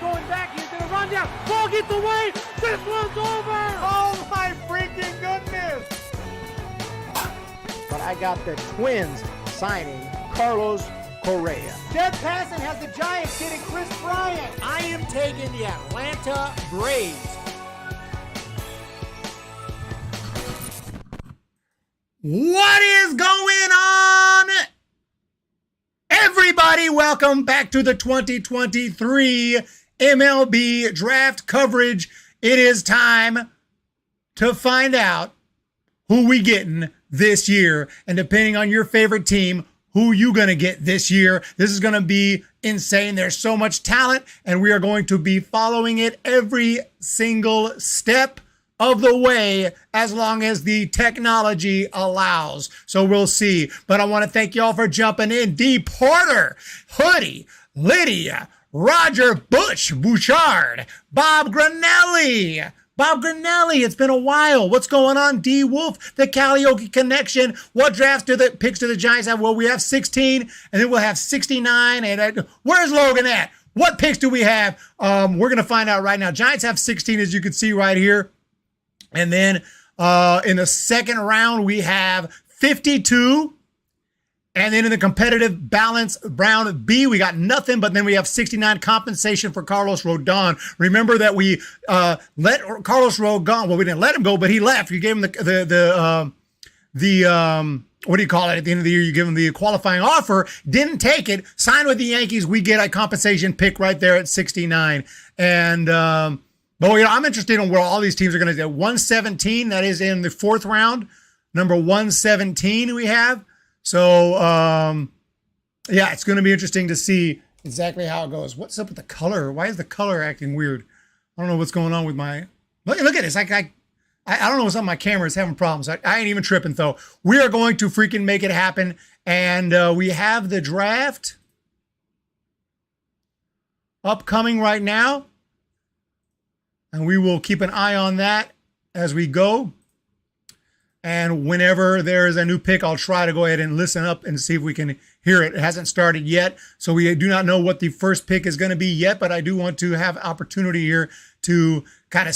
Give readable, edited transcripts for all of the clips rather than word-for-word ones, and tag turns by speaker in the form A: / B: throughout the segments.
A: going back. He's going to run down. Ball gets away. This one's over.
B: Oh, my freaking goodness.
C: But I got the Twins signing Carlos Correa.
B: Jed Passan has the Giants getting Chris Bryant.
D: I am taking the Atlanta Braves. What is going on? Everybody, welcome back to the 2023 MLB draft coverage. It is time to find out who we getting this year. And depending on your favorite team, who you going to get this year. This is going to be insane. There's so much talent, and we are going to be following it every single step of the way as long as the technology allows. So we'll see. But I want to thank y'all for jumping in. D. Porter, Hoodie, Lydia, Roger Bush, Bouchard, Bob Granelli. Bob Granelli, it's been a while. What's going on? D. Wolf, the Karaoke Connection. What drafts do the picks do the Giants have? Well, we have 16, and then we'll have 69. And where's Logan at? What picks do we have? We're going to find out right now. Giants have 16, as you can see right here. And then in the second round, we have 52. And then in the competitive balance round B, we got nothing, but then we have 69 compensation for Carlos Rodon. Remember that we let Carlos Rodon, well, we didn't let him go, but he left. You gave him the what do you call it? At the end of the year, you give him the qualifying offer, didn't take it, signed with the Yankees. We get a compensation pick right there at 69. And, but I'm interested in where all these teams are going to do. 117, that is in the fourth round. Number 117 we have. So, yeah, it's going to be interesting to see exactly how it goes. What's up with the color? Why is the color acting weird? I don't know what's going on with my... Look at this. I don't know what's on my camera. It's having problems. I ain't even tripping, though. We are going to freaking make it happen. And we have the draft upcoming right now. And we will keep an eye on that as we go. And whenever there is a new pick, I'll try to go ahead and listen up and see if we can hear it. It hasn't started yet, so we do not know what the first pick is going to be yet, but I do want to have opportunity here to kind of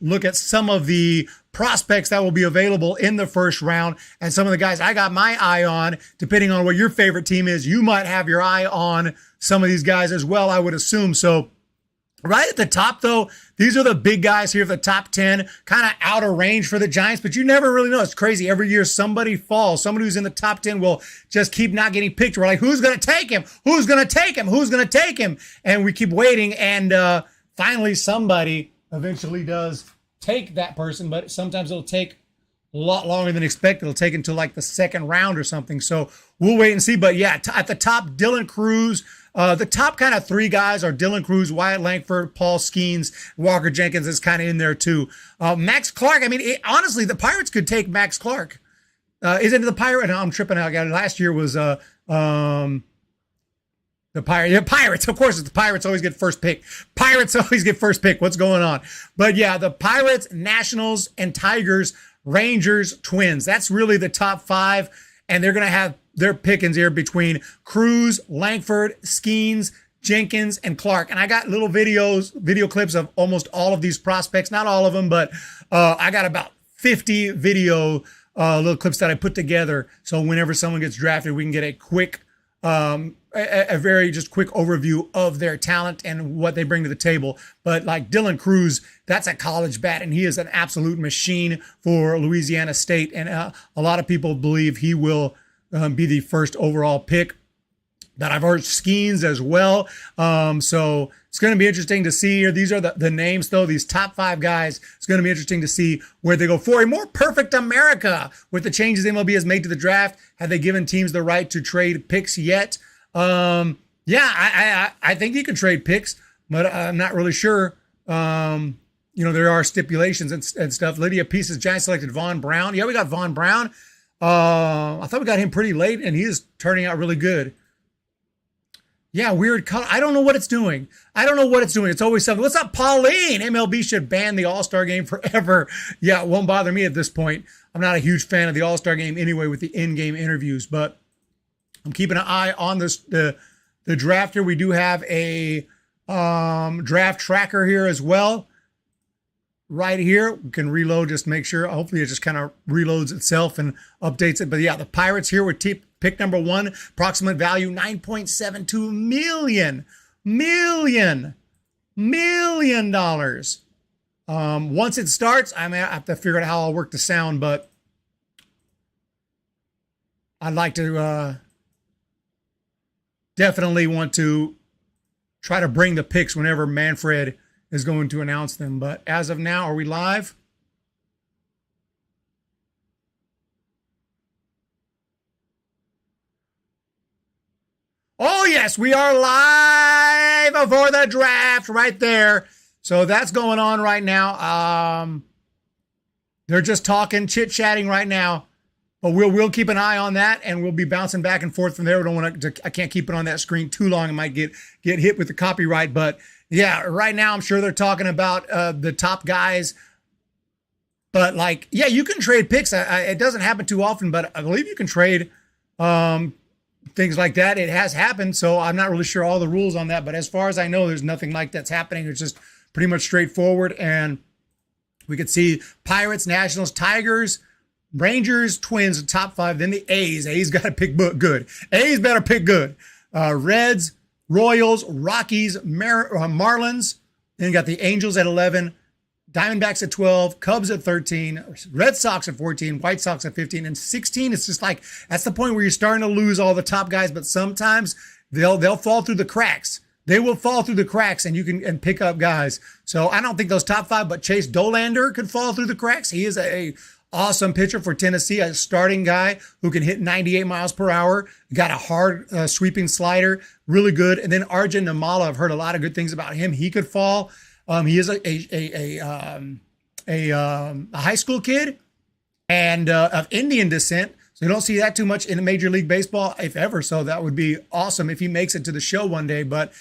D: look at some of the prospects that will be available in the first round and some of the guys I got my eye on. Depending on what your favorite team is, you might have your eye on some of these guys as well, I would assume. So right at the top, though, these are the big guys here, the top 10, kind of out of range for the Giants, but you never really know. It's crazy. Every year somebody falls. Somebody who's in the top 10 will just keep not getting picked. We're like, who's going to take him? Who's going to take him? Who's going to take him? And we keep waiting, and finally somebody eventually does take that person, but sometimes it'll take a lot longer than expected. It'll take until like the second round or something. So we'll wait and see. But yeah, at the top, Dylan Cruz. The top kind of three guys are Dylan Cruz, Wyatt Langford, Paul Skeens, Walker Jenkins is kind of in there too. Max Clark, I mean, honestly, the Pirates could take Max Clark. Isn't it the Pirate? No, I'm tripping out. Last year was the Pirate. Yeah, Pirates. Of course, it's the Pirates always get first pick. Pirates always get first pick. What's going on? But yeah, the Pirates, Nationals, and Tigers, Rangers, Twins. That's really the top five, and they're going to have their pickings here between Cruz, Langford, Skeens, Jenkins, and Clark. And I got little video clips of almost all of these prospects. Not all of them, but I got about 50 video little clips that I put together. So whenever someone gets drafted, we can get a quick, a very just quick overview of their talent and what they bring to the table. But like Dylan Cruz, that's a college bat, and he is an absolute machine for Louisiana State. And a lot of people believe he will be the first overall pick. That I've heard Skeens as well. So it's going to be interesting to see here. These are the names, though. These top five guys. It's going to be interesting to see where they go for a more perfect America with the changes MLB has made to the draft. Have they given teams the right to trade picks yet? Yeah, I think you can trade picks, but I'm not really sure. There are stipulations and stuff. Lydia Pieces, Giants selected Vaughn Brown. Yeah, we got Vaughn Brown. I thought we got him pretty late, and he is turning out really good. Yeah, weird color. I don't know what it's doing. It's always something. What's up, Pauline? MLB should ban the All-Star game forever. Yeah, it won't bother me at this point. I'm not a huge fan of the All-Star game anyway with the in-game interviews, but I'm keeping an eye on this, the draft here. We do have a draft tracker here as well. Right here, we can reload, just make sure. Hopefully it just kind of reloads itself and updates it. But yeah, the Pirates here with pick number 1, approximate value $9.72 million dollars. Once it starts, I have to figure out how I'll work the sound, but I'd like to definitely want to try to bring the picks whenever Manfred is going to announce them. But as of now, are we live? Oh, yes, we are live for the draft right there. So that's going on right now. They're just talking, chit-chatting right now. But we'll keep an eye on that, and we'll be bouncing back and forth from there. We don't want to. I can't keep it on that screen too long. It might get hit with the copyright. But yeah, right now I'm sure they're talking about the top guys. But like, yeah, you can trade picks. It doesn't happen too often, but I believe you can trade things like that. It has happened, so I'm not really sure all the rules on that. But as far as I know, there's nothing like that's happening. It's just pretty much straightforward, and we could see Pirates, Nationals, Tigers, Rangers, Twins, the top 5. Then the A's. A's got to pick good. A's better pick good. Reds, Royals, Rockies, Marlins. Then you got the Angels at 11, Diamondbacks at 12, Cubs at 13, Red Sox at 14, White Sox at 15, and 16. It's just like, that's the point where you're starting to lose all the top guys, but sometimes they'll fall through the cracks. They will fall through the cracks, and you can pick up guys. So I don't think those top 5, but Chase Dolander could fall through the cracks. He is a awesome pitcher for Tennessee, a starting guy who can hit 98 miles per hour, got a hard sweeping slider, really good. And then Arjun Namala, I've heard a lot of good things about him. He could fall. He is a high school kid and of Indian descent. So you don't see that too much in Major League Baseball, if ever. So that would be awesome if he makes it to the show one day. But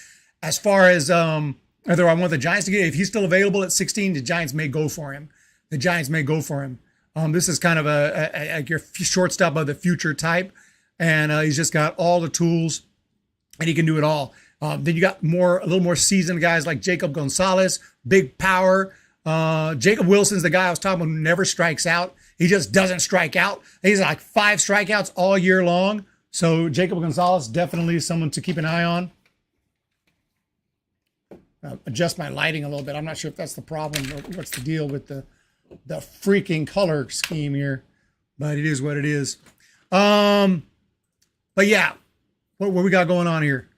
D: as far as whether I want the Giants to get, if he's still available at 16, the Giants may go for him. This is kind of a your shortstop of the future type, and he's just got all the tools, and he can do it all. Then you got a little more seasoned guys like Jacob Gonzalez, big power. Jacob Wilson's the guy I was talking about who never strikes out. He just doesn't strike out. He's like 5 strikeouts all year long. So Jacob Gonzalez definitely is someone to keep an eye on. Adjust my lighting a little bit. I'm not sure if that's the problem or what's the deal with the freaking color scheme here, but it is what it is. But yeah, what we got going on here?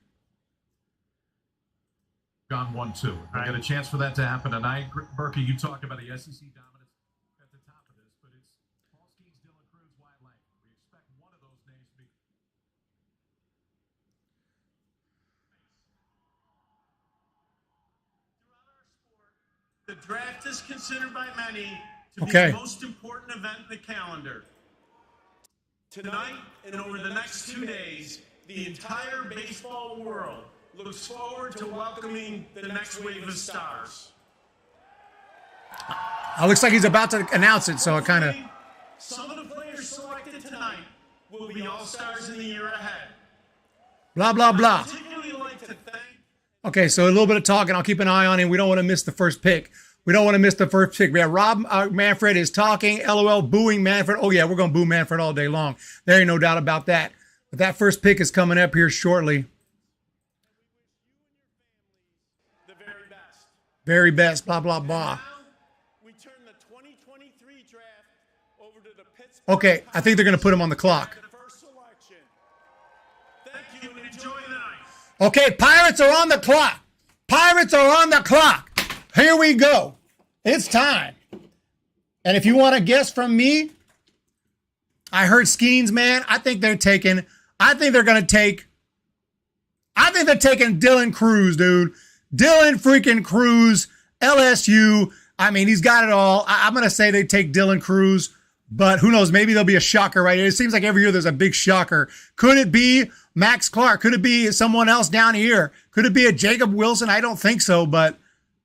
E: Gone 1-2. I got a chance for that to happen tonight. Berkey, you talked about the SEC dominance at the top of this, but it's Paul Skeens, Dylan Cruz, Wyatt Lang. We expect one of those names to be.
F: Throughout our sport, the draft is considered by many to be
D: Okay.
F: the most important event in the calendar. Tonight and over the next 2 days, the entire baseball world looks forward to welcoming the next wave of stars.
D: It looks like he's about to announce it, so I kind of...
F: Some of the players selected tonight will be all-stars in the year ahead.
D: Blah, blah, blah.
F: I'd particularly like to thank...
D: Okay, so a little bit of talking. I'll keep an eye on him. We don't want to miss the first pick. We have Rob Manfred is talking. LOL, booing Manfred. Oh, yeah, we're going to boo Manfred all day long. There ain't no doubt about that. But that first pick is coming up here shortly. Very best, blah, blah, blah.
F: We turn the 2023 draft over to the Pittsburgh.
D: Okay, I think they're going to put him on the clock.
F: First selection. Thank you and enjoy the night.
D: Okay, Pirates are on the clock. Here we go. It's time. And if you want to guess from me, I heard Skeens, man. I think they're taking Dylan Cruz, dude. Dylan freaking Cruz, LSU. I mean, he's got it all. I'm going to say they take Dylan Cruz, but who knows? Maybe there'll be a shocker, right? It seems like every year there's a big shocker. Could it be Max Clark? Could it be someone else down here? Could it be a Jacob Wilson? I don't think so, but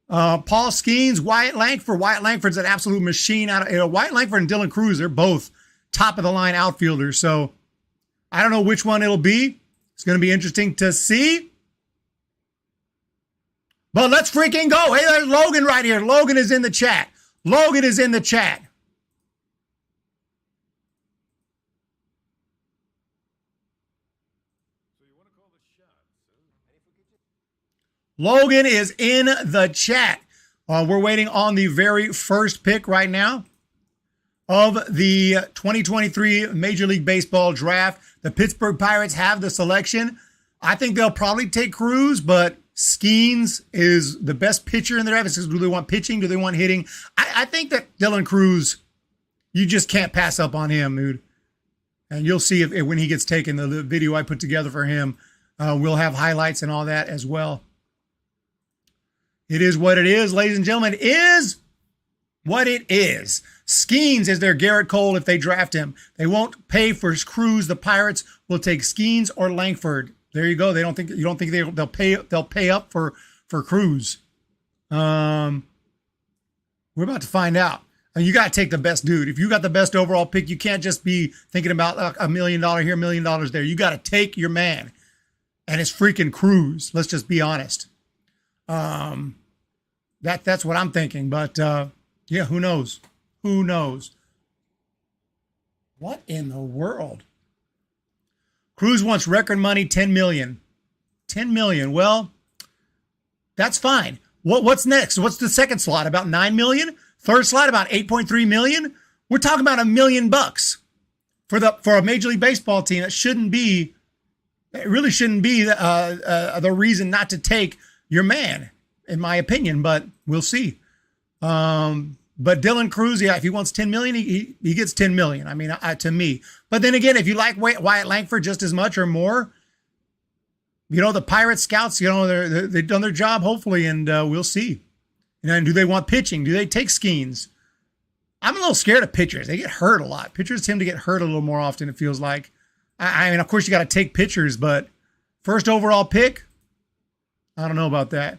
D: Paul Skeens, Wyatt Langford. Wyatt Langford's an absolute machine. Wyatt Langford and Dylan Cruz, they're both top of the line outfielders. So I don't know which one it'll be. It's going to be interesting to see. But let's freaking go. Hey, there's Logan right here. Logan is in the chat. Logan is in the chat. Logan is in the chat. We're waiting on the very first pick right now of the 2023 Major League Baseball draft. The Pittsburgh Pirates have the selection. I think they'll probably take Cruz, but Skeens is the best pitcher in the draft. Do they want pitching? Do they want hitting? I think that Dylan Cruz, you just can't pass up on him, dude. And you'll see if when he gets taken, the video I put together for him, we'll have highlights and all that as well. It is what it is, ladies and gentlemen. It is what it is. Skeens is their Garrett Cole if they draft him. They won't pay for Cruz. The Pirates will take Skeens or Langford. There you go. You don't think they'll pay up for Cruz. We're about to find out. And you got to take the best dude. If you got the best overall pick, you can't just be thinking about $1 million here, $1 million there. You got to take your man. And it's freaking Cruz. Let's just be honest. That's what I'm thinking. But yeah, who knows? Who knows? What in the world? Cruz wants record money, $10 million. $10 million. Well, that's fine. What's next? What's the second slot? About $9 million? Third slot about $8.3 million? We're talking about $1 million for a Major League Baseball team. It really shouldn't be the reason not to take your man, in my opinion, but we'll see. But Dylan Cruz, yeah, if he wants $10 million, he gets $10 million. I mean, to me. But then again, if you like Wyatt Langford just as much or more, the Pirate scouts, they've done their job, hopefully, and we'll see. And do they want pitching? Do they take Skeens? I'm a little scared of pitchers. They get hurt a lot. Pitchers tend to get hurt a little more often, it feels like. I mean, of course, you got to take pitchers, but first overall pick, I don't know about that.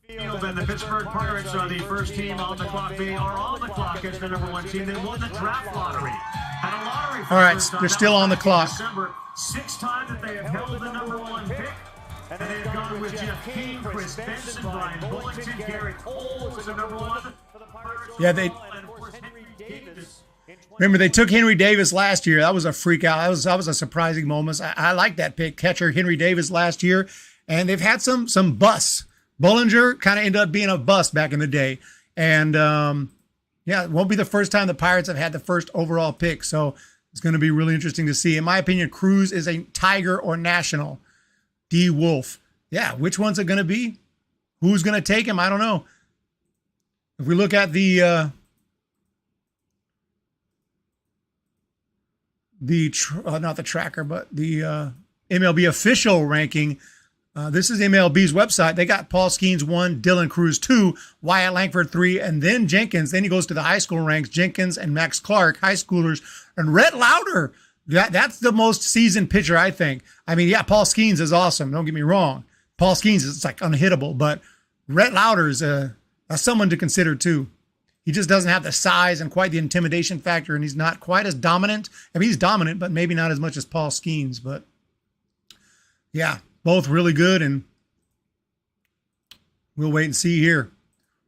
E: And the Pittsburgh Pirates are the first team on the clock. They are on the clock as the #1 team. They won the draft lottery. Had a lottery
D: all right, they're still on the clock.
E: December, 6 times that they have held the #1 pick. And they have gone with Jeff Cade, Chris Benson, Brian Bullington, Garrett Cole was the #1.
D: Yeah, remember they took Henry Davis last year. That was a freak out. That was a surprising moment. I like that pick, catcher Henry Davis last year, and they've had some busts. Bollinger kind of ended up being a bust back in the day, and yeah, it won't be the first time the Pirates have had the first overall pick. So it's going to be really interesting to see. In my opinion, Cruz is a Tiger or National. D. Wolf. Yeah, which one's it going to be? Who's going to take him? I don't know. If we look at the not the tracker, but the MLB official ranking, this is MLB's website. They got Paul Skeens 1, Dylan Cruz 2, Wyatt Langford 3, and then Jenkins. Then he goes to the high school ranks, Jenkins and Max Clark, high schoolers, and Rhett Lauder. That's the most seasoned pitcher, I think. I mean, yeah, Paul Skeens is awesome. Don't get me wrong. Paul Skeens is like unhittable, but Rhett Lauder is someone to consider too. He just doesn't have the size and quite the intimidation factor, and he's not quite as dominant. I mean, he's dominant, but maybe not as much as Paul Skeens. But yeah, both really good, and we'll wait and see here.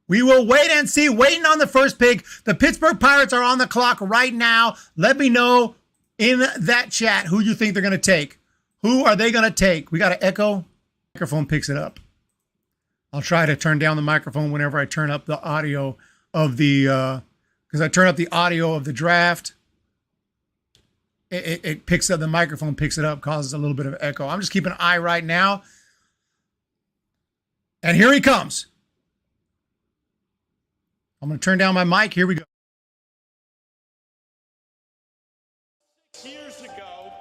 D: We will wait and see. Waiting on the first pick. The Pittsburgh Pirates are on the clock right now. Let me know in that chat who you think they're going to take. Who are they going to take? We got an echo. Microphone picks it up. I'll try to turn down the microphone whenever I turn up the audio of the, because I turn up the audio of the draft. It picks up, the microphone picks it up, causes a little bit of echo. I'm just keeping an eye right now. And here he comes. I'm going to turn down my mic. Here we go.
F: Years ago,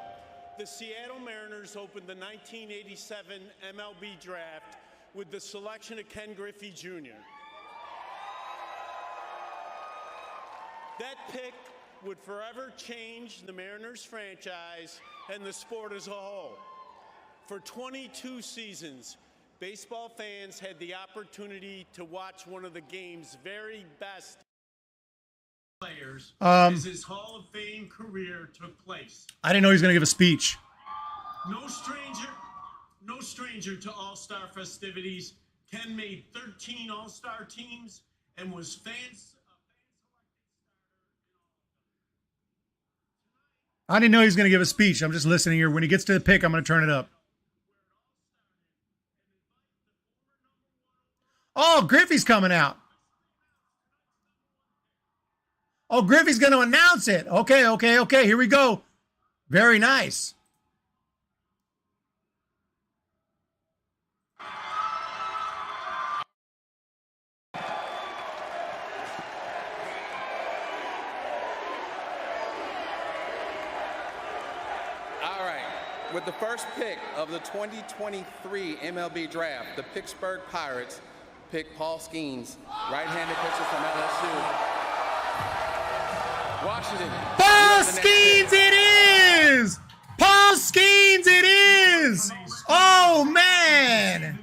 F: the Seattle Mariners opened the 1987 MLB Draft with the selection of Ken Griffey Jr. That pick would forever change the Mariners franchise and the sport as a whole. For 22 seasons, baseball fans had the opportunity to watch one of the game's very best players as his Hall of Fame career took place.
D: I didn't know he was going to give a speech.
F: No stranger to all-star festivities, Ken made 13 All-Star teams and was fans.
D: I didn't know he was going to give a speech. I'm just listening here. When he gets to the pick, I'm going to turn it up. Oh, Griffey's coming out. Oh, Griffey's going to announce it. Okay. Here we go. Very nice.
G: All right. With the first pick of the 2023 MLB Draft, the Pittsburgh Pirates pick Paul Skeens, right-handed pitcher from LSU. Washington.
D: Paul Skeens it is! Paul Skeens it is! Oh, man!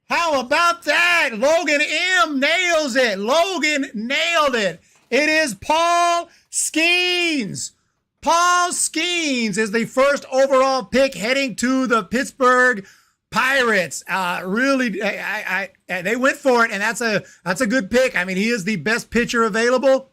D: How about that? Logan M nails it. Logan nailed it. It is Paul Skeens. Paul Skeens is the first overall pick heading to the Pittsburgh Pirates. Really, they went for it, and that's a good pick. I mean, he is the best pitcher available.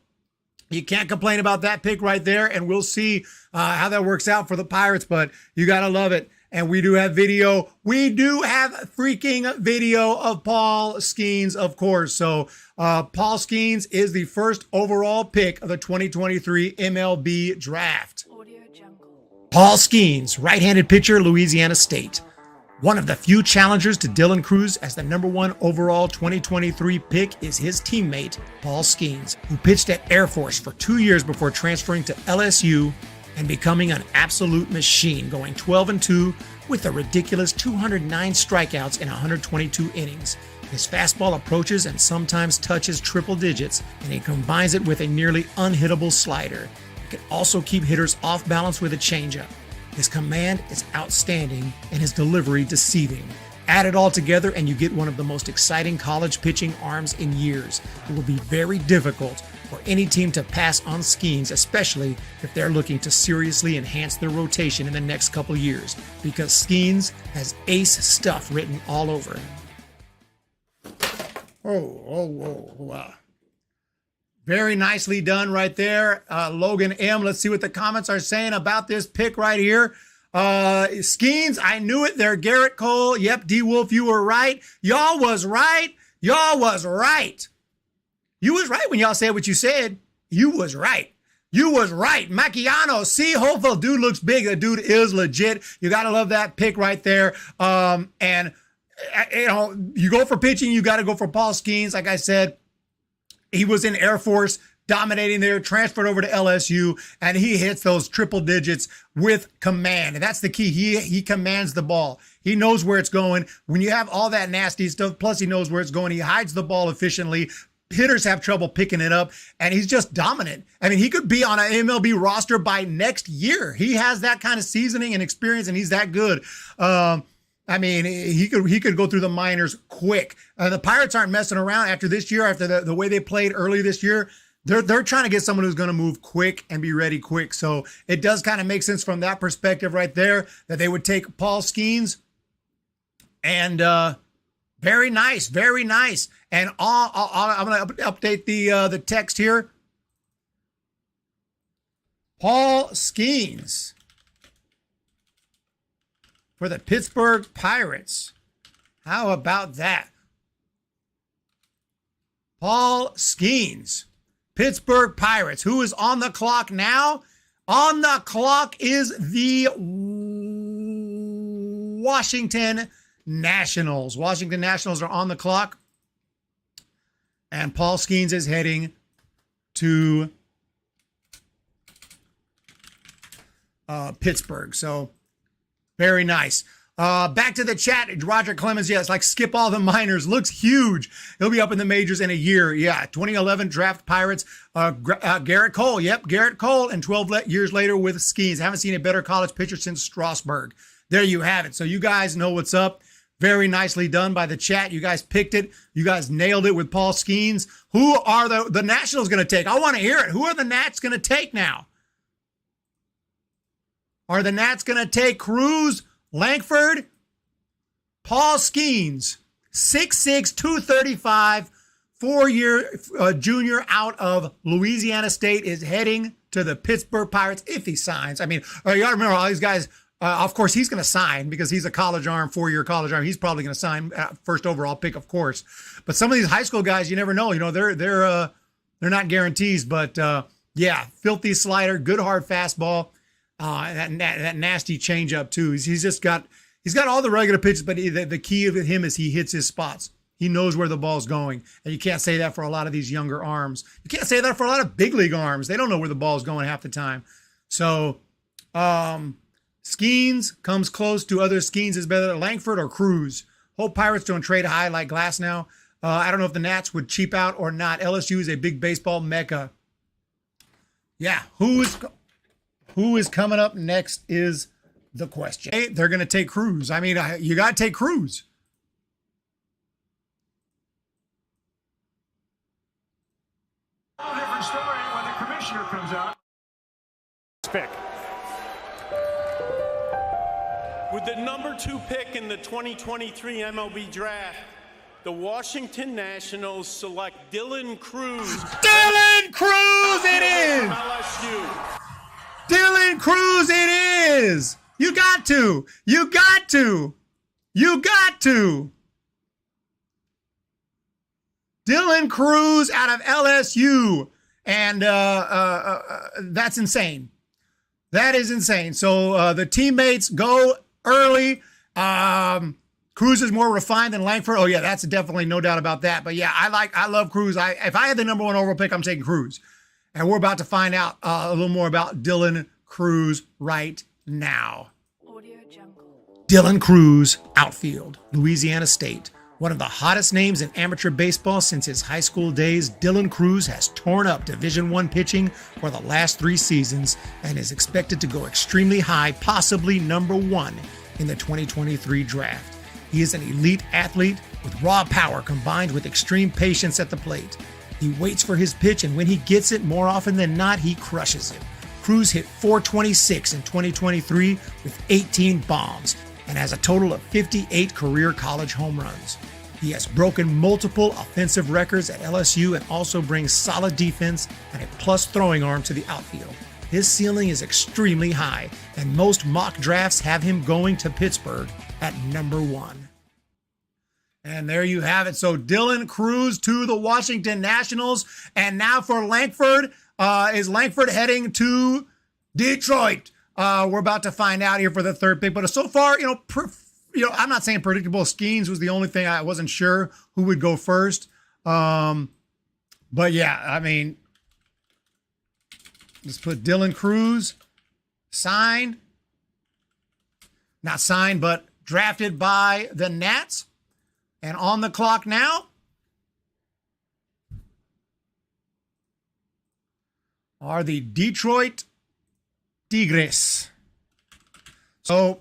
D: You can't complain about that pick right there, and we'll see how that works out for the Pirates, but you got to love it. And we do have video. We do have freaking video of Paul Skeens, of course. So Paul Skeens is the first overall pick of the 2023 MLB Draft. Paul Skeens, right-handed pitcher, Louisiana State. One of the few challengers to Dylan Cruz as the #1 overall 2023 pick is his teammate, Paul Skeens, who pitched at Air Force for 2 years before transferring to LSU and becoming an absolute machine, going 12-2 with a ridiculous 209 strikeouts in 122 innings. His fastball approaches and sometimes touches triple digits, and he combines it with a nearly unhittable slider. He can also keep hitters off balance with a changeup. His command is outstanding and his delivery deceiving. Add it all together and you get one of the most exciting college pitching arms in years. It will be very difficult for any team to pass on Skeens, especially if they're looking to seriously enhance their rotation in the next couple years, because Skeens has ace stuff written all over him. Wow. Very nicely done right there. Logan M. Let's see what the comments are saying about this pick right here. Skeens, I knew it. They're Garrett Cole. Yep, D Wolf, you were right. Y'all was right. You was right when y'all said what you said. You was right. Macchiano, see, hopeful dude looks big. The dude is legit. You got to love that pick right there. And you go for pitching, you got to go for Paul Skeens. Like I said, he was in Air Force, dominating there, transferred over to LSU, and he hits those triple digits with command. And that's the key. He commands the ball. He knows where it's going. When you have all that nasty stuff, plus he knows where it's going, he hides the ball efficiently. Hitters have trouble picking it up, and he's just dominant. I mean, he could be on an MLB roster by next year. He has that kind of seasoning and experience, and he's that good. I mean, he could go through the minors quick. The Pirates aren't messing around after this year, after the way they played early this year. They're trying to get someone who's going to move quick and be ready quick. So it does kind of make sense from that perspective right there that they would take Paul Skeens. And very nice. And I'm going to update the text here. Paul Skeens for the Pittsburgh Pirates. How about that? Paul Skeens, Pittsburgh Pirates. Who is on the clock now? On the clock is the Washington Nationals. Washington Nationals are on the clock. And Paul Skeens is heading to Pittsburgh. So very nice. Back to the chat. Roger Clemens, yes, like skip all the minors. Looks huge. He'll be up in the majors in a year. Yeah, 2011 draft Pirates. Garrett Cole. Yep, Garrett Cole. And 12 years later with Skeens. Haven't seen a better college pitcher since Strasburg. There you have it. So you guys know what's up. Very nicely done by the chat. You guys picked it. You guys nailed it with Paul Skeens. Who are the Nationals going to take? I want to hear it. Who are the Nats going to take now? Are the Nats going to take Cruz, Langford, Paul Skeens? 6'6", 235, 4-year junior out of Louisiana State is heading to the Pittsburgh Pirates if he signs. I mean, you got to remember all these guys. Of course, he's going to sign because he's a college arm, 4-year college arm. He's probably going to sign first overall pick, of course. But some of these high school guys, you never know. You know, they're not guarantees. But yeah, filthy slider, good hard fastball, that nasty changeup too. He's got all the regular pitches, but the key of him is he hits his spots. He knows where the ball's going. And you can't say that for a lot of these younger arms. You can't say that for a lot of big league arms. They don't know where the ball's going half the time. So, Skeens comes close to other Skeens is better than Langford or Cruz. Hope Pirates don't trade high like Glass now. I don't know if the Nats would cheap out or not. LSU is a big baseball mecca. Yeah, who is coming up next is the question. Hey, they're going to take Cruz. I mean, you got to take Cruz.
A: Different story when the commissioner comes out. Pick.
F: With the number 2 pick in the 2023 MLB Draft, the Washington Nationals select Dylan Cruz.
D: Dylan Cruz it is!
F: LSU.
D: Dylan Cruz it is! You got to! You got to! You got to! Dylan Cruz out of LSU. And that's insane. That is insane. So the teammates go early. Cruz is more refined than Langford. Oh yeah, that's definitely no doubt about that. But yeah, I love Cruz. If I had the number 1 overall pick, I'm taking Cruz. And we're about to find out a little more about Dylan Cruz right now. Dylan Cruz, outfield, Louisiana State. One of the hottest names in amateur baseball since his high school days, Dylan Cruz has torn up Division I pitching for the last 3 seasons and is expected to go extremely high, possibly number 1 in the 2023 draft. He is an elite athlete with raw power combined with extreme patience at the plate. He waits for his pitch, and when he gets it, more often than not, he crushes it. Cruz hit .426 in 2023 with 18 bombs and has a total of 58 career college home runs. He has broken multiple offensive records at LSU and also brings solid defense and a plus throwing arm to the outfield. His ceiling is extremely high, and most mock drafts have him going to Pittsburgh at number 1. And there you have it. So Dylan Cruz to the Washington Nationals. And now for Langford. Is Langford heading to Detroit? We're about to find out here for the 3rd pick. But so far, I'm not saying predictable. Skeens was the only thing I wasn't sure who would go first. But yeah, I mean, let's put Dylan Cruz signed. Not signed, but drafted by the Nats. And on the clock now are the Detroit Tigres. So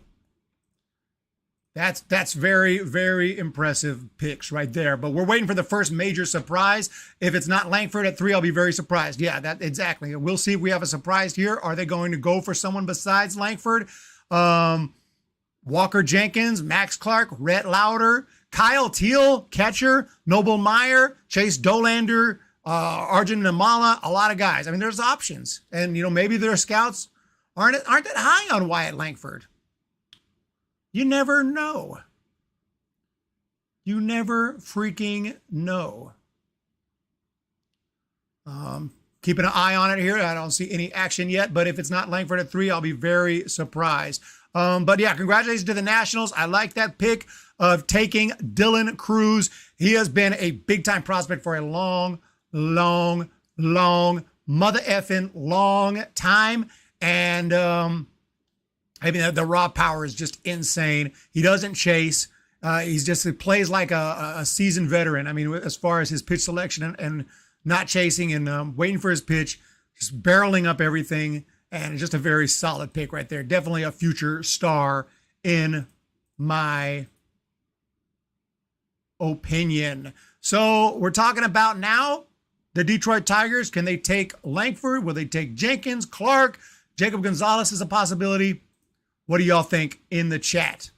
D: that's very, very impressive picks right there. But we're waiting for the first major surprise. If it's not Langford at 3, I'll be very surprised. Yeah, that exactly. We'll see if we have a surprise here. Are they going to go for someone besides Langford? Walker Jenkins, Max Clark, Rhett Lauder, Kyle Teel, catcher, Noble Meyer, Chase Dolander, Arjun Namala, a lot of guys. I mean, there's options. And, maybe their scouts aren't that high on Wyatt Langford. You never know. You never freaking know. Keeping an eye on it here. I don't see any action yet, but if it's not Langford at 3, I'll be very surprised. But yeah, congratulations to the Nationals. I like that pick of taking Dylan Cruz. He has been a big-time prospect for a long mother effing long time. And I mean, the raw power is just insane. He doesn't chase. He plays like a seasoned veteran. I mean, as far as his pitch selection and not chasing and waiting for his pitch, just barreling up everything. And just a very solid pick right there. Definitely a future star in my opinion. So we're talking about now the Detroit Tigers. Can they take Langford? Will they take Jenkins, Clark? Jacob Gonzalez is a possibility. What do y'all think in the chat?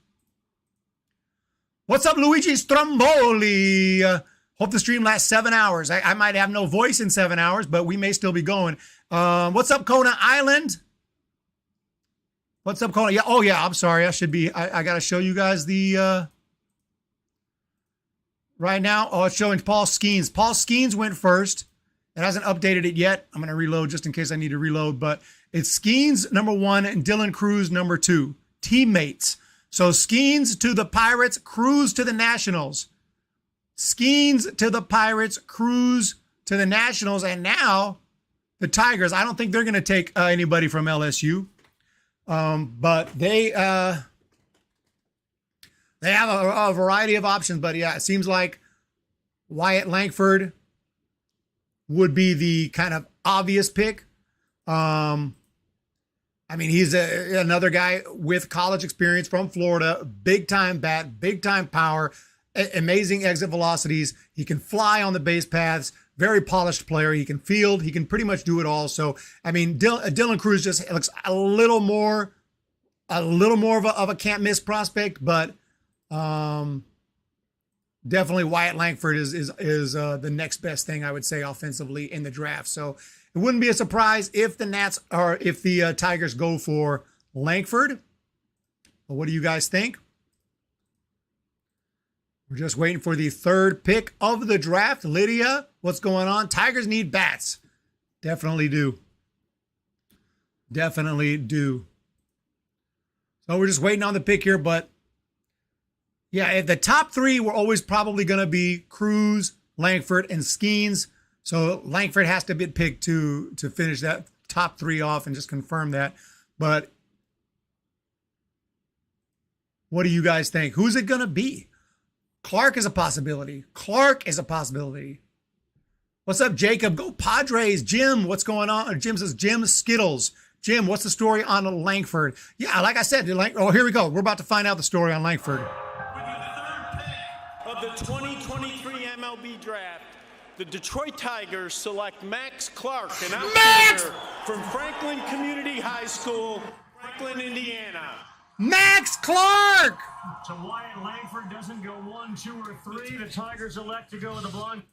D: What's up, Luigi Stromboli? Hope the stream lasts 7 hours. I might have no voice in 7 hours, but we may still be going. What's up, Kona Island? What's up, Kona? Yeah. Oh, yeah. I'm sorry. I got to show you guys the right now. Oh, it's showing Paul Skeens. Paul Skeens went first. It hasn't updated it yet. I'm going to reload just in case I need to reload, but it's Skeens number 1 and Dylan Cruz number 2. Teammates. So Skeens to the Pirates, Cruz to the Nationals. Skeens to the Pirates, Cruz to the Nationals, and now the Tigers. I don't think they're going to take anybody from LSU, but they have a variety of options. But yeah, it seems like Wyatt Langford would be the kind of obvious pick. I mean, he's another guy with college experience from Florida, big time bat, big time power, amazing exit velocities. He can fly on the base paths, very polished player. He can field, he can pretty much do it all. So, I mean, Dylan Cruz just looks a little more of a can't miss prospect, but definitely Wyatt Langford is the next best thing I would say offensively in the draft. So it wouldn't be a surprise if the Tigers go for Langford. But what do you guys think? We're just waiting for the third pick of the draft. Lydia, what's going on? Tigers need bats. Definitely do. Definitely do. So we're just waiting on the pick here, but yeah, the top 3 were always probably going to be Cruz, Langford, and Skeens. So Langford has to be picked to finish that top 3 off and just confirm that. But what do you guys think? Who's it going to be? Clark is a possibility. Clark is a possibility. What's up, Jacob? Go Padres. Jim, what's going on? Jim says, Jim Skittles. Jim, what's the story on Langford? Yeah, like I said, oh, here we go. We're about to find out the story on Langford.
F: With the third pick of the 2023 MLB Draft, the Detroit Tigers select Max Clark, an outfielder from Franklin Community High School, Franklin, Indiana.
D: Max Clark!
A: So Wyatt Langford doesn't go 1, 2, or 3. The Tigers elect to go with the blonde.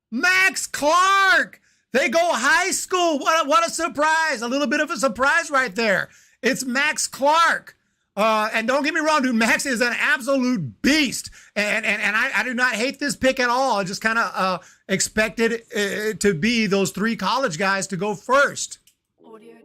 D: Max Clark! They go high school. What a surprise. A little bit of a surprise right there. It's Max Clark. And don't get me wrong, dude, Max is an absolute beast. And I do not hate this pick at all. I just kind of expected it to be those 3 college guys to go first.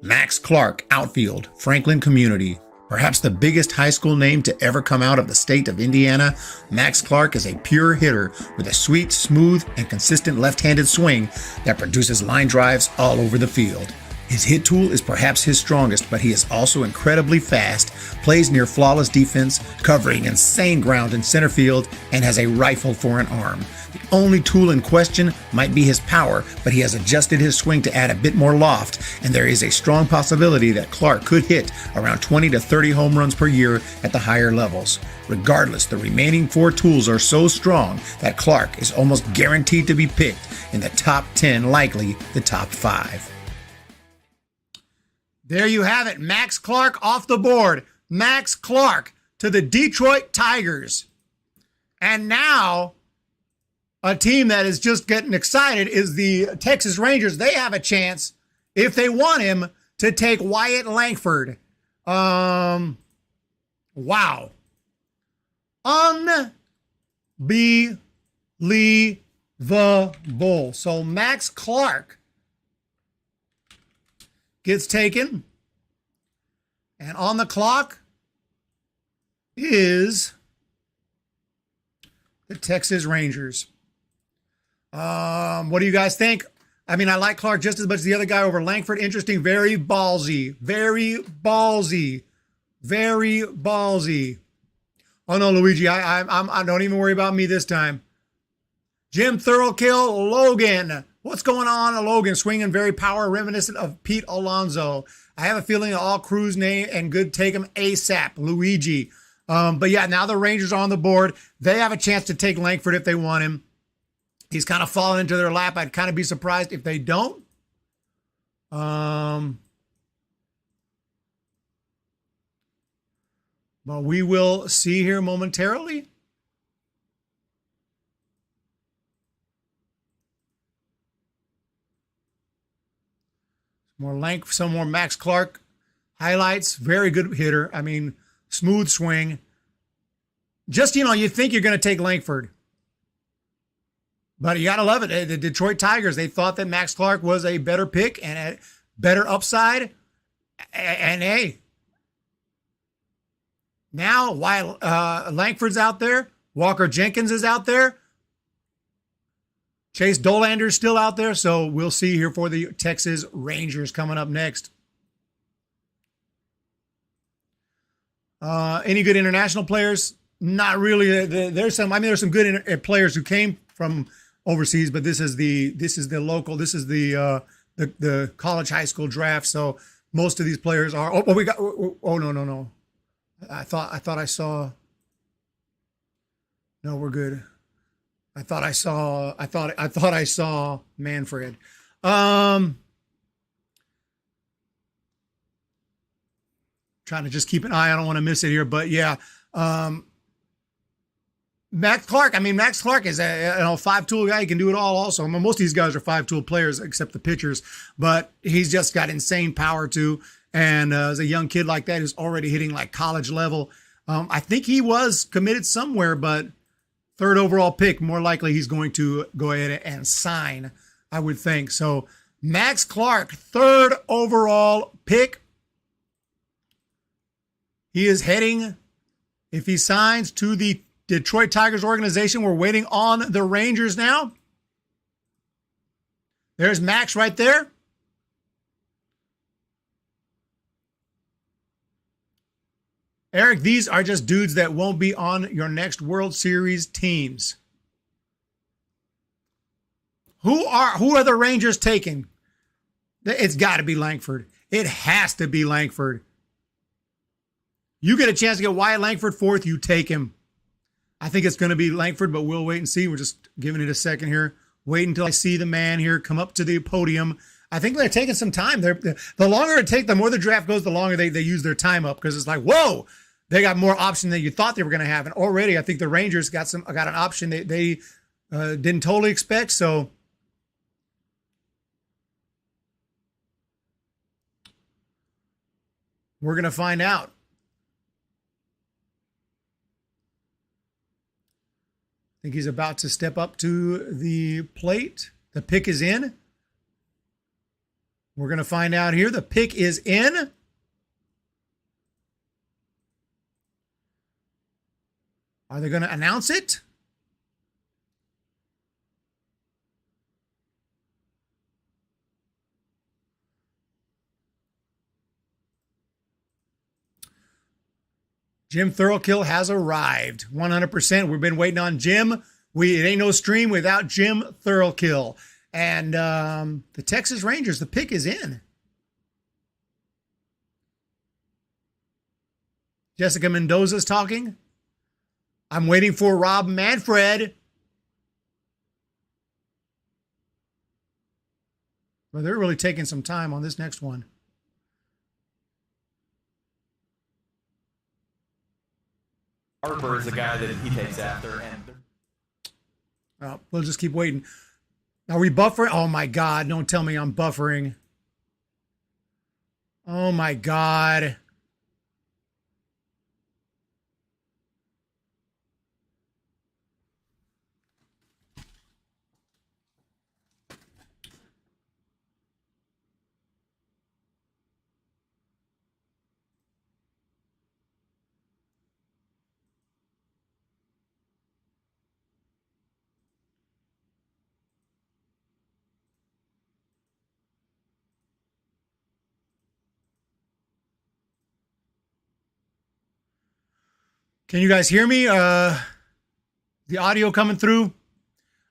D: Max Clark, outfield, Franklin Community. Perhaps the biggest high school name to ever come out of the state of Indiana, Max Clark is a pure hitter with a sweet, smooth, and consistent left-handed swing that produces line drives all over the field. His hit tool is perhaps his strongest, but he is also incredibly fast, plays near flawless defense, covering insane ground in center field, and has a rifle for an arm. The only tool in question might be his power, but he has adjusted his swing to add a bit more loft, and there is a strong possibility that Clark could hit around 20 to 30 home runs per year at the higher levels. Regardless, the remaining 4 tools are so strong that Clark is almost guaranteed to be picked in the top 10, likely the top 5. There you have it. Max Clark off the board. Max Clark to the Detroit Tigers. And now a team that is just getting excited is the Texas Rangers. They have a chance, if they want him, to take Wyatt Langford. Wow. Unbelievable. So Max Clark gets taken. And on the clock is the Texas Rangers. What do you guys think? I mean, I like Clark just as much as the other guy over Langford. Interesting. Very ballsy. Very ballsy. Very ballsy. Oh no, Luigi, I don't even worry about me this time. Jim Thurlkill Logan. What's going on, Logan? Swinging very power reminiscent of Pete Alonso. I have a feeling that all Cruz name and good take him ASAP, Luigi. But yeah, now the Rangers are on the board. They have a chance to take Langford if they want him. He's kind of fallen into their lap. I'd kind of be surprised if they don't. But we will see here momentarily. some more Max Clark highlights. Very good hitter. I mean, smooth swing. Just, you think you're going to take Langford. But you got to love it. The Detroit Tigers, they thought that Max Clark was a better pick and a better upside. And hey, now while Langford's out there, Walker Jenkins is out there, Chase Dolander's still out there, so we'll see here for the Texas Rangers coming up next. Any good international players? Not really. There's some good players who came from overseas, but this is the local. This is the college high school draft. So most of these players are. No. I thought I saw. No, we're good. I thought I saw Manfred. Trying to just keep an eye. I don't want to miss it here, but yeah. Max Clark is a five-tool guy. He can do it all also. I mean, most of these guys are five-tool players except the pitchers, but he's just got insane power too. And as a young kid like that who's already hitting like college level, I think he was committed somewhere, but third overall pick, more likely he's going to go ahead and sign, I would think. So Max Clark, third overall pick. He is heading, if he signs, to the Detroit Tigers organization. We're waiting on the Rangers now. There's Max right there. Eric, these are just dudes that won't be on your next World Series teams. Who are the Rangers taking? It's got to be Langford. It has to be Langford. You get a chance to get Wyatt Langford fourth, you take him. I think it's going to be Langford, but we'll wait and see. We're just giving it a second here. Wait until I see the man here come up to the podium. I think they're taking some time. The longer it takes, the more the draft goes, the longer they use their time up, because it's like, whoa, they got more option than you thought they were going to have. And already I think the Rangers got an option they didn't totally expect. So we're going to find out. I think he's about to step up to the plate. The pick is in. We're going to find out here. The pick is in. Are they going to announce it? Jim Thurlkill has arrived. 100%. We've been waiting on Jim. It ain't no stream without Jim Thurlkill. And the Texas Rangers, the pick is in. Jessica Mendoza's talking. I'm waiting for Rob Manfred. Well, they're really taking some time on this next one.
H: Harper is the guy that he takes after. And
D: we'll just keep waiting. Are we buffering? Oh, my God. Don't tell me I'm buffering. Oh, my God. Can you guys hear me? The audio coming through?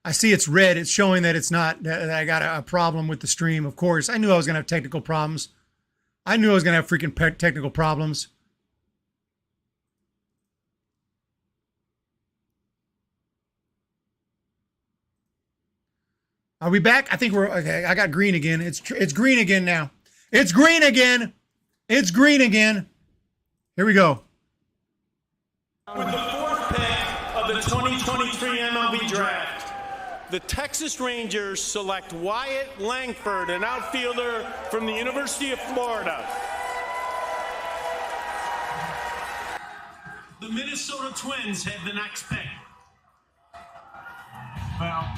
D: I see it's red. It's showing that it's not, that I got a problem with the stream. Of course, I knew I was going to have technical problems. I knew I was going to have freaking technical problems. Are we back? I think we're, okay, I got green again. It's green again now. It's green again. It's green again. Here we go.
F: With the fourth pick of the 2023 MLB Draft, the Texas Rangers select Wyatt Langford, an outfielder from the University of Florida. The Minnesota Twins have the next pick.
A: Well,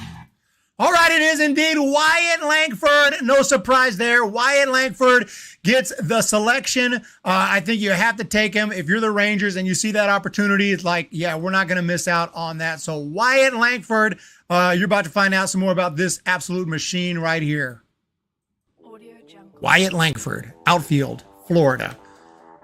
D: all right, it is indeed Wyatt Langford. No surprise there. Wyatt Langford gets the selection. I think you have to take him. If you're the Rangers and you see that opportunity, it's like, yeah, we're not going to miss out on that. So Wyatt Langford, you're about to find out some more about this absolute machine right here. Wyatt Langford, outfield, Florida.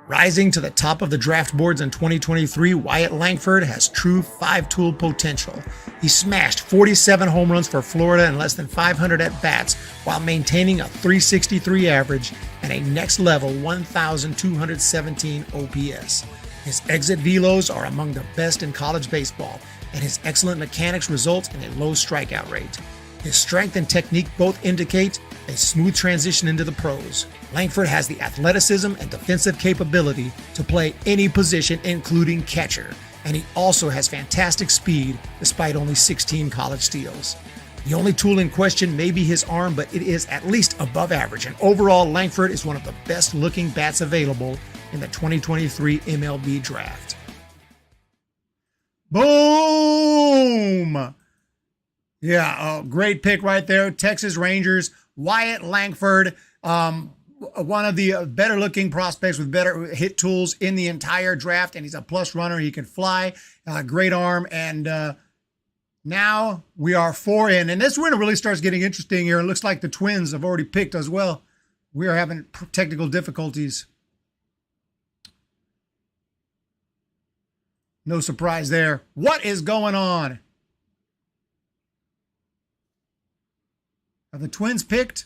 D: Rising to the top of the draft boards in 2023, Wyatt Langford has true five-tool potential. He smashed 47 home runs for Florida in less than 500 at-bats while maintaining a .363 average and a next-level 1,217 OPS. His exit velos are among the best in college baseball, and his excellent mechanics result in a low strikeout rate. His strength and technique both indicate a smooth transition into the pros. Langford has the athleticism and defensive capability to play any position, including catcher, and he also has fantastic speed despite only 16 college steals. The only tool in question may be his arm, but it is at least above average, and overall, Langford is one of the best-looking bats available in the 2023 MLB Draft. Boom! Yeah, great pick right there. Texas Rangers, Wyatt Langford, one of the better looking prospects with better hit tools in the entire draft, and he's a plus runner. He can fly, great arm, and now we are 4 in. And this winner really starts getting interesting here. It looks like the Twins have already picked as well. We are having technical difficulties. No surprise there. What is going on? Have the Twins picked?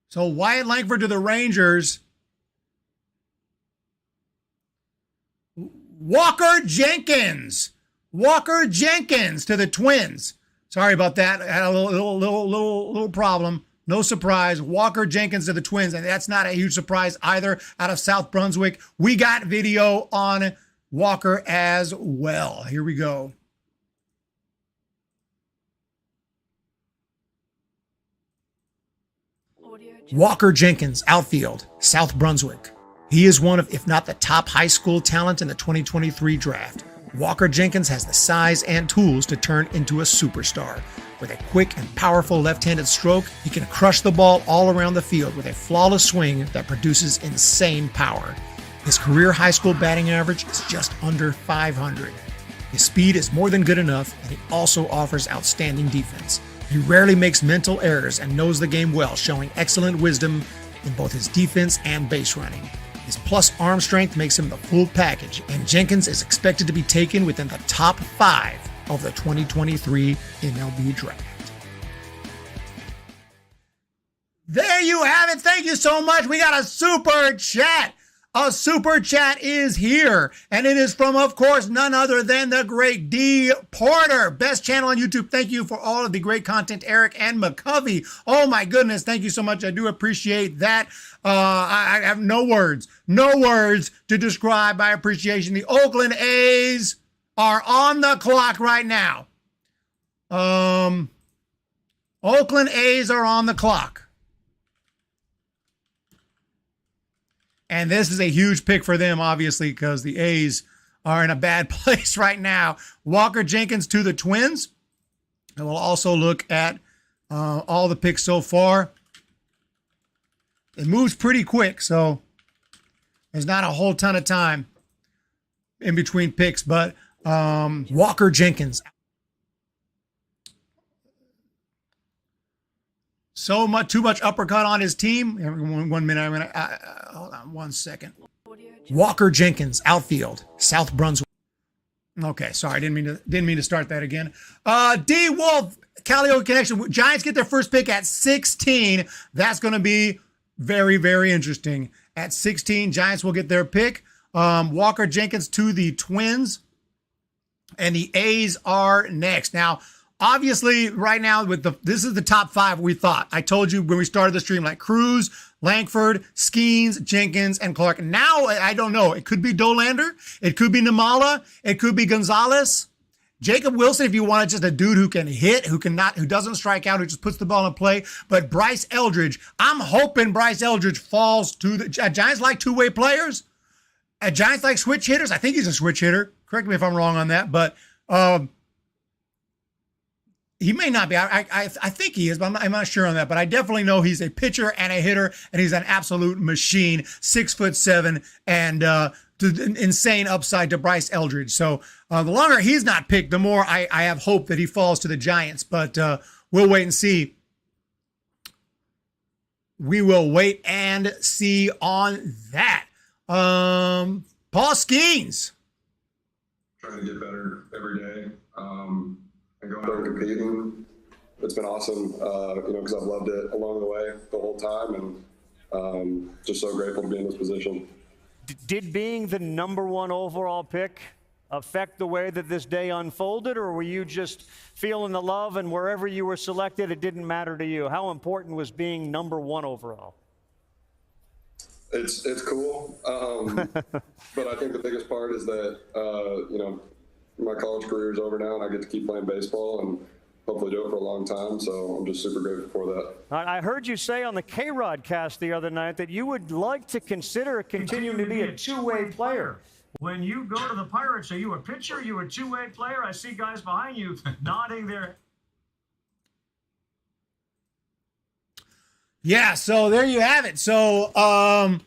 D: So Wyatt Langford to the Rangers. Walker Jenkins to the Twins. Sorry about that. I had a little problem. No surprise. Walker Jenkins to the Twins, and that's not a huge surprise either. Out of South Brunswick, we got video on Walker as well. Here we go. Walker Jenkins, outfield, South Brunswick. He is one of, if not the top high school talent in the 2023 draft. Walker Jenkins has the size and tools to turn into a superstar. With a quick and powerful left-handed stroke, he can crush the ball all around the field with a flawless swing that produces insane power. His career high school batting average is just under 500. His speed is more than good enough, and he also offers outstanding defense. He rarely makes mental errors and knows the game well, showing excellent wisdom in both his defense and base running. His plus arm strength makes him the full package, and Jenkins is expected to be taken within the top 5 of the 2023 MLB Draft. There you have it. Thank you so much. We got a super chat. A super chat is here, and it is from, of course, none other than the great D. Porter. Best channel on YouTube. Thank you for all of the great content, Eric and McCovey. Oh, my goodness. Thank you so much. I do appreciate that. I have no words to describe my appreciation. The Oakland A's are on the clock right now. Oakland A's are on the clock. And this is a huge pick for them, obviously, because the A's are in a bad place right now. Walker Jenkins to the Twins. And we'll also look at all the picks so far. It moves pretty quick, so there's not a whole ton of time in between picks. But Walker Jenkins. Too much uppercut on his team. 1 minute. I'm gonna hold on 1 second. Walker Jenkins, outfield, South Brunswick. Okay, sorry, didn't mean to start that again. D Wolf, Calio connection. Giants get their first pick at 16. That's going to be very, very interesting. At 16, Giants will get their pick. Walker Jenkins to the Twins, and the A's are next. Now, obviously, right now, this is the top 5 we thought. I told you when we started the stream, like Cruz, Langford, Skeens, Jenkins, and Clark. Now, I don't know. It could be Dolander. It could be Namala. It could be Gonzalez. Jacob Wilson, if you want just a dude who can hit, who doesn't strike out, who just puts the ball in play. But Bryce Eldridge, I'm hoping Bryce Eldridge falls to the Giants like two-way players. Giants like switch hitters. I think he's a switch hitter. Correct me if I'm wrong on that, but he may not be. I think he is, but I'm not sure on that. But I definitely know he's a pitcher and a hitter, and he's an absolute machine. 6'7", and insane upside to Bryce Eldridge. So the longer he's not picked, the more I have hope that he falls to the Giants. But we'll wait and see. We will wait and see on that. Paul Skeens.
I: Trying to get better every day. And going out and competing. It's been awesome, because I've loved it along the way the whole time, and just so grateful to be in this position.
B: Did being the #1 overall pick affect the way that this day unfolded, or were you just feeling the love and wherever you were selected, it didn't matter to you? How important was being #1 overall?
I: It's cool, but I think the biggest part is that, my college career is over now, and I get to keep playing baseball and hopefully do it for a long time. So I'm just super grateful for that.
B: I heard you say on the K-Rod cast the other night that you would like to consider continuing to be a two-way player.
A: When you go to the Pirates, are you a pitcher? Are you a two-way player? I see guys behind you nodding their.
D: Yeah, so there you have it. So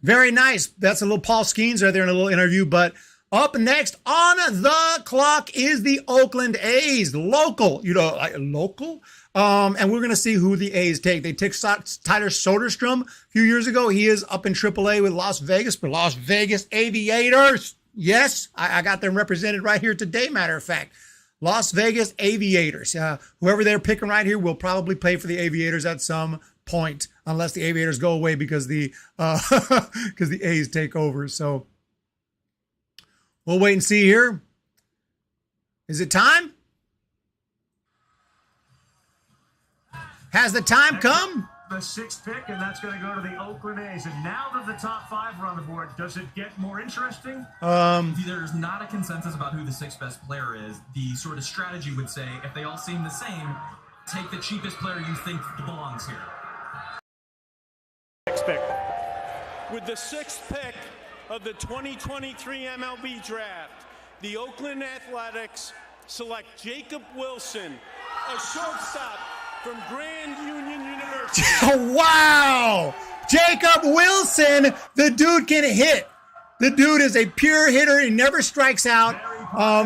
D: very nice. That's a little Paul Skeens right there in a little interview. But up next on the clock is the Oakland A's, local. Local. And we're going to see who the A's take. They took Tyler Soderstrom a few years ago. He is up in AAA with Las Vegas, but Las Vegas Aviators. Yes, I got them represented right here today, matter of fact. Las Vegas Aviators. Whoever they're picking right here will probably play for the Aviators at some point, unless the Aviators go away because the A's take over. So we'll wait and see here. Is it time? Has the time come?
A: The 6th pick, and that's going to go to the Oakland A's. And now that the top 5 are on the board, does it get more interesting?
H: There's not a consensus about who the 6th best player is. The sort of strategy would say, if they all seem the same, take the cheapest player you think belongs here.
B: Next pick.
F: With the 6th pick of the 2023 MLB Draft, the Oakland Athletics select Jacob Wilson, a shortstop from Grand Union University.
D: Wow! Jacob Wilson, the dude can hit. The dude is a pure hitter. He never strikes out.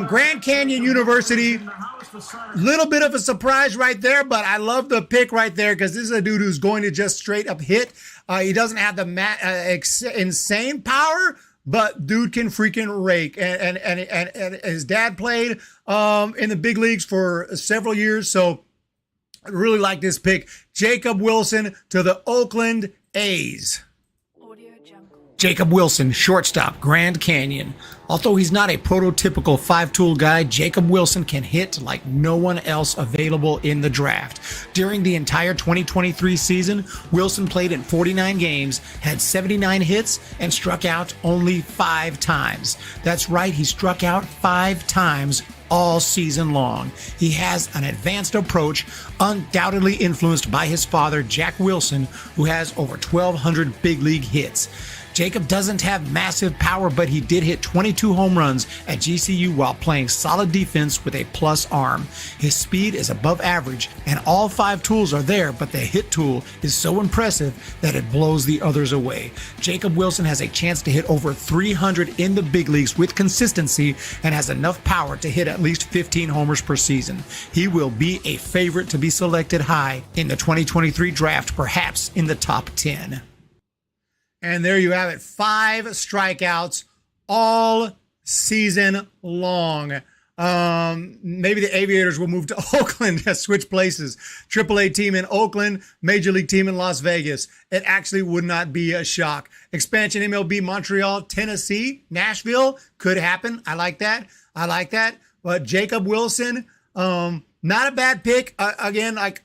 D: Grand Canyon University. Little bit of a surprise right there, but I love the pick right there because this is a dude who's going to just straight up hit. He doesn't have the insane power, but dude can freaking rake. And his dad played in the big leagues for several years, so I really like this pick. Jacob Wilson to the Oakland A's. Jacob Wilson, shortstop, Grand Canyon. Although he's not a prototypical 5-tool guy, Jacob Wilson can hit like no one else available in the draft. During the entire 2023 season, Wilson played in 49 games, had 79 hits, and struck out only 5 times. That's right, he struck out 5 times all season long. He has an advanced approach, undoubtedly influenced by his father, Jack Wilson, who has over 1,200 big league hits. Jacob doesn't have massive power, but he did hit 22 home runs at GCU while playing solid defense with a plus arm. His speed is above average, and all 5 tools are there, but the hit tool is so impressive that it blows the others away. Jacob Wilson has a chance to hit over 300 in the big leagues with consistency and has enough power to hit at least 15 homers per season. He will be a favorite to be selected high in the 2023 draft, perhaps in the top 10. And there you have it. 5 strikeouts all season long. Maybe the Aviators will move to Oakland to switch places. AAA team in Oakland, Major League team in Las Vegas. It actually would not be a shock. Expansion MLB, Montreal, Tennessee, Nashville could happen. I like that. But Jacob Wilson, Not a bad pick. Again, like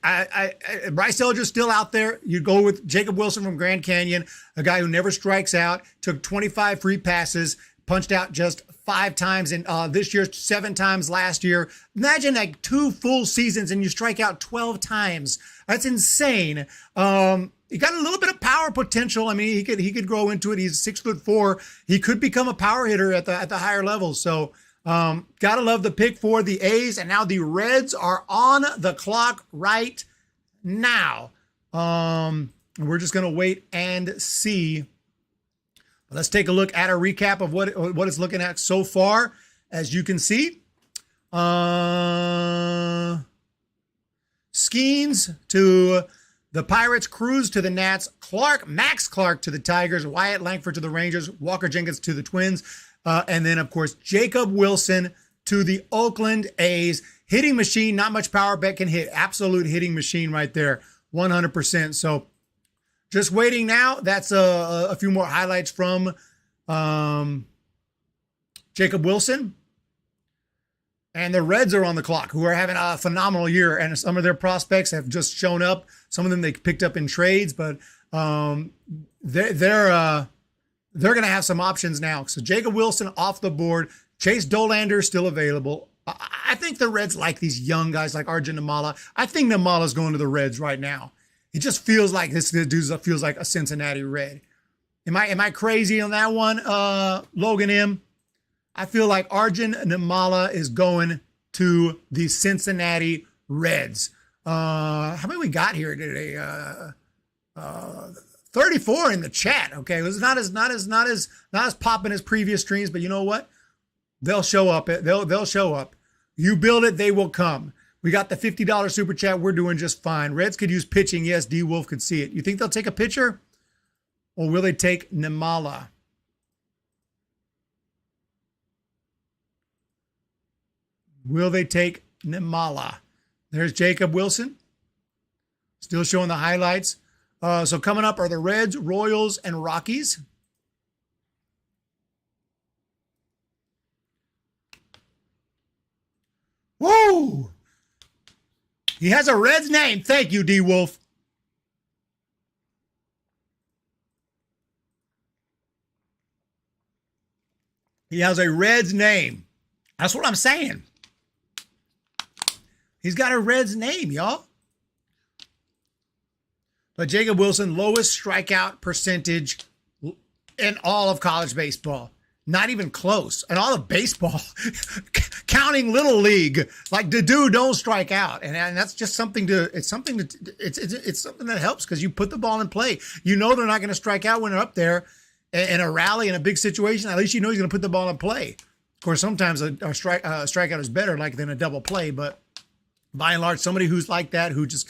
D: Bryce Elder's still out there. You go with Jacob Wilson from Grand Canyon, a guy who never strikes out, took 25 free passes, punched out just 5 times in this year, 7 times last year. Imagine like 2 full seasons and you strike out 12 times. That's insane. He got a little bit of power potential. I mean, he could grow into it. He's 6'4". He could become a power hitter at the higher levels. So gotta love the pick for the A's. And now the Reds are on the clock right now. We're just gonna wait and see. Let's take a look at a recap of what it's looking at so far. As you can see, Skeens to the Pirates, Cruz to the Nats, Max Clark to the Tigers, Wyatt Langford to the Rangers, Walker Jenkins to the Twins, and then, of course, Jacob Wilson to the Oakland A's. Hitting machine, not much power, but can hit. Absolute hitting machine right there, 100%. So just waiting now. That's a few more highlights from Jacob Wilson. And the Reds are on the clock, who are having a phenomenal year. And some of their prospects have just shown up. Some of them they picked up in trades, but they're going to have some options now. So Jacob Wilson off the board. Chase Dolander still available. I think the Reds like these young guys like Arjun Nimmala. I think Nimmala's going to the Reds right now. It just feels like this dude feels like a Cincinnati Red. Am I crazy on that one, Logan M? I feel like Arjun Nimmala is going to the Cincinnati Reds. How many we got here today? 34 in the chat. Okay, it was not as popping as previous streams, but you know what? They'll show up. They'll show up. You build it, they will come. We got the $50 super chat. We're doing just fine. Reds could use pitching. Yes, D Wolf could see it. You think they'll take a pitcher, or will they take Nimmala? Will they take Nimmala? There's Jacob Wilson. Still showing the highlights. So coming up are the Reds, Royals, and Rockies. Whoa! He has a Reds name. Thank you, D Wolf. He has a Reds name. That's what I'm saying. He's got a Reds name, y'all. But Jacob Wilson, lowest strikeout percentage in all of college baseball. Not even close. And all of baseball, counting Little League. Like, the dude don't strike out. And that's just something it's something that helps because you put the ball in play. You know they're not going to strike out when they're up there in a rally, in a big situation. At least you know he's going to put the ball in play. Of course, sometimes a strikeout is better than a double play, but by and large, somebody who's like that, who just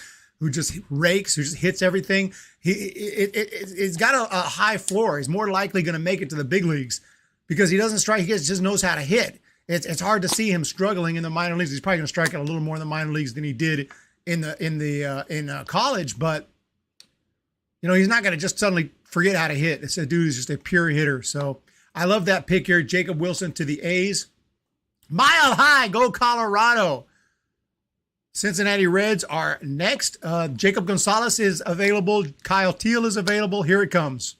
D: rakes, who just hits everything, he's got a high floor. He's more likely going to make it to the big leagues because he doesn't strike. He just knows how to hit. It's hard to see him struggling in the minor leagues. He's probably going to strike out a little more in the minor leagues than he did in college. But you know, he's not going to just suddenly forget how to hit. It's a dude who's just a pure hitter. So I love that pick here, Jacob Wilson to the A's. Mile high, go Colorado. Cincinnati Reds are next. Jacob Gonzalez is available. Kyle Teel is available. Here it comes.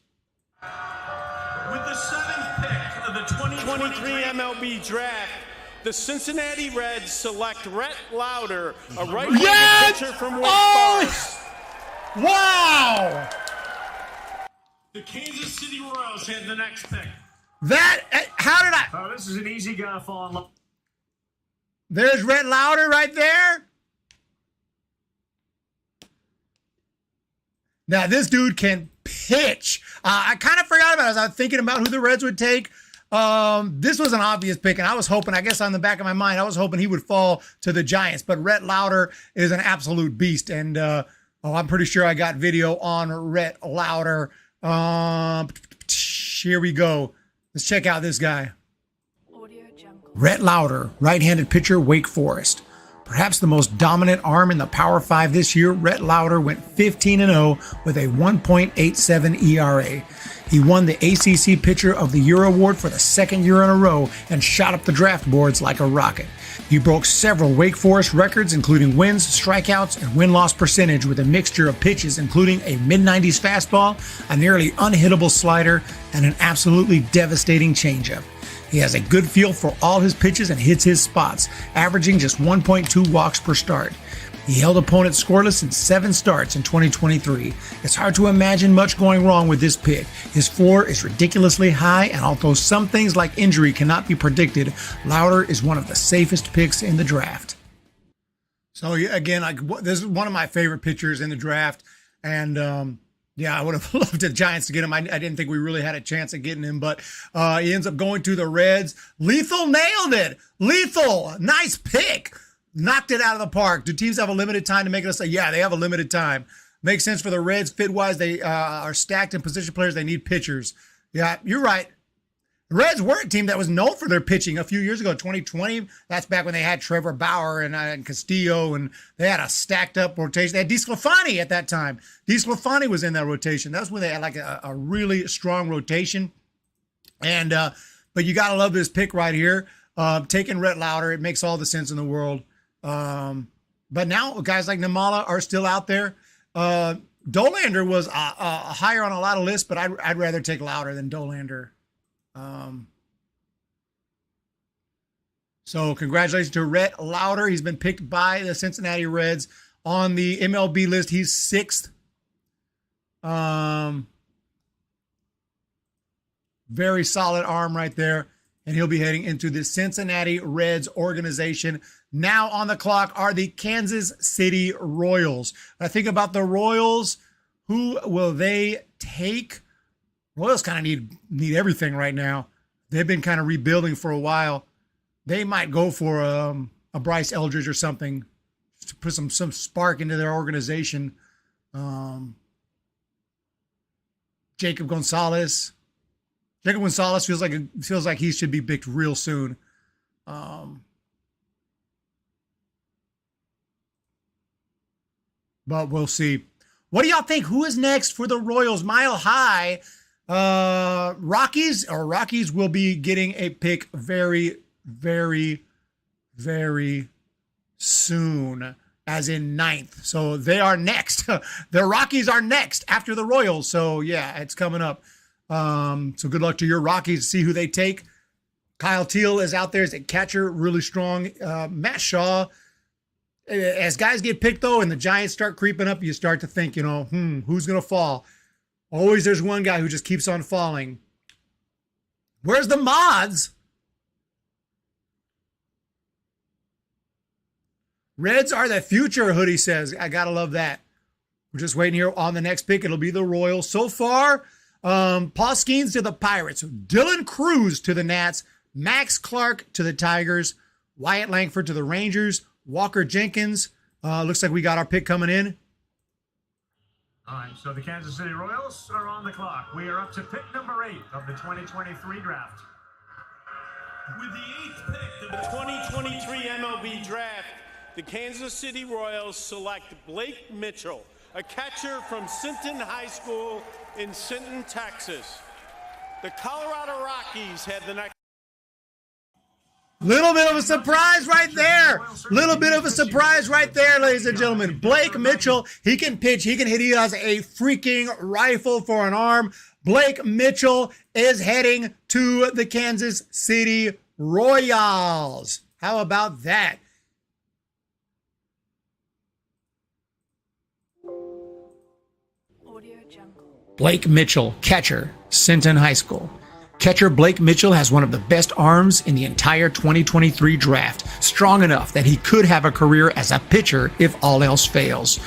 F: With the 7th pick of the 2023 MLB Draft, the Cincinnati Reds select Rhett Lauder, a right-handed pitcher from Wake Forest.
D: Wow!
F: The Kansas City Royals had the next pick.
D: How did I?
A: Oh, this is an easy guy to fall in love.
D: There's Rhett Lauder right there. Now, this dude can pitch. I kind of forgot about it as I was thinking about who the Reds would take. This was an obvious pick, and I was hoping, I guess on the back of my mind, I was hoping he would fall to the Giants. But Rhett Lauder is an absolute beast, and I'm pretty sure I got video on Rhett Lauder. Here we go. Let's check out this guy. Rhett Lauder, right-handed pitcher, Wake Forest. Perhaps the most dominant arm in the Power 5 this year, Rhett Lauder went 15-0 with a 1.87 ERA. He won the ACC Pitcher of the Year award for the second year in a row and shot up the draft boards like a rocket. He broke several Wake Forest records, including wins, strikeouts, and win-loss percentage with a mixture of pitches, including a mid-90s fastball, a nearly unhittable slider, and an absolutely devastating changeup. He has a good feel for all his pitches and hits his spots, averaging just 1.2 walks per start. He held opponents scoreless in 7 starts in 2023. It's hard to imagine much going wrong with this pick. His floor is ridiculously high, and although some things like injury cannot be predicted, Lauder is one of the safest picks in the draft. So again, this is one of my favorite pitchers in the draft, and yeah, I would have loved the Giants to get him. I didn't think we really had a chance at getting him, but he ends up going to the Reds. Lethal nailed it. Lethal, nice pick. Knocked it out of the park. Do teams have a limited time to make it? Yeah, they have a limited time. Makes sense for the Reds. Fit-wise, they are stacked in position players. They need pitchers. Yeah, you're right. The Reds were a team that was known for their pitching a few years ago, 2020. That's back when they had Trevor Bauer and Castillo, and they had a stacked-up rotation. They had DeSclafani at that time. DeSclafani was in that rotation. That was when they had like a really strong rotation. And but you got to love this pick right here. Taking Rhett Lauder, it makes all the sense in the world. But now guys like Namala are still out there. Dolander was higher on a lot of lists, but I'd rather take Lauder than Dolander. So congratulations to Rhett Lauder. He's been picked by the Cincinnati Reds on the MLB list. He's 6th. Very solid arm right there. And he'll be heading into the Cincinnati Reds organization. Now on the clock are the Kansas City Royals. I think about the Royals. Who will they take? Royals kind of need everything right now. They've been kind of rebuilding for a while. They might go for a Bryce Eldridge or something to put some spark into their organization. Jacob Gonzalez. Jacob Gonzalez feels like he should be picked real soon. But we'll see. What do y'all think? Who is next for the Royals? Mile High. Rockies will be getting a pick very, very, very soon, as in 9th. So they are next. The Rockies are next after the Royals. So yeah, it's coming up. So good luck to your Rockies. See who they take. Kyle Teel is out there as a catcher, really strong. Matt Shaw. As guys get picked, though, and the Giants start creeping up, you start to think, who's going to fall? Always there's one guy who just keeps on falling. Where's the mods? Reds are the future, Hoodie says. I got to love that. We're just waiting here on the next pick. It'll be the Royals. So far, Paul Skeens to the Pirates. Dylan Cruz to the Nats. Max Clark to the Tigers. Wyatt Langford to the Rangers. Walker Jenkins. Looks like we got our pick coming in.
A: All right, so the Kansas City Royals are on the clock. We are up to pick number 8 of the 2023 draft.
F: With the 8th pick of the 2023 MLB draft, the Kansas City Royals select Blake Mitchell, a catcher from Sinton High School in Sinton, Texas. The Colorado Rockies had the next.
D: Little bit of a surprise right there. Little bit of a surprise right there, ladies and gentlemen. Blake Mitchell, he can pitch, he can hit. He has a freaking rifle for an arm. Blake Mitchell is heading to the Kansas City Royals. How about that? Blake Mitchell, catcher, Sinton High School. Catcher Blake Mitchell has one of the best arms in the entire 2023 draft, strong enough that he could have a career as a pitcher if all else fails.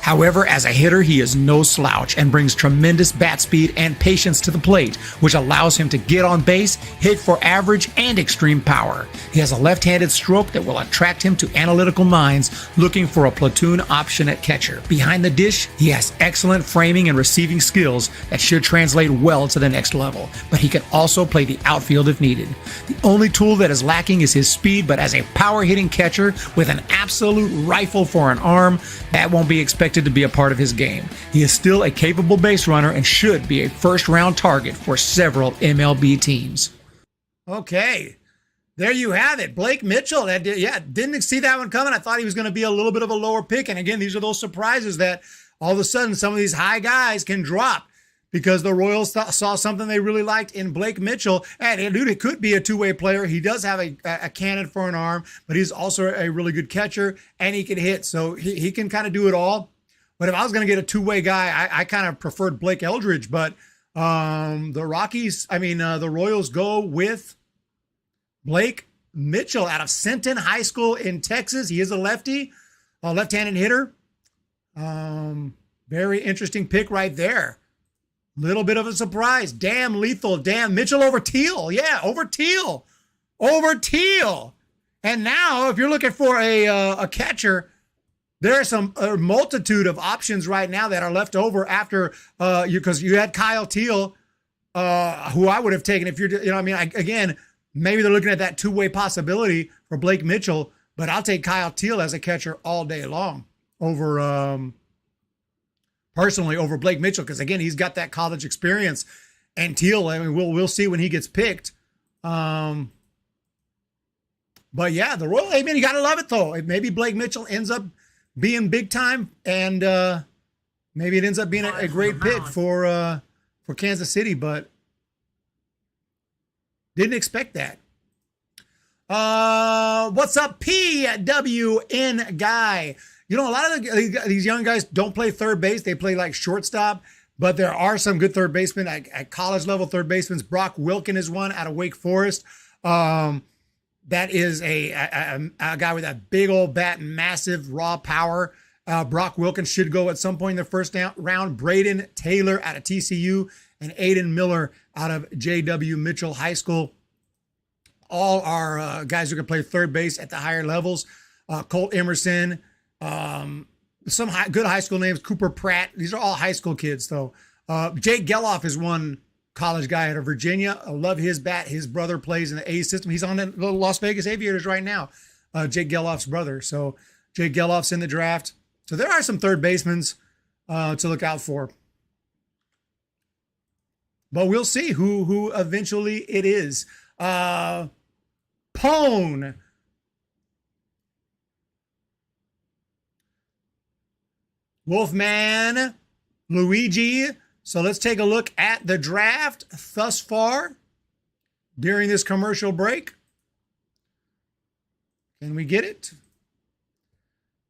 D: However, as a hitter, he is no slouch and brings tremendous bat speed and patience to the plate, which allows him to get on base, hit for average, and extreme power. He has a left-handed stroke that will attract him to analytical minds looking for a platoon option at catcher. Behind the dish, he has excellent framing and receiving skills that should translate well to the next level, but he can also play the outfield if needed. The only tool that is lacking is his speed, but as a power-hitting catcher with an absolute rifle for an arm, that won't be expected to be a part of his game. He is still a capable base runner and should be a first-round target for several MLB teams. Okay, there you have it. Blake Mitchell. Didn't see that one coming. I thought he was going to be a little bit of a lower pick. And again, these are those surprises that all of a sudden some of these high guys can drop because the Royals saw something they really liked in Blake Mitchell. And dude, it could be a two-way player. He does have a cannon for an arm, but he's also a really good catcher and he can hit. So he can kind of do it all. But if I was going to get a two-way guy, I kind of preferred Blake Eldridge. But the Royals go with Blake Mitchell out of Sinton High School in Texas. He is a lefty, a left-handed hitter. Very interesting pick right there. Little bit of a surprise. Damn lethal. Damn Mitchell over Teel. Yeah, over Teel. Over Teel. And now, if you're looking for a catcher, there are a multitude of options right now that are left over after because you had Kyle Teel, who I would have taken if again, maybe they're looking at that two-way possibility for Blake Mitchell, but I'll take Kyle Teel as a catcher all day long over personally over Blake Mitchell, because again, he's got that college experience, and Teel, I mean, we'll see when he gets picked. But yeah, the Royal, you got to love it though. Maybe Blake Mitchell ends up being big time, and maybe it ends up being a great pick for Kansas City, but didn't expect that. What's up, PWN guy? You know, a lot of these young guys don't play third base. They play like shortstop, but there are some good third basemen at college level third basemen. Brock Wilken is one out of Wake Forest. That is a guy with a big old bat and massive raw power. Brock Wilken should go at some point in the first round. Braden Taylor out of TCU and Aiden Miller out of J.W. Mitchell High School. All are guys who can play third base at the higher levels. Colt Emerson, some good high school names, Cooper Pratt. These are all high school kids, though. Jake Geloff is one college guy out of Virginia. I love his bat. His brother plays in the A system. He's on the Las Vegas Aviators right now, Jake Geloff's brother. So Jake Geloff's in the draft. So there are some third basemen to look out for. But we'll see who eventually it is. Pone. Wolfman. Luigi. So let's take a look at the draft thus far during this commercial break. Can we get it?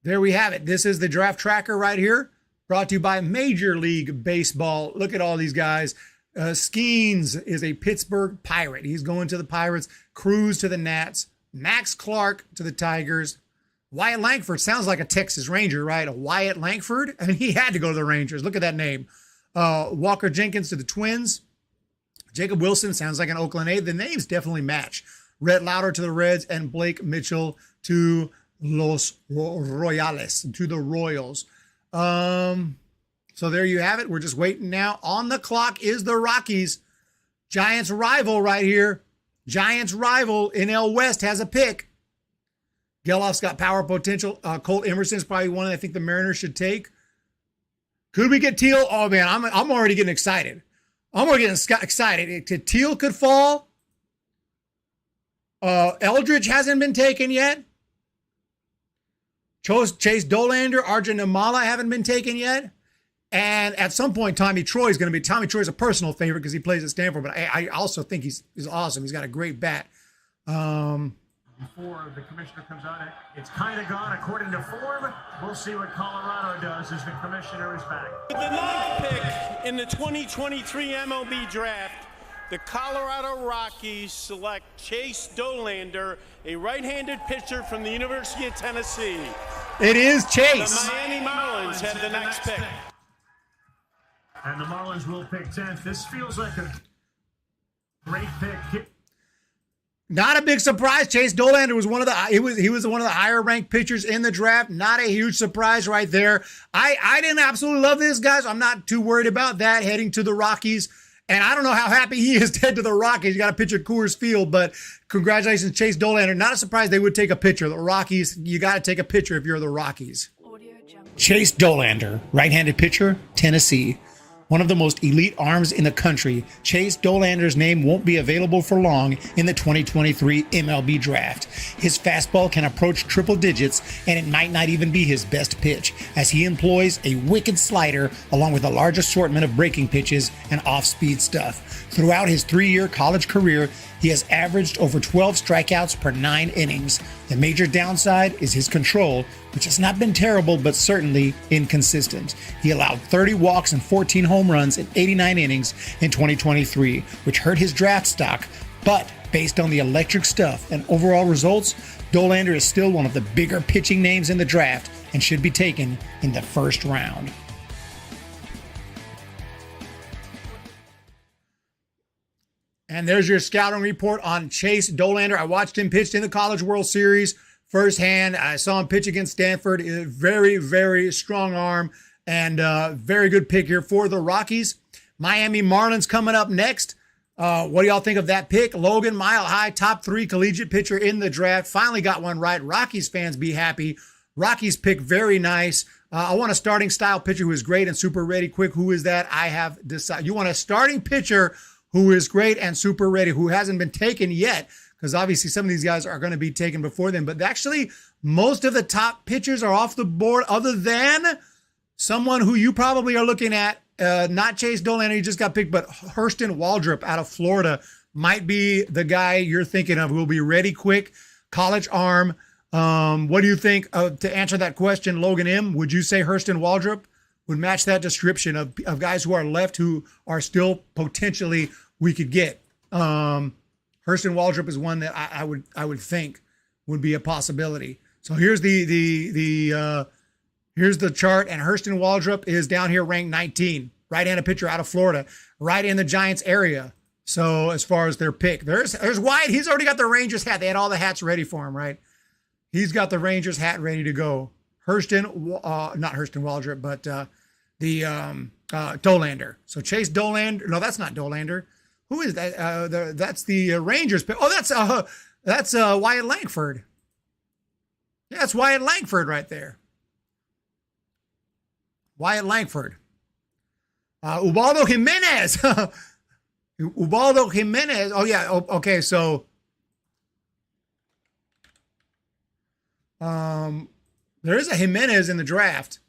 D: There we have it. This is the draft tracker right here, brought to you by Major League Baseball. Look at all these guys. Skeens is a Pittsburgh Pirate. He's going to the Pirates. Cruz to the Nats. Max Clark to the Tigers. Wyatt Langford sounds like a Texas Ranger, right? A Wyatt Langford? I mean, he had to go to the Rangers. Look at that name. Walker Jenkins to the Twins. Jacob Wilson sounds like an Oakland A. The names definitely match. Rhett Lauder to the Reds and Blake Mitchell to Los Royales, to the Royals. So there you have it. We're just waiting now. On the clock is the Rockies. Giants rival right here. Giants rival in L West has a pick. Geloff's got power potential. Colt Emerson's probably one I think the Mariners should take. Could we get Teel? Oh, man, I'm already getting excited. I'm already getting excited. Teel could fall. Eldridge hasn't been taken yet. Chase Dolander, Arjun Nimala haven't been taken yet. And at some point, Tommy Troy's going to be. Tommy Troy's a personal favorite because he plays at Stanford, but I also think he's awesome. He's got a great bat.
A: Before the commissioner comes on, it's kind of gone according to form. We'll see what Colorado does as the commissioner is back.
F: With the 9th pick in the 2023 MLB Draft, the Colorado Rockies select Chase Dolander, a right-handed pitcher from the University of Tennessee.
D: It is
F: The
D: Chase.
F: Miami Marlins have the next pick.
A: And the Marlins will pick 10th. This feels like a great pick.
D: Not a big surprise. Chase Dollander was one of the he was one of the higher ranked pitchers in the draft. Not a huge surprise right there. I didn't absolutely love this, guys. I'm not too worried about that heading to the Rockies. And I don't know how happy he is to head to the Rockies. You got to pitch at Coors Field, but congratulations, Chase Dollander. Not a surprise they would take a pitcher. The Rockies, you got to take a pitcher if you're the Rockies. Chase Dollander, right-handed pitcher, Tennessee. One of the most elite arms in the country, Chase Dollander's name won't be available for long in the 2023 MLB Draft. His fastball can approach triple digits, and it might not even be his best pitch, as he employs a wicked slider along with a large assortment of breaking pitches and off-speed stuff. Throughout his 3-year college career, he has averaged over 12 strikeouts per 9 innings. The major downside is his control, which has not been terrible, but certainly inconsistent. He allowed 30 walks and 14 home runs in 89 innings in 2023, which hurt his draft stock. But based on the electric stuff and overall results, Dollander is still one of the bigger pitching names in the draft and should be taken in the first round. And there's your scouting report on Chase Dollander. I watched him pitch in the College World Series firsthand. I saw him pitch against Stanford. Very, very strong arm and very good pick here for the Rockies. Miami Marlins coming up next. What do y'all think of that pick? Logan, mile high, top 3 collegiate pitcher in the draft. Finally got one right. Rockies fans be happy. Rockies pick very nice. I want a starting style pitcher who is great and super ready quick. Who is that? I have decided. You want a starting pitcher who is great and super ready, who hasn't been taken yet, because obviously some of these guys are going to be taken before them. But actually, most of the top pitchers are off the board other than someone who you probably are looking at, not Chase Dollander, he just got picked, but Hurston Waldrop out of Florida might be the guy you're thinking of who will be ready quick, college arm. What do you think? To answer that question, Logan M., would you say Hurston Waldrop would match that description of guys who are left who are still potentially we could get? Hurston Waldrop is one that I would think would be a possibility. So here's here's the chart, and Hurston Waldrop is down here ranked 19, right-handed pitcher out of Florida, right in the Giants area. So as far as their pick, there's Wyatt. He's already got the Rangers hat. They had all the hats ready for him, right? He's got the Rangers hat ready to go. Not Hurston Waldrop, but the Dollander. So Chase Dollander. No, that's not Dollander. Who is that? That's the Rangers pick. Oh, that's Wyatt Langford. Yeah, that's Wyatt Langford right there. Wyatt Langford. Ubaldo Jimenez. Ubaldo Jimenez. Oh, yeah. Okay, so there is a Jimenez in the draft.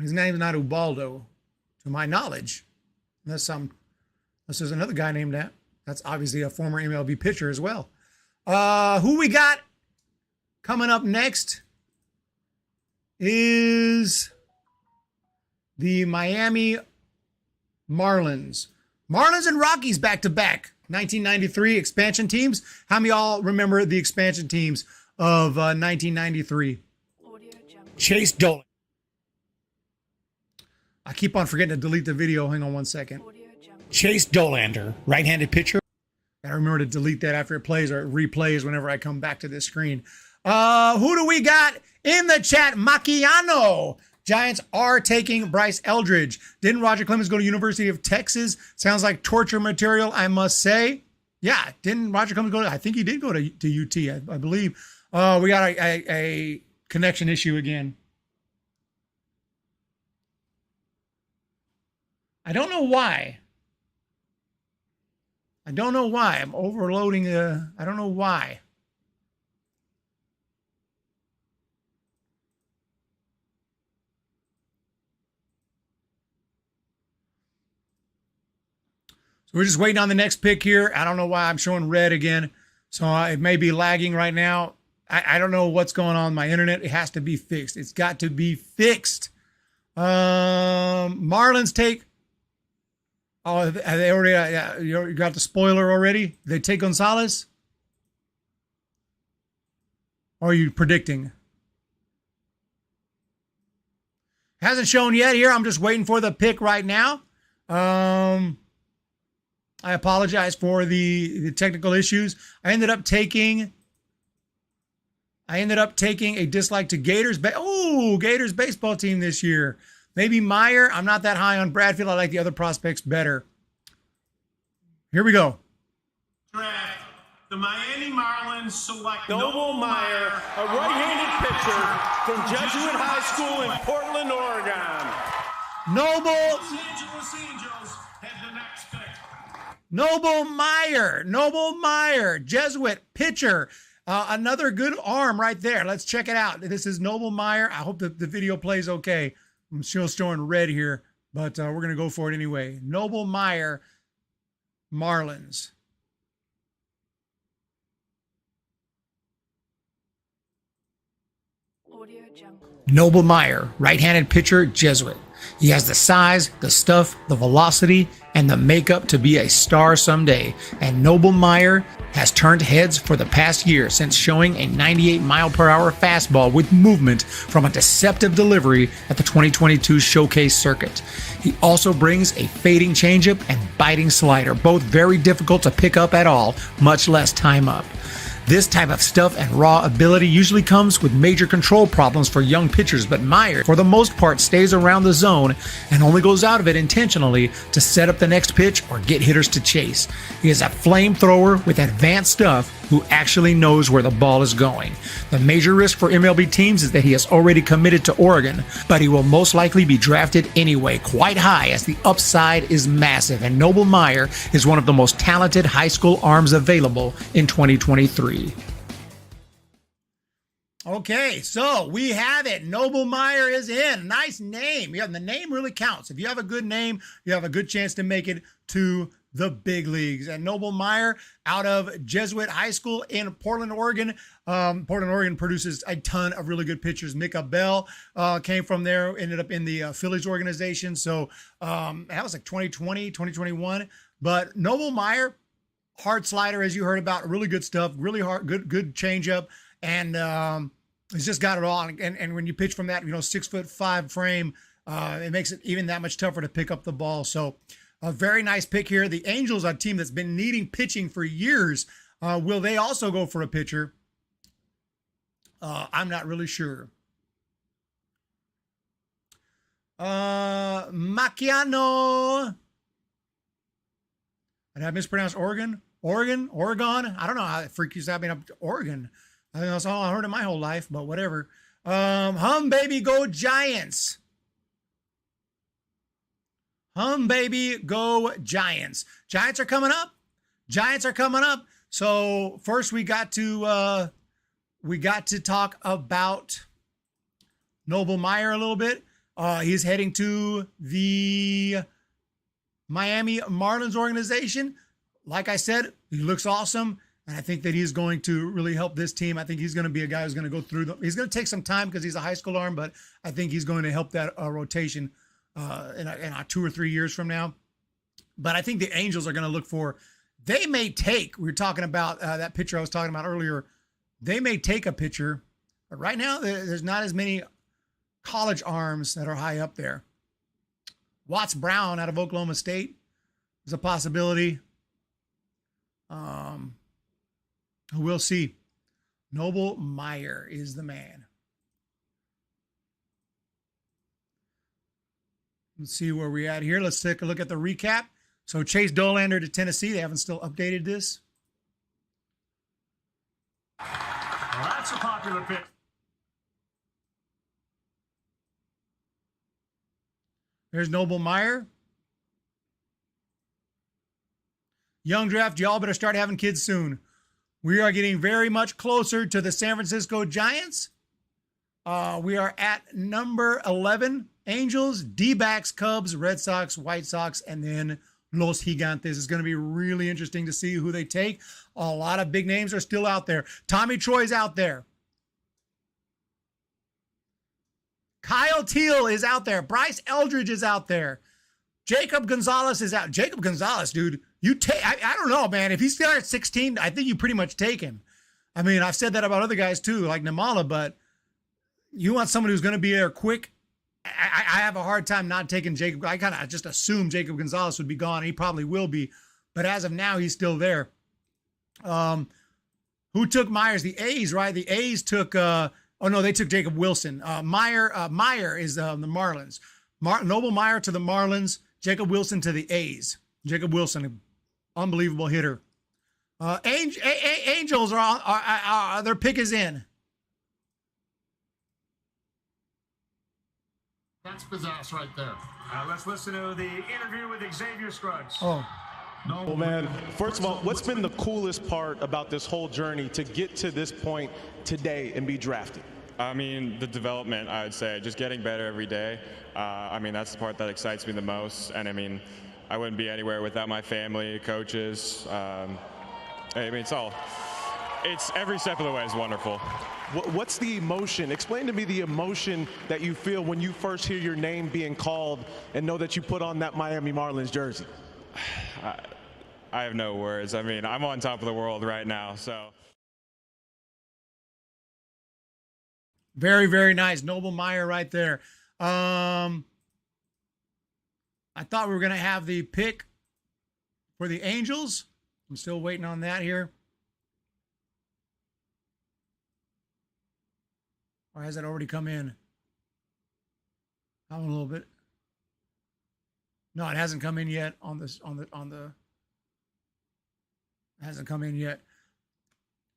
D: His name is not Ubaldo, to my knowledge. Unless there's another guy named that. That's obviously a former MLB pitcher as well. Who we got coming up next is the Miami Marlins. Marlins and Rockies back-to-back. 1993 expansion teams. How many of y'all remember the expansion teams of 1993? Chase Dollander. I keep on forgetting to delete the video. Hang on one second. Chase Dollander, right-handed pitcher. I remember to delete that after it plays or it replays whenever I come back to this screen. Who do we got in the chat? Macchiano. Giants are taking Bryce Eldridge. Didn't Roger Clemens go to University of Texas? Sounds like torture material, I must say. Yeah, didn't Roger Clemens go to, I think he did go to UT, I believe. We got a connection issue again. I don't know why. I'm overloading. I don't know why. So we're just waiting on the next pick here. I don't know why I'm showing red again. So it may be lagging right now. I don't know what's going on with my internet. It has to be fixed. It's got to be fixed. Marlins take. Oh, they already, you got the spoiler already? They take Gonzalez? Or are you predicting? Hasn't shown yet here. I'm just waiting for the pick right now. I apologize for the technical issues. I ended up taking a dislike to Gators. Gators baseball team this year. Maybe Meyer. I'm not that high on Bradfield. I like the other prospects better. Here we go.
F: Draft. The Miami Marlins select
C: Noble Meyer, a right-handed pitcher from Jesuit High School in Portland, Oregon.
D: Noble
F: Los Angeles Angels have the next pick.
D: Noble Meyer, Jesuit pitcher. Another good arm right there. Let's check it out. This is Noble Meyer. I hope that the video plays okay. I'm still showing red here, but we're going to go for it anyway. Noble Meyer, Marlins. Noble Meyer, right-handed pitcher, Jesuit. He has the size, the stuff, the velocity, and the makeup to be a star someday. And Noble Meyer has turned heads for the past year since showing a 98-mile-per-hour fastball with movement from a deceptive delivery at the 2022 Showcase Circuit. He also brings a fading changeup and biting slider, both very difficult to pick up at all, much less time up. This type of stuff and raw ability usually comes with major control problems for young pitchers, but Meyer, for the most part, stays around the zone and only goes out of it intentionally to set up the next pitch or get hitters to chase. He is a flamethrower with advanced stuff who actually knows where the ball is going. The major risk for MLB teams is that he has already committed to Oregon, but he will most likely be drafted anyway, quite high, as the upside is massive, and Noble Meyer is one of the most talented high school arms available in 2023. Okay, so we have it. Noble Meyer is in. Nice name. Yeah, the name really counts. If you have a good name, you have a good chance to make it to the big leagues. And Noble Meyer out of Jesuit High School in Portland, Oregon. Portland, Oregon produces a ton of really good pitchers. Micah Bell came from there, ended up in the Phillies organization. So that was like 2020, 2021. But Noble Meyer, hard slider, as you heard about, really good stuff, really hard, good changeup. And he's just got it all. And when you pitch from that, 6'5" frame, it makes it even that much tougher to pick up the ball. So a very nice pick here. The Angels are a team that's been needing pitching for years. Will they also go for a pitcher? I'm not really sure. Macchiano. Did I mispronounce Oregon? Oregon? I don't know how it freaks out being up to Oregon. I think that's all I heard in my whole life, but whatever. Hum, baby, go Giants. Hum, baby, go Giants. Giants are coming up. So first we got to talk about Noble Meyer a little bit. He's heading to the Miami Marlins organization. Like I said, he looks awesome. And I think that he's going to really help this team. I think he's going to be a guy who's going to go through he's going to take some time because he's a high school arm, but I think he's going to help that rotation in 2 or 3 years from now. But I think the Angels are going to look for, we were talking about that pitcher I was talking about earlier. They may take a pitcher, but right now there's not as many college arms that are high up there. Watts Brown out of Oklahoma State is a possibility. We'll see. Noble Meyer is the man. Let's see where we're at here. Let's take a look at the recap. So Chase Dolander to Tennessee. They haven't still updated this.
A: Well, that's a popular pick.
D: There's Noble Meyer. Young draft, y'all better start having kids soon. We are getting very much closer to the San Francisco Giants. We are at number 11, Angels, D-backs, Cubs, Red Sox, White Sox, and then Los Gigantes. It's going to be really interesting to see who they take. A lot of big names are still out there. Tommy Troy's out there. Kyle Teel is out there. Bryce Eldridge is out there. Jacob Gonzalez is out. Jacob Gonzalez, dude, I don't know, man. If he's still at 16, I think you pretty much take him. I mean, I've said that about other guys too, like Namala, but you want somebody who's going to be there quick. I have a hard time not taking Jacob. I kind of just assumed Jacob Gonzalez would be gone. He probably will be, but as of now, he's still there. Who took Myers? The A's, right? The A's took, oh no, they took Jacob Wilson. Meyer is the Marlins. Noble Meyer to the Marlins, Jacob Wilson to the A's. Jacob Wilson, an unbelievable hitter. Angels are their pick is in.
J: That's pizzazz right there.
A: Let's listen to the interview with Xavier Scruggs.
D: Oh.
C: Well, man, first of all, what's been the coolest part about this whole journey to get to this point today and be drafted?
K: I mean, the development, I would say, just getting better every day. I mean, that's the part that excites me the most. And I mean, I wouldn't be anywhere without my family, coaches. I mean, it's every step of the way is wonderful.
C: What's the emotion? Explain to me the emotion that you feel when you first hear your name being called and know that you put on that Miami Marlins jersey.
K: I have no words. I mean, I'm on top of the world right now, so.
D: Very, very nice. Noble Meyer right there. I thought we were going to have the pick for the Angels. I'm still waiting on that here. Or has that already come in? A little bit. No, it hasn't come in yet on this it hasn't come in yet.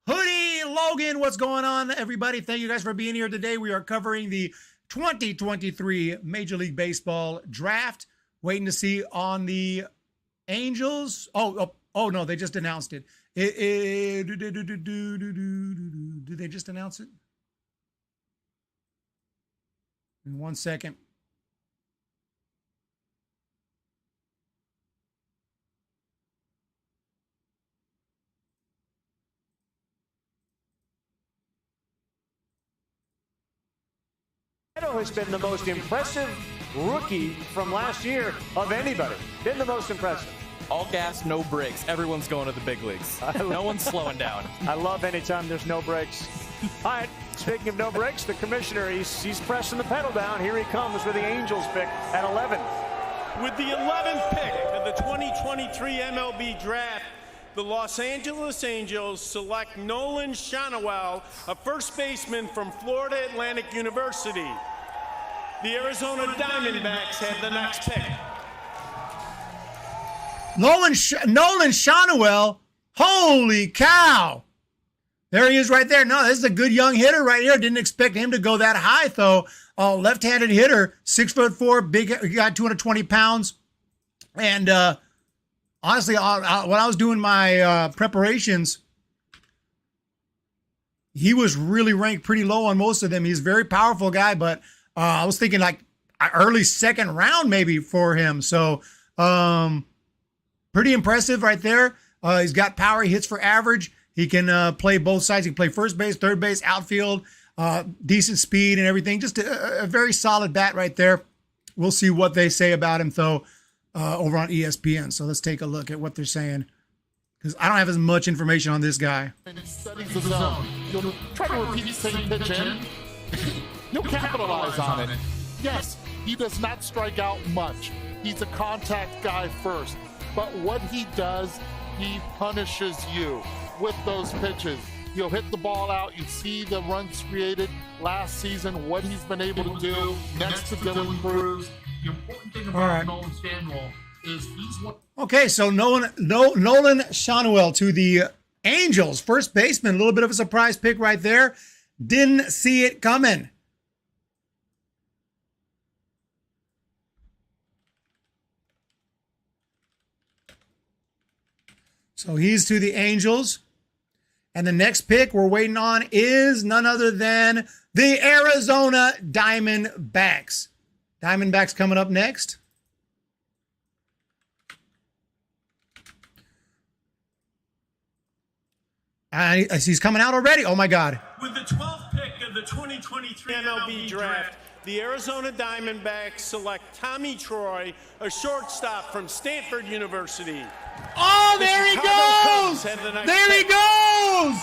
D: Hoodie Logan, what's going on, everybody? Thank you guys for being here today. We are covering the 2023 Major League Baseball draft. Waiting to see on the Angels. Oh no, they just announced it. Did they just announce it? In 1 second.
B: Has been the most impressive rookie from last year of anybody. Been the most impressive.
L: All gas, no brakes. Everyone's going to the big leagues. No one's slowing down.
B: I love anytime there's no brakes. All right, speaking of no brakes, the commissioner, he's pressing the pedal down. Here he comes with the Angels pick at 11.
F: With the 11th pick of the 2023 MLB draft, the Los Angeles Angels select Nolan Schanuel, a first baseman from Florida Atlantic University. The Arizona Diamondbacks have the next pick.
D: Nolan Schanuel, holy cow. There he is right there. No, this is a good young hitter right here. Didn't expect him to go that high, though. Left-handed hitter, 6'4", big, he got 220 pounds. And honestly, when I was doing my preparations, he was really ranked pretty low on most of them. He's a very powerful guy, but I was thinking like early second round maybe for him. So pretty impressive right there. He's got power. He hits for average. He can play both sides. He can play first base, third base, outfield, decent speed and everything. Just a very solid bat right there. We'll see what they say about him, though, over on ESPN. So let's take a look at what they're saying, because I don't have as much information on this guy.
J: And he studies the zone. You'll try to repeat the same pitch in. You'll capitalize on it. Yes, he does not strike out much. He's a contact guy first. But what he does, he punishes you with those pitches. He'll hit the ball out. You see the runs created last season, what he's been able to do next to Dylan Cruz. The important thing about Nolan Schanuel is he's one.
D: Okay, so Nolan Schanuel to the Angels. First baseman, a little bit of a surprise pick right there. Didn't see it coming. So he's to the Angels. And the next pick we're waiting on is none other than the Arizona Diamondbacks. Diamondbacks coming up next. He's coming out already. Oh, my God.
F: With the 12th pick of the 2023 MLB draft, the Arizona Diamondbacks select Tommy Troy, a shortstop from Stanford University.
D: Oh, there he goes! There he goes!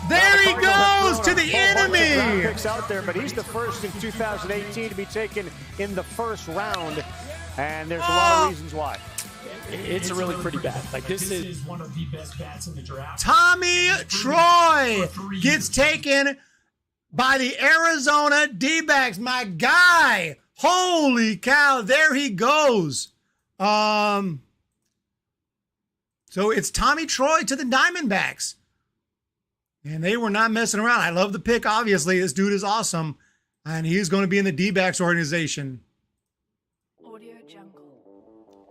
D: There he goes to the
B: Draft
D: enemy.
B: picks out there, but he's the first in 2018 to be taken in the first round, and there's a lot of reasons why.
L: It's a really pretty bat. Like
H: This is one of the best bats in the draft.
D: Tommy Troy gets taken by the Arizona D-backs. My guy. Holy cow. There he goes. So it's Tommy Troy to the Diamondbacks. And they were not messing around. I love the pick, obviously. This dude is awesome. And he's going to be in the D-backs organization.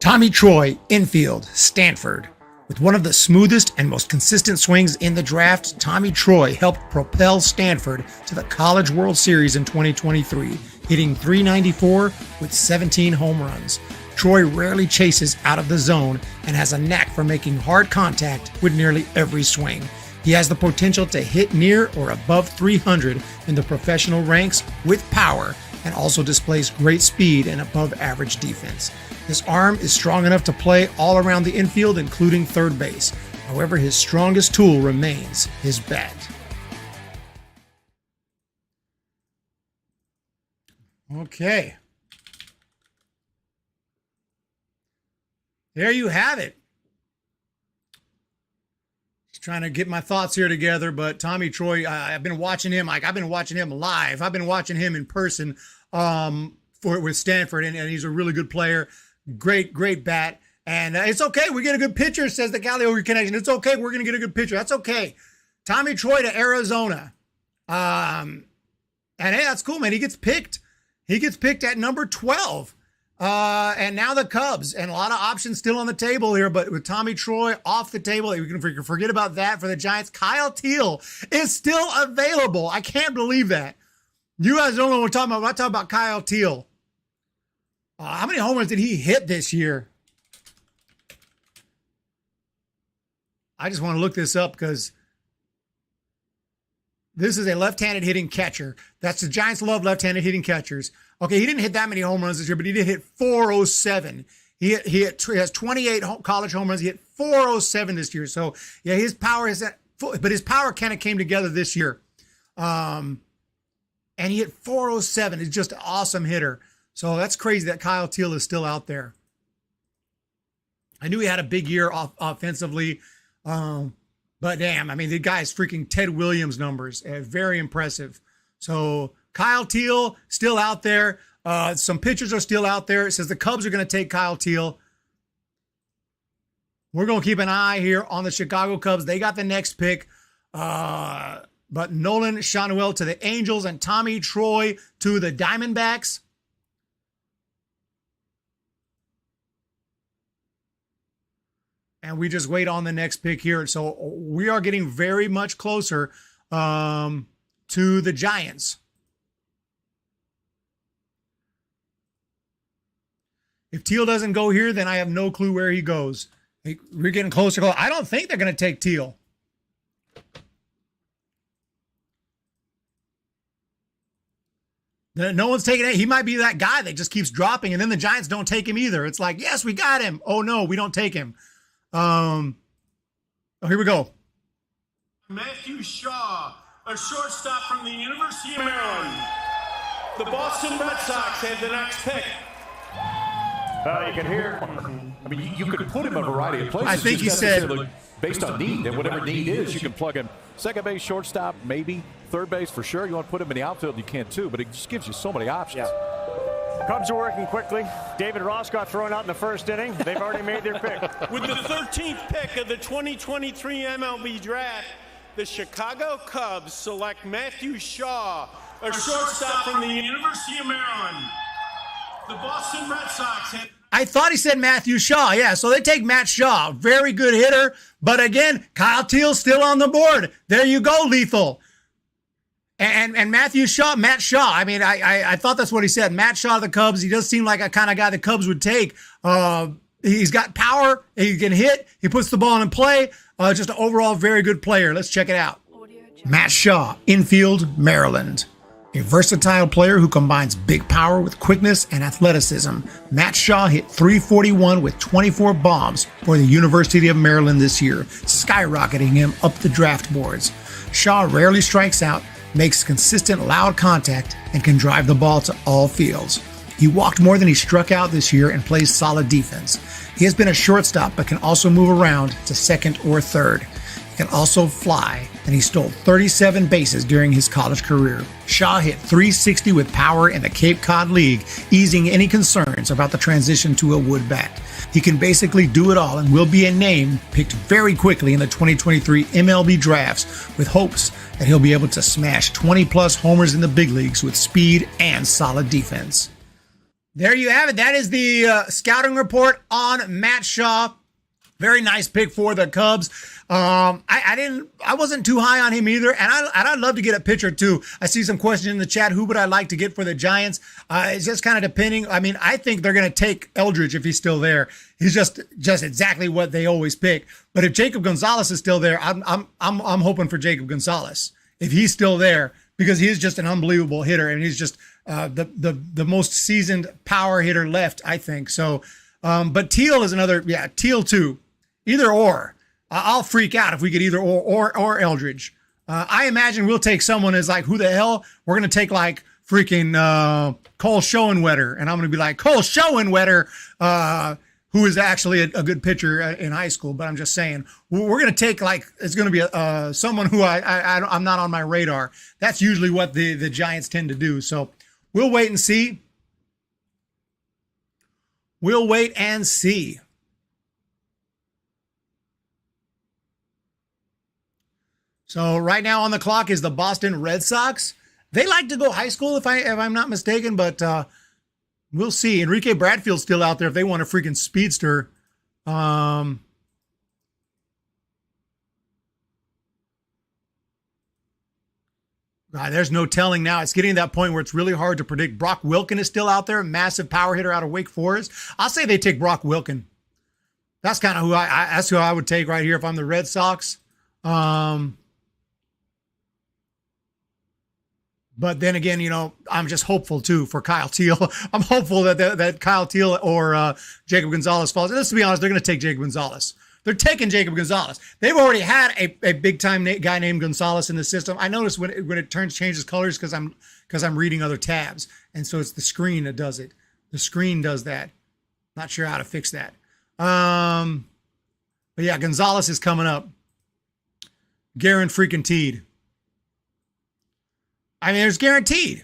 D: Tommy Troy, infield, Stanford. With one of the smoothest and most consistent swings in the draft, Tommy Troy helped propel Stanford to the College World Series in 2023, hitting .394 with 17 home runs. Troy rarely chases out of the zone and has a knack for making hard contact with nearly every swing. He has the potential to hit near or above 300 in the professional ranks with power, and also displays great speed and above average defense. His arm is strong enough to play all around the infield, including third base. However, his strongest tool remains his bat. Okay. There you have it. Just trying to get my thoughts here together, but Tommy Troy, I've been watching him. I've been watching him live. I've been watching him in person with Stanford, and he's a really good player. Great bat. And it's okay. We get a good pitcher, says the Cali Connection. It's okay. We're going to get a good pitcher. That's okay. Tommy Troy to Arizona. And hey, that's cool, man. He gets picked. He gets picked at number 12. And now the Cubs, and a lot of options still on the table here, but with Tommy Troy off the table, we can forget about that for the Giants. Kyle Teel is still available. I can't believe that. You guys don't know what we're talking about. When I talk about Kyle Teel, how many home runs did he hit this year? I just want to look this up because this is a left-handed hitting catcher. That's the Giants love left-handed hitting catchers. Okay, he didn't hit that many home runs this year, but he did hit 407. He has 28 college home runs. He hit 407 this year. So yeah, his power is but his power kind of came together this year. And he hit 407. He's just an awesome hitter. So that's crazy that Kyle Teel is still out there. I knew he had a big year offensively. But damn, I mean, the guy's freaking Ted Williams numbers. Very impressive. So Kyle Teel still out there. Some pitchers are still out there. It says the Cubs are going to take Kyle Teel. We're going to keep an eye here on the Chicago Cubs. They got the next pick. But Nolan Schanuel to the Angels and Tommy Troy to the Diamondbacks. And we just wait on the next pick here. So we are getting very much closer to the Giants. If Teel doesn't go here, then I have no clue where he goes. We're getting closer. I don't think they're going to take Teel. No one's taking it. He might be that guy that just keeps dropping, and then the Giants don't take him either. It's like, yes, we got him. Oh, no, we don't take him. Here we go.
F: Matthew Shaw, a shortstop from the University of Maryland. The Boston Red Sox have the next pick.
M: You can hear. I mean, you could put him in a variety of places.
D: I think he said
M: based on need, and whatever need is,
L: you can plug him. Second base, shortstop, maybe. Third base for sure. You want to put him in the outfield, you can too, but it just gives you so many options.
B: Yeah. Cubs are working quickly. David Ross got thrown out in the first inning. They've already made their pick.
F: With the 13th pick of the 2023 MLB Draft, the Chicago Cubs select Matthew Shaw, a shortstop from the University of Maryland. The Boston Red Sox have...
D: I thought he said Matthew Shaw. Yeah, so they take Matt Shaw. Very good hitter. But again, Kyle Teel still on the board. There you go, lethal. And Matthew Shaw, Matt Shaw. I mean, I thought that's what he said. Matt Shaw of the Cubs. He does seem like a kind of guy the Cubs would take. He's got power. He can hit. He puts the ball in play. Just an overall very good player. Let's check it out. Matt Shaw, infield, Maryland. A versatile player who combines big power with quickness and athleticism. Matt Shaw hit .341 with 24 bombs for the University of Maryland this year, skyrocketing him up the draft boards. Shaw rarely strikes out, makes consistent loud contact, and can drive the ball to all fields. He walked more than he struck out this year and plays solid defense. He has been a shortstop but can also move around to second or third. He can also fly, and he stole 37 bases during his college career. Shaw hit .360 with power in the Cape Cod League, easing any concerns about the transition to a wood bat. He can basically do it all and will be a name picked very quickly in the 2023 MLB drafts, with hopes that he'll be able to smash 20-plus homers in the big leagues with speed and solid defense. There you have it. That is the scouting report on Matt Shaw. Very nice pick for the Cubs. I wasn't too high on him either, and I'd love to get a pitcher too. I see some questions in the chat. Who would I like to get for the Giants? It's just kind of depending. I mean, I think they're going to take Eldridge if he's still there. He's just exactly what they always pick. But if Jacob Gonzalez is still there, I'm hoping for Jacob Gonzalez if he's still there, because he is just an unbelievable hitter, and he's just the most seasoned power hitter left, I think. So, but Teel is another. Yeah, Teel too. Either or. I'll freak out if we get either or Eldridge. I imagine we'll take someone as like, who the hell? We're going to take like freaking Cole Schoenwetter. And I'm going to be like, Cole Schoenwetter, who is actually a good pitcher in high school. But I'm just saying, we're going to take like, it's going to be someone who I'm not on my radar. That's usually what the Giants tend to do. So we'll wait and see. We'll wait and see. So right now on the clock is the Boston Red Sox. They like to go high school if I'm not mistaken, but we'll see. Enrique Bradfield's still out there if they want a freaking speedster. God, there's no telling now. It's getting to that point where it's really hard to predict. Brock Wilken is still out there, massive power hitter out of Wake Forest. I'll say they take Brock Wilken. That's kind of that's who I would take right here if I'm the Red Sox. But then again, you know, I'm just hopeful too for Kyle Teel. I'm hopeful that Kyle Teel or Jacob Gonzalez falls. Let's be honest, they're going to take Jacob Gonzalez. They're taking Jacob Gonzalez. They've already had a big time guy named Gonzalez in the system. I noticed when it changes colors because I'm reading other tabs, and so it's the screen that does it. The screen does that. Not sure how to fix that. But yeah, Gonzalez is coming up. Guaranteed. I mean, it's guaranteed.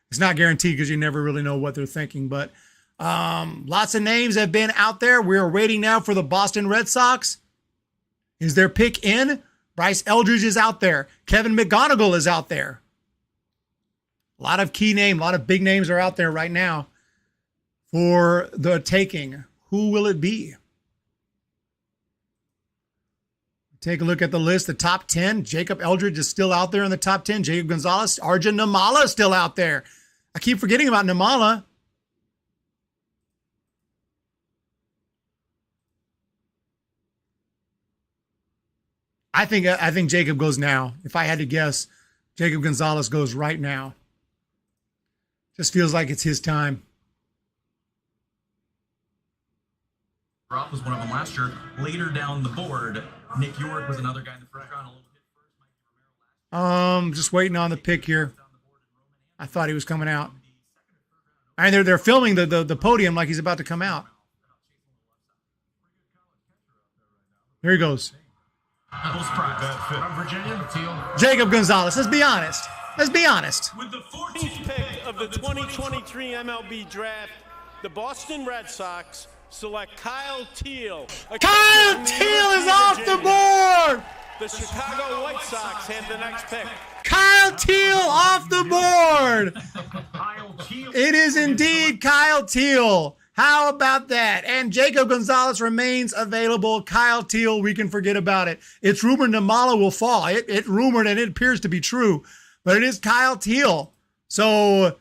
D: It's not guaranteed because you never really know what they're thinking, but lots of names have been out there. We're waiting now for the Boston Red Sox. Is their pick in? Bryce Eldridge is out there. Kevin McGonigal is out there. A lot of key names, a lot of big names are out there right now for the taking. Who will it be? Take a look at the list, the top 10. Jacob Eldridge is still out there in the top 10. Jacob Gonzalez, Arjun Nimala is still out there. I keep forgetting about Nimala. I think Jacob goes now. If I had to guess, Jacob Gonzalez goes right now. Just feels like it's his time.
H: Roth was one of them last year. Later down the board, Nick York was another guy in the first round.
D: Just waiting on the pick here. I thought he was coming out. And they're filming the podium like he's about to come out. Here he goes.
E: From Virginia, Teel.
D: Jacob Gonzalez. Let's be honest.
F: With the 14th pick of the 2023 MLB Draft, the Boston Red Sox select Kyle Teel.
D: Kyle Teel is off the board!
F: The Chicago White Sox have the next pick.
D: Kyle Teel off the board! It is indeed Kyle Teel. How about that? And Jacob Gonzalez remains available. Kyle Teel, we can forget about it. It's rumored Nimala will fall. It rumored, and it appears to be true. But it is Kyle Teel. So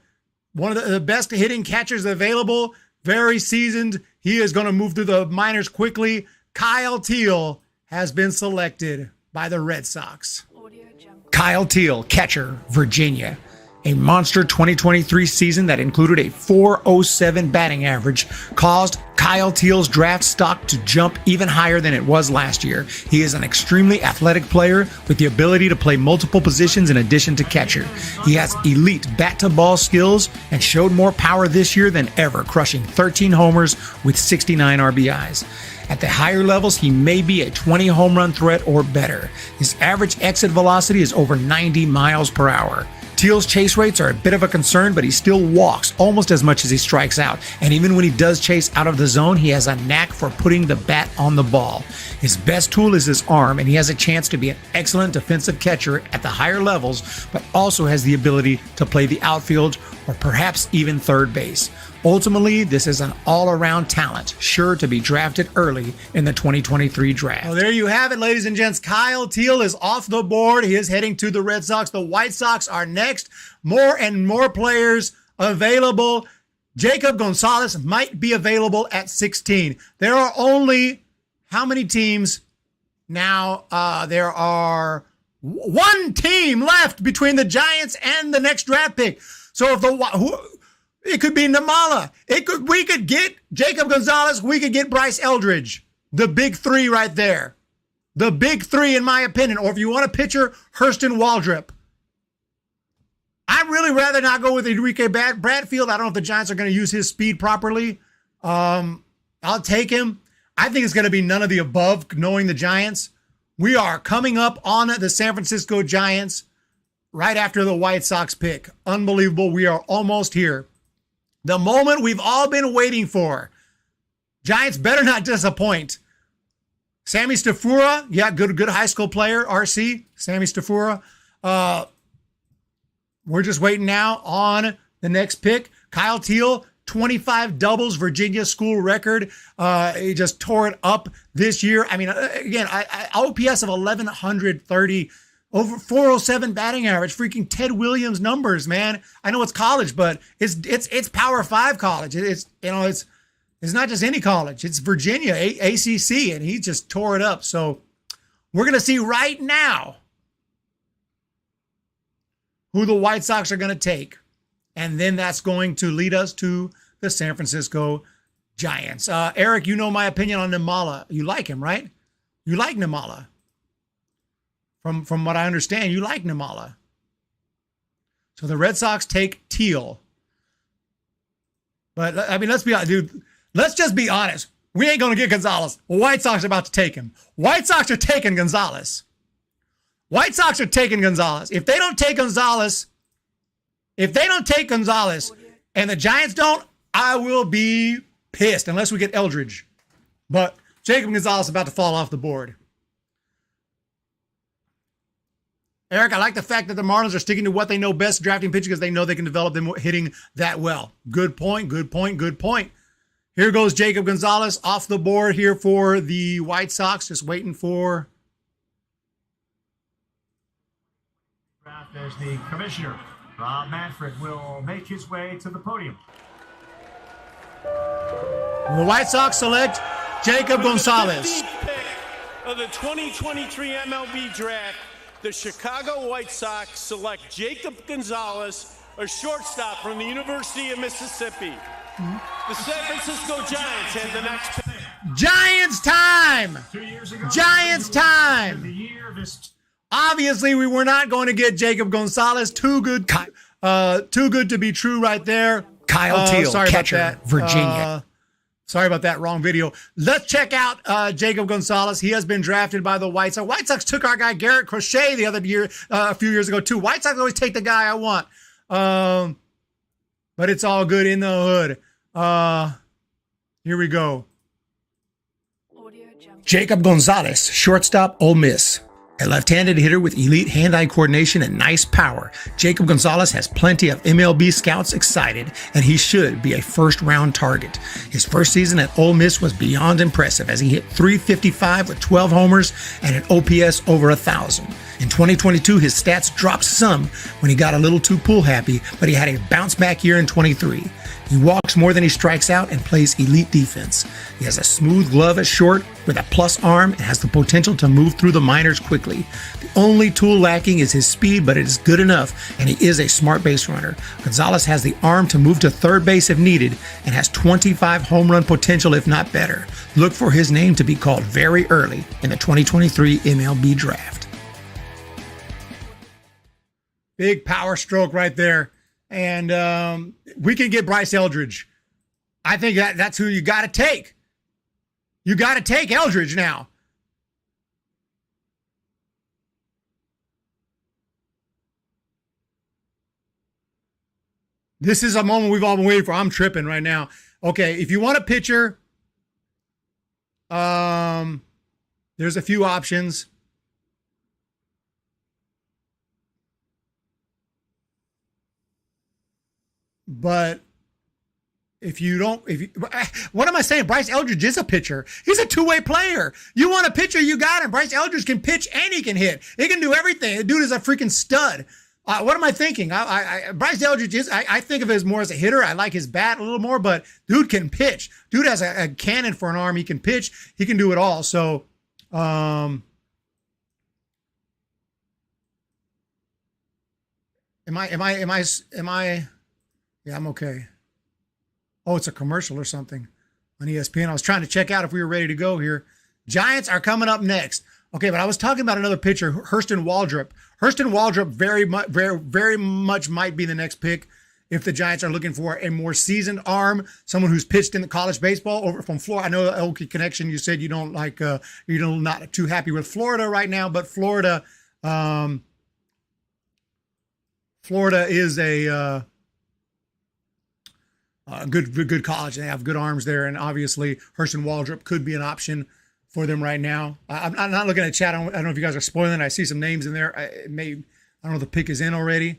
D: one of the best hitting catchers available. Very seasoned. He is going to move through the minors quickly. Kyle Teel has been selected by the Red Sox. Kyle Teel, catcher, Virginia. A monster 2023 season that included a .407 batting average caused Kyle Teel's draft stock to jump even higher than it was last year. He is an extremely athletic player with the ability to play multiple positions in addition to catcher. He has elite bat-to-ball skills and showed more power this year than ever, crushing 13 homers with 69 RBIs. At the higher levels, he may be a 20 home run threat or better. His average exit velocity is over 90 miles per hour. Teel's chase rates are a bit of a concern, but he still walks almost as much as he strikes out. And even when he does chase out of the zone, he has a knack for putting the bat on the ball. His best tool is his arm, and he has a chance to be an excellent defensive catcher at the higher levels, but also has the ability to play the outfield or perhaps even third base. Ultimately, this is an all-around talent, sure to be drafted early in the 2023 draft. Well, there you have it, ladies and gents. Kyle Teel is off the board. He is heading to the Red Sox. The White Sox are next. More and more players available. Jacob Gonzalez might be available at 16. There are only how many teams now? There are one team left between the Giants and the next draft pick. So if it could be Namala. We could get Jacob Gonzalez. We could get Bryce Eldridge. The big three right there. The big three, in my opinion. Or if you want a pitcher, Hurston Waldrop. I'd really rather not go with Enrique Bradfield. I don't know if the Giants are going to use his speed properly. I'll take him. I think it's going to be none of the above, knowing the Giants. We are coming up on the San Francisco Giants right after the White Sox pick. Unbelievable. We are almost here. The moment we've all been waiting for. Giants better not disappoint. Sammy Stafura, yeah, good high school player, RC. Sammy Stafura. We're just waiting now on the next pick. Kyle Teel, 25 doubles, Virginia school record. He just tore it up this year. I mean, again, OPS of 1,130. Over 407 batting average, freaking Ted Williams numbers, man. I know it's college, but it's Power 5 college. It's not just any college. It's Virginia, ACC, and he just tore it up. So we're going to see right now who the White Sox are going to take. And then that's going to lead us to the San Francisco Giants. Eric, you know my opinion on Namala. You like him, right? You like Namala. From what I understand, you like Namala. So the Red Sox take Teel. But, I mean, let's just be honest. We ain't going to get Gonzalez. The White Sox are about to take him. White Sox are taking Gonzalez. White Sox are taking Gonzalez. If they don't take Gonzalez, and the Giants don't, I will be pissed unless we get Eldridge. But Jacob Gonzalez is about to fall off the board. Eric, I like the fact that the Marlins are sticking to what they know best, drafting pitching, because they know they can develop them hitting that well. Good point. Here goes Jacob Gonzalez off the board here for the White Sox, just waiting for...
A: There's the commissioner. Rob Manfred will make his way to the podium.
D: The White Sox select Jacob Gonzalez.
F: The 15th pick of the 2023 MLB Draft, the Chicago White Sox select Jacob Gonzalez, a shortstop from the University of Mississippi. The San Francisco Giants have the next pick.
D: Giants time!
A: 2 years ago,
D: Giants time!
A: the year of his...
D: Obviously, we were not going to get Jacob Gonzalez. Too good to be true right there.
B: Kyle Teel,
D: sorry
B: catcher,
D: about that.
B: Virginia.
D: Sorry about that, wrong video. Let's check out Jacob Gonzalez. He has been drafted by the White Sox. White Sox took our guy Garrett Crochet the other year, a few years ago too. White Sox always take the guy I want. But it's all good in the hood. Here we go. Jacob Gonzalez, shortstop, Ole Miss. A left-handed hitter with elite hand-eye coordination and nice power, Jacob Gonzalez has plenty of MLB scouts excited, and he should be a first-round target. His first season at Ole Miss was beyond impressive as he hit .355 with 12 homers and an OPS over 1,000. In 2022, his stats dropped some when he got a little too pool-happy, but he had a bounce-back year in 23. He walks more than he strikes out and plays elite defense. He has a smooth glove at short with a plus arm and has the potential to move through the minors quickly. The only tool lacking is his speed, but it is good enough, and he is a smart base runner. Gonzalez has the arm to move to third base if needed and has 25 home run potential, if not better. Look for his name to be called very early in the 2023 MLB Draft. Big power stroke right there. And we can get Bryce Eldridge. I think that's who you got to take. You got to take Eldridge now. This is a moment we've all been waiting for. I'm tripping right now. Okay, if you want a pitcher, there's a few options. But what am I saying? Bryce Eldridge is a pitcher. He's a two-way player. You want a pitcher, you got him. Bryce Eldridge can pitch and he can hit. He can do everything. The dude is a freaking stud. What am I thinking? Bryce Eldridge is, I think of it as more as a hitter. I like his bat a little more, but dude can pitch. Dude has a cannon for an arm. He can pitch. He can do it all. So, am I, yeah, I'm okay. Oh, it's a commercial or something on ESPN. I was trying to check out if we were ready to go here. Giants are coming up next. Okay, but I was talking about another pitcher, Hurston Waldrop. Hurston Waldrop very much might be the next pick if the Giants are looking for a more seasoned arm, someone who's pitched in the college baseball over from Florida. I know OK Connection, you said you don't like, you're not too happy with Florida right now, but Florida is a good college. They have good arms there, and obviously Hurston Waldrop could be an option for them right now. I'm not looking at chat. I don't know if you guys are spoiling. I see some names in there. I don't know if the pick is in already.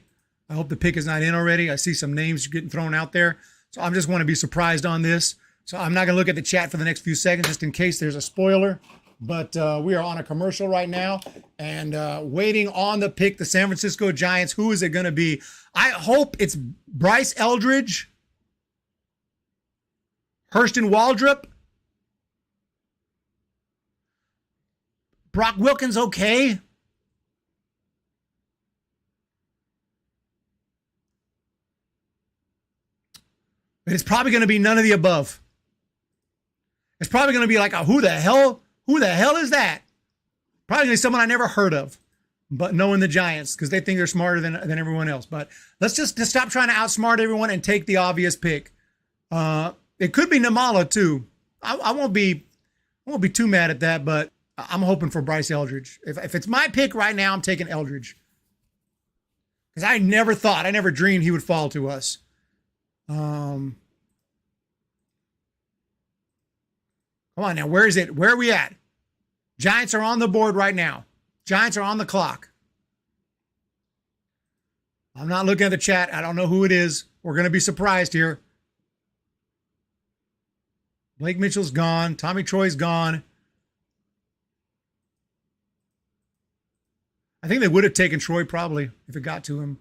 D: I hope the pick is not in already. I see some names getting thrown out there. So I just want to be surprised on this. So I'm not going to look at the chat for the next few seconds just in case there's a spoiler. But we are on a commercial right now and waiting on the pick, the San Francisco Giants. Who is it going to be? I hope it's Bryce Eldridge, Hurston Waldrop, Brock Wilkins, okay. But it's probably going to be none of the above. It's probably going to be like, who the hell is that? Probably going to be someone I never heard of, but knowing the Giants because they think they're smarter than everyone else. But let's just stop trying to outsmart everyone and take the obvious pick. It could be Namala too. I won't be too mad at that, but I'm hoping for Bryce Eldridge. If it's my pick right now, I'm taking Eldridge. Because I never dreamed he would fall to us. Come on now, where is it? Where are we at? Giants are on the board right now. Giants are on the clock. I'm not looking at the chat. I don't know who it is. We're going to be surprised here. Blake Mitchell's gone. Tommy Troy's gone. I think they would have taken Troy probably if it got to him.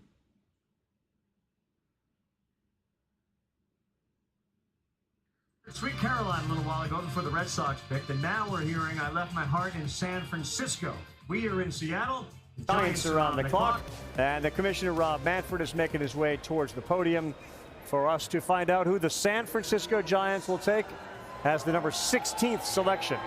A: Sweet Caroline a little while ago for the Red Sox pick, and now we're hearing I left my heart in San Francisco. We are in Seattle.
B: The Giants are on the clock, and the Commissioner Rob Manfred is making his way towards the podium for us to find out who the San Francisco Giants will take as the number 16th selection.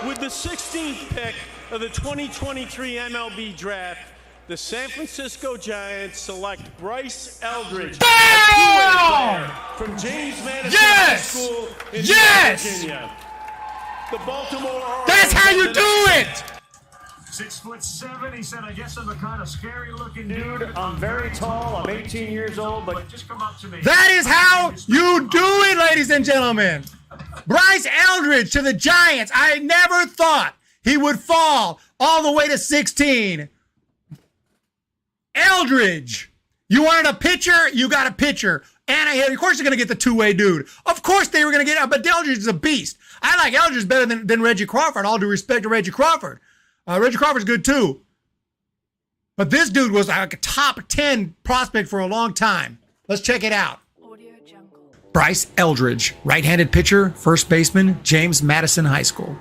F: With the 16th pick of the 2023 MLB Draft, the San Francisco Giants select Bryce Eldridge, a two-way player from James Madison High School in Virginia. The Baltimore Orioles.
D: That's how you do it!
A: 6'7". He said, I guess I'm a kind of scary looking dude.
B: I'm very tall. I'm 18 years old, but
A: just come up to me.
D: That is how you do it, ladies and gentlemen. Bryce Eldridge to the Giants. I never thought he would fall all the way to 16. Eldridge. You wanted a pitcher, you got a pitcher. And of course you're going to get the two-way dude. Of course they were going to get, but Eldridge is a beast. I like Eldridge better than Reggie Crawford. All due respect to Reggie Crawford. Reggie Crawford's good too. But this dude was like a top 10 prospect for a long time. Let's check it out. Bryce Eldridge, right-handed pitcher, first baseman, James Madison High School.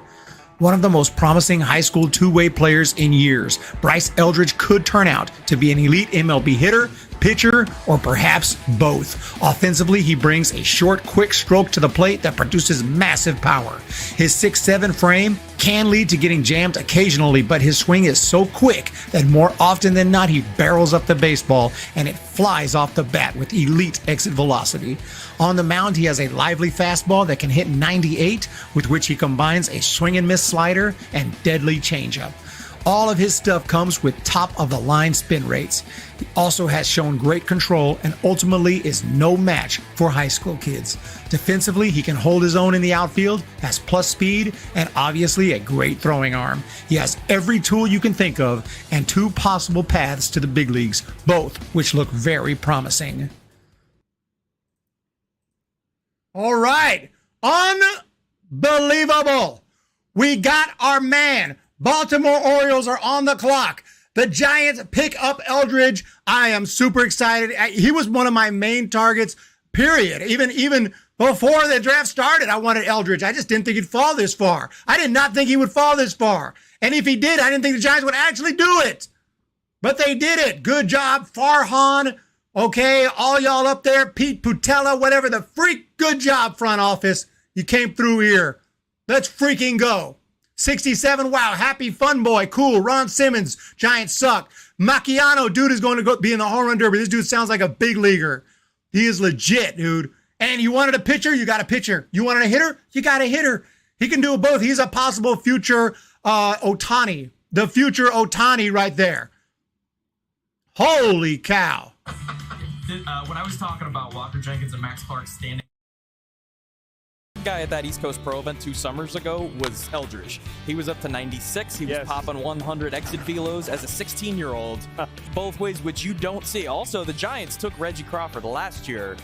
D: One of the most promising high school two-way players in years, Bryce Eldridge could turn out to be an elite MLB hitter, pitcher, or perhaps both. Offensively, he brings a short, quick stroke to the plate that produces massive power. His 6'7" frame can lead to getting jammed occasionally, but his swing is so quick that more often than not, he barrels up the baseball and it flies off the bat with elite exit velocity. On the mound, he has a lively fastball that can hit 98, with which he combines a swing and miss slider and deadly changeup. All of his stuff comes with top-of-the-line spin rates. He also has shown great control and ultimately is no match for high school kids. Defensively, he can hold his own in the outfield, has plus speed, and obviously a great throwing arm. He has every tool you can think of and 2 possible paths to the big leagues, both which look very promising. All right. Unbelievable. We got our man. Baltimore Orioles are on the clock. The Giants pick up Eldridge. I am super excited. He was one of my main targets, period. Even before the draft started, I wanted Eldridge. I just didn't think he'd fall this far. I did not think he would fall this far. And if he did, I didn't think the Giants would actually do it. But they did it. Good job, Farhan. Okay, all y'all up there, Pete Putella, whatever the freak. Good job, front office. You came through here. Let's freaking go. 67, wow, happy fun boy, cool. Ron Simmons, Giants suck. Macchiano, dude is going to go be in the home run derby. This dude sounds like a big leaguer. He is legit, dude. And you wanted a pitcher, you got a pitcher. You wanted a hitter, you got a hitter. He can do both. He's a possible future Ohtani. The future Ohtani right there. Holy cow.
H: When I was talking about Walker Jenkins and Max Clark standing
N: guy at that East Coast Pro event 2 summers ago was Eldridge. He was up to 96. He was popping 100 exit velos as a 16-year-old. Both ways, which you don't see. Also, the Giants took Reggie Crawford last year.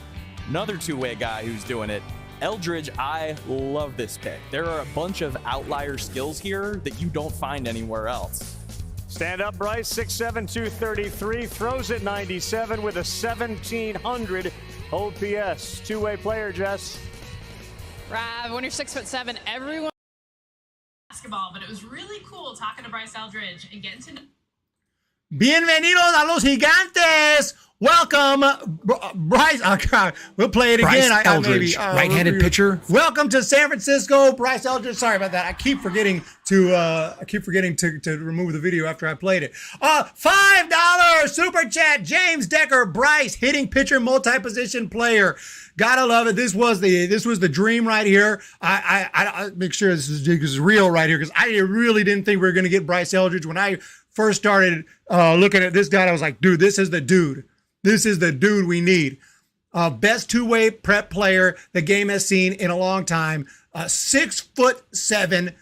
N: Another two-way guy who's doing it. Eldridge, I love this pick. There are a bunch of outlier skills here that you don't find anywhere else.
B: Stand up, Bryce, 6'7", 233, throws it 97 with a 1,700 OPS. Two-way player, Jess.
O: Rav, when you're 6'7", everyone basketball, but it was really cool talking to Bryce Eldridge and getting to know.
D: Bienvenidos a los Gigantes. Welcome, Bryce. We'll play it again.
P: Bryce Eldridge, right-handed pitcher.
D: Welcome to San Francisco, Bryce Eldridge. Sorry about that. I keep forgetting to remove the video after I played it. $5 super chat. James Decker, Bryce, hitting pitcher, multi-position player. Gotta love it. This was the dream right here. I make sure this is real right here because I really didn't think we were gonna get Bryce Eldridge when I first started looking at this guy. I was like, dude, this is the dude. This is the dude we need. Best two-way prep player the game has seen in a long time. 6'7",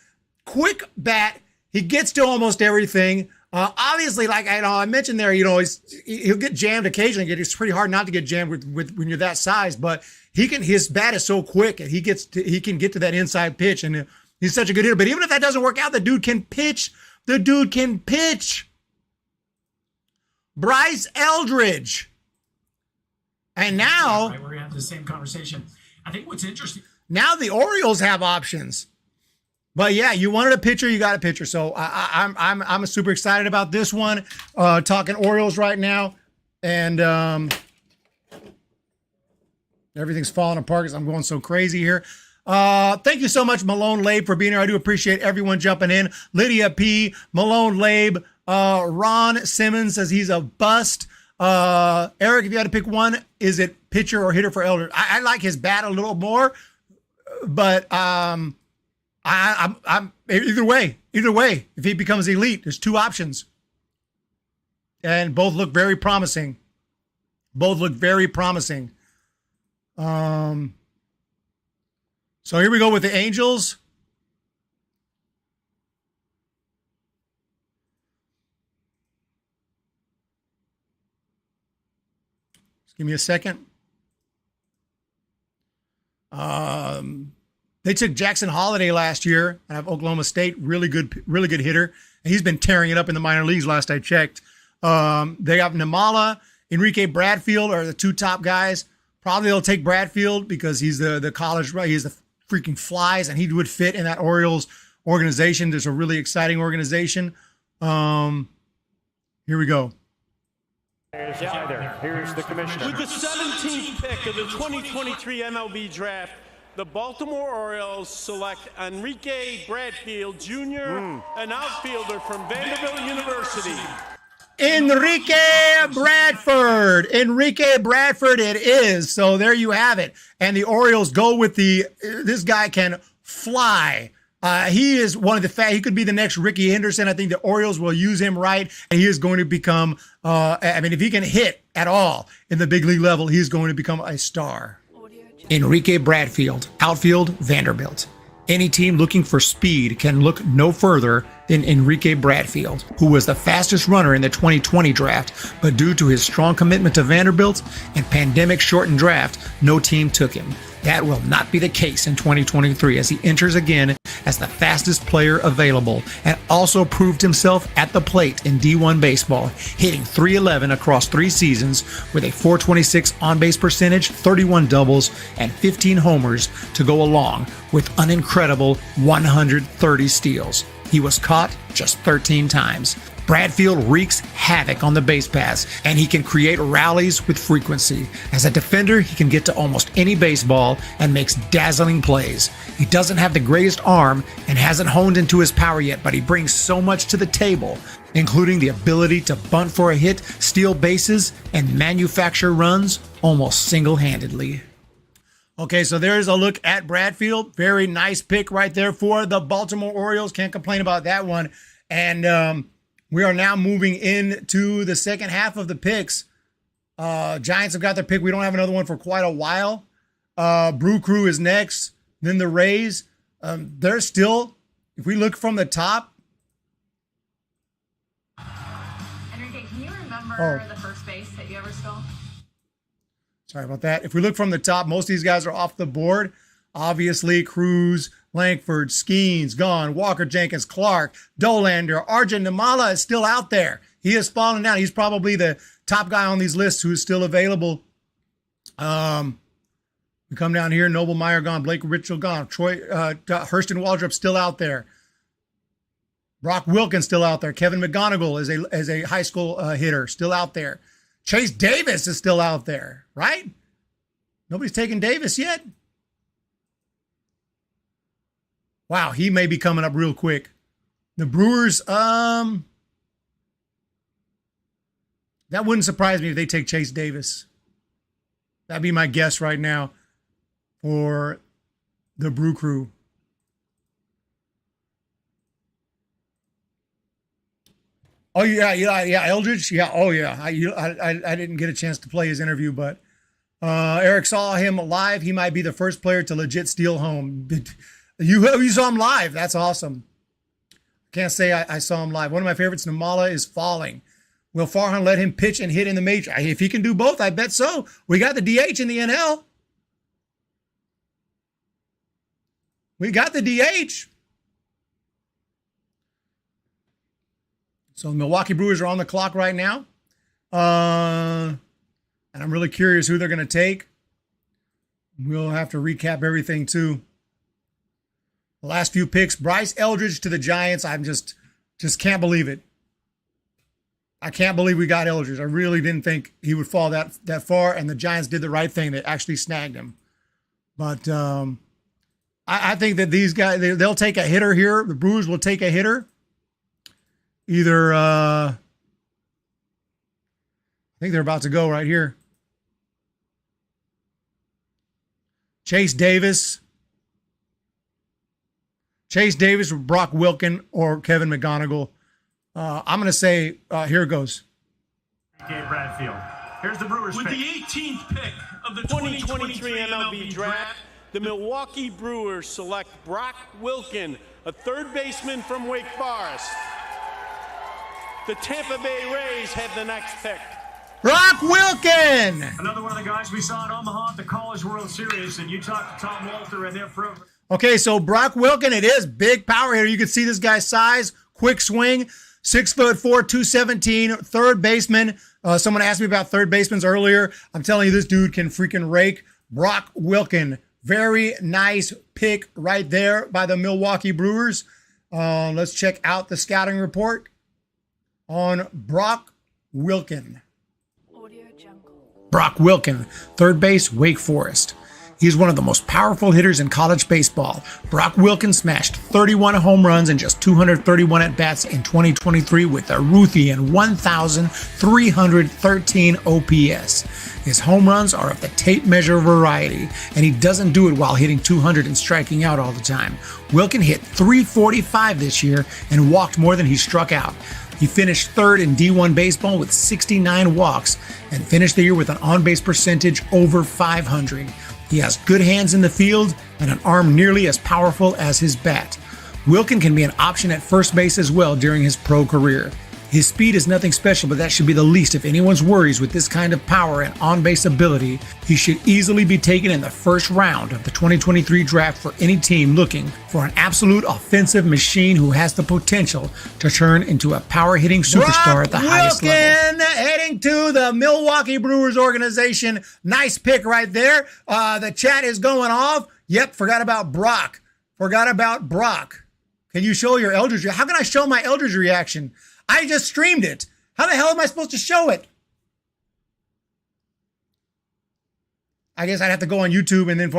D: quick bat. He gets to almost everything. Obviously, like I mentioned there, he'll get jammed occasionally. It's pretty hard not to get jammed with when you're that size. But his bat is so quick, and he can get to that inside pitch, and he's such a good hitter. But even if that doesn't work out, the dude can pitch. The dude can pitch. Bryce Eldridge. And now
Q: we're going to have the same conversation. I think what's interesting.
D: Now the Orioles have options. But yeah, you wanted a pitcher, you got a pitcher. So I'm super excited about this one. Talking Orioles right now. And everything's falling apart because I'm going so crazy here. Thank you so much, Malone Labe, for being here. I do appreciate everyone jumping in. Lydia P, Malone Labe, Ron Simmons says he's a bust. Eric, if you had to pick one, is it pitcher or hitter for Eldridge? I like his bat a little more, but I'm either way. If he becomes elite, there's 2 options, and both look very promising. So here we go with the Angels. Just give me a second. They took Jackson Holiday last year out of Oklahoma State. Really good hitter. And he's been tearing it up in the minor leagues last I checked. They got Namala, Enrique Bradfield are the 2 top guys. Probably they'll take Bradfield because he's the college, right? He's the freaking Flies, and he would fit in that Orioles organization. There's a really exciting organization. Here we go.
B: Here's the commissioner.
F: With the 17th pick of the 2023 MLB Draft, the Baltimore Orioles select Enrique Bradfield Jr., an outfielder from Vanderbilt University.
D: Enrique Bradford it is. So there you have it. And the Orioles go with this guy can fly. He is one of he could be the next Ricky Henderson. I think the Orioles will use him right, and he is going to become, if he can hit at all in the big league level, he's going to become a star. Enrique Bradfield, outfield, Vanderbilt. Any team looking for speed can look no further than Enrique Bradfield, who was the fastest runner in the 2020 draft, but due to his strong commitment to Vanderbilt and pandemic-shortened draft, no team took him. That will not be the case in 2023 as he enters again as the fastest player available and also proved himself at the plate in D1 baseball, hitting .311 across 3 seasons with a .426 on-base percentage, 31 doubles, and 15 homers to go along with an incredible 130 steals. He was caught just 13 times. Bradfield wreaks havoc on the base paths, and he can create rallies with frequency. As a defender, he can get to almost any baseball and makes dazzling plays. He doesn't have the greatest arm and hasn't honed into his power yet, but he brings so much to the table, including the ability to bunt for a hit, steal bases, and manufacture runs almost single-handedly. Okay, so there's a look at Bradfield. Very nice pick right there for the Baltimore Orioles. Can't complain about that one. And we are now moving into the second half of the picks. Giants have got their pick. We don't have another one for quite a while. Brew Crew is next. Then the Rays. They're still, if we look from the top.
O: Enrique, can you remember the first base that you ever stole?
D: Sorry about that. If we look from the top, most of these guys are off the board. Obviously, Cruz, Langford, Skeens, gone. Walker, Jenkins, Clark, Dolander, Arjun Nimala is still out there. He is falling down. He's probably the top guy on these lists who is still available. We come down here. Noble Meyer gone. Blake Ritchell gone. Troy Hurston Waldrop still out there. Brock Wilken still out there. Kevin McGonigal is a high school hitter still out there. Chase Davis is still out there, right? Nobody's taken Davis yet. Wow, he may be coming up real quick. The Brewers, that wouldn't surprise me if they take Chase Davis. That'd be my guess right now for the Brew Crew. Oh, yeah, Eldridge. Yeah, oh, yeah. I didn't get a chance to play his interview, but Eric saw him live. He might be the first player to legit steal home. You saw him live. That's awesome. Can't say I saw him live. One of my favorites, Nimala, is falling. Will Farhan let him pitch and hit in the major? If he can do both, I bet so. We got the DH in the NL. We got the DH. So the Milwaukee Brewers are on the clock right now. And I'm really curious who they're going to take. We'll have to recap everything too. The last few picks, Bryce Eldridge to the Giants. I'm just can't believe it. I can't believe we got Eldridge. I really didn't think he would fall that far, and the Giants did the right thing. They actually snagged him. But I think that these guys, they'll take a hitter here. The Brewers will take a hitter. Either, I think they're about to go right here. Chase Davis, Brock Wilken, or Kevin McGonigal. I'm going to say, here it goes.
A: Gabe Bradfield. Here's the Brewers
F: With
A: pick.
F: the 18th pick of the 2023 MLB Draft, the Milwaukee Brewers select Brock Wilken, a third baseman from Wake Forest. The Tampa Bay Rays have the next pick.
D: Brock Wilken!
A: Another one of the guys we saw at Omaha at the College World Series, and you talked to Tom Walter and their program.
D: Okay, so Brock Wilken, it is big power hitter. You can see this guy's size, quick swing, 6'4", 217, third baseman. Someone asked me about third basemen earlier. I'm telling you, this dude can freaking rake. Brock Wilken. Very nice pick right there by the Milwaukee Brewers. Let's check out the scouting report on Brock Wilken. Brock Wilken, third base, Wake Forest. He's one of the most powerful hitters in college baseball. Brock Wilken smashed 31 home runs and just 231 at-bats in 2023 with a Ruthian 1,313 OPS. His home runs are of the tape measure variety, and he doesn't do it while hitting 200 and striking out all the time. Wilken hit .345 this year and walked more than he struck out. He finished third in D1 baseball with 69 walks and finished the year with an on-base percentage over .500. He has good hands in the field and an arm nearly as powerful as his bat. Wilken can be an option at first base as well during his pro career. His speed is nothing special, but that should be the least of anyone's worries with this kind of power and on-base ability. He should easily be taken in the first round of the 2023 draft for any team looking for an absolute offensive machine who has the potential to turn into a power-hitting superstar at the highest level. Heading to the Milwaukee Brewers organization. Nice pick right there. The chat is going off. Yep, forgot about Brock. Can you show your Eldridge? How can I show my Eldridge reaction? I just streamed it. How the hell am I supposed to show it? I guess I'd have to go on YouTube and then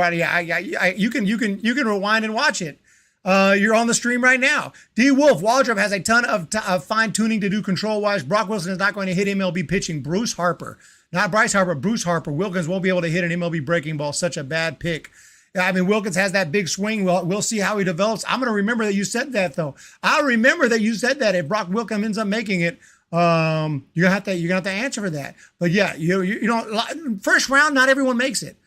D: you can rewind and watch it. You're on the stream right now. D Wolf Waldrop has a ton of fine tuning to do control wise. Brock Wilson is not going to hit MLB pitching. Bruce Harper, not Bryce Harper. Bruce Harper. Wilkins won't be able to hit an MLB breaking ball. Such a bad pick. I mean, Wilkins has that big swing. We'll see how he develops. I'm going to remember that you said that, though. I'll remember that you said that. If Brock Wilkins ends up making it, you're gonna have to answer for that. But yeah, you know, first round, not everyone makes it.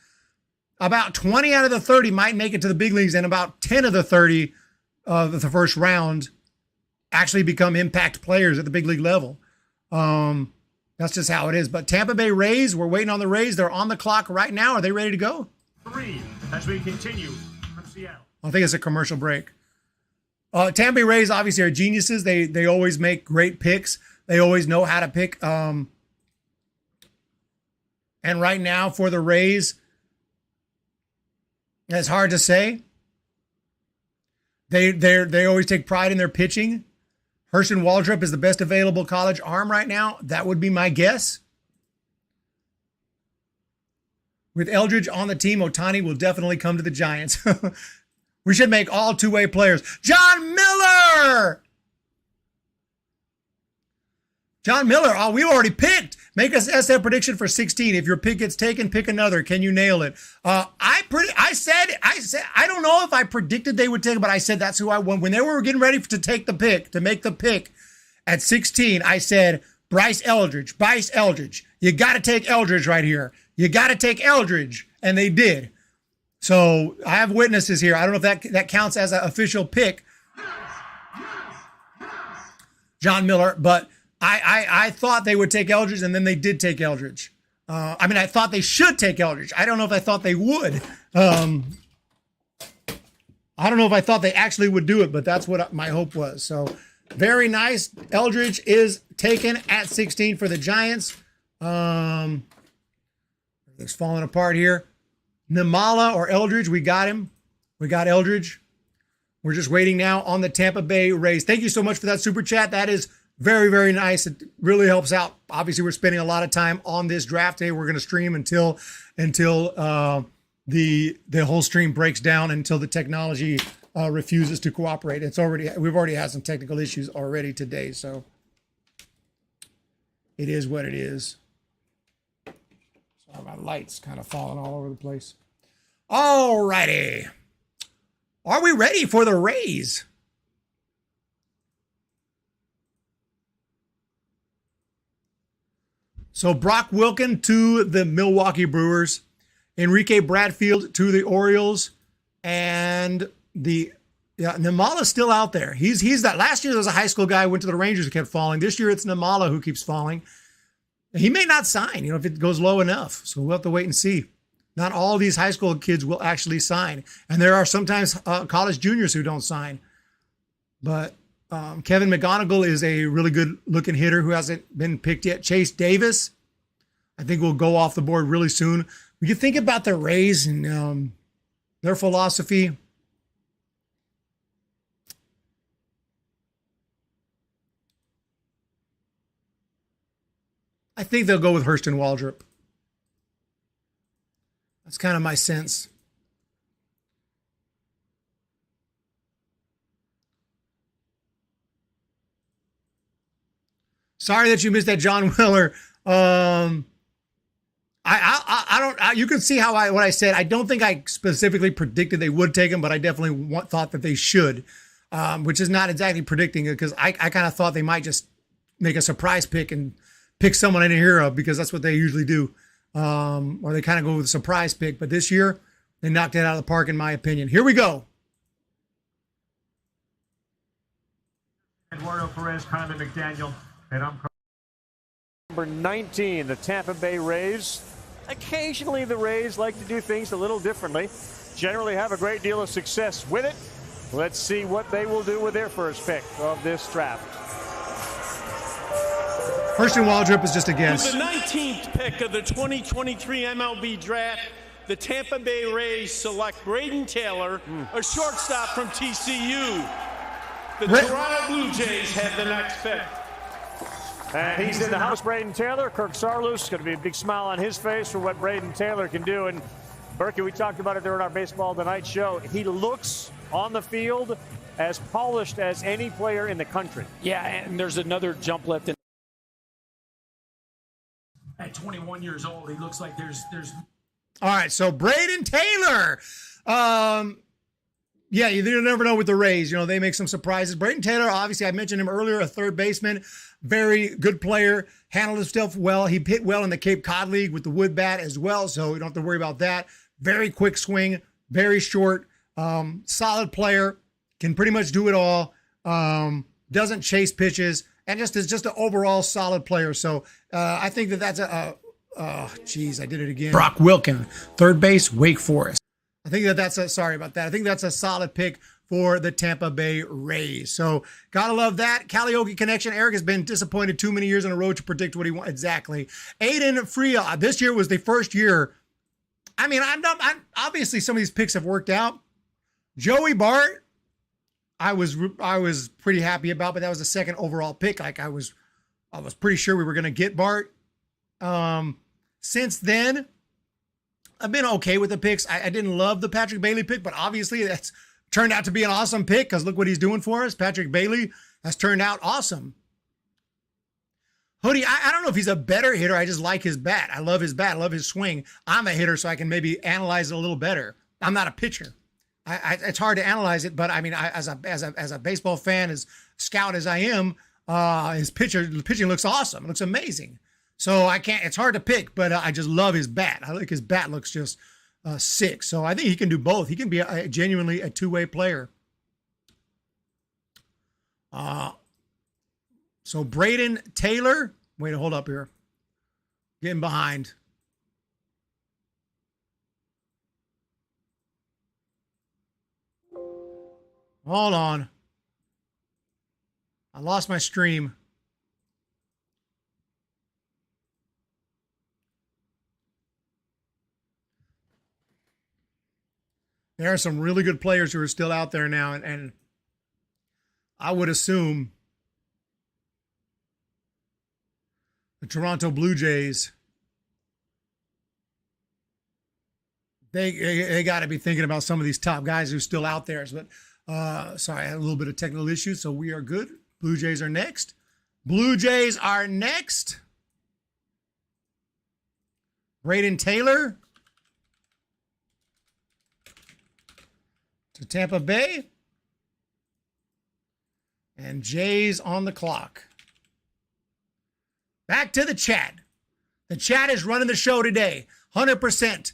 D: About 20 out of the 30 might make it to the big leagues, and about 10 of the 30 of the first round actually become impact players at the big league level. That's just how it is. But Tampa Bay Rays, we're waiting on the Rays. They're on the clock right now. Are they ready to go?
A: 3 as we continue from Seattle.
D: I think it's a commercial break. Tampa Bay Rays obviously are geniuses. They always make great picks. They always know how to pick. And right now for the Rays, it's hard to say. They always take pride in their pitching. Herschel Waldrop is the best available college arm right now. That would be my guess. With Eldridge on the team, Ohtani will definitely come to the Giants. We should make all two-way players. John Miller! John Miller, we've already picked. Make us SF prediction for 16. If your pick gets taken, pick another. Can you nail it? I said, I don't know if I predicted they would take it, but I said that's who I want. When they were getting ready to take the pick, to make the pick at 16, I said, Bryce Eldridge. You got to take Eldridge right here. You got to take Eldridge. And they did. So I have witnesses here. I don't know if that counts as an official pick. John Miller, but I thought they would take Eldridge, and then they did take Eldridge. I thought they should take Eldridge. I don't know if I thought they would. I don't know if I thought they actually would do it, but that's what my hope was. So very nice. Eldridge is taken at 16 for the Giants. It's falling apart here. Nimala or Eldridge, we got him. We got Eldridge. We're just waiting now on the Tampa Bay Rays. Thank you so much for that super chat. That is very, very nice. It really helps out. Obviously, we're spending a lot of time on this draft day. We're going to stream until the whole stream breaks down, until the technology refuses to cooperate. We've already had some technical issues already today, so it is what it is. Sorry, my light's kind of falling all over the place. All righty. Are we ready for the Rays? So Brock Wilken to the Milwaukee Brewers, Enrique Bradfield to the Orioles, and Nimala's still out there. He's that. Last year there was a high school guy who went to the Rangers who kept falling. This year it's Nimala who keeps falling. He may not sign, if it goes low enough. So we'll have to wait and see. Not all these high school kids will actually sign. And there are sometimes college juniors who don't sign. But Kevin McGonigal is a really good looking hitter who hasn't been picked yet. Chase Davis, I think, will go off the board really soon. When you think about the Rays and their philosophy, I think they'll go with Hurston Waldrop. That's kind of my sense. Sorry that you missed that John Wheeler. I don't. You can see how what I said. I don't think I specifically predicted they would take him, but I definitely thought that they should, which is not exactly predicting it, because I kind of thought they might just make a surprise pick and pick someone I didn't hear of, because that's what they usually do, or they kind of go with a surprise pick. But this year, they knocked it out of the park, in my opinion. Here we go.
A: Eduardo Perez, Kyler McDaniel, and I'm
B: Number 19, the Tampa Bay Rays. Occasionally the Rays like to do things a little differently. Generally have a great deal of success with it. Let's see what they will do with their first pick of this draft.
D: Hurston Waldrop is just a guess.
F: With the 19th pick of the 2023 MLB Draft, the Tampa Bay Rays select Braden Taylor, a shortstop from TCU. The Toronto Blue Jays have the next pick.
B: And he's in the house, Braden Taylor. Kirk Sarloos, going to be a big smile on his face for what Braden Taylor can do. And Berkey, we talked about it during our Baseball Tonight show. He looks on the field as polished as any player in the country.
M: Yeah, and there's another jump left in.
Q: At 21 years old, he looks like there's.
D: All right, so Braden Taylor. Yeah, you never know with the Rays. You know, they make some surprises. Braden Taylor, obviously, I mentioned him earlier, a third baseman, very good player, handled himself well. He hit well in the Cape Cod League with the wood bat as well, so you don't have to worry about that. Very quick swing, very short, solid player, can pretty much do it all, doesn't chase pitches, and just is just an overall solid player. So I think that's I did it again. Brock Wilken, third base, Wake Forest. I think sorry about that. I think that's a solid pick for the Tampa Bay Rays. So gotta love that. Calliope connection. Eric has been disappointed too many years in a row to predict what he wants. Exactly. Aiden Freya. This year was the first year. I mean, I'm obviously some of these picks have worked out. Joey Bart, I was pretty happy about, but that was the second overall pick. Like I was pretty sure we were gonna get Bart. Since then, I've been okay with the picks. I didn't love the Patrick Bailey pick, but obviously that's turned out to be an awesome pick because look what he's doing for us. Patrick Bailey has turned out awesome. Hoodie, I don't know if he's a better hitter. I just like his bat. I love his bat. I love his swing. I'm a hitter, so I can maybe analyze it a little better. I'm not a pitcher. It's hard to analyze it, but I mean, as a baseball fan, as scout as I am, the pitching looks awesome. It looks amazing. So it's hard to pick, but I just love his bat. I think his bat looks just sick. So I think he can do both. He can be genuinely a two-way player. So Braden Taylor, wait, hold up here. Getting behind. Hold on. I lost my stream. There are some really good players who are still out there now, and I would assume the Toronto Blue Jays, they got to be thinking about some of these top guys who are still out there. But sorry, I had a little bit of technical issues, so we are good. Blue Jays are next. Blue Jays are next. Braden Taylor to Tampa Bay. And Jays on the clock. Back to the chat. The chat is running the show today. 100%.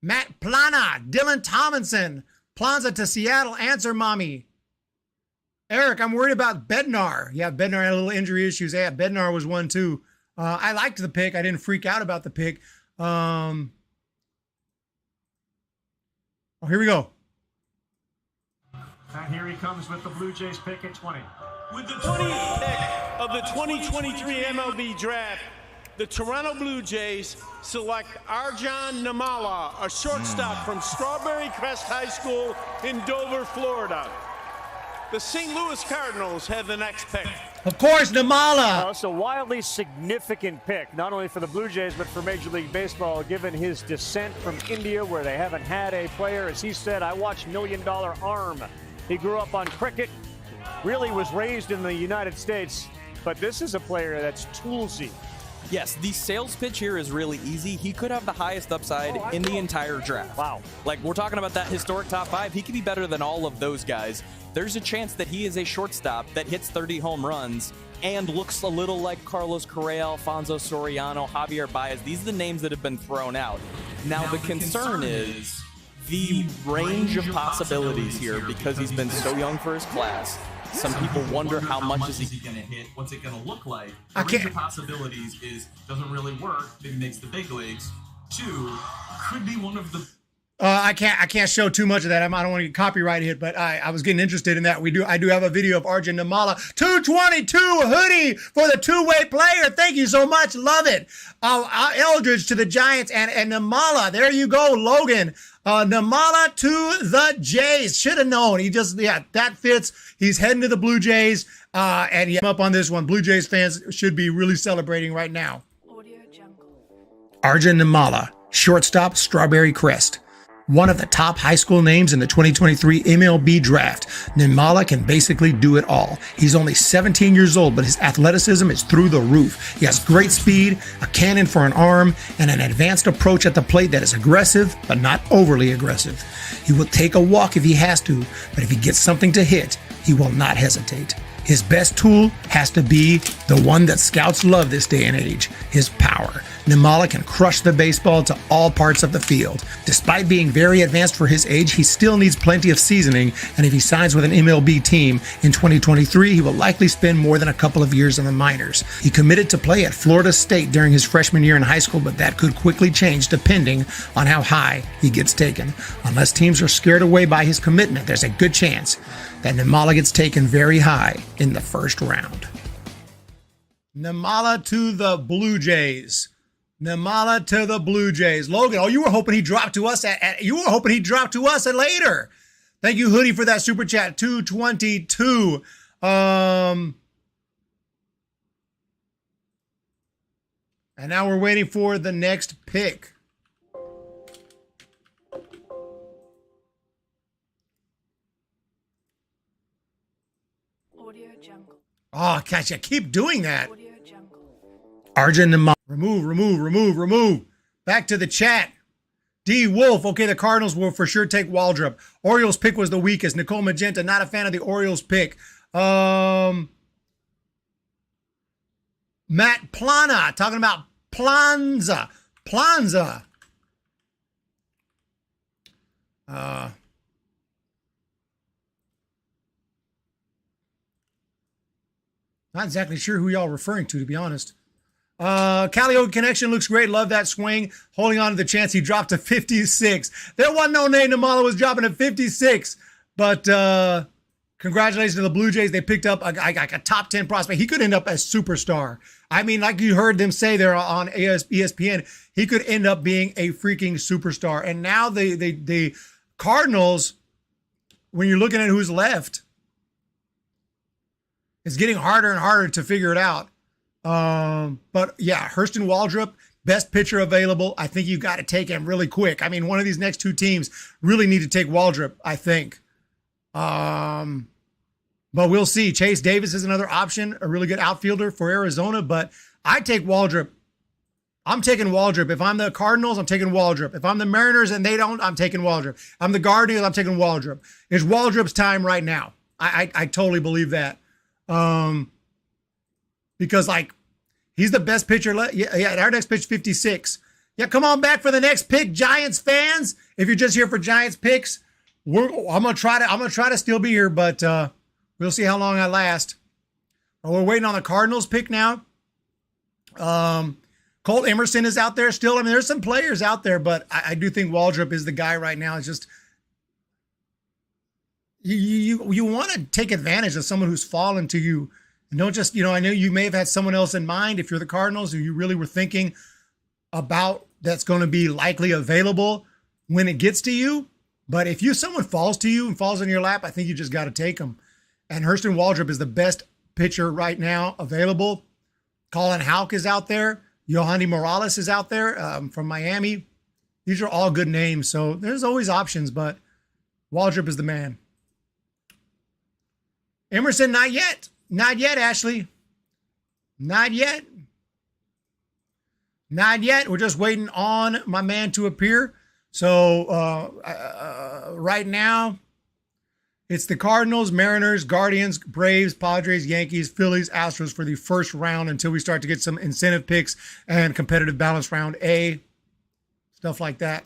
D: Matt Plana, Dylan Tomlinson, Planza to Seattle, answer mommy. Eric, I'm worried about Bednar. Yeah, Bednar had a little injury issues. Yeah, Bednar was one too. I liked the pick. I didn't freak out about the pick. Oh, here we go.
A: And here he he comes with the Blue Jays pick at 20.
F: With the 20th pick of the 2023 MLB Draft, the Toronto Blue Jays select Arjun Nimmala, a shortstop from Strawberry Crest High School in Dover, Florida. The St. Louis Cardinals have the next pick.
D: Of course, Nimmala.
B: It's a wildly significant pick, not only for the Blue Jays, but for Major League Baseball, given his descent from India, where they haven't had a player. As he said, I watched $1 Million Arm. He grew up on cricket, really was raised in the United States, but this is a player that's toolsy.
N: Yes, the sales pitch here is really easy. He could have the highest upside in the entire draft.
B: Wow.
N: Like, we're talking about that historic top 5. He could be better than all of those guys. There's a chance that he is a shortstop that hits 30 home runs and looks a little like Carlos Correa, Alfonso Soriano, Javier Baez. These are the names that have been thrown out. Now the concern is the range of possibilities here, because he's been so young for his class. Some people wonder how much is he
H: going to hit? What's it going to look like? The range of possibilities is doesn't really work. Maybe makes the big leagues. 2, could be one of the.
D: I can't show too much of that. I don't want to get copyright hit, but I was getting interested in that. I do have a video of Arjun Nimmala, 222 hoodie for the two-way player. Thank you so much. Love it. Eldridge to the Giants and Nimmala. There you go, Logan. Nimmala to the Jays. Should have known. That fits. He's heading to the Blue Jays, and he's up on this one. Blue Jays fans should be really celebrating right now. Arjun Nimmala, shortstop, Strawberry Crest. One of the top high school names in the 2023 MLB Draft. Nimmala can basically do it all. He's only 17 years old, but his athleticism is through the roof. He has great speed, a cannon for an arm, and an advanced approach at the plate that is aggressive, but not overly aggressive. He will take a walk if he has to, but if he gets something to hit, he will not hesitate. His best tool has to be the one that scouts love this day and age, his power. Nimmala can crush the baseball to all parts of the field. Despite being very advanced for his age, he still needs plenty of seasoning, and if he signs with an MLB team in 2023, he will likely spend more than a couple of years in the minors. He committed to play at Florida State during his freshman year in high school, but that could quickly change depending on how high he gets taken. Unless teams are scared away by his commitment, there's a good chance that Nimmala gets taken very high in the first round. Nimmala to the Blue Jays. Nimmala to the Blue Jays. Logan, you were hoping he dropped to us at later. Thank you, Hoodie, for that super chat. 222. And now we're waiting for the next pick. Oh, gosh, I keep doing that. Arjun Nimmala. Remove. Back to the chat. D. Wolf. Okay, the Cardinals will for sure take Waldrop. Orioles pick was the weakest. Nicole Magenta, not a fan of the Orioles pick. Matt Plana, talking about Planza. Not exactly sure who y'all referring to be honest. Calliope Connection looks great. Love that swing. Holding on to the chance he dropped to 56. There wasn't no name. Nimmala was dropping to 56. But congratulations to the Blue Jays. They picked up a top 10 prospect. He could end up as superstar. I mean, like you heard them say there on ESPN, he could end up being a freaking superstar. And now the Cardinals, when you're looking at who's left, it's getting harder and harder to figure it out. But yeah, Hurston Waldrop, best pitcher available. I think you got to take him really quick. I mean, one of these next two teams really need to take Waldrop, I think. But we'll see. Chase Davis is another option, a really good outfielder for Arizona, but I take Waldrop. I'm taking Waldrop. If I'm the Cardinals, I'm taking Waldrop. If I'm the Mariners and they don't, I'm taking Waldrop. I'm the Guardians, I'm taking Waldrop. It's Waldrop's time right now. I totally believe that. Because like he's the best pitcher. Yeah, our next pitch 56. Yeah, come on back for the next pick, Giants fans. If you're just here for Giants picks, I'm gonna try to still be here, but we'll see how long I last. We're waiting on the Cardinals pick now. Colt Emerson is out there still. I mean, there's some players out there, but I do think Waldrop is the guy right now. It's just you want to take advantage of someone who's fallen to you. And don't just, I know you may have had someone else in mind if you're the Cardinals who you really were thinking about that's going to be likely available when it gets to you. But if someone falls to you and falls in your lap, I think you just got to take them. And Hurston Waldrop is the best pitcher right now available. Colin Houck is out there. Yohandy Morales is out there from Miami. These are all good names. So there's always options, but Waldrop is the man. Emerson, not yet. Not yet, Ashley. Not yet. Not yet. We're just waiting on my man to appear. So right now, it's the Cardinals, Mariners, Guardians, Braves, Padres, Yankees, Phillies, Astros for the first round until we start to get some incentive picks and competitive balance round A, stuff like that.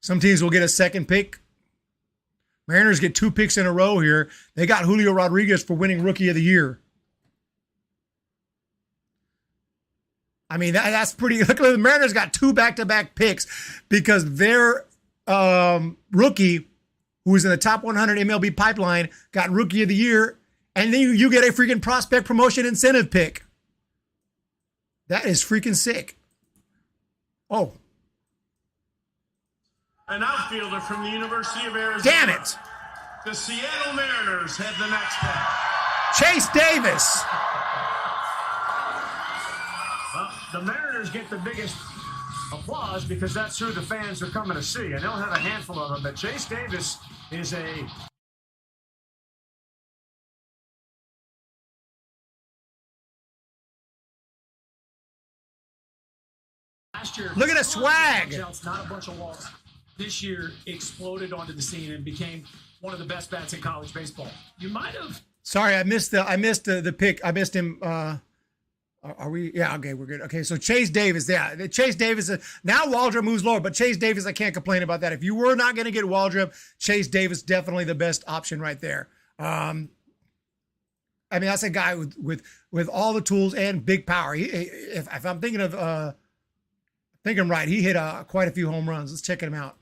D: Some teams will get a second pick. Mariners get 2 picks in a row here. They got Julio Rodriguez for winning Rookie of the Year. I mean, that's pretty. Look, the Mariners got 2 back-to-back picks because their rookie, who was in the top 100 MLB pipeline, got Rookie of the Year, and then you get a freaking prospect promotion incentive pick. That is freaking sick. Oh.
F: An outfielder from the University of Arizona.
D: Damn it.
F: The Seattle Mariners have the next pick.
D: Chase Davis.
A: Well, the Mariners get the biggest applause because that's who the fans are coming to see. And they'll have a handful of them, but Chase Davis is a...
Q: Last year,
D: look at the swag.
Q: Not a bunch of walks. This year exploded onto the scene and became one of the best bats in college baseball. You might have.
D: Sorry, I missed the pick. I missed him. Are we? Yeah, okay, we're good. Okay, so Chase Davis, yeah. Chase Davis, now Waldrop moves lower, but Chase Davis, I can't complain about that. If you were not going to get Waldrop, Chase Davis, definitely the best option right there. I mean, that's a guy with all the tools and big power. If I'm thinking of, thinking right, he hit quite a few home runs. Let's check him out.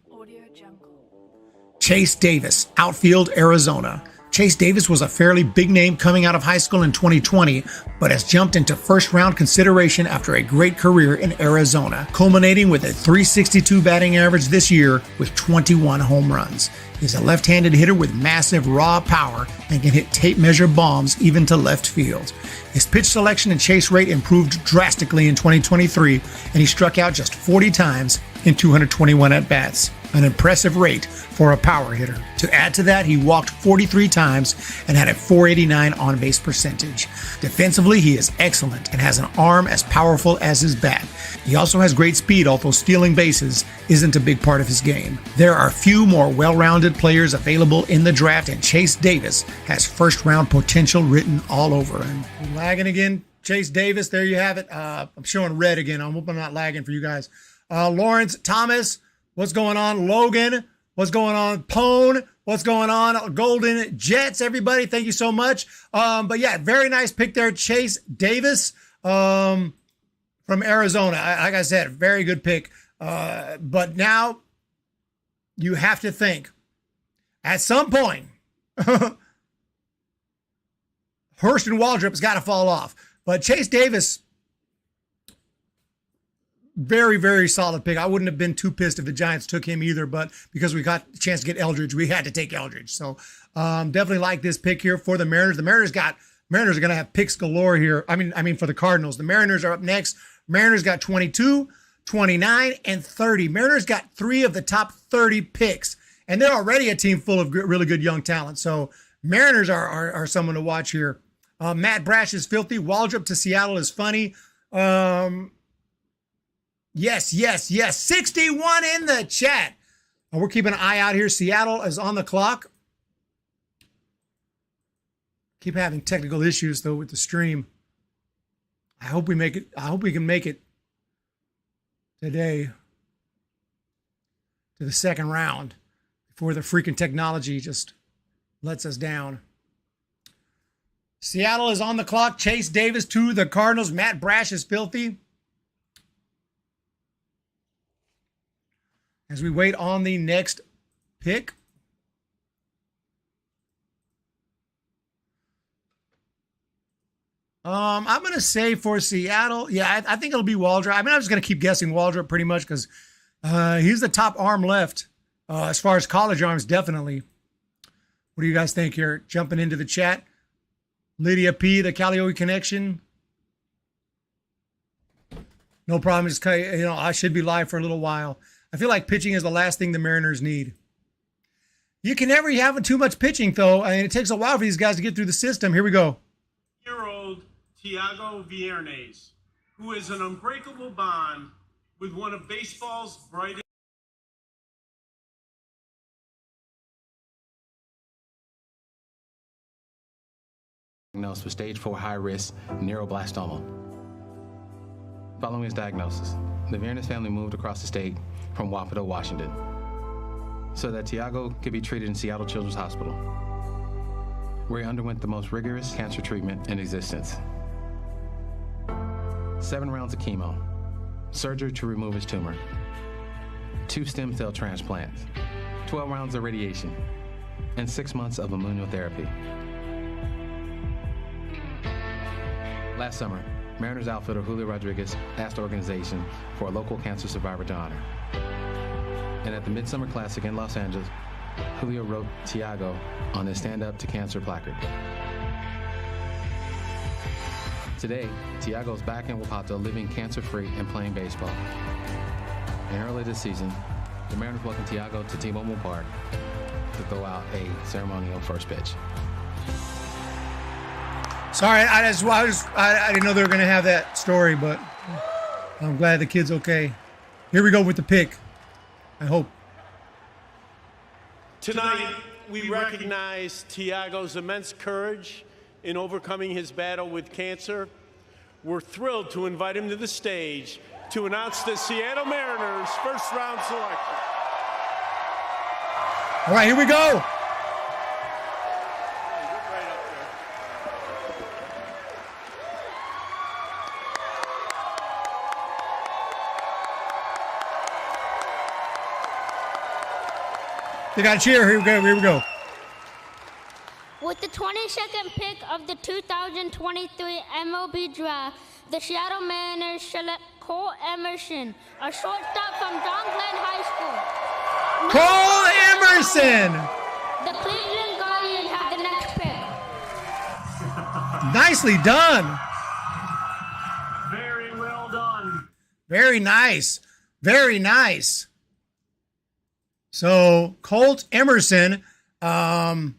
D: Chase Davis, outfield, Arizona. Chase Davis was a fairly big name coming out of high school in 2020, but has jumped into first-round consideration after a great career in Arizona, culminating with a .362 batting average this year with 21 home runs. He's a left-handed hitter with massive raw power and can hit tape measure bombs even to left field. His pitch selection and chase rate improved drastically in 2023, and he struck out just 40 times in 221 at-bats, an impressive rate for a power hitter. To add to that, he walked 43 times and had a .489 on-base percentage. Defensively, he is excellent and has an arm as powerful as his bat. He also has great speed, although stealing bases isn't a big part of his game. There are few more well-rounded players available in the draft, and Chase Davis has first-round potential written all over him. Lagging again, Chase Davis, there you have it. I'm showing red again. I hope I'm not lagging for you guys. Lawrence Thomas, what's going on? Logan, what's going on? Pone, what's going on? Golden Jets, everybody, thank you so much. But yeah, very nice pick there, Chase Davis from Arizona. Like I said, very good pick. But now you have to think, at some point, Hurston Waldrop has got to fall off. But Chase Davis, very, very solid pick. I wouldn't have been too pissed if the Giants took him either, but because we got the chance to get Eldridge, we had to take Eldridge. So definitely like this pick here for the Mariners. The Mariners are going to have picks galore here. I mean, for the Cardinals. The Mariners are up next. Mariners got 22, 29, and 30. Mariners got 3 of the top 30 picks, and they're already a team full of really good young talent. So Mariners are someone to watch here. Matt Brash is filthy. Waldrop to Seattle is funny. Yes. 61 in the chat. We're keeping an eye out here. Seattle is on the clock. Keep having technical issues, though, with the stream. I hope we make it. I hope we can make it today to the second round before the freaking technology just lets us down. Seattle is on the clock. Chase Davis to the Cardinals. Matt Brash is filthy. As we wait on the next pick. I'm going to say for Seattle, yeah, I think it'll be Waldrop. I mean, I'm just going to keep guessing Waldrop pretty much because he's the top arm left as far as college arms, definitely. What do you guys think here? Jumping into the chat. Lydia P., the Calliope Connection. No problem. Just, I should be live for a little while. I feel like pitching is the last thing the Mariners need. You can never have too much pitching, though. I mean, it takes a while for these guys to get through the system. Here we go.
F: Year-old Tiago Viernes, who is an unbreakable bond with one of baseball's brightest.
R: Diagnosed with stage 4 high-risk neuroblastoma. Following his diagnosis, the Viernes family moved across the state from Wapito, Washington, so that Tiago could be treated in Seattle Children's Hospital, where he underwent the most rigorous cancer treatment in existence. 7 rounds of chemo, surgery to remove his tumor, 2 stem cell transplants, 12 rounds of radiation, and 6 months of immunotherapy. Last summer, Mariners outfielder Julio Rodriguez asked the organization for a local cancer survivor to honor. And at the Midsummer Classic in Los Angeles, Julio wrote Tiago on his Stand Up to Cancer placard. Today, Tiago is back in Wapato living cancer-free and playing baseball. And early this season, the Mariners welcomed Tiago to T-Mobile Park to throw out a ceremonial first pitch.
D: Sorry, I didn't know they were going to have that story, but I'm glad the kid's okay. Here we go with the pick. I hope.
F: Tonight, we recognize Tiago's immense courage in overcoming his battle with cancer. We're thrilled to invite him to the stage to announce the Seattle Mariners' first-round selection.
D: All right, here we go. They got a cheer. Here we go. Here we go.
S: With the 22nd pick of the 2023 MLB Draft, the Seattle Mariners select Cole Emerson, a shortstop from John Glenn High School.
D: Cole Emerson!
S: The Cleveland Guardians have the next pick.
D: Nicely done.
A: Very well done.
D: Very nice. Very nice. So Colt Emerson, didn't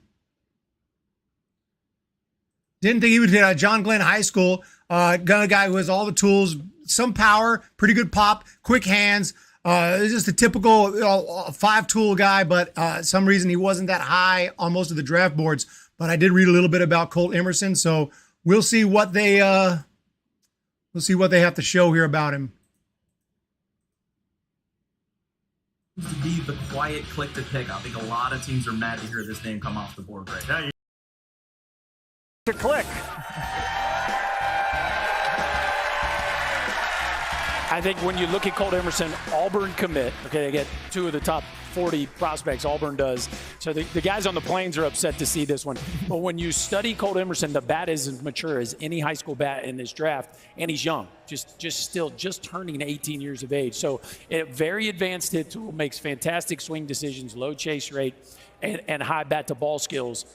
D: think he would hit John Glenn High School. Got a guy who has all the tools, some power, pretty good pop, quick hands. Just a typical 5-tool guy, but some reason he wasn't that high on most of the draft boards. But I did read a little bit about Colt Emerson, so we'll see what they have to show here about him.
H: To be the quiet click to pick. I think a lot of teams are mad to hear this name come off the board right now.
B: To click.
M: I think when you look at Colt Emerson, Auburn commit. Okay, they get 2 of the top 40 prospects. Auburn does. So the guys on the Plains are upset to see this one. But when you study Colt Emerson, the bat is as mature as any high school bat in this draft, and he's young, just turning 18 years of age. So a very advanced hit tool, makes fantastic swing decisions, low chase rate, and high bat to ball skills.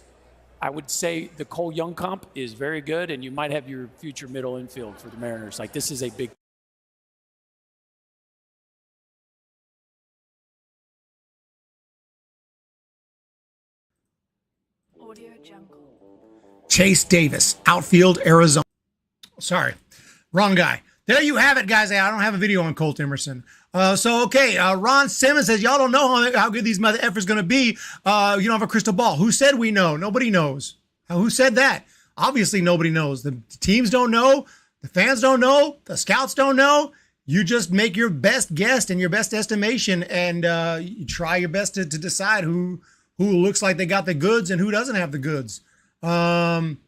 M: I would say the Cole Young comp is very good, and you might have your future middle infield for the Mariners. Like, this is a big.
D: Chase Davis, outfield, Arizona. Sorry, wrong guy. There you have it, guys. I don't have a video on Colt Emerson. Ron Simmons says, y'all don't know how good these mother effers going to be. You don't have a crystal ball. Who said we know? Nobody knows. Who said that? Obviously, nobody knows. The teams don't know. The fans don't know. The scouts don't know. You just make your best guess and your best estimation, and you try your best to decide who looks like they got the goods and who doesn't have the goods. Jump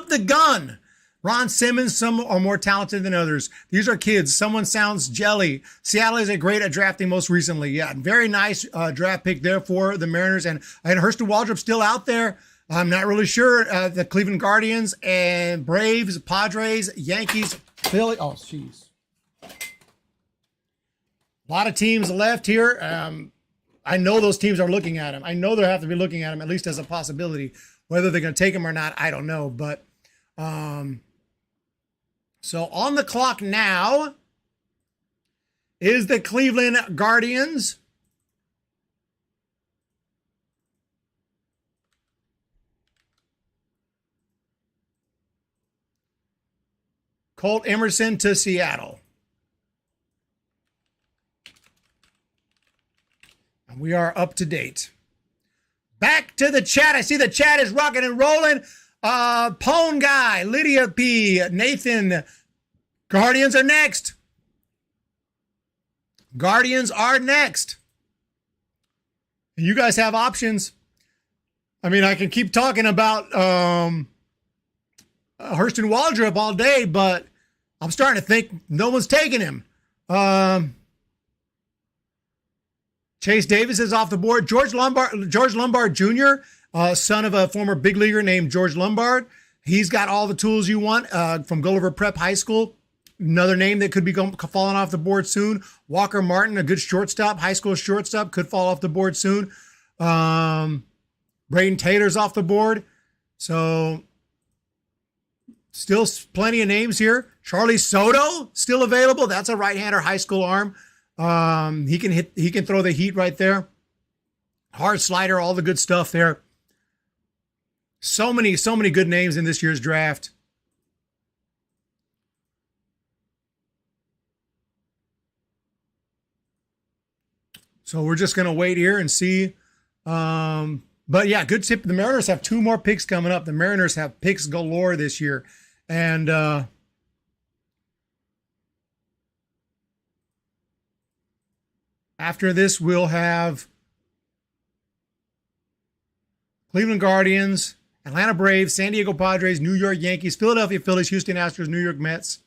D: the gun. Ron Simmons, some are more talented than others. These are kids. Someone sounds jelly. Seattle is great at drafting most recently. Yeah, very nice draft pick there for the Mariners. And Hurston Waldrop still out there. I'm not really sure. The Cleveland Guardians and Braves, Padres, Yankees, Philly. Oh, jeez. A lot of teams left here. I know those teams are looking at him. I know they'll have to be looking at him at least as a possibility. Whether they're going to take him or not, I don't know. But so on the clock now is the Cleveland Guardians. Colt Emerson to Seattle. And we are up to date. Back to the chat. I see the chat is rocking and rolling. Pone Guy, Lydia P, Nathan. Guardians are next. Guardians are next. You guys have options. I mean, I can keep talking about Hurston Waldrop all day, but I'm starting to think no one's taking him. Chase Davis is off the board. George Lombard Jr., son of a former big leaguer named George Lombard. He's got all the tools you want from Gulliver Prep High School. Another name that could be falling off the board soon. Walker Martin, a good shortstop, high school shortstop, could fall off the board soon. Braden Taylor's off the board. So still plenty of names here. Charlie Soto still available. That's a right-hander high school arm. He can throw the heat right there. Hard slider, all the good stuff there. So many good names in this year's draft. So we're just going to wait here and see. But yeah, good tip. The Mariners have 2 more picks coming up. The Mariners have picks galore this year. And after this, we'll have Cleveland Guardians, Atlanta Braves, San Diego Padres, New York Yankees, Philadelphia Phillies, Houston Astros, New York Mets.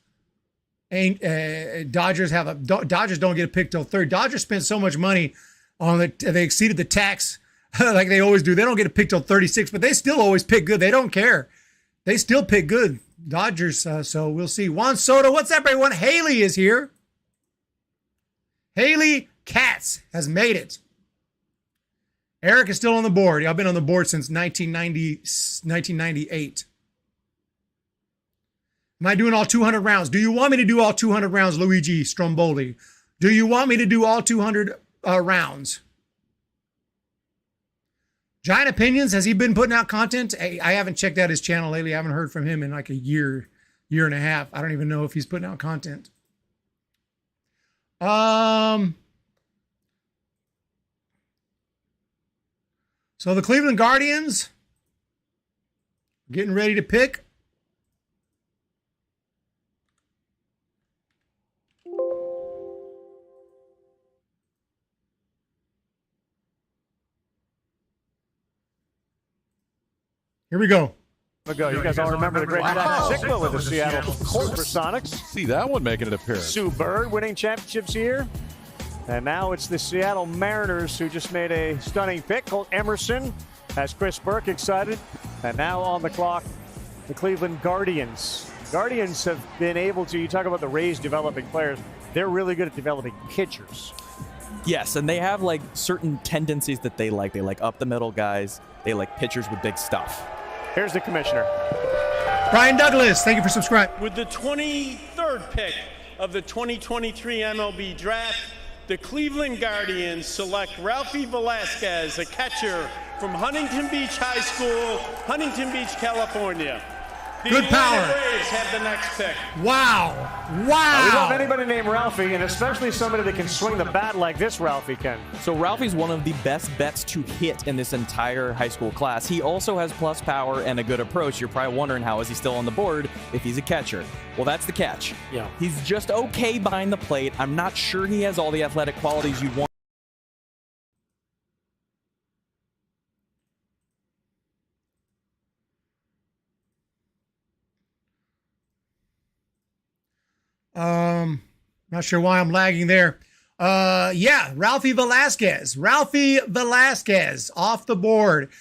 D: And Dodgers don't get a pick till third. Dodgers spent so much money on it. They exceeded the tax like they always do. They don't get a pick till 36, but they still always pick good. They don't care. They still pick good. Dodgers, so we'll see. Juan Soto, what's up, everyone? Haley is here. Haley Katz has made it. Eric is still on the board. I've been on the board since 1998. Am I doing all 200 rounds? Do you want me to do all 200 rounds, Luigi Stromboli? Do you want me to do all 200 rounds? Giant Opinions, has he been putting out content? I haven't checked out his channel lately. I haven't heard from him in like a year and a half. I don't even know if he's putting out content. So the Cleveland Guardians getting ready to pick. Here we go.
B: You guys all remember the great Jack Sigma with the Seattle Supersonics.
L: See that one making an appearance.
B: Sue Bird winning championships here. And now it's the Seattle Mariners who just made a stunning pick. Colt Emerson has Chris Burke excited. And now on the clock, the Cleveland Guardians. Guardians have been able to, you talk about the Rays developing players, they're really good at developing pitchers.
N: Yes, and they have like certain tendencies that they like. They like up the middle guys. They like pitchers with big stuff.
B: Here's the commissioner.
D: Brian Douglas, thank you for subscribing.
F: With the 23rd pick of the 2023 MLB Draft, the Cleveland Guardians select Ralphie Velasquez, a catcher from Huntington Beach High School, Huntington Beach, California. The
D: Good power.
F: Rays have the next pick.
D: Wow.
B: We don't have anybody named Ralphie, and especially somebody that can swing the bat like this Ralphie can.
N: So Ralphie's one of the best bets to hit in this entire high school class. He also has plus power and a good approach. You're probably wondering, how is he still on the board if he's a catcher? Well, that's the catch.
M: Yeah.
N: He's just okay behind the plate. I'm not sure he has all the athletic qualities you want.
D: Not sure why I'm lagging there. Yeah, Ralphie Velasquez. Ralphie Velasquez off the board.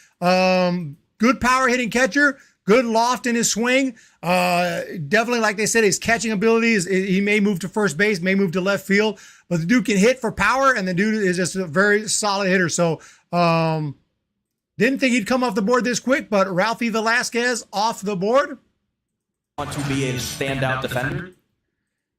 D: good power hitting catcher, good loft in his swing. Definitely, like they said, his catching ability he may move to first base, may move to left field, but the dude can hit for power, and the dude is just a very solid hitter. So, didn't think he'd come off the board this quick, but Ralphie Velasquez off the board.
N: Want to be a standout defender?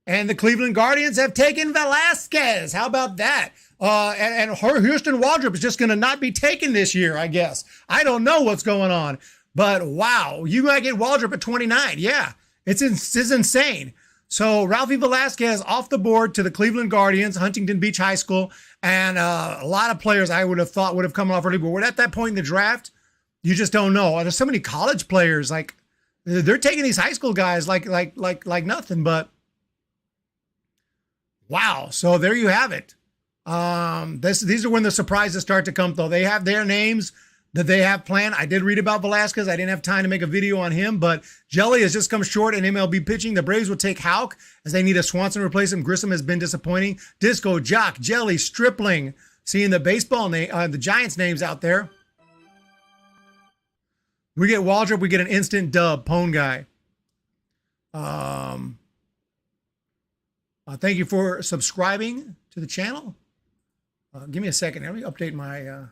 D: And the Cleveland Guardians have taken Velasquez. How about that? And Houston Waldrop is just going to not be taken this year, I guess. I don't know what's going on. But wow, you got to get Waldrop at 29. Yeah, it's insane. So Ralphie Velasquez off the board to the Cleveland Guardians, Huntington Beach High School. And a lot of players I would have thought would have come off early. But we're at that point in the draft, you just don't know. There's so many college players. Like, they're taking these high school guys like nothing. But wow. So there you have it. These are when the surprises start to come, though. They have their names that they have planned. I did read about Velasquez. I didn't have time to make a video on him, but Jelly has just come short in MLB pitching. The Braves will take Houck as they need a Swanson to replace him. Grissom has been disappointing. Disco, Jock, Jelly, Stripling. Seeing the baseball name, the Giants names out there. We get Waldrop. We get an instant dub. Pone guy. Thank you for subscribing to the channel. Give me a second. Let me update my...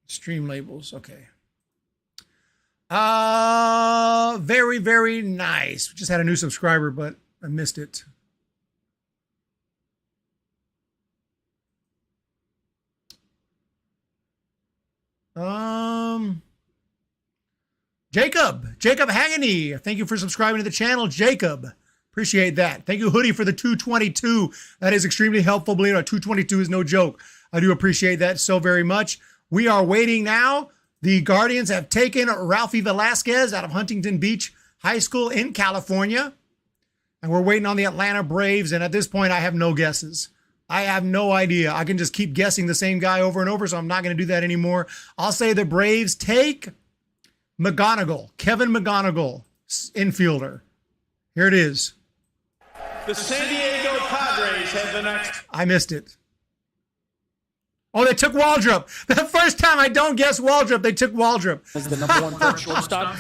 D: stream labels. Okay. Very, very nice. We just had a new subscriber, but I missed it. Jacob Hagany. Thank you for subscribing to the channel, Jacob. Appreciate that. Thank you, Hoodie, for the 222. That is extremely helpful. Believe it, 222 is no joke. I do appreciate that so very much. We are waiting now. The Guardians have taken Ralphie Velasquez out of Huntington Beach High School in California. And we're waiting on the Atlanta Braves. And at this point, I have no guesses. I have no idea. I can just keep guessing the same guy over and over, so I'm not going to do that anymore. I'll say the Braves take McGonigal, Kevin McGonigal, infielder. Here it is.
F: The San Diego Padres have the next.
D: I missed it. Oh, they took Waldrop. The first time I don't guess Waldrop, they took Waldrop.
M: As the number one first shortstop,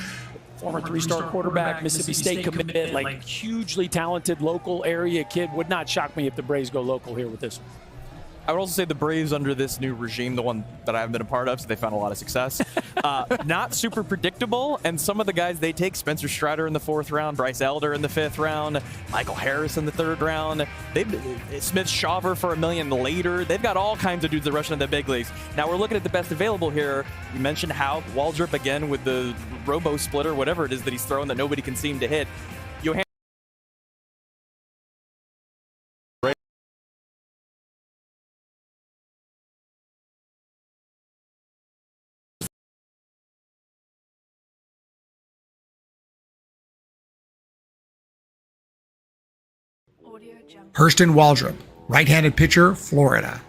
M: former three-star quarterback, Mississippi State committed, like hugely talented local area kid. Would not shock me if the Braves go local here with this one.
N: I would also say the Braves under this new regime, the one that I haven't been a part of, so they found a lot of success. Not super predictable, and some of the guys they take, Spencer Strider in the 4th round, Bryce Elder in the 5th round, Michael Harris in the 3rd round, Smith Shawver for $1 million later. They've got all kinds of dudes that rush into the big leagues. Now we're looking at the best available here. You mentioned Houck, Waldrop again with the robo splitter, whatever it is that he's throwing that nobody can seem to hit.
D: Hurston Waldrop, right-handed pitcher, Florida.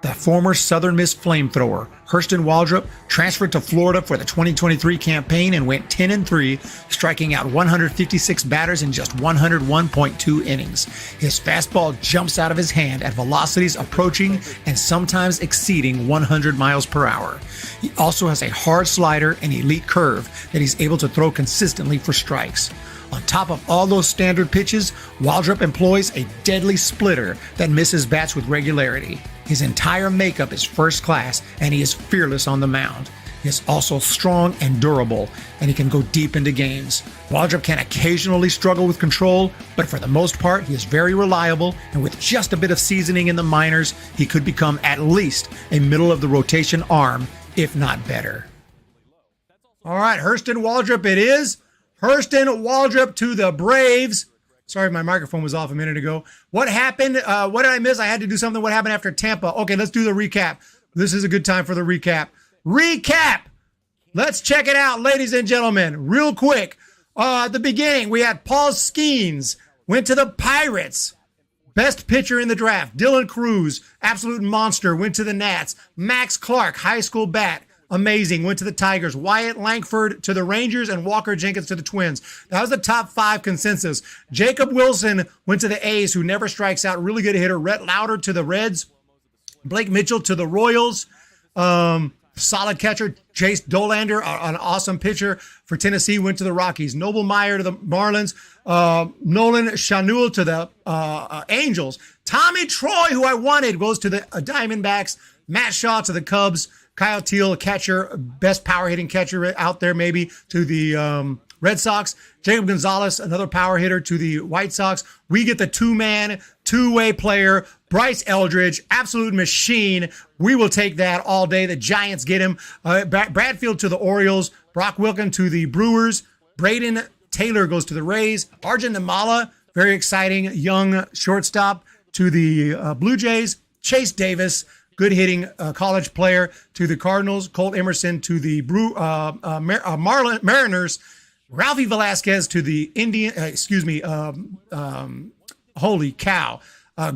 D: The former Southern Miss flamethrower, Hurston Waldrop, transferred to Florida for the 2023 campaign and went 10-3, striking out 156 batters in just 101.2 innings. His fastball jumps out of his hand at velocities approaching and sometimes exceeding 100 miles per hour. He also has a hard slider and elite curve that he's able to throw consistently for strikes. On top of all those standard pitches, Waldrop employs a deadly splitter that misses bats with regularity. His entire makeup is first class, and he is fearless on the mound. He is also strong and durable, and he can go deep into games. Waldrop can occasionally struggle with control, but for the most part, he is very reliable, and with just a bit of seasoning in the minors, he could become at least a middle-of-the-rotation arm, if not better. All right, Hurston Waldrop it is. Hurston Waldrop to the Braves. Sorry, my microphone was off a minute ago. What happened? What did I miss? I had to do something. What happened after Tampa? Okay, let's do the recap. This is a good time for the recap. Recap! Let's check it out, ladies and gentlemen, real quick. At the beginning, we had Paul Skeens, went to the Pirates. Best pitcher in the draft. Dylan Cruz, absolute monster, went to the Nats. Max Clark, high school bat, amazing. Went to the Tigers. Wyatt Langford to the Rangers, and Walker Jenkins to the Twins. That was the top 5 consensus. Jacob Wilson went to the A's, who never strikes out. Really good hitter. Rhett Lauder to the Reds. Blake Mitchell to the Royals. Solid catcher. Chase Dolander, an awesome pitcher for Tennessee, went to the Rockies. Noble Meyer to the Marlins. Nolan Schanuel to the Angels. Tommy Troy, who I wanted, goes to the Diamondbacks. Matt Shaw to the Cubs. Kyle Teel, a catcher, best power hitting catcher out there maybe, to the Red Sox. Jacob Gonzalez, another power hitter, to the White Sox. We get the two-man, two-way player, Bryce Eldridge, absolute machine. We will take that all day. The Giants get him. Bradfield to the Orioles. Brock Wilken to the Brewers. Braden Taylor goes to the Rays. Arjun Nimala, very exciting young shortstop, to the Blue Jays. Chase Davis, good hitting college player, to the Cardinals. Colt Emerson to the Mariners. Ralphie Velasquez to the holy cow.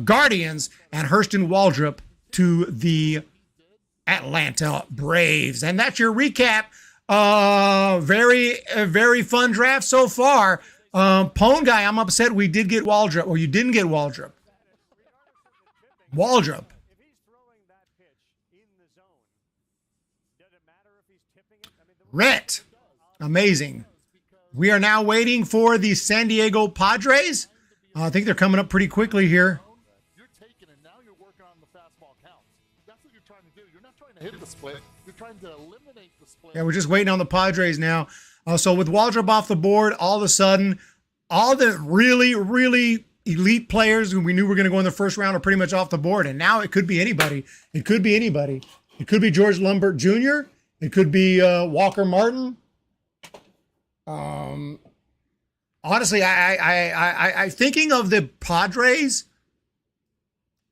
D: Guardians, and Hurston Waldrop to the Atlanta Braves. And that's your recap. Very fun draft so far. Pone Guy, I'm upset we did get Waldrop, or you didn't get Waldrop. Rhett, amazing. We are now waiting for the San Diego Padres. I think they're coming up pretty quickly here.
J: Hit the split. You're trying to eliminate the split.
D: Yeah, we're just waiting on the Padres now. So with Waldrop off the board, all of a sudden, all the really, really elite players who we knew were going to go in the first round are pretty much off the board. And now it could be anybody. It could be anybody. It could be George Lambert Jr. It could be Walker Martin. Honestly, I thinking of the Padres,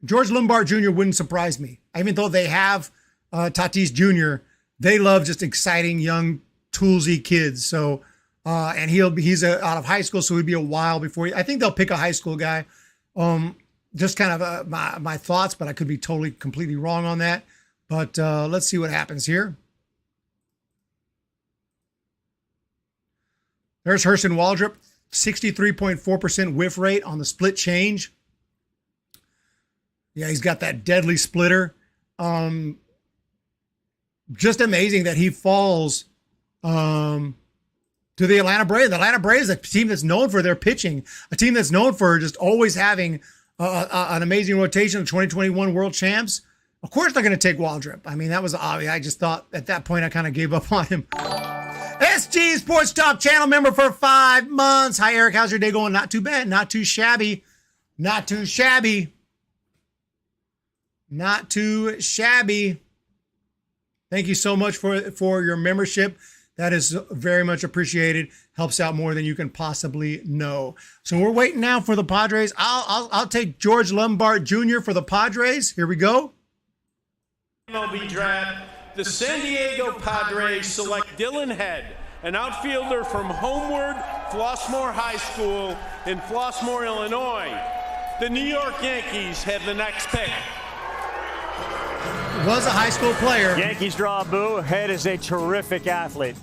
D: George Lombard Jr. wouldn't surprise me. Even though they have Tatis Jr., they love just exciting young toolsy kids. So, and he's out of high school, so he'd be a while before. I think they'll pick a high school guy. Just kind of my thoughts, but I could be completely wrong on that. But let's see what happens here. There's Hurston Waldrop, 63.4% whiff rate on the split change. Yeah, he's got that deadly splitter. Just amazing that he falls to the Atlanta Braves. The Atlanta Braves, a team that's known for their pitching, a team that's known for just always having an amazing rotation of 2021 world champs. Of course they're going to take Waldrop. I mean, that was obvious. I just thought at that point I kind of gave up on him. SG Sports Talk channel member for 5 months. Hi, Eric. How's your day going? Not too bad. Not too shabby. Not too shabby. Not too shabby. Thank you so much for your membership. That is very much appreciated. Helps out more than you can possibly know. So we're waiting now for the Padres. I'll take George Lombard Jr. for the Padres. Here we go.
F: MLB Draft. The San Diego Padres select Dylan Head, an outfielder from Homeward Flossmoor High School in Flossmoor, Illinois. The New York Yankees have the next pick.
D: Was a high school player.
B: Yankees draw a boo. Head is a terrific athlete.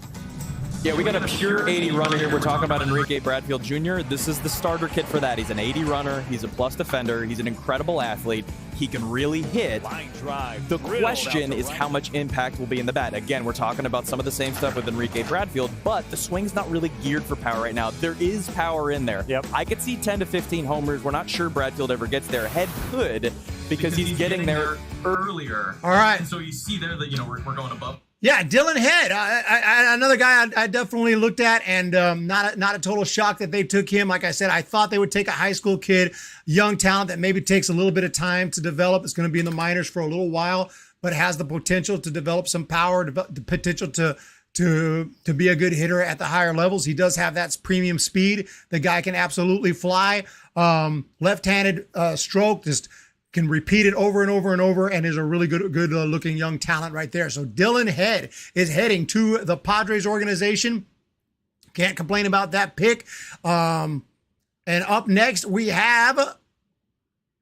N: Yeah, we got a pure 80 runner here. We're talking about Enrique Bradfield Jr. This is the starter kit for that. He's an 80 runner. He's a plus defender. He's an incredible athlete. He can really hit.
B: Line drive.
N: The question is how much impact will be in the bat. Again, we're talking about some of the same stuff with Enrique Bradfield, but the swing's not really geared for power right now. There is power in there.
B: Yep.
N: I could see 10 to 15 homers. We're not sure Bradfield ever gets there. Head could because he's getting there
H: earlier.
D: All right.
H: And so you see there that, we're going above.
D: Yeah, Dylan Head, another guy I definitely looked at, and not a total shock that they took him. Like I said, I thought they would take a high school kid, young talent that maybe takes a little bit of time to develop. It's going to be in the minors for a little while, but has the potential to develop some power, the potential to be a good hitter at the higher levels. He does have that premium speed. The guy can absolutely fly. Left-handed stroke, just can repeat it over and over and over, and is a really good looking young talent right there. So Dylan Head is heading to the Padres organization. Can't complain about that pick. And up next, we have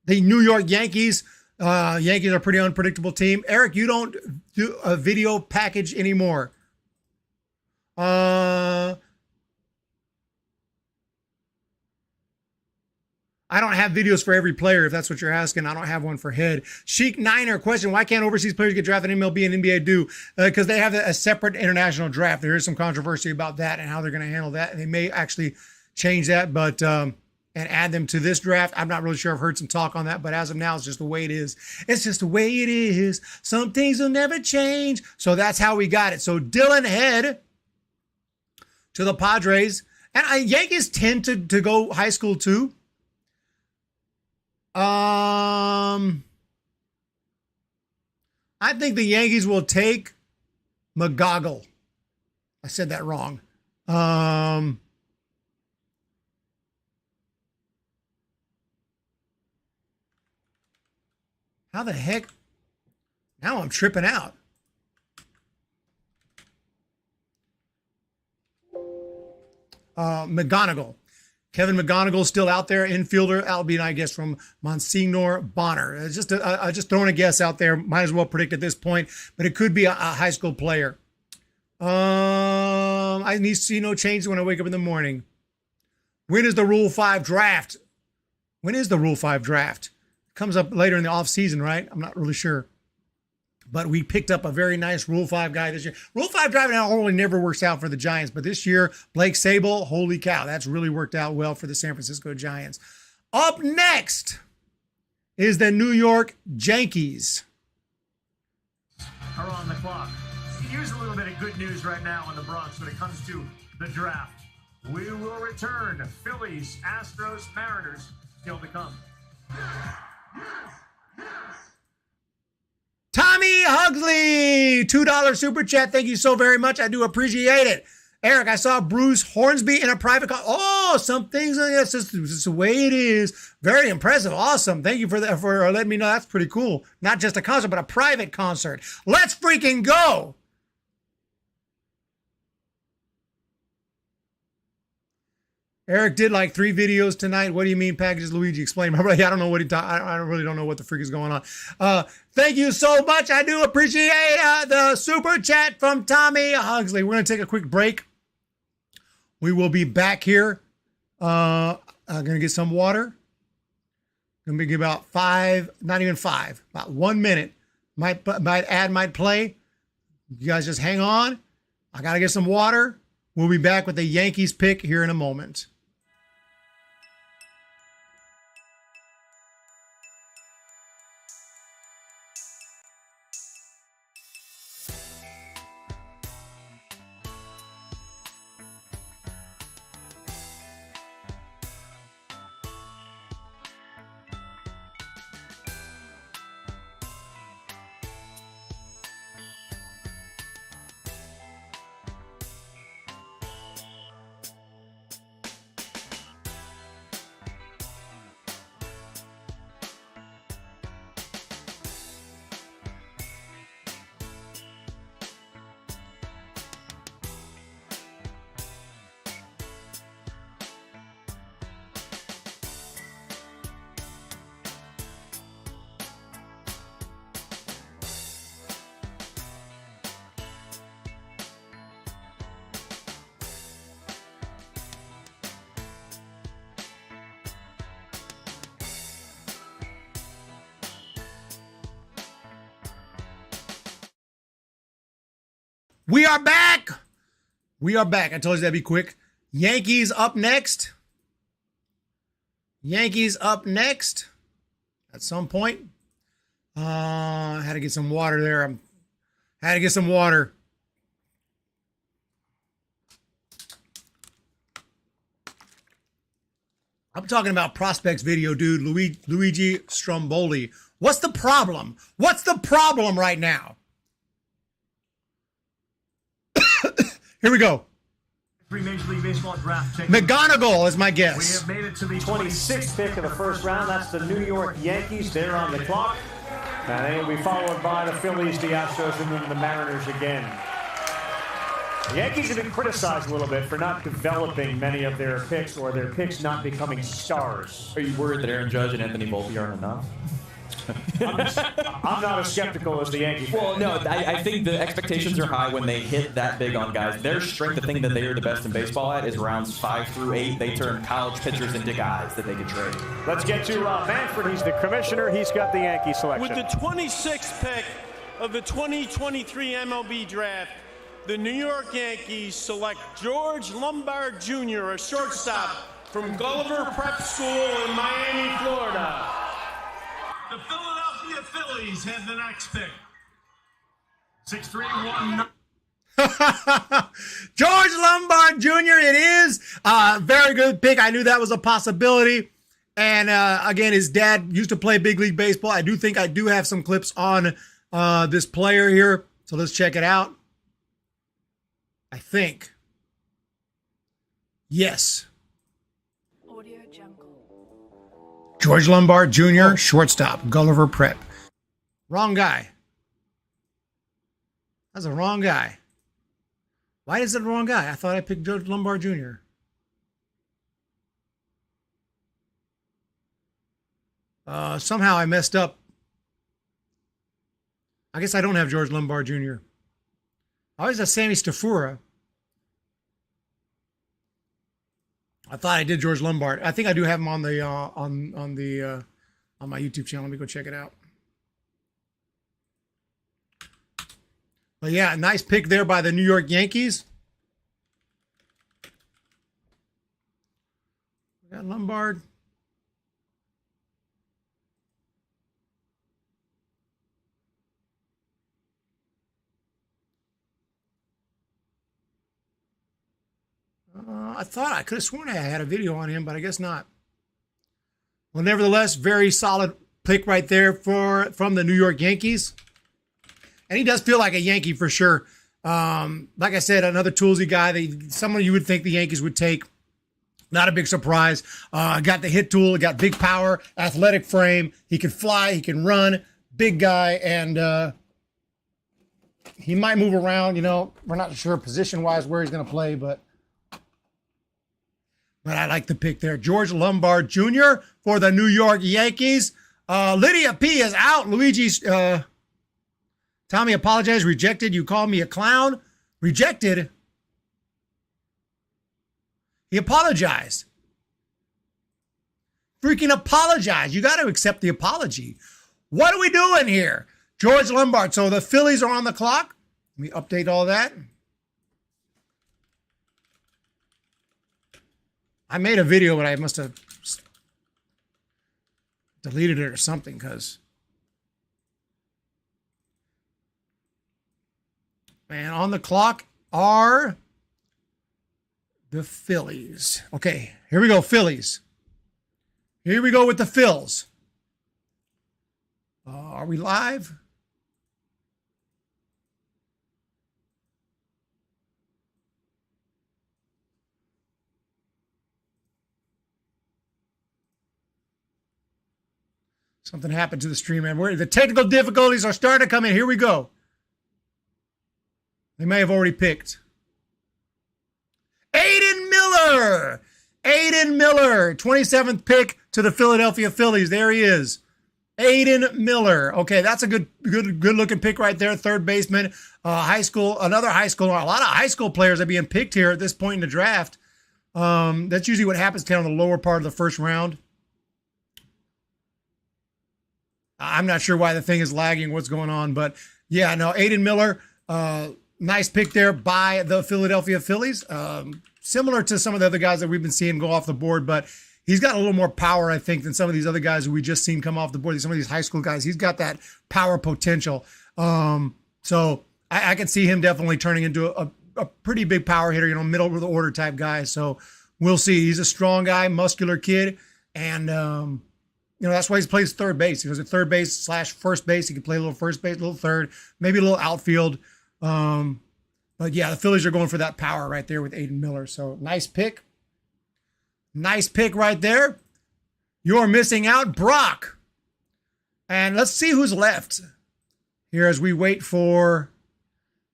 D: the New York Yankees. Yankees are a pretty unpredictable team. Eric, you don't do a video package anymore. I don't have videos for every player, if that's what you're asking. I don't have one for head. Sheik Niner question, why can't overseas players get drafted in MLB and NBA do? Because they have a separate international draft. There is some controversy about that and how they're going to handle that. And they may actually change that, but and add them to this draft. I'm not really sure. I've heard some talk on that, but as of now, it's just the way it is. It's just the way it is. Some things will never change. So that's how we got it. So Dylan Head to the Padres. And Yankees tend to go high school too. I think the Yankees will take McGoggle. I said that wrong. How the heck? Now I'm tripping out. McGonigal. Kevin McGonigal's still out there, infielder. That'll be, I guess, from Monsignor Bonner. It's just just throwing a guess out there. Might as well predict at this point, but it could be a high school player. I need to see no changes when I wake up in the morning. When is the Rule 5 draft? When is the Rule 5 draft? It comes up later in the off season, right? I'm not really sure. But we picked up a very nice Rule 5 guy this year. Rule 5 driving out only never works out for the Giants, but this year, Blake Sable, holy cow, that's really worked out well for the San Francisco Giants. Up next is the New York Yankees.
A: Are on the clock. Here's a little bit of good news right now in the Bronx when it comes to the draft. We will return. Phillies, Astros, Mariners still to come.
D: Tommy Hugsley, $2 super chat. Thank you so very much. I do appreciate it. Eric, I saw Bruce Hornsby in a private concert. Oh, some things. It's just the way it is. Very impressive. Awesome. Thank you for that, for letting me know. That's pretty cool. Not just a concert, but a private concert. Let's freaking go. Eric did like 3 videos tonight. What do you mean packages, Luigi? Explain. I don't know what I really don't know what the freak is going on. Thank you so much. I do appreciate the super chat from Tommy Hugsley. We're going to take a quick break. We will be back here. I'm going to get some water. Going to be about 5, not even 5, about 1 minute. Might play. You guys just hang on. I got to get some water. We'll be back with the Yankees pick here in a moment. We are back. We are back. I told you that'd be quick. Yankees up next. Yankees up next. At some point. I had to get some water there. Had to get some water. I'm talking about prospects video, dude. Luigi Stromboli. What's the problem? What's the problem right now? Here we go.
A: Major League Baseball draft pick.
D: McGonigal is my guess.
A: We have made it to the
B: 26th pick of the first round. That's the New York Yankees. They're on the clock. And they will be followed by the Phillies, the Astros, and then the Mariners again. The Yankees have been criticized a little bit for not developing many of their picks or their picks not becoming stars.
N: Are you worried that Aaron Judge and Anthony Volpe aren't enough?
B: I'm not as skeptical as the Yankees.
N: Well, no, I think the expectations are high when they hit that big on guys. Their strength, the thing that they are the best in baseball at, is rounds 5 through 8. They turn college pitchers into guys that they can trade.
B: Let's get to Manfred. He's the commissioner. He's got the Yankee selection.
F: With the 26th pick of the 2023 MLB Draft, the New York Yankees select George Lombard Jr., a shortstop from Gulliver Prep School in Miami, Florida.
E: The Philadelphia Phillies have the next pick. 6'3", 1.
D: George Lombard Jr. It is a very good pick. I knew that was a possibility. And again, his dad used to play big league baseball. I do think I do have some clips on this player here. So let's check it out. I think. Yes. George Lombard Jr., shortstop, Gulliver Prep. Wrong guy. That's a wrong guy. Why is it the wrong guy? I thought I picked George Lombard Jr. Somehow I messed up. I guess I don't have George Lombard Jr. I always have Sammy Stafura. I thought I did George Lombard. I think I do have him on the on my YouTube channel. Let me go check it out. But yeah, nice pick there by the New York Yankees. We got Lombard. I thought I could have sworn I had a video on him, but I guess not. Well, nevertheless, very solid pick right there from the New York Yankees. And he does feel like a Yankee for sure. Like I said, another toolsy guy. Someone you would think the Yankees would take. Not a big surprise. Got the hit tool. Got big power, athletic frame. He can fly. He can run. Big guy. And he might move around. You know, we're not sure position-wise where he's going to play, but I like the pick there. George Lombard Jr. for the New York Yankees. Lydia P. is out. Luigi's Tommy apologized. Rejected. You called me a clown. Rejected. He apologized. Freaking apologize. You got to accept the apology. What are we doing here? George Lombard. So the Phillies are on the clock. Let me update all that. I made a video, but I must have deleted it or something because, man, on the clock are the Phillies. Okay, here we go, Phillies. Here we go with the Phils. Are we live? Something happened to the stream, man. The technical difficulties are starting to come in. Here we go. They may have already picked. Aiden Miller. Aiden Miller. 27th pick to the Philadelphia Phillies. There he is. Aiden Miller. Okay, that's a good looking pick right there. Third baseman. High school. Another high school. A lot of high school players are being picked here at this point in the draft. That's usually what happens kind of in the lower part of the first round. I'm not sure why the thing is lagging, what's going on, but yeah, no, Aiden Miller, nice pick there by the Philadelphia Phillies. Similar to some of the other guys that we've been seeing go off the board, but he's got a little more power, I think, than some of these other guys who we just seen come off the board. Some of these high school guys, he's got that power potential. So I can see him definitely turning into a pretty big power hitter, middle of the order type guy. So we'll see. He's a strong guy, muscular kid, and that's why he plays third base. He goes at third base / first base. He can play a little first base, a little third, maybe a little outfield. But yeah, the Phillies are going for that power right there with Aiden Miller. So nice pick. Nice pick right there. You're missing out, Brock. And let's see who's left here as we wait for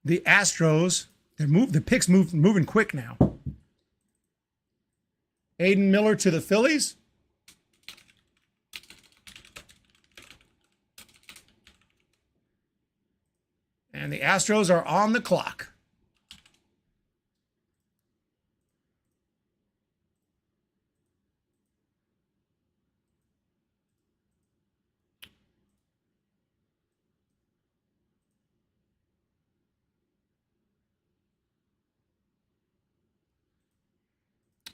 D: the Astros. The picks moving quick now. Aiden Miller to the Phillies. Astros are on the clock.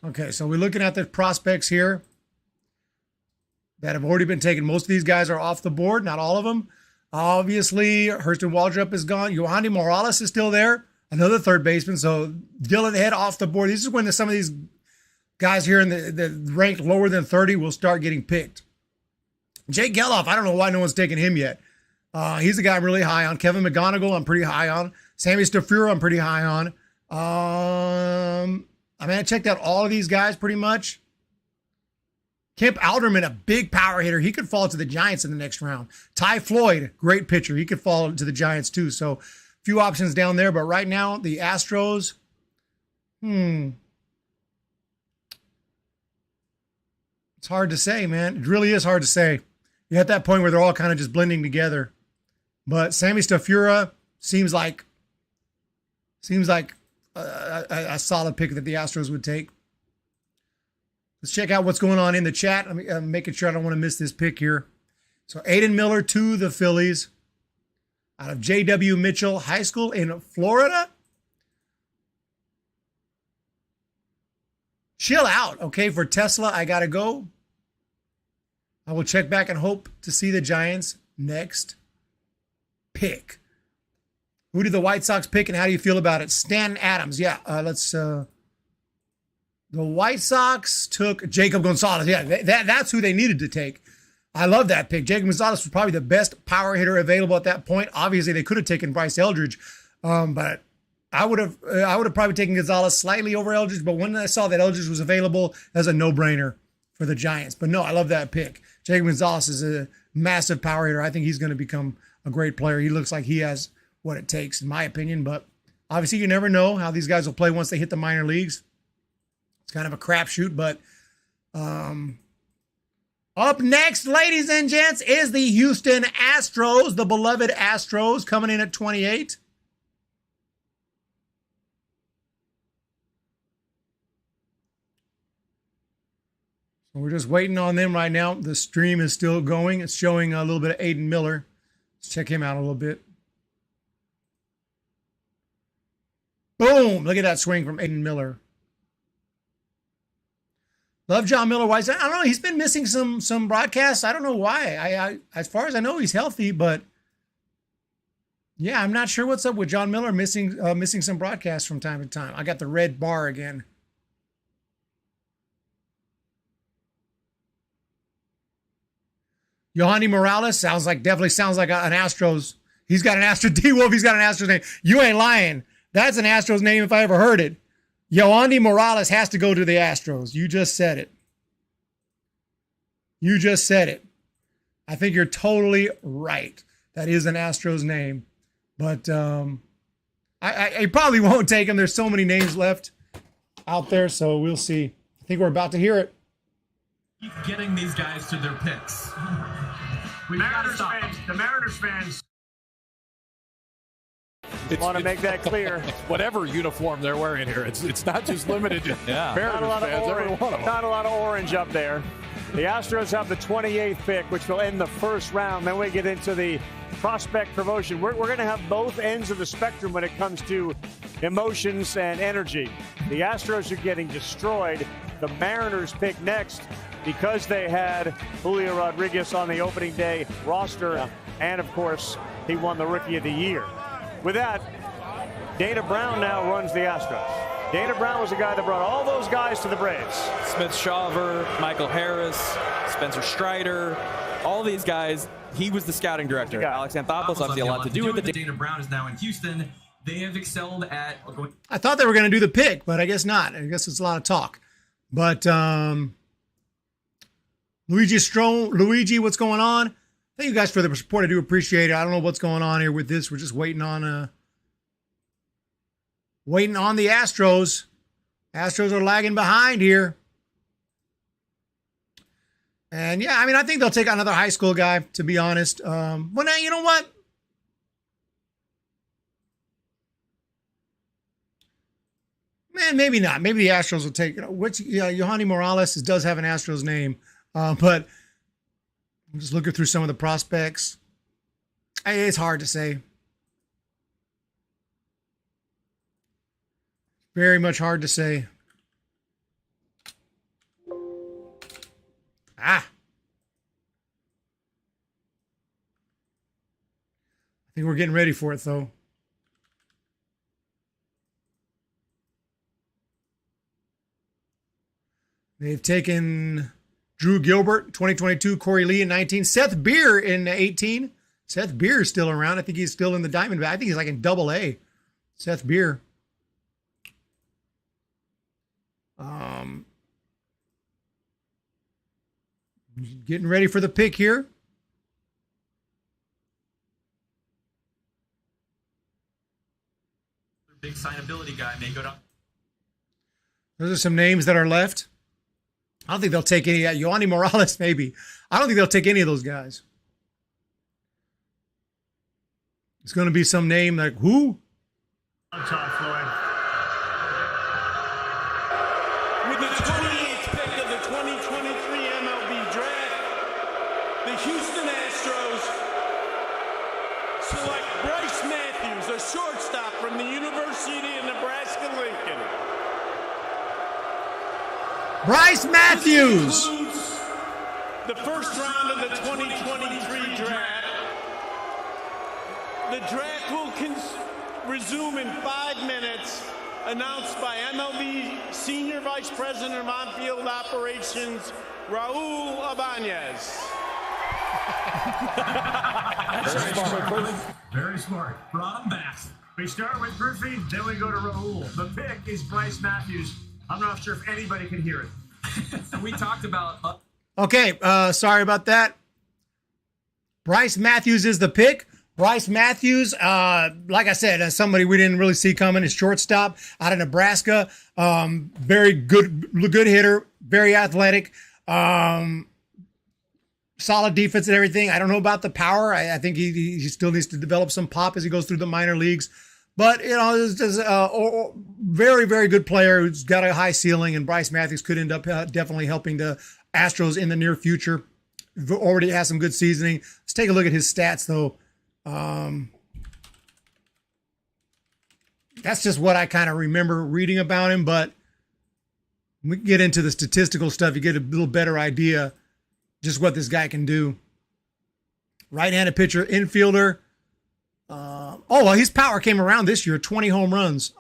D: Okay, so we're looking at the prospects here that have already been taken. Most of these guys are off the board, not all of them. Obviously, Hurston Waldrop is gone. Yohandy Morales is still there, another third baseman. So Dylan Head off the board. This is when some of these guys here in the ranked lower than 30 will start getting picked. Jake Geloff, I don't know why no one's taken him yet. He's a guy I'm really high on. Kevin McGonigal, I'm pretty high on. Sammy Stafura, I'm pretty high on. I checked out all of these guys pretty much. Kemp Alderman, a big power hitter. He could fall to the Giants in the next round. Ty Floyd, great pitcher. He could fall to the Giants too. So a few options down there. But right now, the Astros, it's hard to say, man. It really is hard to say. You're at that point where they're all kind of just blending together. But Sammy Stafura seems like a solid pick that the Astros would take. Let's check out what's going on in the chat. I'm making sure I don't want to miss this pick here. So Aiden Miller to the Phillies out of J.W. Mitchell High School in Florida. Chill out, okay? For Tesla, I got to go. I will check back and hope to see the Giants next pick. Who did the White Sox pick and how do you feel about it? Stan Adams. Yeah, the White Sox took Jacob Gonzalez. Yeah, that's who they needed to take. I love that pick. Jacob Gonzalez was probably the best power hitter available at that point. Obviously, they could have taken Bryce Eldridge, but I would have probably taken Gonzalez slightly over Eldridge. But when I saw that Eldridge was available, that's a no-brainer for the Giants. But no, I love that pick. Jacob Gonzalez is a massive power hitter. I think he's going to become a great player. He looks like he has what it takes, in my opinion. But obviously, you never know how these guys will play once they hit the minor leagues. It's kind of a crapshoot, but up next, ladies and gents, is the Houston Astros, the beloved Astros, coming in at 28. So we're just waiting on them right now. The stream is still going. It's showing a little bit of Aiden Miller. Let's check him out a little bit. Boom! Look at that swing from Aiden Miller. Love John Miller White. I don't know. He's been missing some broadcasts. I don't know why. I as far as I know, he's healthy, but yeah, I'm not sure what's up with John Miller missing some broadcasts from time to time. I got the red bar again. Yohandy Morales definitely sounds like an Astros. He's got an Astros. D-Wolf, he's got an Astros name. You ain't lying. That's an Astros name if I ever heard it. Yohandy Morales has to go to the Astros. You just said it. You just said it. I think you're totally right. That is an Astros name. But I probably won't take him. There's so many names left out there, so we'll see. I think we're about to hear it.
H: Keep getting these guys to their picks.
A: The Mariners fans.
B: Want to make that clear.
L: Whatever uniform they're wearing here, it's not just limited to Mariners fans, every one of them.
B: Not a lot of orange up there. The Astros have the 28th pick, which will end the first round. Then we get into the prospect promotion. We're going to have both ends of the spectrum when it comes to emotions and energy. The Astros are getting destroyed. The Mariners pick next because they had Julio Rodriguez on the opening day roster. And, of course, he won the Rookie of the Year. With that, Dana Brown now runs the Astros. Dana Brown was the guy that brought all those guys to the Braves.
N: Smith Shawver, Michael Harris, Spencer Strider, all these guys, he was the scouting director. Alex Anthopoulos obviously a lot to do with it.
H: Dana Brown is now in Houston. They have excelled at...
D: I thought they were going to do the pick, but I guess not. I guess it's a lot of talk. But Luigi, what's going on? Thank you guys for the support. I do appreciate it. I don't know what's going on here with this. We're just waiting on the Astros. Astros are lagging behind here. And yeah, I mean, I think they'll take another high school guy, to be honest. Well, now, you know what? maybe not. Maybe the Astros will take, Yohani Morales does have an Astros name, but I'm just looking through some of the prospects. It's hard to say. Very much hard to say. I think we're getting ready for it, though. They've taken Drew Gilbert, 2022, Corey Lee in 19, Seth Beer in 18. Seth Beer is still around. I think he's still in the Diamondback. I think he's like in Double-A. Seth Beer. Getting ready for the pick here.
H: Big signability guy may go down.
D: Those are some names that are left. I don't think they'll take any. Yohani Morales, maybe. I don't think they'll take any of those guys. It's going to be some name like who?
A: I'm Todd Floyd.
F: With the 28th pick of the 2023 MLB Draft, the Houston Astros select Bryce Matthews, a shortstop from the University of Nebraska-Lincoln.
D: Bryce Matthews.
F: The first round of the 2023 draft. The draft will resume in 5 minutes. Announced by MLB Senior Vice President of On-Field Operations, Raul Ibanez.
A: Very smart. Brought him back. We start with Griffey, then we go to Raul. The pick is Bryce Matthews. I'm not sure if anybody can hear it.
H: And we talked about...
D: Okay, sorry about that. Bryce Matthews is the pick. Bryce Matthews, like I said, as somebody we didn't really see coming, is shortstop out of Nebraska. Very good hitter, very athletic, solid defense and everything. I don't know about the power. I think he still needs to develop some pop as he goes through the minor leagues. But, it's just a very, very good player who's got a high ceiling, and Bryce Matthews could end up definitely helping the Astros in the near future. Already has some good seasoning. Let's take a look at his stats, though. That's just what I kind of remember reading about him, but when we get into the statistical stuff, you get a little better idea just what this guy can do. Right-handed pitcher, infielder. His power came around this year, 20 home runs.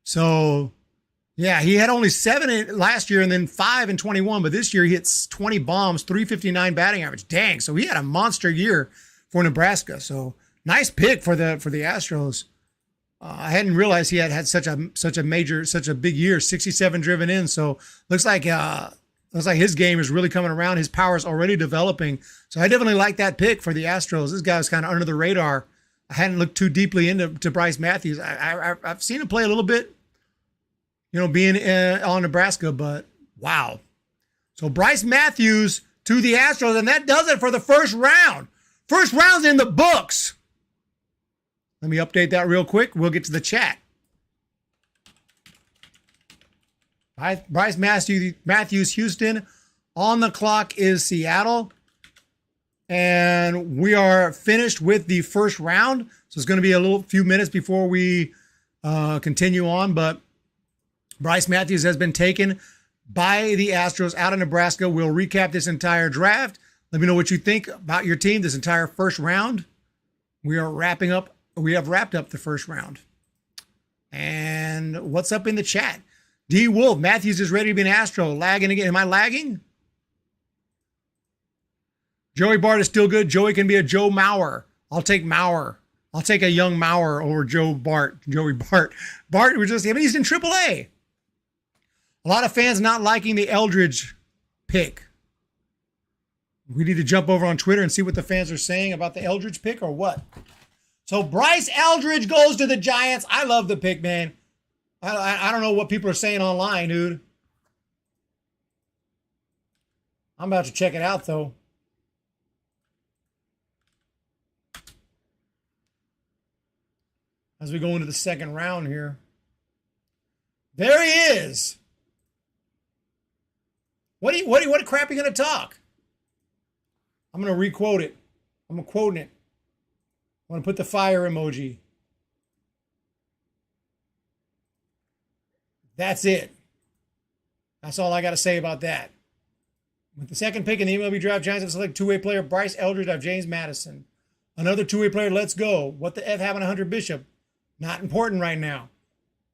D: He had only 7 last year and then 5 in 21, but this year he hits 20 bombs, 359 batting average. Dang, so he had a monster year for Nebraska. So nice pick for the Astros. I hadn't realized he had such a big year, 67 driven in. So looks like his game is really coming around. His power is already developing. So I definitely like that pick for the Astros. This guy was kind of under the radar. I hadn't looked too deeply into Bryce Matthews. I've seen him play a little bit, being on Nebraska, but wow. So Bryce Matthews to the Astros, and that does it for the first round. First round's in the books. Let me update that real quick. We'll get to the chat. Bryce Matthews, Houston. On the clock is Seattle. And we are finished with the first round. So it's going to be a few minutes before we continue on. But Bryce Matthews has been taken by the Astros out of Nebraska. We'll recap this entire draft. Let me know what you think about your team this entire first round. We have wrapped up the first round. And what's up in the chat? D. Wolf, Matthews is ready to be an Astro. Lagging again. Am I lagging? Joey Bart is still good. Joey can be a Joe Mauer. I'll take Mauer. I'll take a young Mauer over Joey Bart. Bart, he's in AAA. A lot of fans not liking the Eldridge pick. We need to jump over on Twitter and see what the fans are saying about the Eldridge pick or what. So Bryce Eldridge goes to the Giants. I love the pick, man. I don't know what people are saying online, dude. I'm about to check it out, though. As we go into the second round here. There he is. What crap are you going to talk? I'm going to re-quote it. I'm quoting it. I'm going to put the fire emoji. That's it. That's all I got to say about that. With the second pick in the MLB draft, Giants have selected two-way player Bryce Eldridge out of James Madison. Another two-way player, let's go. What the F happened to Hunter Bishop? Not important right now.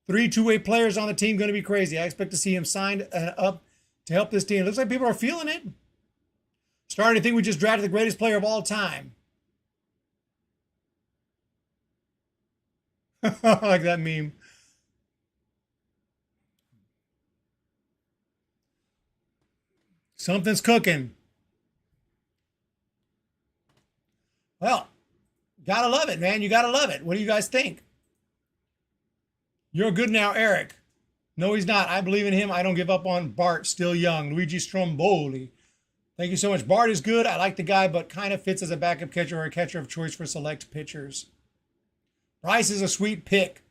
D: 3 two-way players on the team, going to be crazy. I expect to see him signed up to help this team. Looks like people are feeling it. Starting to think we just drafted the greatest player of all time. I like that meme. Something's cooking. Well, gotta love it, man. You gotta love it. What do you guys think? You're good now, Eric. No, he's not. I believe in him. I don't give up on Bart. Still young. Luigi Stromboli. Thank you so much. Bart is good. I like the guy, but kind of fits as a backup catcher or a catcher of choice for select pitchers. Bryce is a sweet pick.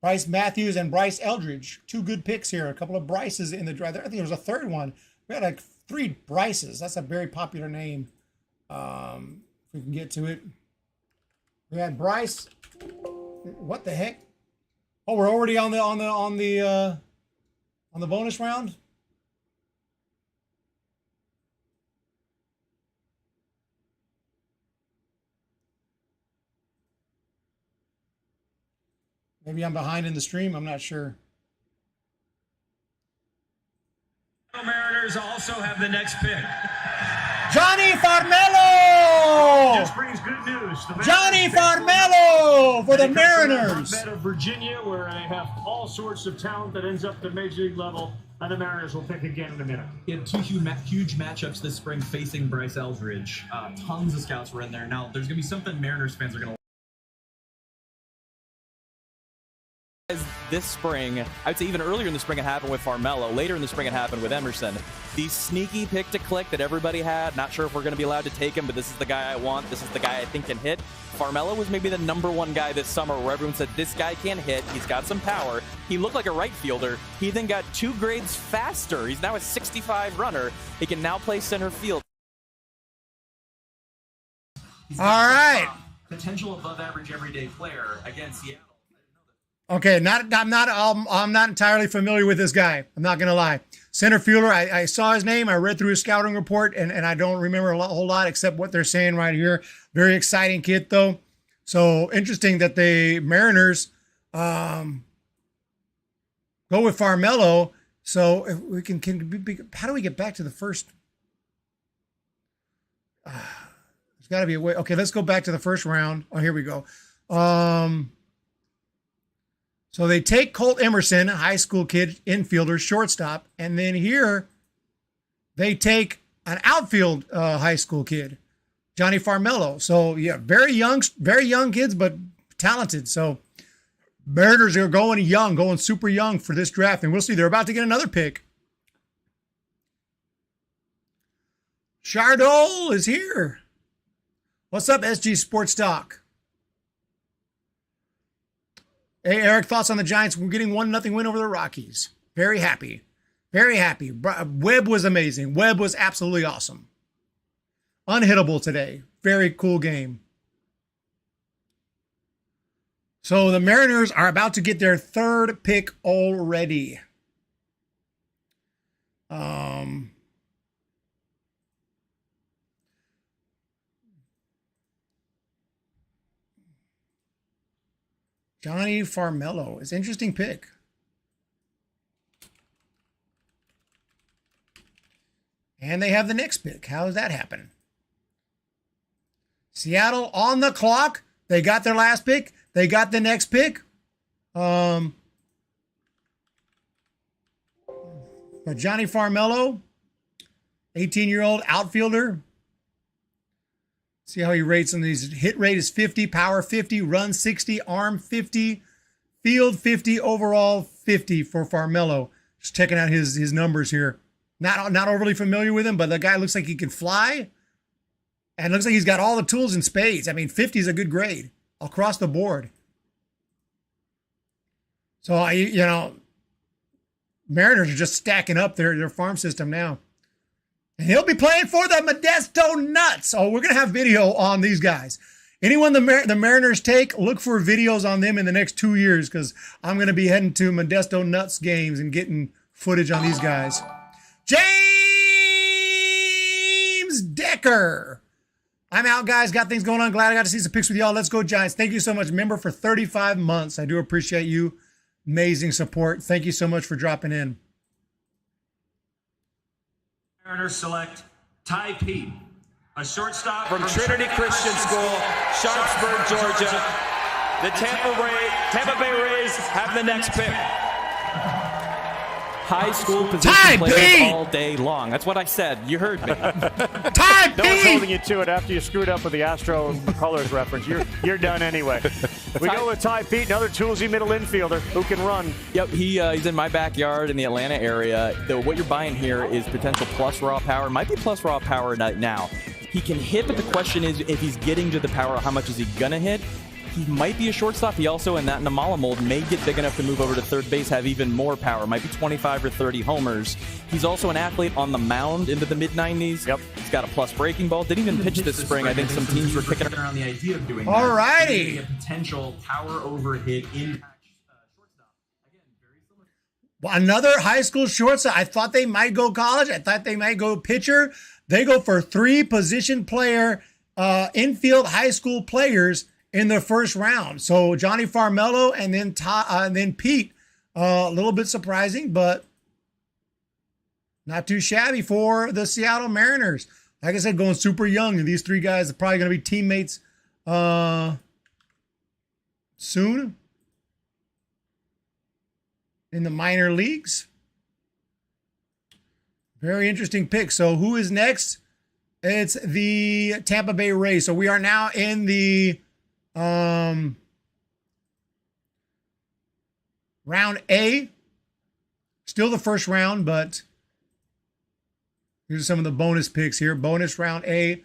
D: Bryce Matthews and Bryce Eldridge. 2 good picks here. A couple of Bryces in the draft. I think there was a third one. We had like 3 Bryces. That's a very popular name. If we can get to it. We had Bryce. What the heck? Oh, we're already on the bonus round. Maybe I'm behind in the stream. I'm not sure.
A: Mariners also have the next pick.
D: Johnny Farmelo!
A: Just brings good news.
D: Johnny Farmelo for the Mariners.
A: Out of Virginia, where they have all sorts of talent that ends up at the major league level, and the Mariners will pick again in a minute.
H: He had 2 huge matchups this spring facing Bryce Eldridge. Tons of scouts were in there. Now, there's going to be something Mariners fans are going to
N: this spring, I'd say even earlier in the spring it happened with Farmelo. Later in the spring it happened with Emerson. The sneaky pick to click that everybody had. Not sure if we're going to be allowed to take him, but this is the guy I want. This is the guy I think can hit. Farmelo was maybe the #1 guy this summer where everyone said, this guy can hit. He's got some power. He looked like a right fielder. He then got 2 grades faster. He's now a 65 runner. He can now play center field.
D: All right.
H: Potential above average everyday player against Seattle.
D: Okay, I'm not entirely familiar with this guy. I'm not gonna lie. Center fielder. I saw his name. I read through his scouting report, and I don't remember a whole lot except what they're saying right here. Very exciting kid though. So interesting that the Mariners go with Farmelo. So if we can how do we get back to the first? There's got to be a way. Okay, let's go back to the first round. Oh, here we go. So they take Colt Emerson, high school kid, infielder, shortstop, and then here they take an outfield high school kid, Johnny Farmelo. So yeah, very young kids, but talented. So Mariners are going super young for this draft, and we'll see. They're about to get another pick. Chardol is here. What's up, SG Sports Talk? Hey, Eric, thoughts on the Giants? We're getting 1-0 win over the Rockies. Very happy. Very happy. Webb was amazing. Webb was absolutely awesome. Unhittable today. Very cool game. So the Mariners are about to get their 3rd pick already. Johnny Farmelo is an interesting pick. And they have the next pick. How does that happen? Seattle on the clock. They got their last pick. They got the next pick. But Johnny Farmelo, 18-year-old outfielder. See how he rates on these. Hit rate is 50, power 50, run 60, arm 50, field 50, overall 50 for Farmelo. Just checking out his numbers here. Not overly familiar with him, but the guy looks like he can fly. And looks like he's got all the tools in spades. I mean, 50 is a good grade across the board. So, Mariners are just stacking up their farm system now. And he'll be playing for the Modesto Nuts. Oh, we're going to have video on these guys. Anyone the Mariners take, look for videos on them in the next 2 years because I'm going to be heading to Modesto Nuts games and getting footage on these guys. James Decker. I'm out, guys. Got things going on. Glad I got to see some pics with y'all. Let's go, Giants. Thank you so much. Member for 35 months. I do appreciate you. Amazing support. Thank you so much for dropping in.
Q: Mariners select Ty Pete, a shortstop
T: from Trinity Christian School, Sharpsburg, Georgia. The Tampa Bay Rays have the next pick.
N: High school position players all day long. That's what I said. You heard me.
D: Ty
B: No one's holding you to it after you screwed up with the Astro colors reference. You're done anyway. We go with Ty Pete, another toolsy middle infielder who can run.
N: Yep, he's in my backyard in the Atlanta area. What you're buying here is potential plus raw power. Might be plus raw power now. He can hit, but the question is if he's getting to the power, how much is he going to hit? He might be a shortstop. He also, in that Namala mold, may get big enough to move over to third base, have even more power. Might be 25 or 30 homers. He's also an athlete on the mound into the mid-90s. Yep. He's got a plus breaking ball. Didn't even pitch this spring. I think some teams were kicking
Q: around the idea of doing
D: all righty.
Q: A potential power over hit impact shortstop. Again, very similar.
D: Well, another high school shortstop. I thought they might go college. I thought they might go pitcher. They go for 3 position player infield high school players in the first round. So Johnny Farmello and then Pete. A little bit surprising, but not too shabby for the Seattle Mariners. Like I said, going super young. And these 3 guys are probably going to be teammates soon in the minor leagues. Very interesting pick. So who is next? It's the Tampa Bay Rays. So we are now in the round A. Still the first round, but here's some of the bonus picks here. Bonus round A.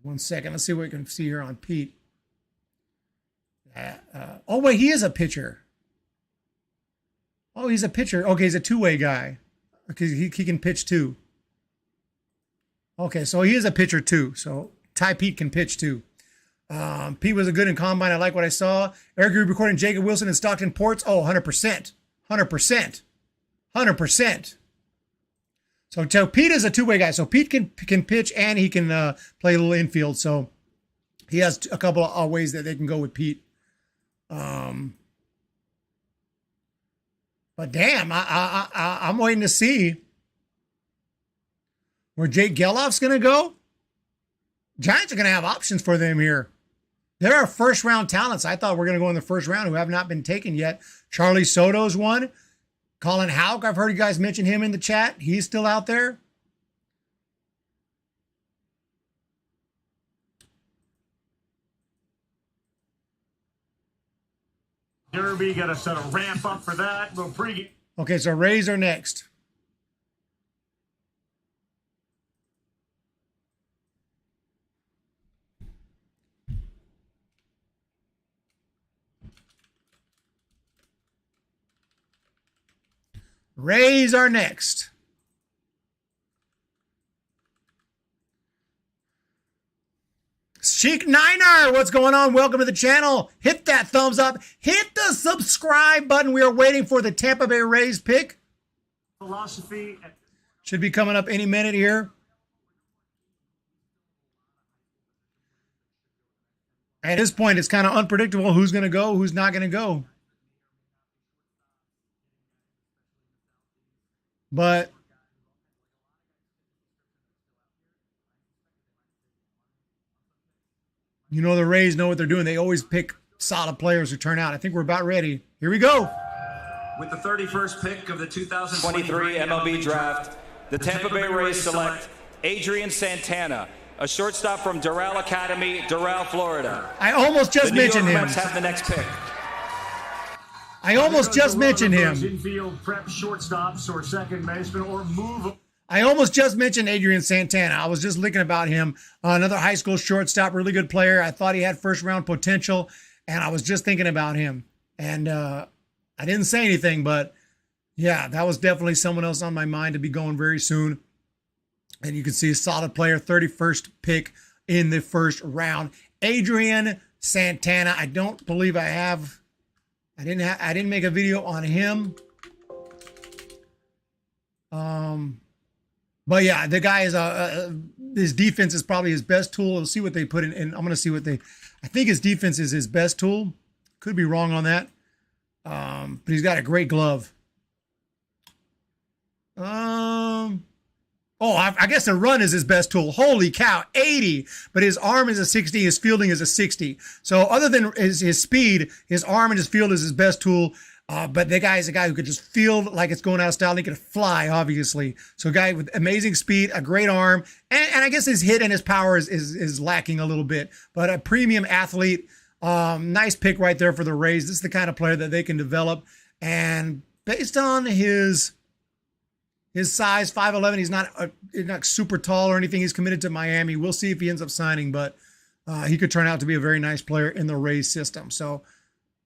D: 1 second. Let's see what we can see here on Pete. Oh, wait, he is a pitcher. Oh, he's a pitcher. Okay, he's a two-way guy. Okay, he can pitch too. Okay, so he is a pitcher too. So Ty Pete can pitch too. Pete was a good in combine. I like what I saw. Eric Reed recording Jacob Wilson in Stockton Ports. Oh, 100%. 100%. 100%. So Pete is a two-way guy. So Pete can pitch and he can play a little infield. So he has a couple of ways that they can go with Pete. But damn, I'm waiting to see where Jake Gelof's going to go. Giants are going to have options for them here. There are first-round talents I thought were going to go in the first round who have not been taken yet. Charlie Soto's one. Colin Houck, I've heard you guys mention him in the chat. He's still out there.
A: Derby, got to set a ramp up for that. We'll pregame.
D: Okay, so Rays are next. Rays are next. Chic Niner, what's going on? Welcome to the channel. Hit that thumbs up. Hit the subscribe button. We are waiting for the Tampa Bay Rays pick.
A: Philosophy.
D: Should be coming up any minute here. At this point, it's kind of unpredictable who's going to go, who's not going to go. But you know the Rays know what they're doing. They always pick solid players who turn out. I think we're about ready. Here we go.
T: With the 31st pick of the 2023 MLB Draft, the Tampa Bay Rays select Adrian Santana, a shortstop from Doral Academy, Doral, Florida.
D: I almost just mentioned him.
T: The New York Mets have the next pick.
D: I almost just mentioned him.
A: Infield prep shortstops or second baseman or move.
D: I almost just mentioned Adrian Santana. I was just looking about him. Another high school shortstop, really good player. I thought he had first-round potential, and I was just thinking about him. And I didn't say anything, but yeah, that was definitely someone else on my mind to be going very soon. And you can see a solid player, 31st pick in the first round. Adrian Santana. I don't believe I didn't make a video on him. But yeah, the guy is his defense is probably his best tool. We'll see what they put in. I'm going to see what I think his defense is his best tool. Could be wrong on that. But he's got a great glove. I guess the run is his best tool. Holy cow, 80. But his arm is a 60. His fielding is a 60. So other than his speed, his arm and his field is his best tool. But the guy is a guy who could just field like it's going out of style. And he could fly, obviously. So a guy with amazing speed, a great arm. And I guess his hit and his power is lacking a little bit. But a premium athlete. Nice pick right there for the Rays. This is the kind of player that they can develop. And based on his size, 5'11", he's not super tall or anything. He's committed to Miami. We'll see if he ends up signing. But he could turn out to be a very nice player in the Rays system. So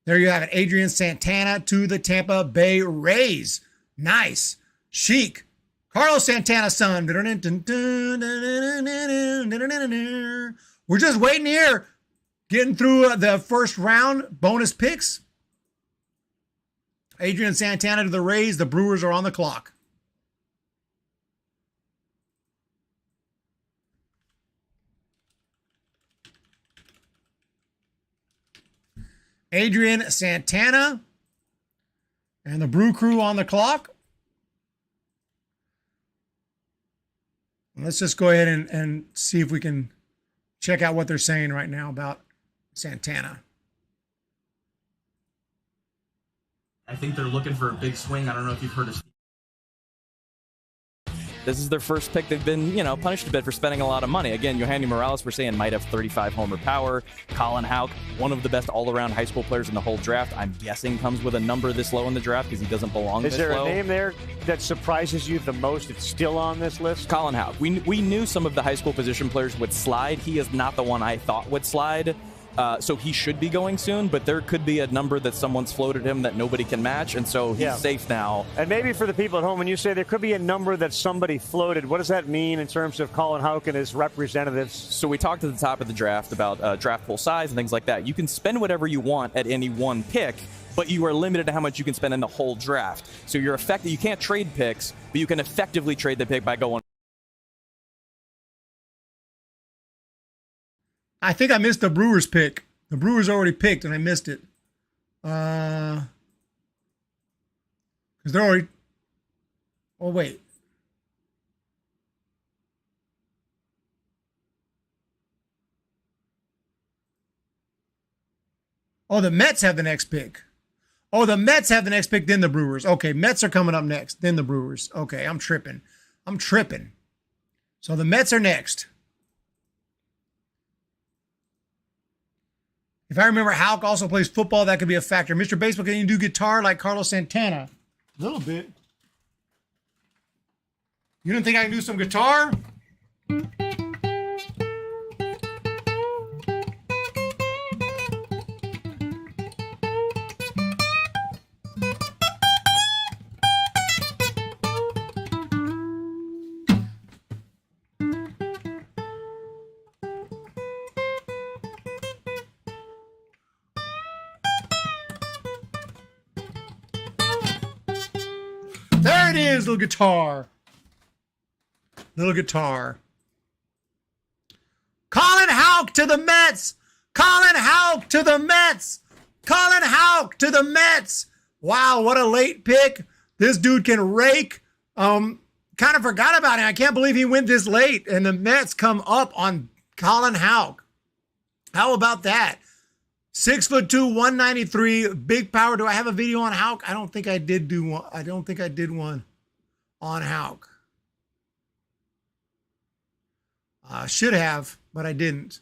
D: there you have it. Adrian Santana to the Tampa Bay Rays. Nice. Chic. Carlos Santana's son. We're just waiting here. Getting through the first round. Bonus picks. Adrian Santana to the Rays. The Brewers are on the clock. Adrian Santana and the Brew Crew on the clock. Let's just go ahead and see if we can check out what they're saying right now about Santana.
H: I think they're looking for a big swing. I don't know if you've heard of.
N: This is their first pick. They've been, punished a bit for spending a lot of money. Again, Yohanny Morales, we're saying, might have 35 homer power. Colin Houck, one of the best all-around high school players in the whole draft. I'm guessing comes with a number this low in the draft because he doesn't belong this low.
B: Is there a name there that surprises you the most? It's still on this list?
N: Colin Houck. We knew some of the high school position players would slide. He is not the one I thought would slide. So he should be going soon, but there could be a number that someone's floated him that nobody can match, and so he's safe now.
B: And maybe for the people at home, when you say there could be a number that somebody floated, what does that mean in terms of Colin Houck and his representatives?
N: So we talked at the top of the draft about draft pool size and things like that. You can spend whatever you want at any one pick, but you are limited to how much you can spend in the whole draft. So you can't trade picks, but you can effectively trade the pick by going.
D: I think I missed the Brewers pick. The Brewers already picked, and I missed it. Because they're already... Oh, wait. Oh, the Mets have the next pick. Oh, the Mets have the next pick, then the Brewers. Okay, Mets are coming up next, then the Brewers. Okay, I'm tripping. So the Mets are next. If I remember, Houck also plays football. That could be a factor. Mr. Baseball, can you do guitar like Carlos Santana? A little bit. You don't think I can do some guitar? There it is, little guitar. Little guitar. Colin Houck to the Mets. Colin Houck to the Mets. Colin Houck to the Mets. Wow, what a late pick. This dude can rake. Kind of forgot about him. I can't believe he went this late. And the Mets come up on Colin Houck. How about that? 6'2", 193, big power. Do I have a video on Houck? I don't think I did do one. I don't think I did one on Houck. Should have, but I didn't.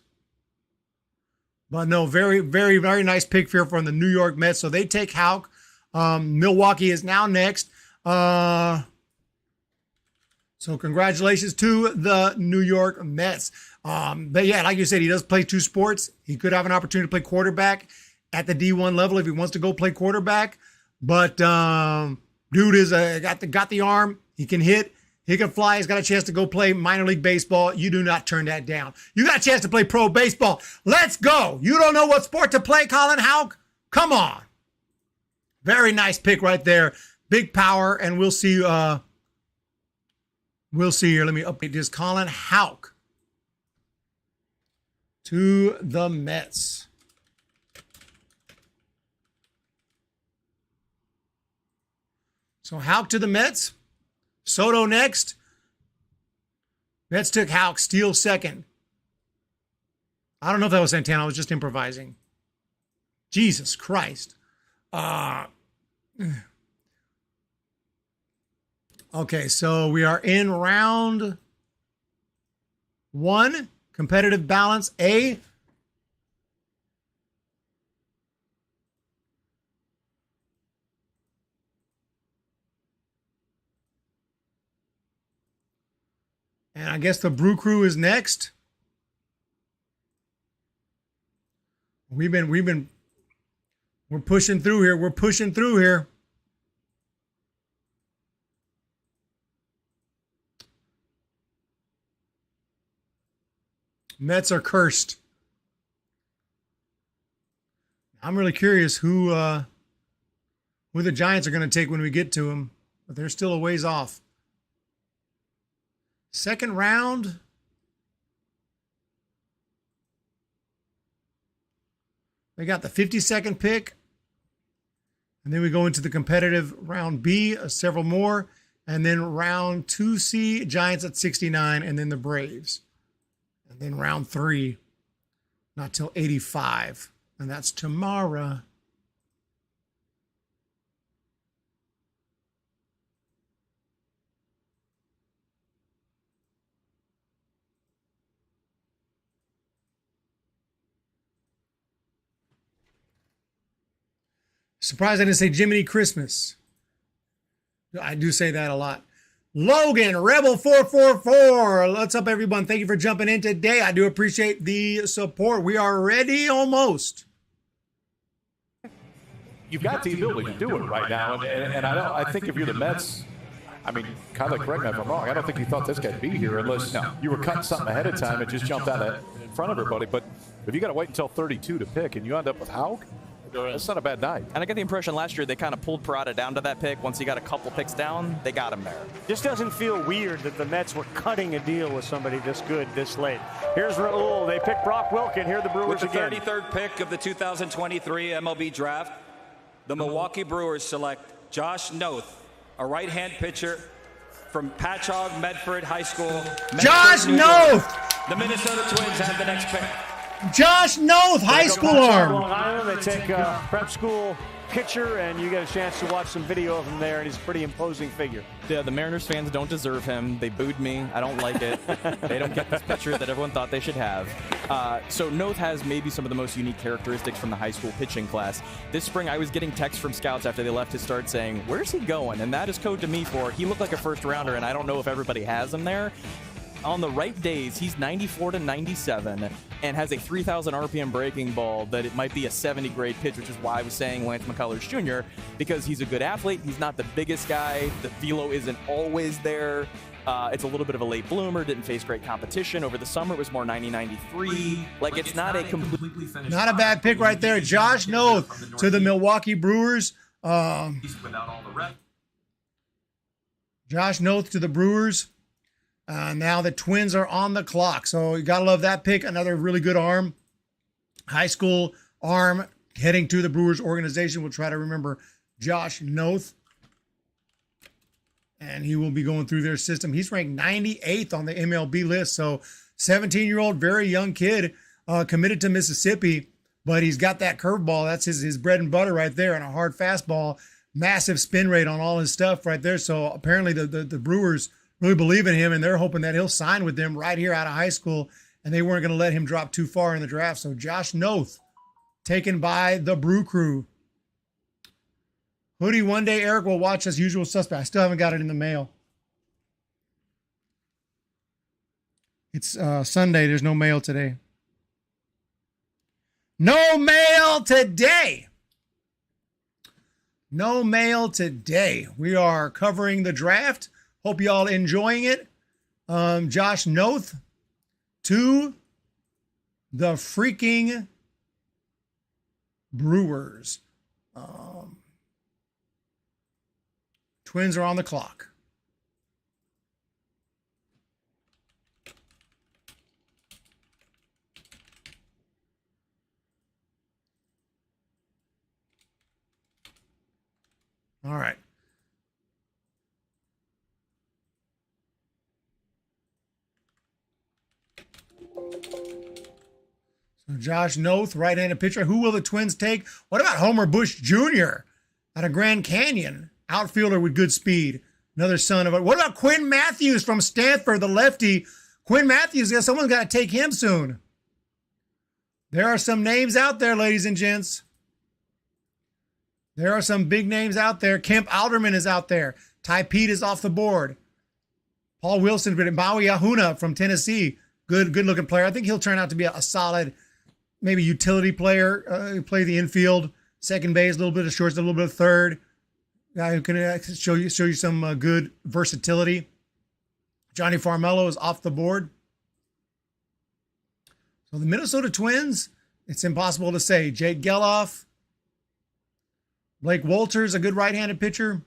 D: But no, very, very, very nice pick here from the New York Mets. So they take Houck. Milwaukee is now next. So congratulations to the New York Mets. But yeah, like you said, he does play two sports. He could have an opportunity to play quarterback at the D1 level if he wants to go play quarterback. But dude is got the arm. He can hit. He can fly. He's got a chance to go play minor league baseball. You do not turn that down. You got a chance to play pro baseball. Let's go. You don't know what sport to play, Colin Houck? Come on. Very nice pick right there. Big power, and we'll see. We'll see here. Let me update this. Colin Houck to the Mets. So Houck to the Mets. Soto next. Mets took Houck. Steele second. I don't know if that was Santana. I was just improvising. Jesus Christ. Okay, so we are in round 1. Competitive balance A. And I guess the Brew Crew is next. We're pushing through here. We're pushing through here. Mets are cursed. I'm really curious who the Giants are going to take when we get to them, but they're still a ways off. Second round. They got the 52nd pick. And then we go into the competitive round B, several more. And then round 2C, Giants at 69, and then the Braves. And then round 3, not till 85. And that's tomorrow. Surprised I didn't say Jiminy Christmas. I do say that a lot. Logan, Rebel 444. What's up, everyone? Thank you for jumping in today. I do appreciate the support. We are ready almost.
L: You've got the ability to do it right now. And I think if you're the Mets, I mean, Kyle, correct me if I'm wrong. I don't think you thought this guy'd be here unless you were cutting something ahead of time and just jumped out in front of everybody. But if you got to wait until 32 to pick and you end up with Houck, that's not a bad night.
N: And I get the impression last year they kind of pulled Parada down to that pick. Once he got a couple picks down, they got him there.
B: Just doesn't feel weird that the Mets were cutting a deal with somebody this good this late. Here's Raul. They pick Brock Wilken. Here are the Brewers
T: With the
B: again.
T: 33rd pick of the 2023 MLB Draft, the Milwaukee Brewers select Josh Noth, a right-hand pitcher from Patchogue Medford High School.
D: Josh Noth!
T: The Minnesota Twins have the next pick.
D: Josh Noth, high school arm.
B: Long Island, they take prep school pitcher, and you get a chance to watch some video of him there, and he's a pretty imposing figure.
N: Yeah, the Mariners fans don't deserve him. They booed me. I don't like it. They don't get this pitcher that everyone thought they should have. So Noth has maybe some of the most unique characteristics from the high school pitching class. This spring, I was getting texts from scouts after they left to start saying, where's he going? And that is code to me for, he looked like a first rounder, and I don't know if everybody has him there. On the right days, he's 94 to 97 and has a 3,000 RPM breaking ball that it might be a 70 grade pitch, which is why I was saying Lance McCullers Jr., because he's a good athlete. He's not the biggest guy. The velo isn't always there. It's a little bit of a late bloomer. Didn't face great competition. Over the summer, it was more 90-93. Like, it's not a completely finished.
D: Not a bad pick right there. Josh Noth to the Milwaukee Brewers.
H: Without all the rep.
D: Josh Noth to the Brewers. Now the Twins are on the clock. So you got to love that pick. Another really good arm. High school arm heading to the Brewers organization. We'll try to remember Josh Noth. And he will be going through their system. He's ranked 98th on the MLB list. So 17-year-old, very young kid, committed to Mississippi. But he's got that curveball. That's his bread and butter right there, and a hard fastball. Massive spin rate on all his stuff right there. So apparently the Brewers really believe in him, and they're hoping that he'll sign with them right here out of high school, and they weren't going to let him drop too far in the draft. So Josh Noth, taken by the Brew Crew. Hoodie, one day Eric will watch as usual suspect. I still haven't got it in the mail. It's Sunday. There's no mail today. No mail today. No mail today. We are covering the draft. Hope y'all enjoying it. Josh Noth to the freaking Brewers. Twins are on the clock. All right. So Josh Noth, right-handed pitcher. Who will the Twins take? What about Homer Bush Jr. out of Grand Canyon? Outfielder with good speed. Another son of a... What about Quinn Matthews from Stanford, the lefty? Quinn Matthews, yeah, someone's got to take him soon. There are some names out there, ladies and gents. There are some big names out there. Kemp Alderman is out there. Ty Pete is off the board. Paul Wilson, Maui Ahuna from Tennessee. Good-looking player. I think he'll turn out to be a solid, maybe utility player. Play the infield, second base, a little bit of shorts, a little bit of third. Guy who can show you some good versatility. Johnny Farmello is off the board. So the Minnesota Twins, it's impossible to say. Jake Geloff. Blake Walters, a good right-handed pitcher.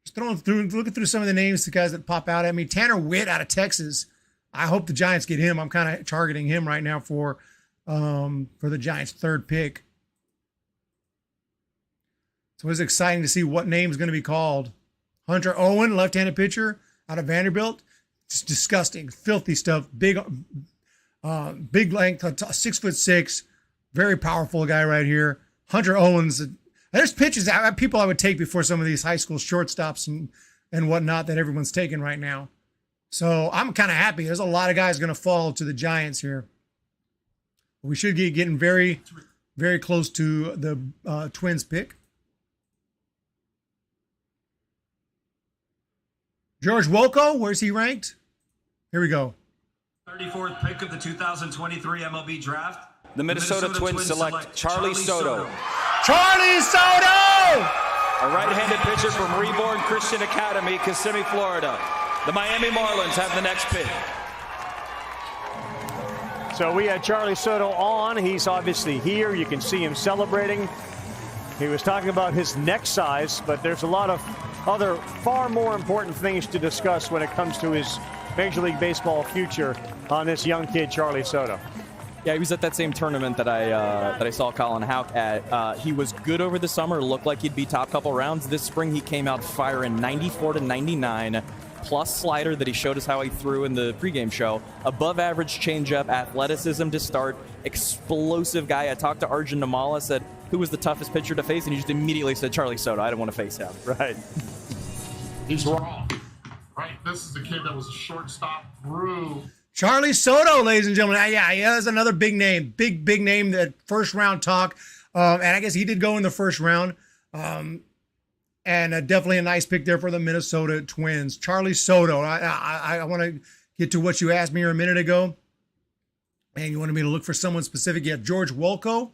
D: Just looking through some of the names, the guys that pop out at me. Tanner Witt out of Texas. I hope the Giants get him. I'm kind of targeting him right now for the Giants' third pick. So it's exciting to see what name is going to be called. Hunter Owen, left-handed pitcher out of Vanderbilt. Just disgusting, filthy stuff. Big length, 6'6", very powerful guy right here. Hunter Owens. There's pitches, people I would take before some of these high school shortstops and whatnot that everyone's taking right now. So I'm kind of happy. There's a lot of guys going to fall to the Giants here. We should be getting very, very close to the Twins pick. George Wolko, where's he ranked? Here we go.
T: 34th pick of the 2023 MLB Draft.
N: The Minnesota Twins select Charlie Soto.
D: Charlie Soto!
N: A right-handed pitcher from Reborn Christian Academy, Kissimmee, Florida. The Miami Marlins have the next pick.
B: So we had Charlie Soto on. He's obviously here. You can see him celebrating. He was talking about his neck size, but there's a lot of other far more important things to discuss when it comes to his Major League Baseball future on this young kid, Charlie Soto.
N: Yeah, he was at that same tournament that I saw Colin Houck at. He was good over the summer, looked like he'd be top couple rounds. This spring he came out firing 94 to 99, plus slider that he showed us how he threw in the pregame show. Above average changeup, athleticism to start, explosive guy. I talked to Arjun Namala, said, who was the toughest pitcher to face? And he just immediately said Charlie Soto. I didn't want to face him.
B: Right.
J: He's wrong. Right? This is the kid that was a shortstop through.
D: Charlie Soto, ladies and gentlemen. Yeah, that's another big name. Big name, that first round talk. And I guess he did go in the first round. And definitely a nice pick there for the Minnesota Twins. Charlie Soto. I want to get to what you asked me a minute ago. And you wanted me to look for someone specific. Yeah, George Wolko.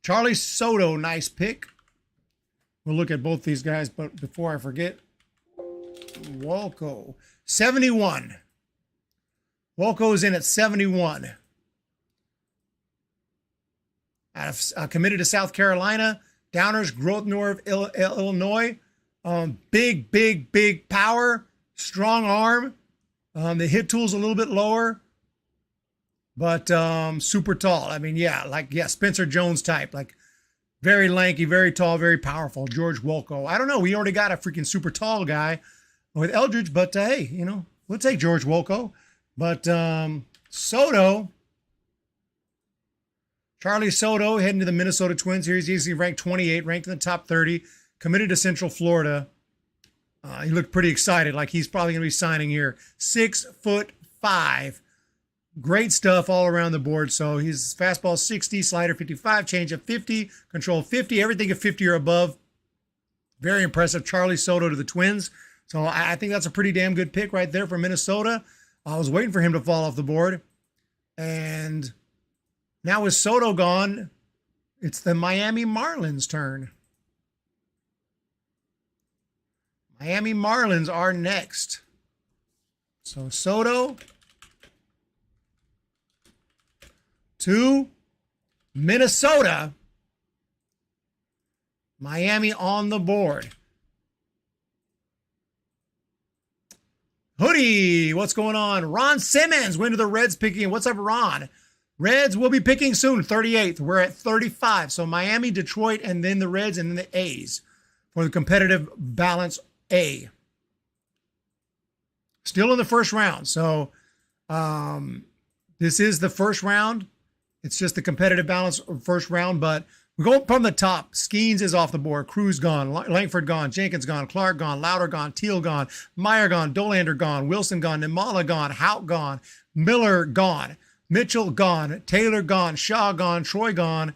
D: Charlie Soto, nice pick. We'll look at both these guys, but before I forget, Wolko, 71. Wolko is in at 71. Out of, committed to South Carolina. Downers, Growth North, Illinois. Big power, strong arm. The hit tool's a little bit lower, but super tall. I mean, Spencer Jones type, like very lanky, very tall, very powerful. George Wolko. I don't know. We already got a freaking super tall guy with Eldridge, but hey, we'll take George Wolko. But Soto, Charlie Soto, heading to the Minnesota Twins here. He's easily ranked 28, ranked in the top 30, committed to Central Florida. He looked pretty excited, like he's probably going to be signing here. 6'5". Great stuff all around the board. So his fastball 60, slider 55, changeup 50, control 50, everything at 50 or above. Very impressive. Charlie Soto to the Twins. So I think that's a pretty damn good pick right there for Minnesota. I was waiting for him to fall off the board. And now with Soto gone, it's the Miami Marlins' turn. Miami Marlins are next. So Soto to Minnesota. Miami on the board. Hoodie, what's going on? Ron Simmons, when do the Reds picking? What's up, Ron? Reds will be picking soon, 38th. We're at 35. So Miami, Detroit, and then the Reds, and then the A's for the competitive balance A. Still in the first round. So this is the first round. It's just the competitive balance first round, but we're going from the top. Skeens is off the board. Cruz gone. Langford gone. Jenkins gone. Clark gone. Lauder gone. Teel gone. Meyer gone. Dolander gone. Wilson gone. Nimala gone. Hout gone. Miller gone. Mitchell gone. Taylor gone. Shaw gone. Troy gone.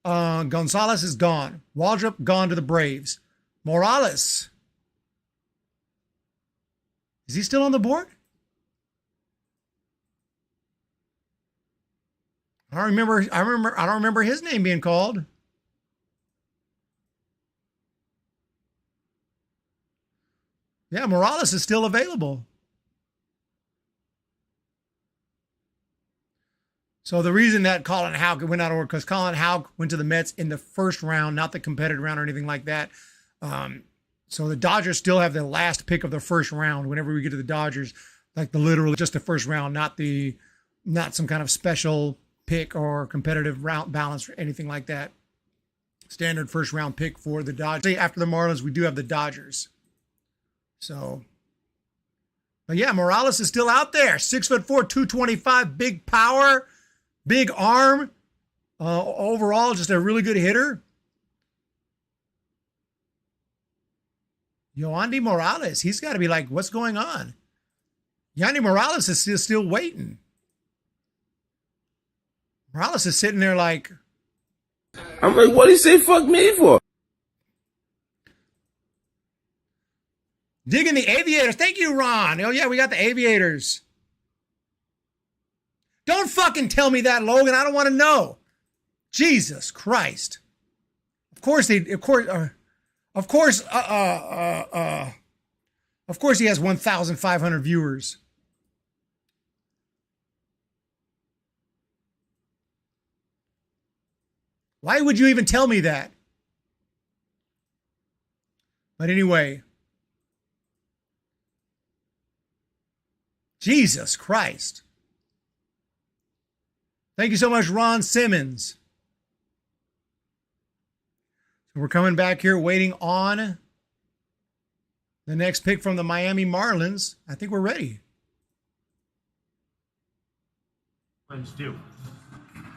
D: Gonzalez is gone. Waldrop gone to the Braves. Morales. Is he still on the board? I don't remember his name being called. Yeah, Morales is still available. So the reason that Colin Houck went out of order, because Colin Houck went to the Mets in the first round, not the competitive round or anything like that. So the Dodgers still have the last pick of the first round whenever we get to the Dodgers, like the literal just the first round, not some kind of special pick or competitive round balance or anything like that. Standard first round pick for the Dodgers. After the Marlins, we do have the Dodgers. So, but yeah, Morales is still out there. 6'4", 225, big power, big arm. Overall, just a really good hitter. Yoandy Morales, he's got to be like, what's going on? Yandy Morales is still waiting. Morales is sitting there like,
U: I'm like, what did he say fuck me for?
D: Digging the Aviators. Thank you, Ron. Oh, yeah, we got the Aviators. Don't fucking tell me that, Logan. I don't want to know. Jesus Christ. Of course he has 1,500 viewers. Why would you even tell me that? But anyway, Jesus Christ. Thank you so much, Ron Simmons. So we're coming back here waiting on the next pick from the Miami Marlins. I think we're ready.
A: Let's do.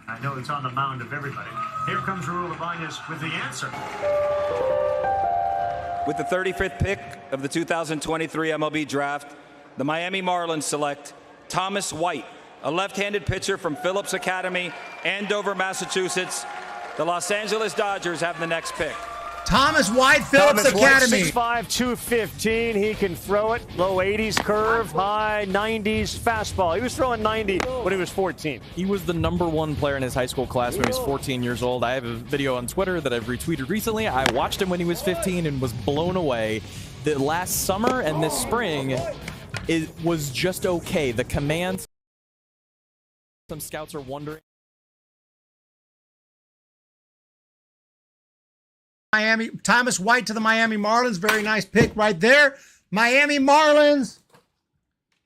A: I know it's on the mound of everybody. Here comes Raul Ibanez with the answer.
T: With the 35th pick of the 2023 MLB Draft, the Miami Marlins select Thomas White, a left-handed pitcher from Phillips Academy, Andover, Massachusetts. The Los Angeles Dodgers have the next pick.
D: Thomas White, Phillips Academy.
B: 6'5", 215. He can throw it. Low 80s curve, high 90s fastball. He was throwing 90 when he was 14.
N: He was the #1 player in his high school class when he was 14 years old. I have a video on Twitter that I've retweeted recently. I watched him when he was 15 and was blown away. The last summer and this spring, it was just okay. The command, some scouts are wondering.
D: Miami, Thomas White to the Miami Marlins. Very nice pick right there. Miami Marlins,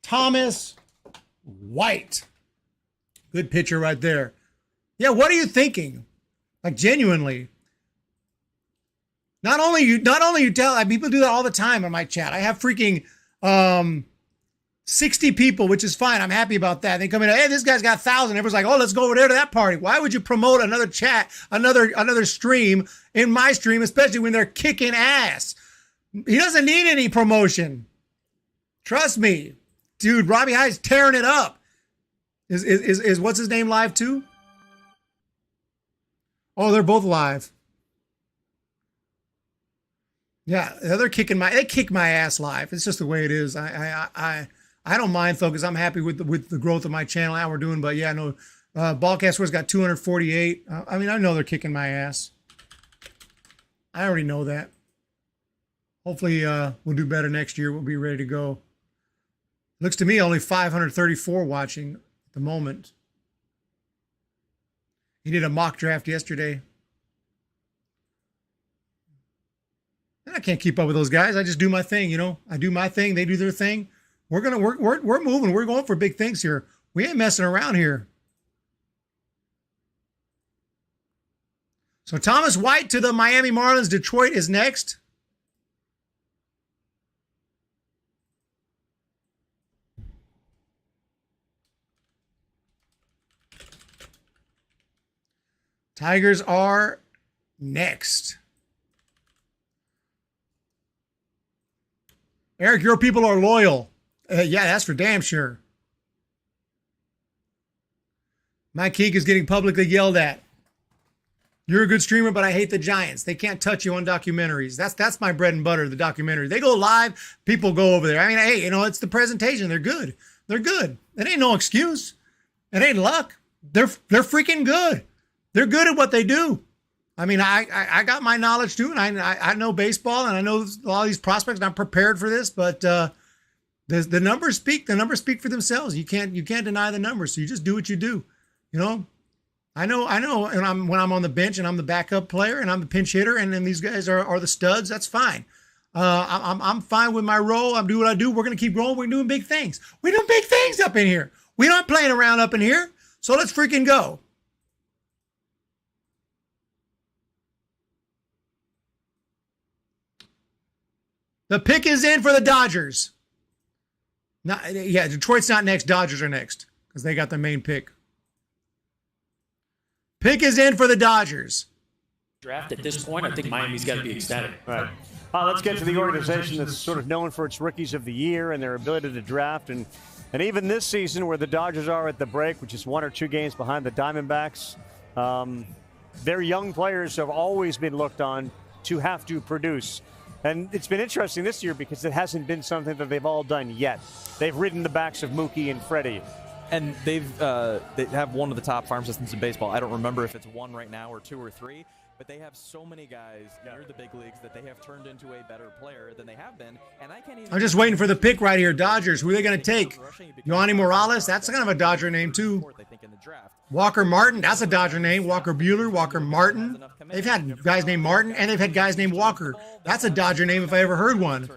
D: Thomas White. Good pitcher right there. Yeah, what are you thinking? Like, genuinely. Not only you tell, people do that all the time on my chat. I have freaking 60 people, which is fine. I'm happy about that. They come in, hey, this guy's got 1,000. Everyone's like, oh, let's go over there to that party. Why would you promote another chat, another stream in my stream, especially when they're kicking ass? He doesn't need any promotion. Trust me. Dude, Robbie Hyde's tearing it up. Is what's his name live too? Oh, they're both live. Yeah, they're they kick my ass live. It's just the way it is. I don't mind though, because I'm happy with the growth of my channel, how we're doing. But yeah, no, Ballcast Wars got 248. I mean, I know they're kicking my ass. I already know that. Hopefully, we'll do better next year. We'll be ready to go. Looks to me only 534 watching at the moment. He did a mock draft yesterday. And I can't keep up with those guys. I just do my thing, you know. I do my thing. They do their thing. We're moving. We're going for big things here. We ain't messing around here. So Thomas White to the Miami Marlins. Detroit is next. Tigers are next. Eric, your people are loyal. Yeah, that's for damn sure. Mike Keek is getting publicly yelled at. You're a good streamer, but I hate the Giants. They can't touch you on documentaries. That's my bread and butter, the documentary. They go live, people go over there. I mean, hey, you know, it's the presentation. They're good. They're good. It ain't no excuse. It ain't luck. They're freaking good. They're good at what they do. I mean, I got my knowledge too, and I know baseball, and I know a lot of these prospects, and I'm prepared for this, but the numbers speak. The numbers speak for themselves. You can't deny the numbers, so you just do what you do. You know? I know, and when I'm on the bench and I'm the backup player and I'm the pinch hitter, and then these guys are the studs, that's fine. I'm fine with my role. I'm doing what I do. We're gonna keep growing. We're doing big things. We're doing big things up in here. We're not playing around up in here. So let's freaking go. The pick is in for the Dodgers. Detroit's not next. Dodgers are next because they got the main pick. Pick is in for the Dodgers.
M: Draft at this point, I think Miami's got to be ecstatic.
B: Right. Let's get to the organization that's sort of known for its rookies of the year and their ability to draft. And even this season, where the Dodgers are at the break, which is 1 or 2 games behind the Diamondbacks, their young players have always been looked on to have to produce. And it's been interesting this year because it hasn't been something that they've all done yet. They've ridden the backs of Mookie and Freddie.
N: And they have one of the top farm systems in baseball. I don't remember if it's 1 right now or 2 or 3, but they have so many guys near the big leagues that they have turned into a better player than they have been. And I can't even.
D: I'm just waiting for the pick right here. Dodgers. Who are they going to take? Yoani Morales. That's kind of a Dodger name too. Walker Martin. That's a Dodger name. Walker Buehler. Walker Martin. They've had guys named Martin and they've had guys named Walker. That's a Dodger name if I ever heard one.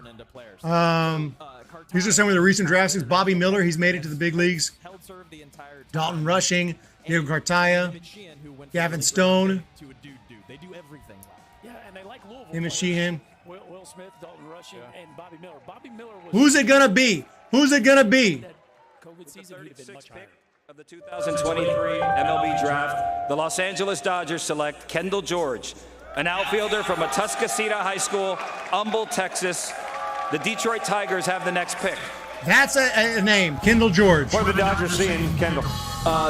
D: These are some of the recent drafts. Bobby Miller. He's made it to the big leagues. Dalton Rushing. Diego Cartaya. Gavin Stone.
M: They do everything. Yeah, and they like Louisville.
D: Him and Sheehan.
M: Will Smith, Dalton Rushing, and Bobby Miller. Bobby Miller was.
D: Who's it gonna be? Who's it gonna be?
T: COVID season, he'd have been much higher. Of the 2023 MLB Draft, the Los Angeles Dodgers select Kendall George, an outfielder from Atascocita High School, Humble, Texas. The Detroit Tigers have the next pick.
D: That's a name, Kendall George.
B: What are the Dodgers seeing, Kendall?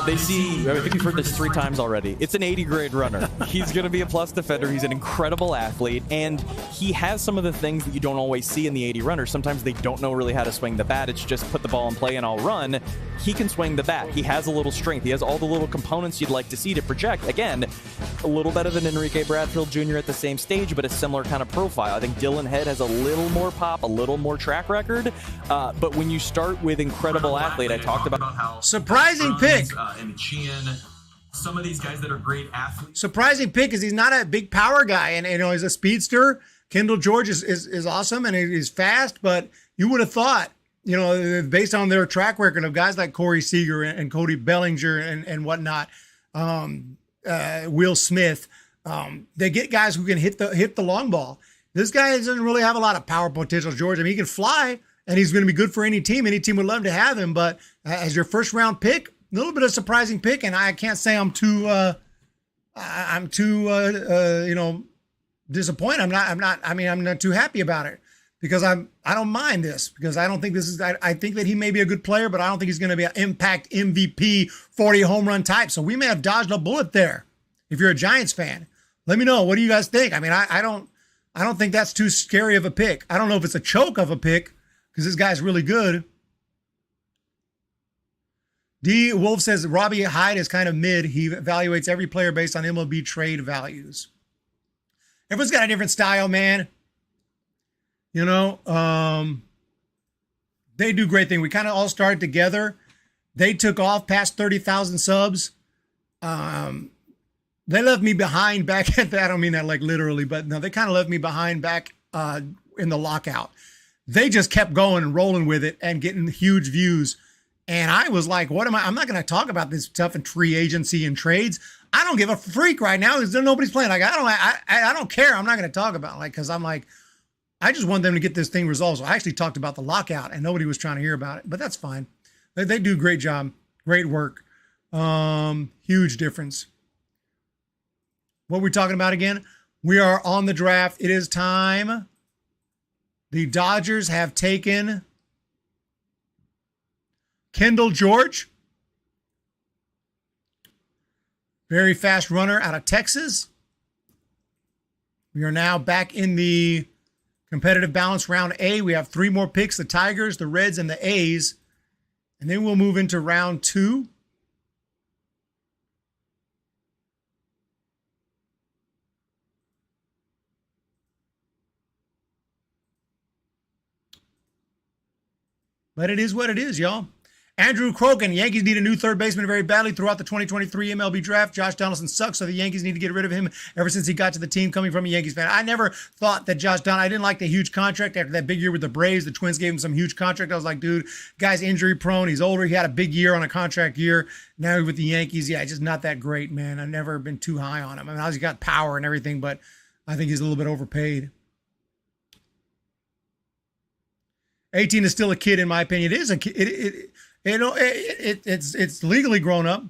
N: They see, I think you've heard this 3 times already. It's an 80-grade runner. He's going to be a plus defender. He's an incredible athlete, and he has some of the things that you don't always see in the 80 runners. Sometimes they don't know really how to swing the bat. It's just put the ball in play and I'll run. He can swing the bat. He has a little strength. He has all the little components you'd like to see to project. Again, a little better than Enrique Bradfield Jr. at the same stage, but a similar kind of profile. I think Dylan Head has a little more pop, a little more track record, but when you start with incredible athlete, I talked about
T: how
D: surprising pick.
H: And Sheehan, some of these guys that are great athletes.
D: Surprising pick is he's not a big power guy, and you know he's a speedster. Kendall George is awesome and he's fast, but you would have thought, you know, based on their track record of guys like Corey Seager and Cody Bellinger and whatnot, Will Smith, they get guys who can hit the long ball. This guy doesn't really have a lot of power potential, George. I mean, he can fly, and he's going to be good for any team. Any team would love to have him, but as your first round pick, a little bit of surprising pick, and I can't say I'm too disappointed. I'm not too happy about it because I don't mind this because I don't think this is. I think that he may be a good player, but I don't think he's going to be an impact MVP 40 home run type. So we may have dodged a bullet there. If you're a Giants fan, let me know. What do you guys think? I mean, I don't I don't think that's too scary of a pick. I don't know if it's a choke of a pick because this guy's really good. D. Wolf says Robbie Hyde is kind of mid. He evaluates every player based on MLB trade values. Everyone's got a different style, man. You know, they do great things. We kind of all started together. They took off past 30,000 subs. They left me behind back at that. I don't mean that like literally, but no, they kind of left me behind back in the lockout. They just kept going and rolling with it and getting huge views. And I was like, what am I? I'm not going to talk about this stuff in free agency and trades. I don't give a freak right now because nobody's playing. Like, I don't care. I'm not going to talk about it. Like, because I'm like, I just want them to get this thing resolved. So I actually talked about the lockout and nobody was trying to hear about it, but that's fine. They do a great job. Great work. Huge difference. What are we talking about again? We are on the draft. It is time. The Dodgers have taken Kendall George. Very fast runner out of Texas. We are now back in the competitive balance round A. We have 3 more picks, the Tigers, the Reds, and the A's. And then we'll move into round 2. But it is what it is, y'all. Andrew Crokin, Yankees need a new third baseman very badly throughout the 2023 MLB draft. Josh Donaldson sucks, so the Yankees need to get rid of him ever since he got to the team coming from a Yankees fan. I never thought that Josh Donaldson, I didn't like the huge contract after that big year with the Braves. The Twins gave him some huge contract. I was like, dude, guy's injury prone. He's older. He had a big year on a contract year. Now with the Yankees, yeah, just not that great, man. I've never been too high on him. I mean, he's got power and everything, but I think he's a little bit overpaid. 18 is still a kid, in my opinion. It is a kid. It's legally grown up.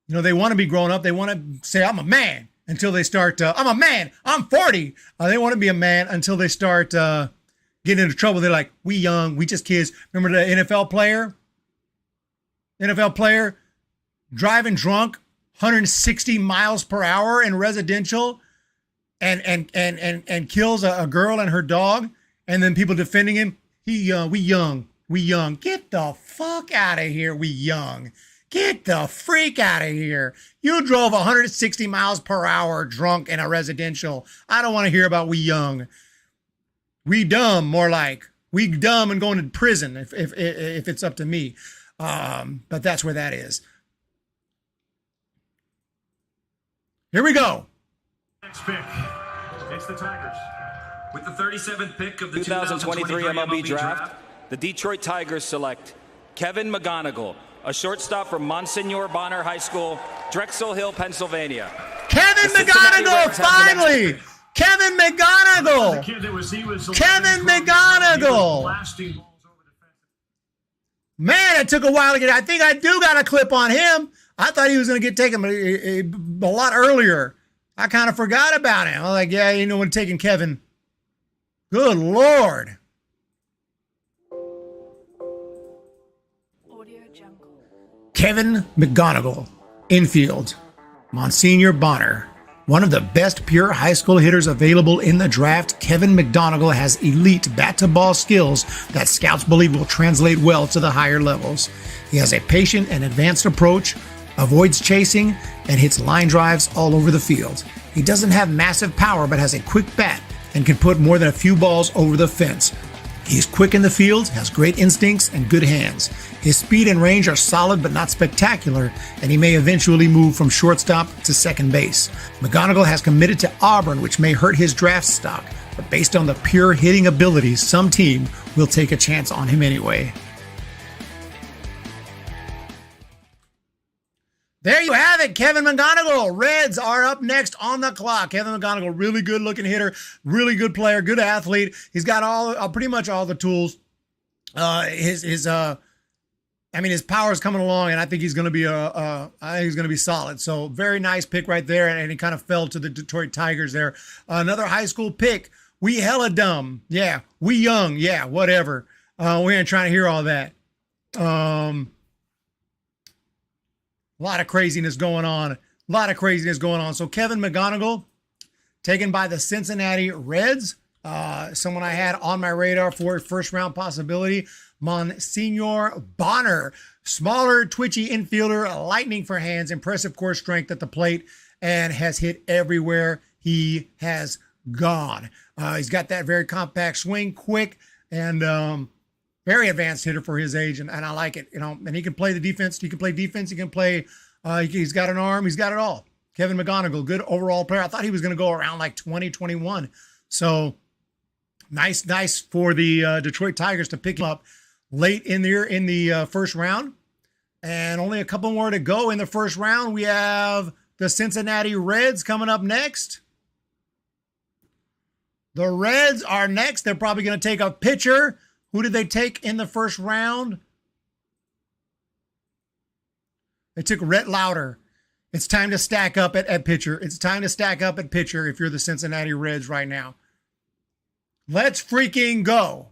D: You know, they want to be grown up. They want to say, I'm a man, until they start, I'm a man, I'm 40. They want to be a man until they start getting into trouble. They're like, we young, we just kids. Remember the NFL player driving drunk 160 miles per hour in residential and kills a girl and her dog. And then people defending him, we young. Get the fuck out of here, we young. Get the freak out of here. You drove 160 miles per hour drunk in a residential. I don't want to hear about we young. We dumb, more like. We dumb and going to prison if it's up to me. But that's where that is. Here we go.
A: Next pick. It's the Tigers.
T: With the 37th pick of the 2023 MLB draft, the Detroit Tigers select Kevin McGonigal, a shortstop from Monsignor Bonner High School, Drexel Hill, Pennsylvania.
D: Kevin McGonigal, finally! Kevin McGonigal! Kevin McGonigal! Man, it took a while to get. I think I do got a clip on him. I thought he was going to get taken a lot earlier. I kind of forgot about him. I was like, yeah, you know, when taking Kevin. Good Lord. Kevin McGonigal, infield, Monsignor Bonner. One of the best pure high school hitters available in the draft, Kevin McGonigal has elite bat-to-ball skills that scouts believe will translate well to the higher levels. He has a patient and advanced approach, avoids chasing, and hits line drives all over the field. He doesn't have massive power but has a quick bat and can put more than a few balls over the fence. He's quick in the field, has great instincts, and good hands. His speed and range are solid but not spectacular, and he may eventually move from shortstop to second base. McGonigal has committed to Auburn, which may hurt his draft stock, but based on the pure hitting abilities, some team will take a chance on him anyway. There you have it, Kevin McGonigal. Reds are up next on the clock. Kevin McGonigal, really good looking hitter, really good player, good athlete. He's got all pretty much all the tools. His power is coming along, and I think he's going to be solid. So very nice pick right there, and he kind of fell to the Detroit Tigers there. Another high school pick. We hella dumb, yeah. We young, yeah. Whatever. We ain't trying to hear all that. A lot of craziness going on. So Kevin McGonigal taken by the Cincinnati Reds. Someone I had on my radar for a first-round possibility, Monsignor Bonner. Smaller, twitchy infielder, lightning for hands, impressive core strength at the plate, and has hit everywhere he has gone. He's got that very compact swing, quick, and very advanced hitter for his age, and I like it. And he can play the defense. He can play defense. He can play. He's got an arm. He's got it all. Kevin McGonigal, good overall player. I thought he was going to go around like 2021. So nice for the Detroit Tigers to pick him up late in the first round. And only a couple more to go in the first round. We have the Cincinnati Reds coming up next. The Reds are next. They're probably going to take a pitcher. Who did they take in the first round? They took Rhett Lauder. It's time to stack up at pitcher. It's time to stack up at pitcher if you're the Cincinnati Reds right now. Let's freaking go.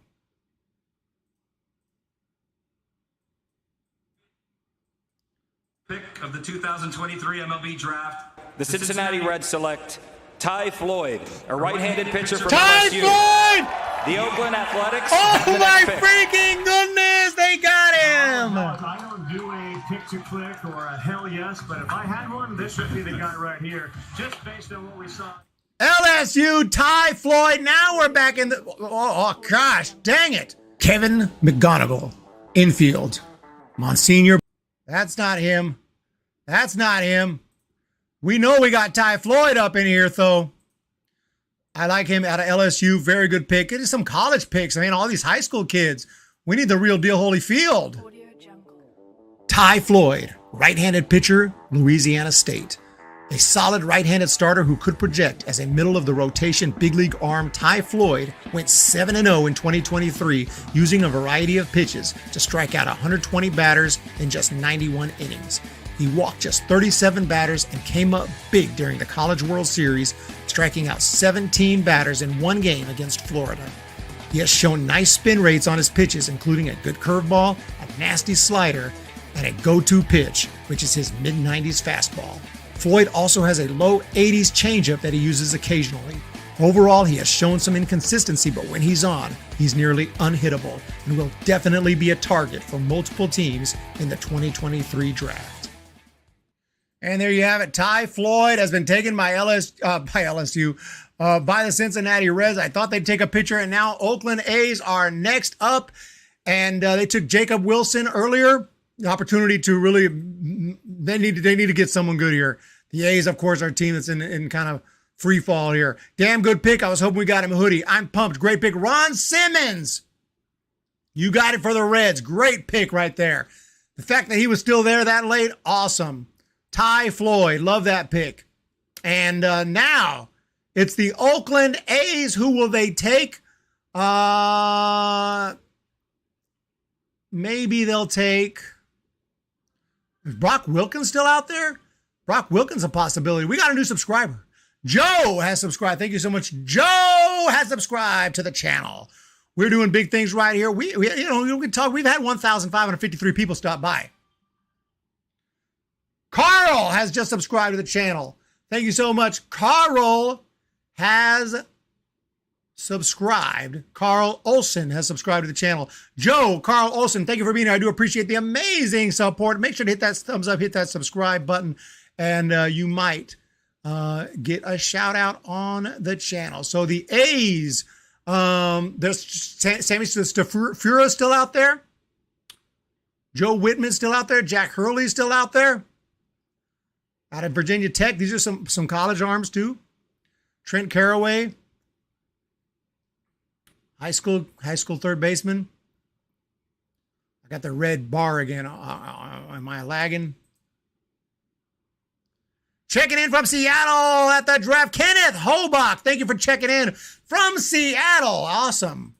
T: Pick of the 2023 MLB Draft. The Cincinnati Reds select Ty Floyd, a right-handed pitcher from
D: Ty
T: LSU.
D: Floyd!
T: The Oakland Athletics.
D: Oh my freaking goodness, they got him!
A: I don't do a pick-to-click or a hell yes, but if I had one, this would be the guy right here, just based on what we saw.
D: LSU, Ty Floyd. Now we're back in the... Oh, gosh, dang it. Kevin McGonigal, infield. Monsignor... That's not him. That's not him. We know we got Ty Floyd up in here, though. I like him out of LSU. Very good pick. Get some college picks. I mean, all these high school kids. We need the real deal Holyfield. Ty Floyd, right-handed pitcher, Louisiana State. A solid right-handed starter who could project as a middle-of-the-rotation big league arm. Ty Floyd went 7-0 in 2023 using a variety of pitches to strike out 120 batters in just 91 innings. He walked just 37 batters and came up big during the College World Series, striking out 17 batters in one game against Florida. He has shown nice spin rates on his pitches, including a good curveball, a nasty slider, and a go-to pitch, which is his mid-90s fastball. Floyd also has a low 80s changeup that he uses occasionally. Overall, he has shown some inconsistency, but when he's on, he's nearly unhittable and will definitely be a target for multiple teams in the 2023 draft. And there you have it. Ty Floyd has been taken by LSU, by the Cincinnati Reds. I thought they'd take a pitcher, and now Oakland A's are next up. And they took Jacob Wilson earlier. The opportunity to really, they need to get someone good here. The A's, of course, are a team that's in kind of free fall here. Damn good pick. I was hoping we got him a hoodie. I'm pumped. Great pick. Ron Simmons. You got it for the Reds. Great pick right there. The fact that he was still there that late, awesome. Ty Floyd, love that pick. And now it's the Oakland A's. Who will they take? Maybe they'll take... Is Brock Wilken still out there? Brock Wilken's a possibility. We got a new subscriber. Joe has subscribed. Thank you so much. Joe has subscribed to the channel. We're doing big things right here. We can talk. We've had 1,553 people stop by. Carl has just subscribed to the channel. Thank you so much. Carl has subscribed. Carl Olson has subscribed to the channel. Joe, Carl Olson, thank you for being here. I do appreciate the amazing support. Make sure to hit that thumbs up, hit that subscribe button, and you might get a shout out on the channel. So the A's, there's Sammy Stafura still out there. Joe Whitman's still out there. Jack Hurley's still out there. Out of Virginia Tech, these are some college arms too. Trent Caraway, high school third baseman. I got the red bar again. Am I lagging? Checking in from Seattle at the draft, Kenneth Hobach. Thank you for checking in from Seattle. Awesome.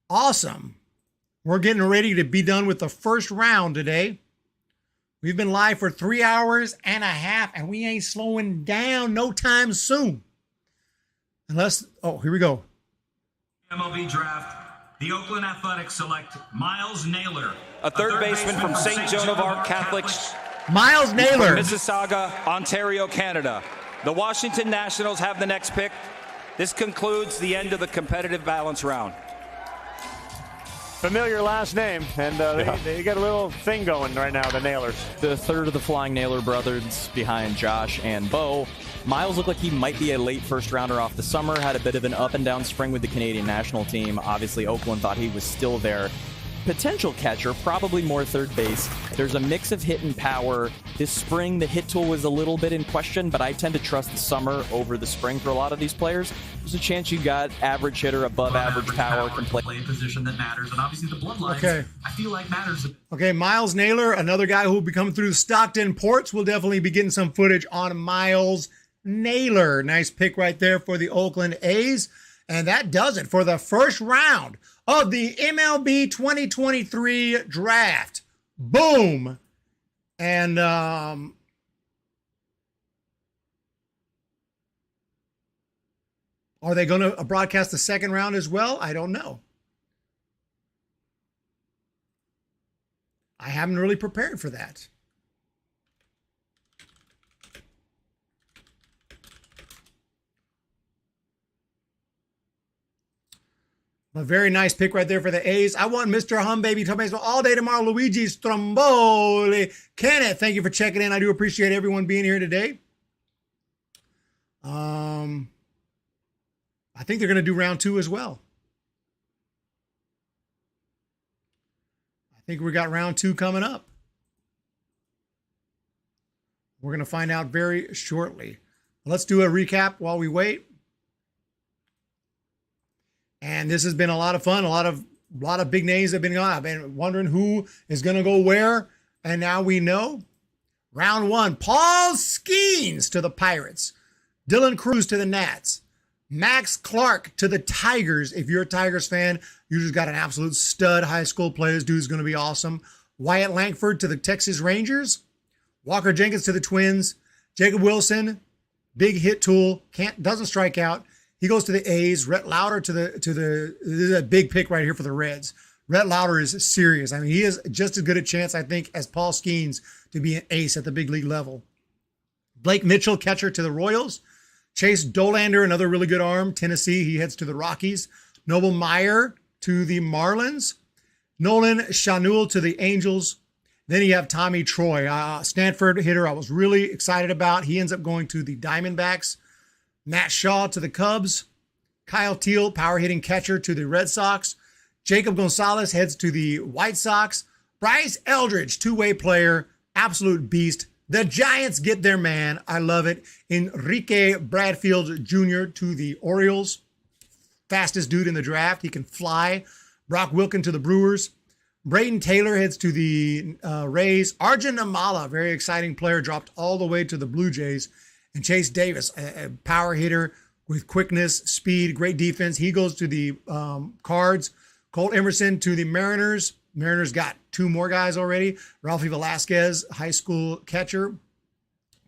D: Awesome. We're getting ready to be done with the first round today. We've been live for 3 hours and a half, and we ain't slowing down no time soon. Unless, here we go.
T: MLB Draft. The Oakland Athletics select Miles Naylor, a third baseman from St. Joan of Arc Catholic.
D: Miles Naylor.
T: Mississauga, Ontario, Canada. The Washington Nationals have the next pick. This concludes the end of the competitive balance round.
B: Familiar last name, and they got a little thing going right now, the Nailers.
N: The third of the Flying Nailer brothers behind Josh and Bo. Miles looked like he might be a late first-rounder off the summer, had a bit of an up-and-down spring with the Canadian national team. Obviously, Oakland thought he was still there. Potential catcher, probably more third base. There's a mix of hit and power. This spring, the hit tool was a little bit in question, but I tend to trust the summer over the spring for a lot of these players. There's a chance you got average hitter, above average power, can play
H: a position that matters, and obviously the bloodlines,
D: Okay.
H: I feel like matters.
D: Okay, Miles Naylor, another guy who will be coming through the Stockton ports. We'll definitely be getting some footage on Miles Naylor. Nice pick right there for the Oakland A's. And that does it for the first round of the MLB 2023 draft. Boom. And are they going to broadcast the second round as well? I don't know. I haven't really prepared for that. A very nice pick right there for the A's. I want Mr. Hum Baby Talk Baseball all day tomorrow. Luigi Stromboli. Kenneth, thank you for checking in. I do appreciate everyone being here today. I think they're going to do round 2 as well. I think we got round 2 coming up. We're going to find out very shortly. Let's do a recap while we wait. And this has been a lot of fun. A lot of big names have been on. I've been wondering who is going to go where. And now we know. Round 1, Paul Skeens to the Pirates. Dylan Cruz to the Nats. Max Clark to the Tigers. If you're a Tigers fan, you just got an absolute stud high school player. This dude's going to be awesome. Wyatt Langford to the Texas Rangers. Walker Jenkins to the Twins. Jacob Wilson, big hit tool, doesn't strike out. He goes to the A's. Rhett Lauder to the this is a big pick right here for the Reds. Rhett Lauder is serious. I mean, he is just as good a chance, I think, as Paul Skeens to be an ace at the big league level. Blake Mitchell, catcher to the Royals. Chase Dolander, another really good arm. Tennessee, he heads to the Rockies. Noble Meyer to the Marlins. Nolan Schanuel to the Angels. Then you have Tommy Troy, Stanford hitter I was really excited about. He ends up going to the Diamondbacks. Matt Shaw to the Cubs. Kyle Teel, power hitting catcher to the Red Sox. Jacob Gonzalez heads to the White Sox. Bryce Eldridge, two-way player, absolute beast. The Giants get their man. I love it. Enrique Bradfield Jr. to the Orioles. Fastest dude in the draft. He can fly. Brock Wilken to the Brewers. Braden Taylor heads to the Rays. Arjun Amala, very exciting player, dropped all the way to the Blue Jays. And Chase Davis, a power hitter with quickness, speed, great defense. He goes to the Cards. Colt Emerson to the Mariners. Mariners got 2 more guys already. Ralphie Velasquez, high school catcher,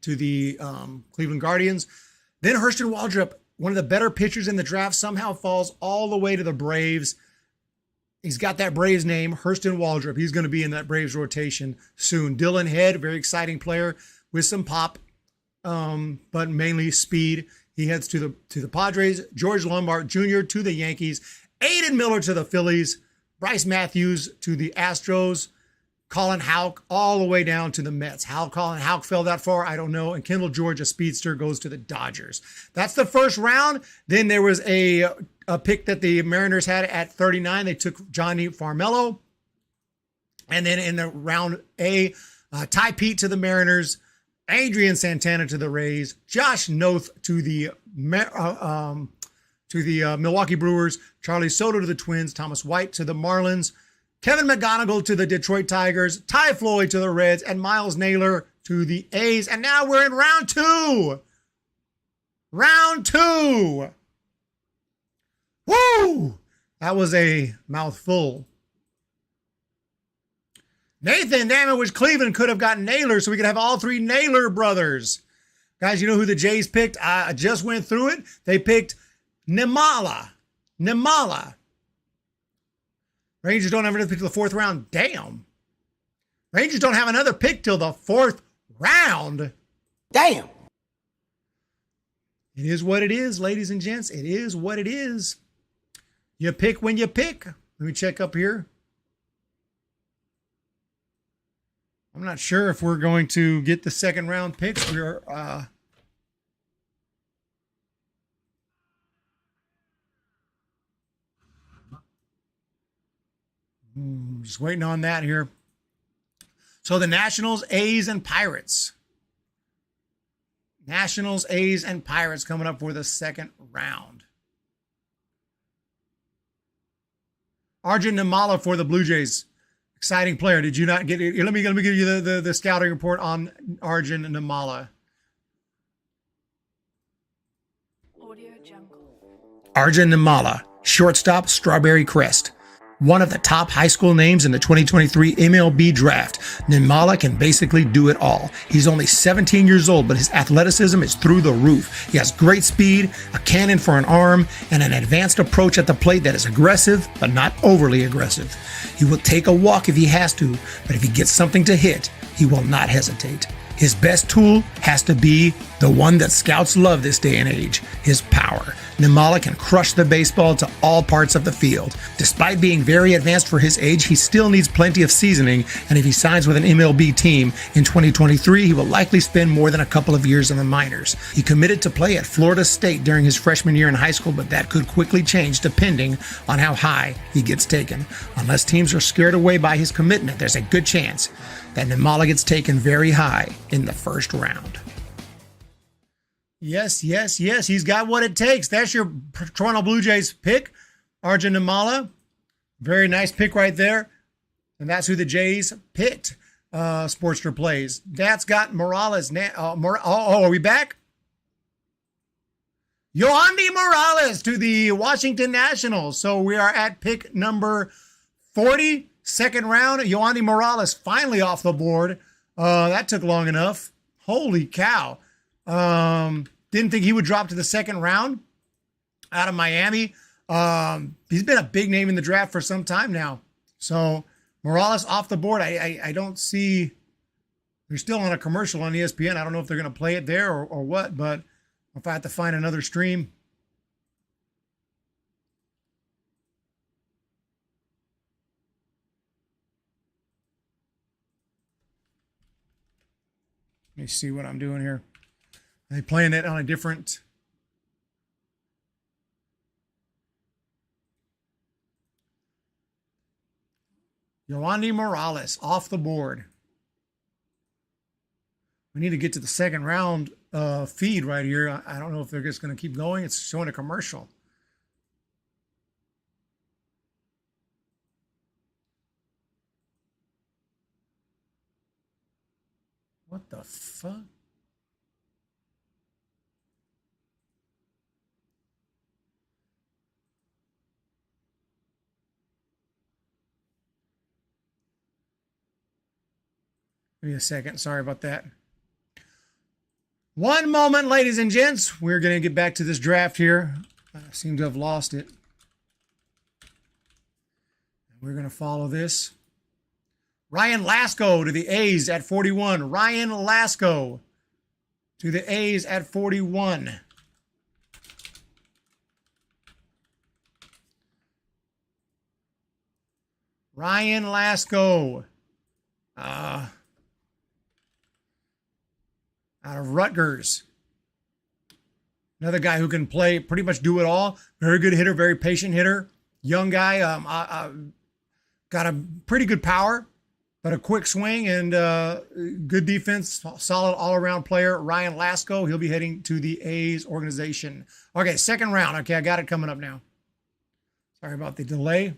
D: to the Cleveland Guardians. Then Hurston Waldrop, one of the better pitchers in the draft, somehow falls all the way to the Braves. He's got that Braves name, Hurston Waldrop. He's going to be in that Braves rotation soon. Dylan Head, very exciting player with some pop, but mainly speed. He heads to the Padres. George Lombard Jr. to the Yankees. Aiden Miller to the Phillies. Bryce Matthews to the Astros. Colin Houck all the way down to the Mets. How Colin Houck fell that far, I don't know. And Kendall George, a speedster, goes to the Dodgers. That's the first round. Then there was a pick that the Mariners had at 39. They took Johnny Farmelo. And then in the round A, Ty Pete to the Mariners. Adrian Santana to the Rays. Josh Noth to the Milwaukee Brewers. Charlie Soto to the Twins. Thomas White to the Marlins. Kevin McGonigal to the Detroit Tigers. Ty Floyd to the Reds. And Miles Naylor to the A's. And now we're in round 2. Round 2. Woo! That was a mouthful. Nathan, damn it, wish Cleveland could have gotten Naylor so we could have all 3 Naylor brothers. Guys, you know who the Jays picked? I just went through it. They picked Nimala. Rangers don't have another pick till the 4th round. Damn. Rangers don't have another pick till the 4th round. Damn. It is what it is, ladies and gents. It is what it is. You pick when you pick. Let me check up here. I'm not sure if we're going to get the second round picks. We're just waiting on that here. So the Nationals, A's, and Pirates. Nationals, A's, and Pirates coming up for the second round. Arjun Nimala for the Blue Jays. Exciting player. Did you not get it? Let me give you the scouting report on Arjun Nimala. Arjun Nimala, shortstop, Strawberry Crest. One of the top high school names in the 2023 MLB draft. Nimala can basically do it all. He's only 17 years old, but his athleticism is through the roof. He has great speed, a cannon for an arm, and an advanced approach at the plate that is aggressive, but not overly aggressive. He will take a walk if he has to, but if he gets something to hit, he will not hesitate. His best tool has to be the one that scouts love this day and age, his power. Nimala can crush the baseball to all parts of the field. Despite being very advanced for his age, he still needs plenty of seasoning, and if he signs with an MLB team in 2023, he will likely spend more than a couple of years in the minors. He committed to play at Florida State during his freshman year in high school, but that could quickly change depending on how high he gets taken. Unless teams are scared away by his commitment, there's a good chance that Nimala gets taken very high in the first round. Yes. He's got what it takes. That's your Toronto Blue Jays pick, Arjun Nimala. Very nice pick right there. And that's who the Jays picked. Sportster plays. That's got Morales. Are we back? Yohandy Morales to the Washington Nationals. So we are at pick number 40. Second round, Yohandy Morales finally off the board. That took long enough. Holy cow. Didn't think he would drop to the second round out of Miami. He's been a big name in the draft for some time now. So Morales off the board. I don't see, they're still on a commercial on ESPN. I don't know if they're going to play it there or what, but if I have to find another stream. Let me see what I'm doing here. Are they playing it on a different? Yohandy Morales off the board. We need to get to the second round feed right here. I don't know if they're just going to keep going. It's showing a commercial. What the fuck? Give me a second. Sorry about that. One moment, ladies and gents. We're going to get back to this draft here. I seem to have lost it. We're going to follow this. Ryan Lasko to the A's at 41. Ryan Lasko to the A's at 41. Ryan Lasko. Out of Rutgers. Another guy who can play, pretty much do it all. Very good hitter, very patient hitter. Young guy. Got a pretty good power. But a quick swing and good defense, solid all-around player, Ryan Lasko. He'll be heading to the A's organization. Okay, second round. Okay, I got it coming up now. Sorry about the delay.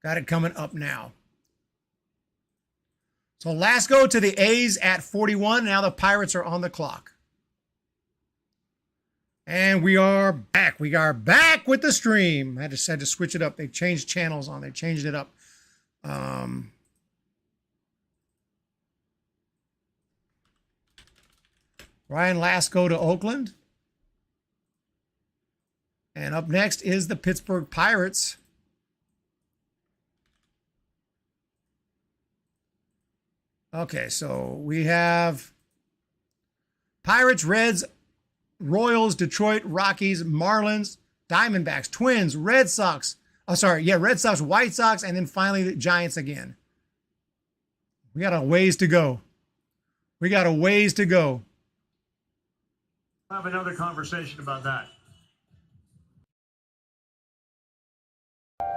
D: Got it coming up now. So Lasko to the A's at 41. Now the Pirates are on the clock. And we are back. We are back with the stream. I just had to switch it up. They changed channels on. They changed it up. Ryan Lasko to Oakland. And up next is the Pittsburgh Pirates. Okay, so we have Pirates, Reds, Royals, Detroit, Rockies, Marlins, Diamondbacks, Twins, Red Sox. Red Sox, White Sox, and then finally the Giants again. We got a ways to go. We got a ways to go.
A: We'll have another conversation about that.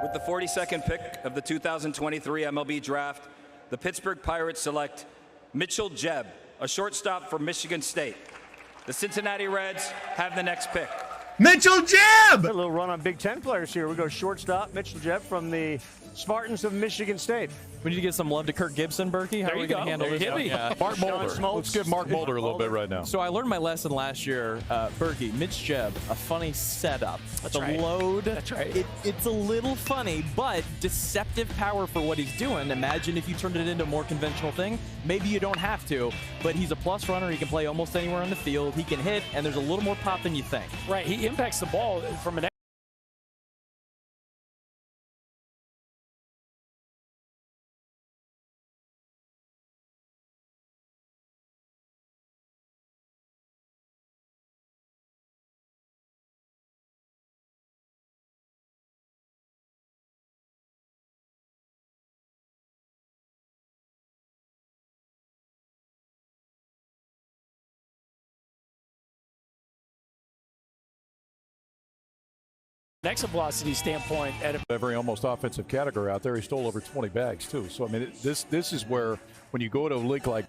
T: With the 42nd pick of the 2023 MLB Draft, the Pittsburgh Pirates select Mitchell Jebb, a shortstop from Michigan State. The Cincinnati Reds have the next pick.
D: Mitchell Jebb!
B: A little run on Big Ten players here. We go shortstop, Mitchell Jebb from the Spartans of Michigan State.
N: We need to give some love to Kirk Gibson, Berkey. How are we going to handle this?
L: Yeah. Mark Mulder. Let's give Mark Mulder a little bit right now.
N: So I learned my lesson last year, Berkey. Mitch Jebb, a funny setup. The load.
M: That's right.
N: It's a little funny, but deceptive power for what he's doing. Imagine if you turned it into a more conventional thing. Maybe you don't have to, but he's a plus runner. He can play almost anywhere on the field. He can hit, and there's a little more pop than you think.
M: Right. He impacts the ball from an exit velocity standpoint.
L: Every almost offensive category out there, he stole over 20 bags too. So I mean, this is where when you go to a league like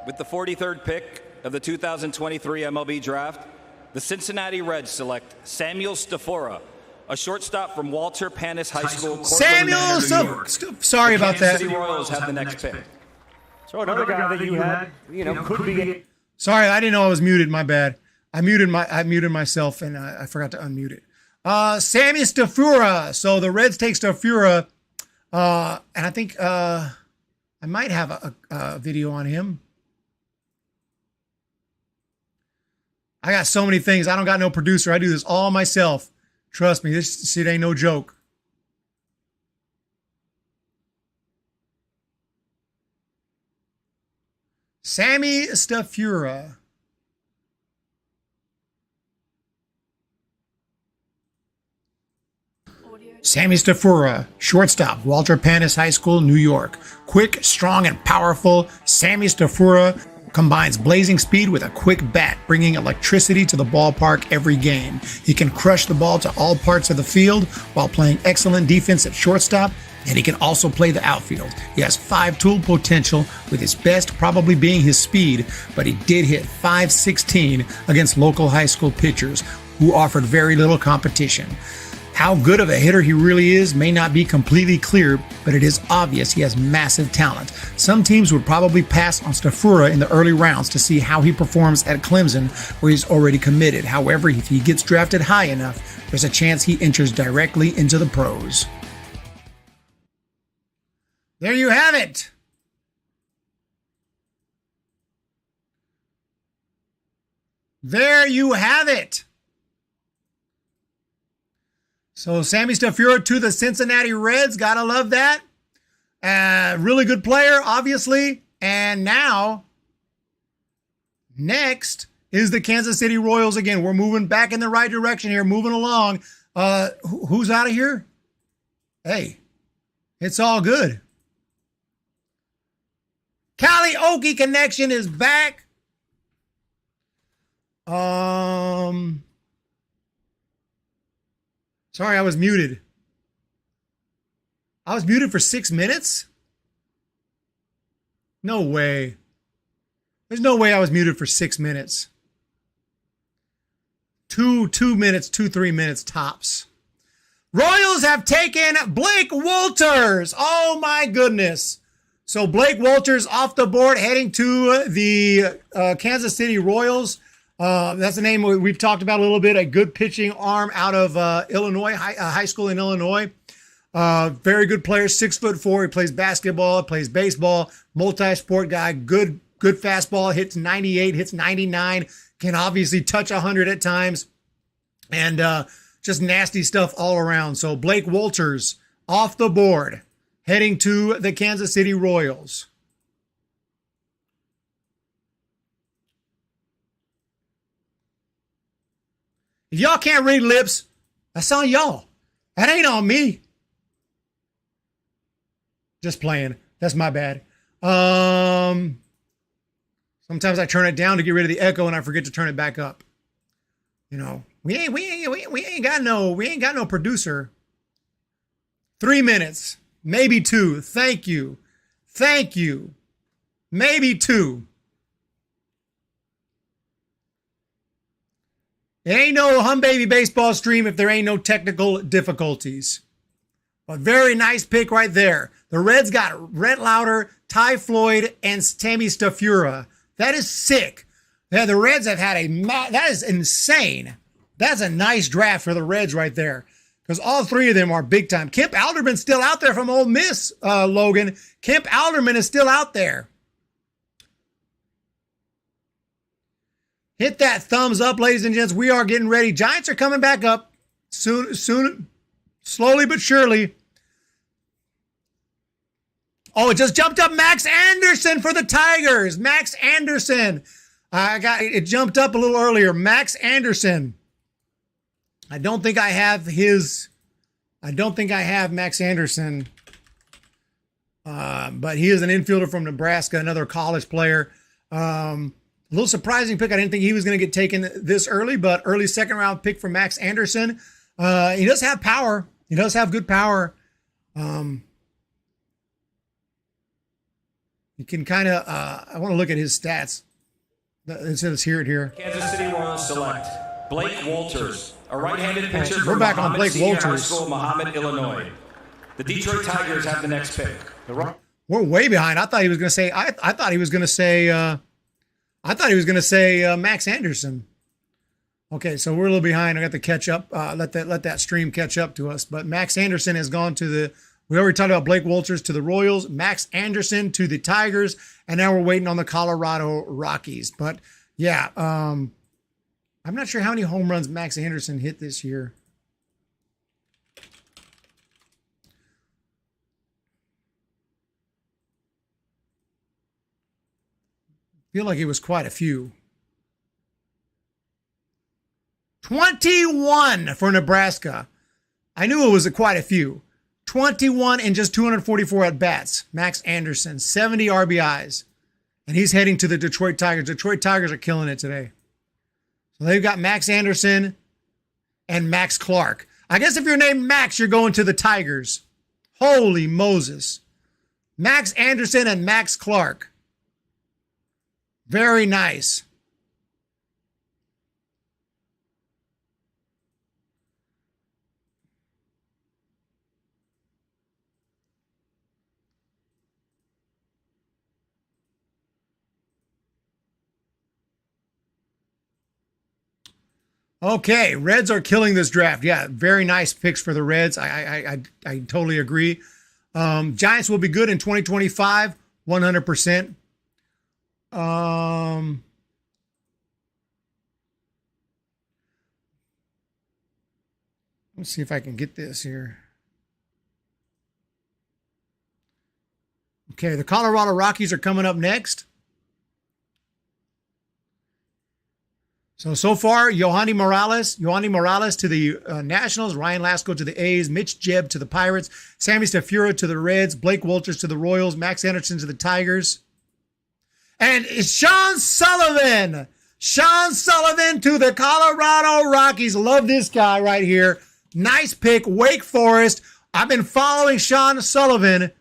T: With the 43rd pick of the 2023 MLB Draft, the Cincinnati Reds select Samuel Stafora, a shortstop from Walter Panis High School.
D: Samuel Sorry about that.
T: The Royals have the next pick.
B: So another guy that you had, could be.
D: Sorry, I didn't know I was muted. My bad. I muted myself and I forgot to unmute it. Sammy Stafura. So the Reds take Stafura, and I think I might have a video on him. I got so many things. I don't got no producer. I do this all myself. Trust me, this shit ain't no joke. Sammy Stafura. Sammy Stafura, shortstop, Walter Panis High School, New York. Quick, strong, and powerful, Sammy Stafura combines blazing speed with a quick bat, bringing electricity to the ballpark every game. He can crush the ball to all parts of the field while playing excellent defense at shortstop, and he can also play the outfield. He has 5-tool potential, with his best probably being his speed, but he did hit .516 against local high school pitchers who offered very little competition. How good of a hitter he really is may not be completely clear, but it is obvious he has massive talent. Some teams would probably pass on Stafura in the early rounds to see how he performs at Clemson, where he's already committed. However, if he gets drafted high enough, there's a chance he enters directly into the pros. There you have it. There you have it. So Sammy Stafura to the Cincinnati Reds. Gotta love that. Really good player, obviously. And now, next is the Kansas City Royals again. We're moving back in the right direction here, moving along. Who's out of here? Hey, it's all good. Cali-Okie connection is back. Sorry, I was muted. I was muted for 6 minutes? No way. There's no way I was muted for 6 minutes. 2 minutes, 3 minutes tops. Royals have taken Blake Walters. Oh my goodness. So Blake Walters off the board, heading to the Kansas City Royals. That's the name we've talked about a little bit. A good pitching arm out of Illinois, high school in Illinois. Very good player, 6'4". He plays basketball, plays baseball, multi-sport guy. Good fastball, hits 98, hits 99. Can obviously touch 100 at times. And just nasty stuff all around. So Blake Walters off the board, heading to the Kansas City Royals. If y'all can't read lips, that's on y'all. That ain't on me. Just playing. That's my bad. Sometimes I turn it down to get rid of the echo and I forget to turn it back up. You know, we ain't got no producer. 3 minutes, maybe 2. Thank you. Maybe 2. It ain't no Hum Baby Baseball stream if there ain't no technical difficulties. A very nice pick right there. The Reds got Rhett Lauder, Ty Floyd, and Tammy Stafura. That is sick. Yeah, the Reds have had that is insane. That's a nice draft for the Reds right there. Because all 3 of them are big time. Kemp Alderman's still out there from Ole Miss, Logan. Kemp Alderman is still out there. Hit that thumbs up, ladies and gents. We are getting ready. Giants are coming back up soon, slowly but surely. Oh, it just jumped up. Max Anderson for the Tigers. Max Anderson. It jumped up a little earlier. Max Anderson. I don't think I have Max Anderson. But he is an infielder from Nebraska, another college player. A little surprising pick. I didn't think he was going to get taken this early, but early second round pick for Max Anderson. He does have power. He does have good power. You can kind of, I want to look at his stats. It says here.
T: Kansas City Royals select Blake Walters, a right-handed pitcher
D: We're
T: from
D: back on Blake
T: Senior High
D: Walters.
T: School, Muhammad, Illinois. The Detroit Tigers have the next pick.
D: We're way behind. I thought he was going to say, I thought he was going to say Max Anderson. Okay, so we're a little behind. I got to catch up. Let that stream catch up to us. But Max Anderson has gone to we already talked about Blake Walters to the Royals, Max Anderson to the Tigers, and now we're waiting on the Colorado Rockies. But yeah, I'm not sure how many home runs Max Anderson hit this year. Feel like it was quite a few. 21 for Nebraska. I knew it was quite a few. 21 and just 244 at-bats. Max Anderson, 70 RBIs. And he's heading to the Detroit Tigers. Detroit Tigers are killing it today. So they've got Max Anderson and Max Clark. I guess if you're named Max, you're going to the Tigers. Holy Moses. Max Anderson and Max Clark. Very nice. Okay, Reds are killing this draft. Yeah, very nice picks for the Reds. I totally agree. Giants will be good in 2025, 100%. Let's see if I can get this here. Okay, the Colorado Rockies are coming up next. So far, Yohandy Morales to the Nationals, Ryan Lasko to the A's, Mitch Jebb to the Pirates, Sammy Stafura to the Reds, Blake Walters to the Royals, Max Anderson to the Tigers. And it's Sean Sullivan to the Colorado Rockies. Love this guy right here. Nice pick, Wake Forest. I've been following Sean Sullivan.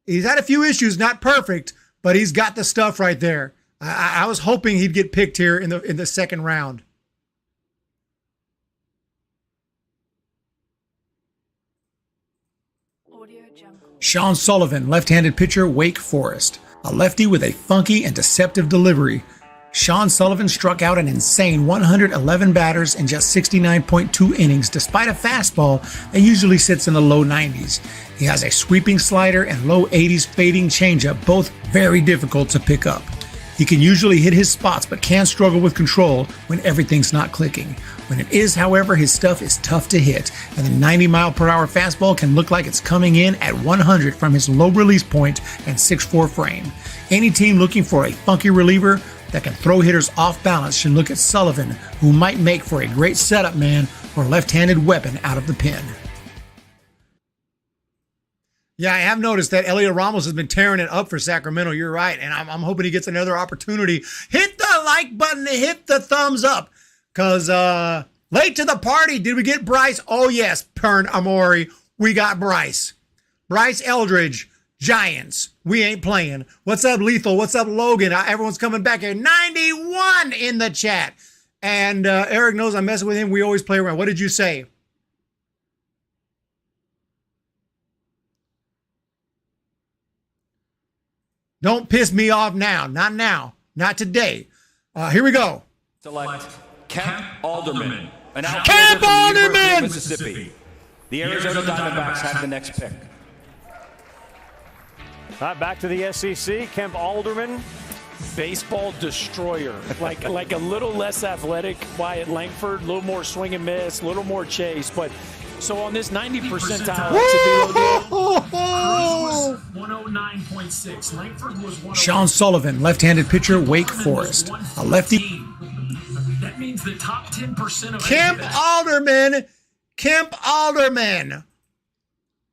D: He's had a few issues, not perfect, but he's got the stuff right there. I was hoping he'd get picked here in the second round. Sean Sullivan, left-handed pitcher, Wake Forest. A lefty with a funky and deceptive delivery. Sean Sullivan struck out an insane 111 batters in just 69.2 innings, despite a fastball that usually sits in the low 90s. He has a sweeping slider and low 80s fading changeup, both very difficult to pick up. He can usually hit his spots, but can struggle with control when everything's not clicking. When it is, however, his stuff is tough to hit, and the 90-mile-per-hour fastball can look like it's coming in at 100 from his low release point and 6'4" frame. Any team looking for a funky reliever that can throw hitters off balance should look at Sullivan, who might make for a great setup man or left-handed weapon out of the pen. Yeah, I have noticed that Elliot Ramos has been tearing it up for Sacramento. You're right, and I'm hoping he gets another opportunity. Hit the like button, hit the thumbs up, because late to the party, did we get Bryce? Oh, yes, Pern Amori, we got Bryce. Bryce Eldridge, Giants, we ain't playing. What's up, Lethal? What's up, Logan? Everyone's coming back here. 91 in the chat. And Eric knows I'm messing with him. We always play around. What did you say? Don't piss me off now. Not now. Not today. Here we go.
T: Select Kemp Alderman. An
D: Kemp Alderman!
T: Mississippi. The Arizona Diamondbacks have the next pick.
B: Back to the SEC. Kemp Alderman.
M: Baseball destroyer. Like a little less athletic Wyatt Langford, a little more swing and miss, a little more chase. But so on this 90 percentile,
Q: Cruz was 109.6. Langford was 109.
D: Sean Sullivan, left-handed pitcher, Wake Forest. A lefty.
Q: That means the top 10% of
D: Kemp Alderman. Kemp Alderman.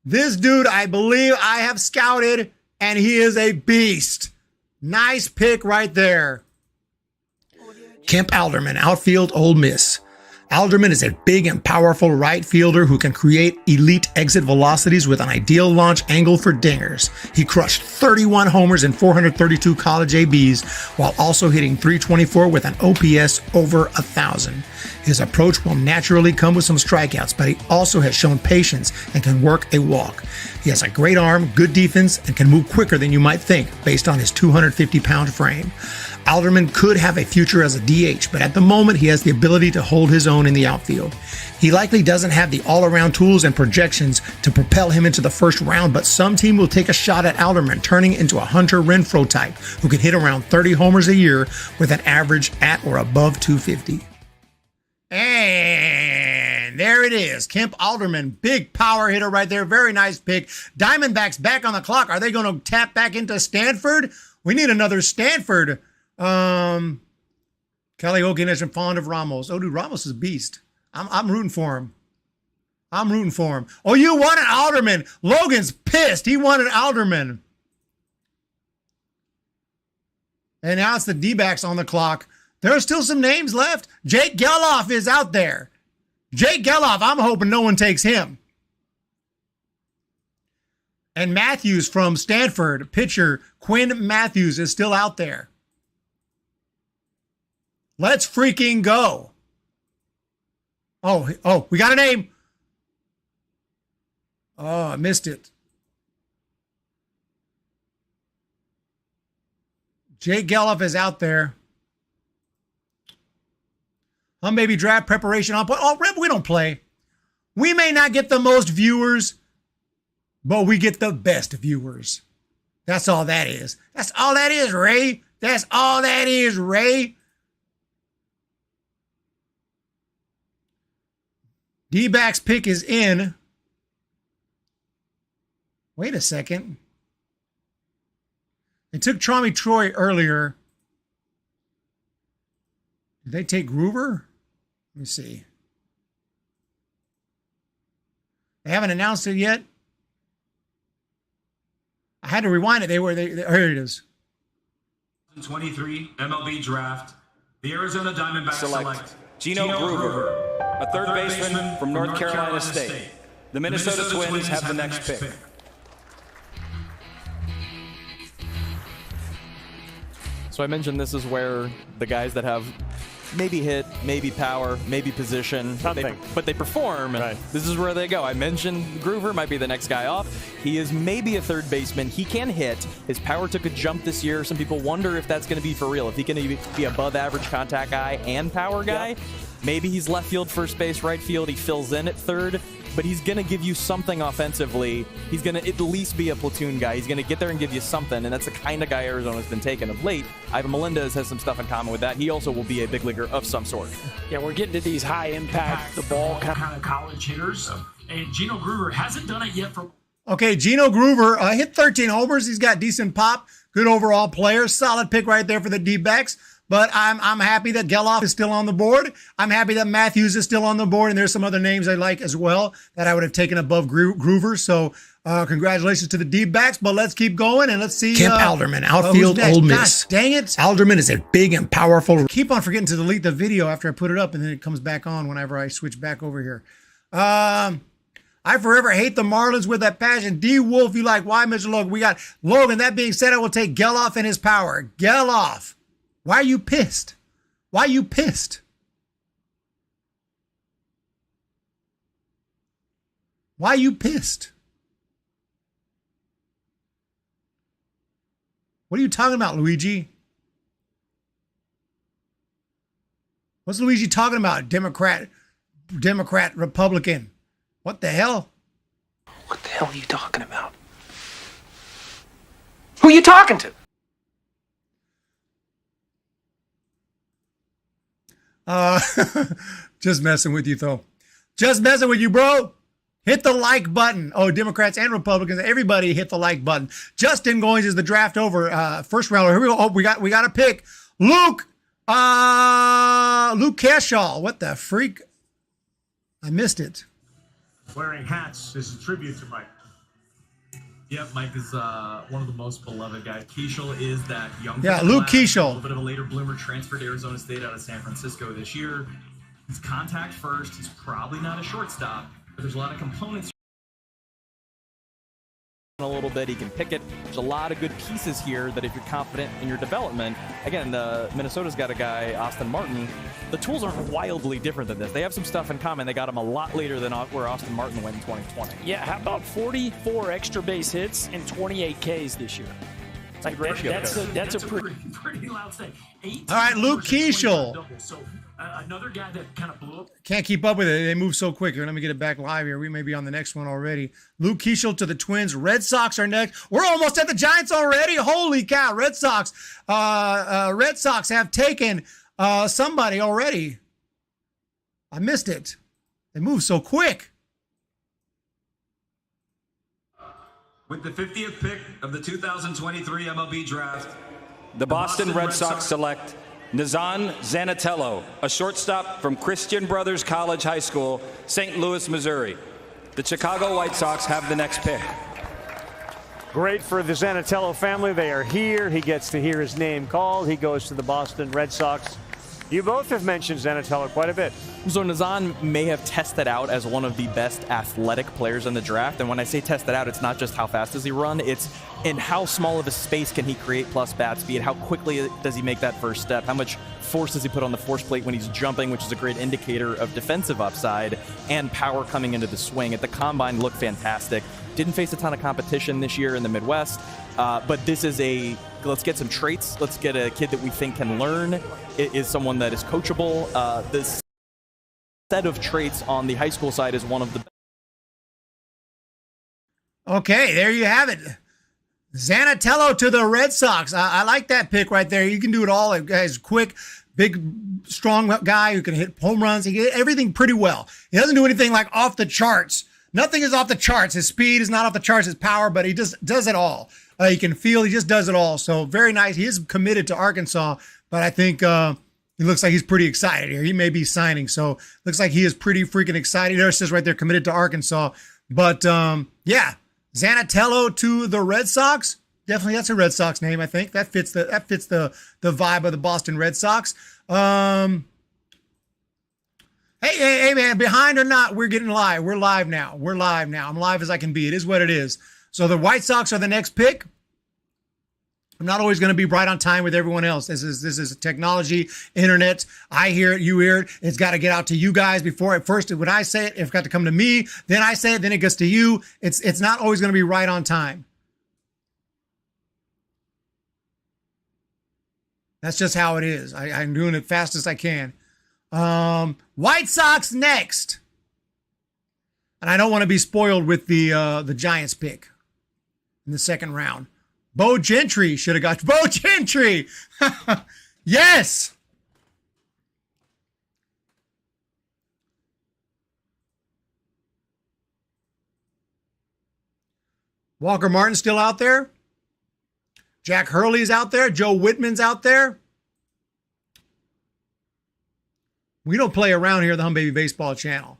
D: This dude, I believe I have scouted, and he is a beast. Nice pick right there. Kemp Alderman, outfield, Ole Miss. Alderman is a big and powerful right fielder who can create elite exit velocities with an ideal launch angle for dingers. He crushed 31 homers and 432 college ABs while also hitting .324 with an OPS over 1,000. His approach will naturally come with some strikeouts, but he also has shown patience and can work a walk. He has a great arm, good defense, and can move quicker than you might think based on his 250-pound frame. Alderman could have a future as a DH, but at the moment he has the ability to hold his own in the outfield. He likely doesn't have the all-around tools and projections to propel him into the first round, but some team will take a shot at Alderman, turning into a Hunter Renfroe type who can hit around 30 homers a year with an average at or above 250. And there it is. Kemp Alderman, big power hitter right there. Very nice pick. Diamondbacks back on the clock. Are they going to tap back into Stanford? We need another Stanford. Kelly Hogan has been fond of Ramos. Oh, dude, Ramos is a beast. I'm rooting for him. I'm rooting for him. Oh, you wanted Alderman. Logan's pissed. He wanted Alderman. And now it's the D-backs on the clock. There are still some names left. Jake Geloff is out there. Jake Geloff, I'm hoping no one takes him. And Matthews from Stanford, pitcher Quinn Matthews is still out there. Let's freaking go. Oh, we got a name. Oh, I missed it. Jake Geloff is out there. Baby draft preparation on point. Oh, we don't play. We may not get the most viewers, but we get the best viewers. That's all that is. That's all that is, Ray. That's all that is, Ray. D-backs pick is in. Wait a second. They took Tommy Troy earlier. Did they take Groover? Let me see. They haven't announced it yet. I had to rewind it. Here it is.
H: 2023 MLB Draft. The Arizona Diamondbacks select
T: Gino Groover. a third baseman from North Carolina State. The Minnesota Twins have the next pick.
N: So I mentioned this is where the guys that have maybe hit, maybe power, maybe position, but they perform. Right. This is where they go. I mentioned Groover might be the next guy off. He is maybe a third baseman. He can hit. His power took a jump this year. Some people wonder if that's going to be for real. If he can be above average contact guy and power guy. Yep. Maybe he's left field, first base, right field. He fills in at third, but he's going to give you something offensively. He's going to at least be a platoon guy. He's going to get there and give you something, and that's the kind of guy Arizona's been taking of late. Ivan Melendez has some stuff in common with that. He also will be a big leaguer of some sort.
M: Yeah, we're getting to these high impact, the ball
Q: kind of college hitters, and Gino Groover hasn't done it yet for.
D: Okay, Gino Groover hit 13 homers. He's got decent pop, good overall player, solid pick right there for the D-backs. But I'm happy that Geloff is still on the board. I'm happy that Matthews is still on the board, and there's some other names I like as well that I would have taken above Groover. So congratulations to the D-backs, but let's keep going and let's see.
P: Kemp Alderman, outfield, Ole Miss.
D: Gosh, dang it.
P: Alderman is a big and powerful.
D: Keep on forgetting to delete the video after I put it up, and then it comes back on whenever I switch back over here. I forever hate the Marlins with that passion. D. Wolf, you like, why, Mr. Logan? We got Logan. That being said, I will take Geloff and his power. Geloff. Why are you pissed? Why are you pissed? Why are you pissed? What are you talking about, Luigi? What's Luigi talking about? Democrat, Republican. What the hell?
G: What the hell are you talking about? Who are you talking to?
D: Just messing with you, though. Just messing with you, bro. Hit the like button. Oh, Democrats and Republicans, everybody hit the like button. Justin Goins is the draft over. First rounder. Here we go. Oh, we got a pick. Luke Cashall. What the freak? I missed it.
A: Wearing hats is a tribute to Mike.
H: Yep, Mike is one of the most beloved guys. Keishel is that young.
D: Yeah, Luke Keishel.
H: A little bit of a later bloomer, transferred to Arizona State out of San Francisco this year. He's contact first. He's probably not a shortstop, but there's a lot of components.
N: A little bit, he can pick it. There's a lot of good pieces here that if you're confident in your development, again, Minnesota's got a guy, Austin Martin. The tools aren't wildly different than this. They have some stuff in common. They got him a lot later than where Austin Martin went in 2020.
M: Yeah, how about 44 extra base hits and 28 Ks this year? Like that's a
Q: pretty loud thing.
D: All right, Luke Keishel.
Q: So another guy that kind of blew up.
D: Can't keep up with it. They move so quick here. Let me get it back live here. We may be on the next one already. Luke Keishel to the Twins. Red Sox are next. We're almost at the Giants already. Holy cow! Red Sox have taken somebody already. I missed it. They move so quick.
T: With the 50th pick of the 2023 MLB Draft, the Boston Red Sox select Nazan Zanatello, a shortstop from Christian Brothers College High School, St. Louis, Missouri. The Chicago White Sox have the next pick.
B: Great for the Zanatello family. They are here. He gets to hear his name called. He goes to the Boston Red Sox. You both have mentioned Zanatello quite a bit.
N: So Nazan may have tested out as one of the best athletic players in the draft. And when I say tested out, it's not just how fast does he run, it's in how small of a space can he create plus bat speed, how quickly does he make that first step, how much force does he put on the force plate when he's jumping, which is a great indicator of defensive upside, and power coming into the swing. At the combine, looked fantastic. Didn't face a ton of competition this year in the Midwest, but this is let's get some traits. Let's get a kid that we think can learn. It is someone that is coachable. This set of traits on the high school side is one of the.
D: Okay, there you have it. Zanatello to the Red Sox. I like that pick right there. You can do it all. The guy's quick, big, strong guy who can hit home runs. He can hit everything pretty well. He doesn't do anything like off the charts. Nothing is off the charts. His speed is not off the charts, his power, but he just does it all. He can feel, he just does it all. So very nice. He is committed to Arkansas, but I think he looks like he's pretty excited here. He may be signing. So looks like he is pretty freaking excited. There it says right there, committed to Arkansas. But yeah, Zanatello to the Red Sox. Definitely that's a Red Sox name, I think. That fits the vibe of the Boston Red Sox. Hey, man, behind or not, we're getting live. We're live now. We're live now. I'm live as I can be. It is what it is. So the White Sox are the next pick. I'm not always going to be right on time with everyone else. This is technology, internet. I hear it, you hear it. It's got to get out to you guys before it. First, when I say it, it's got to come to me. Then I say it, then it gets to you. It's not always going to be right on time. That's just how it is. I'm doing it fast as I can. White Sox next. And I don't want to be spoiled with the Giants pick in the second round. Bo Gentry should have got Bo Gentry. Yes. Walker Martin's still out there. Jack Hurley's out there. Joe Whitman's out there. We don't play around here at the Hum Baby Baseball channel.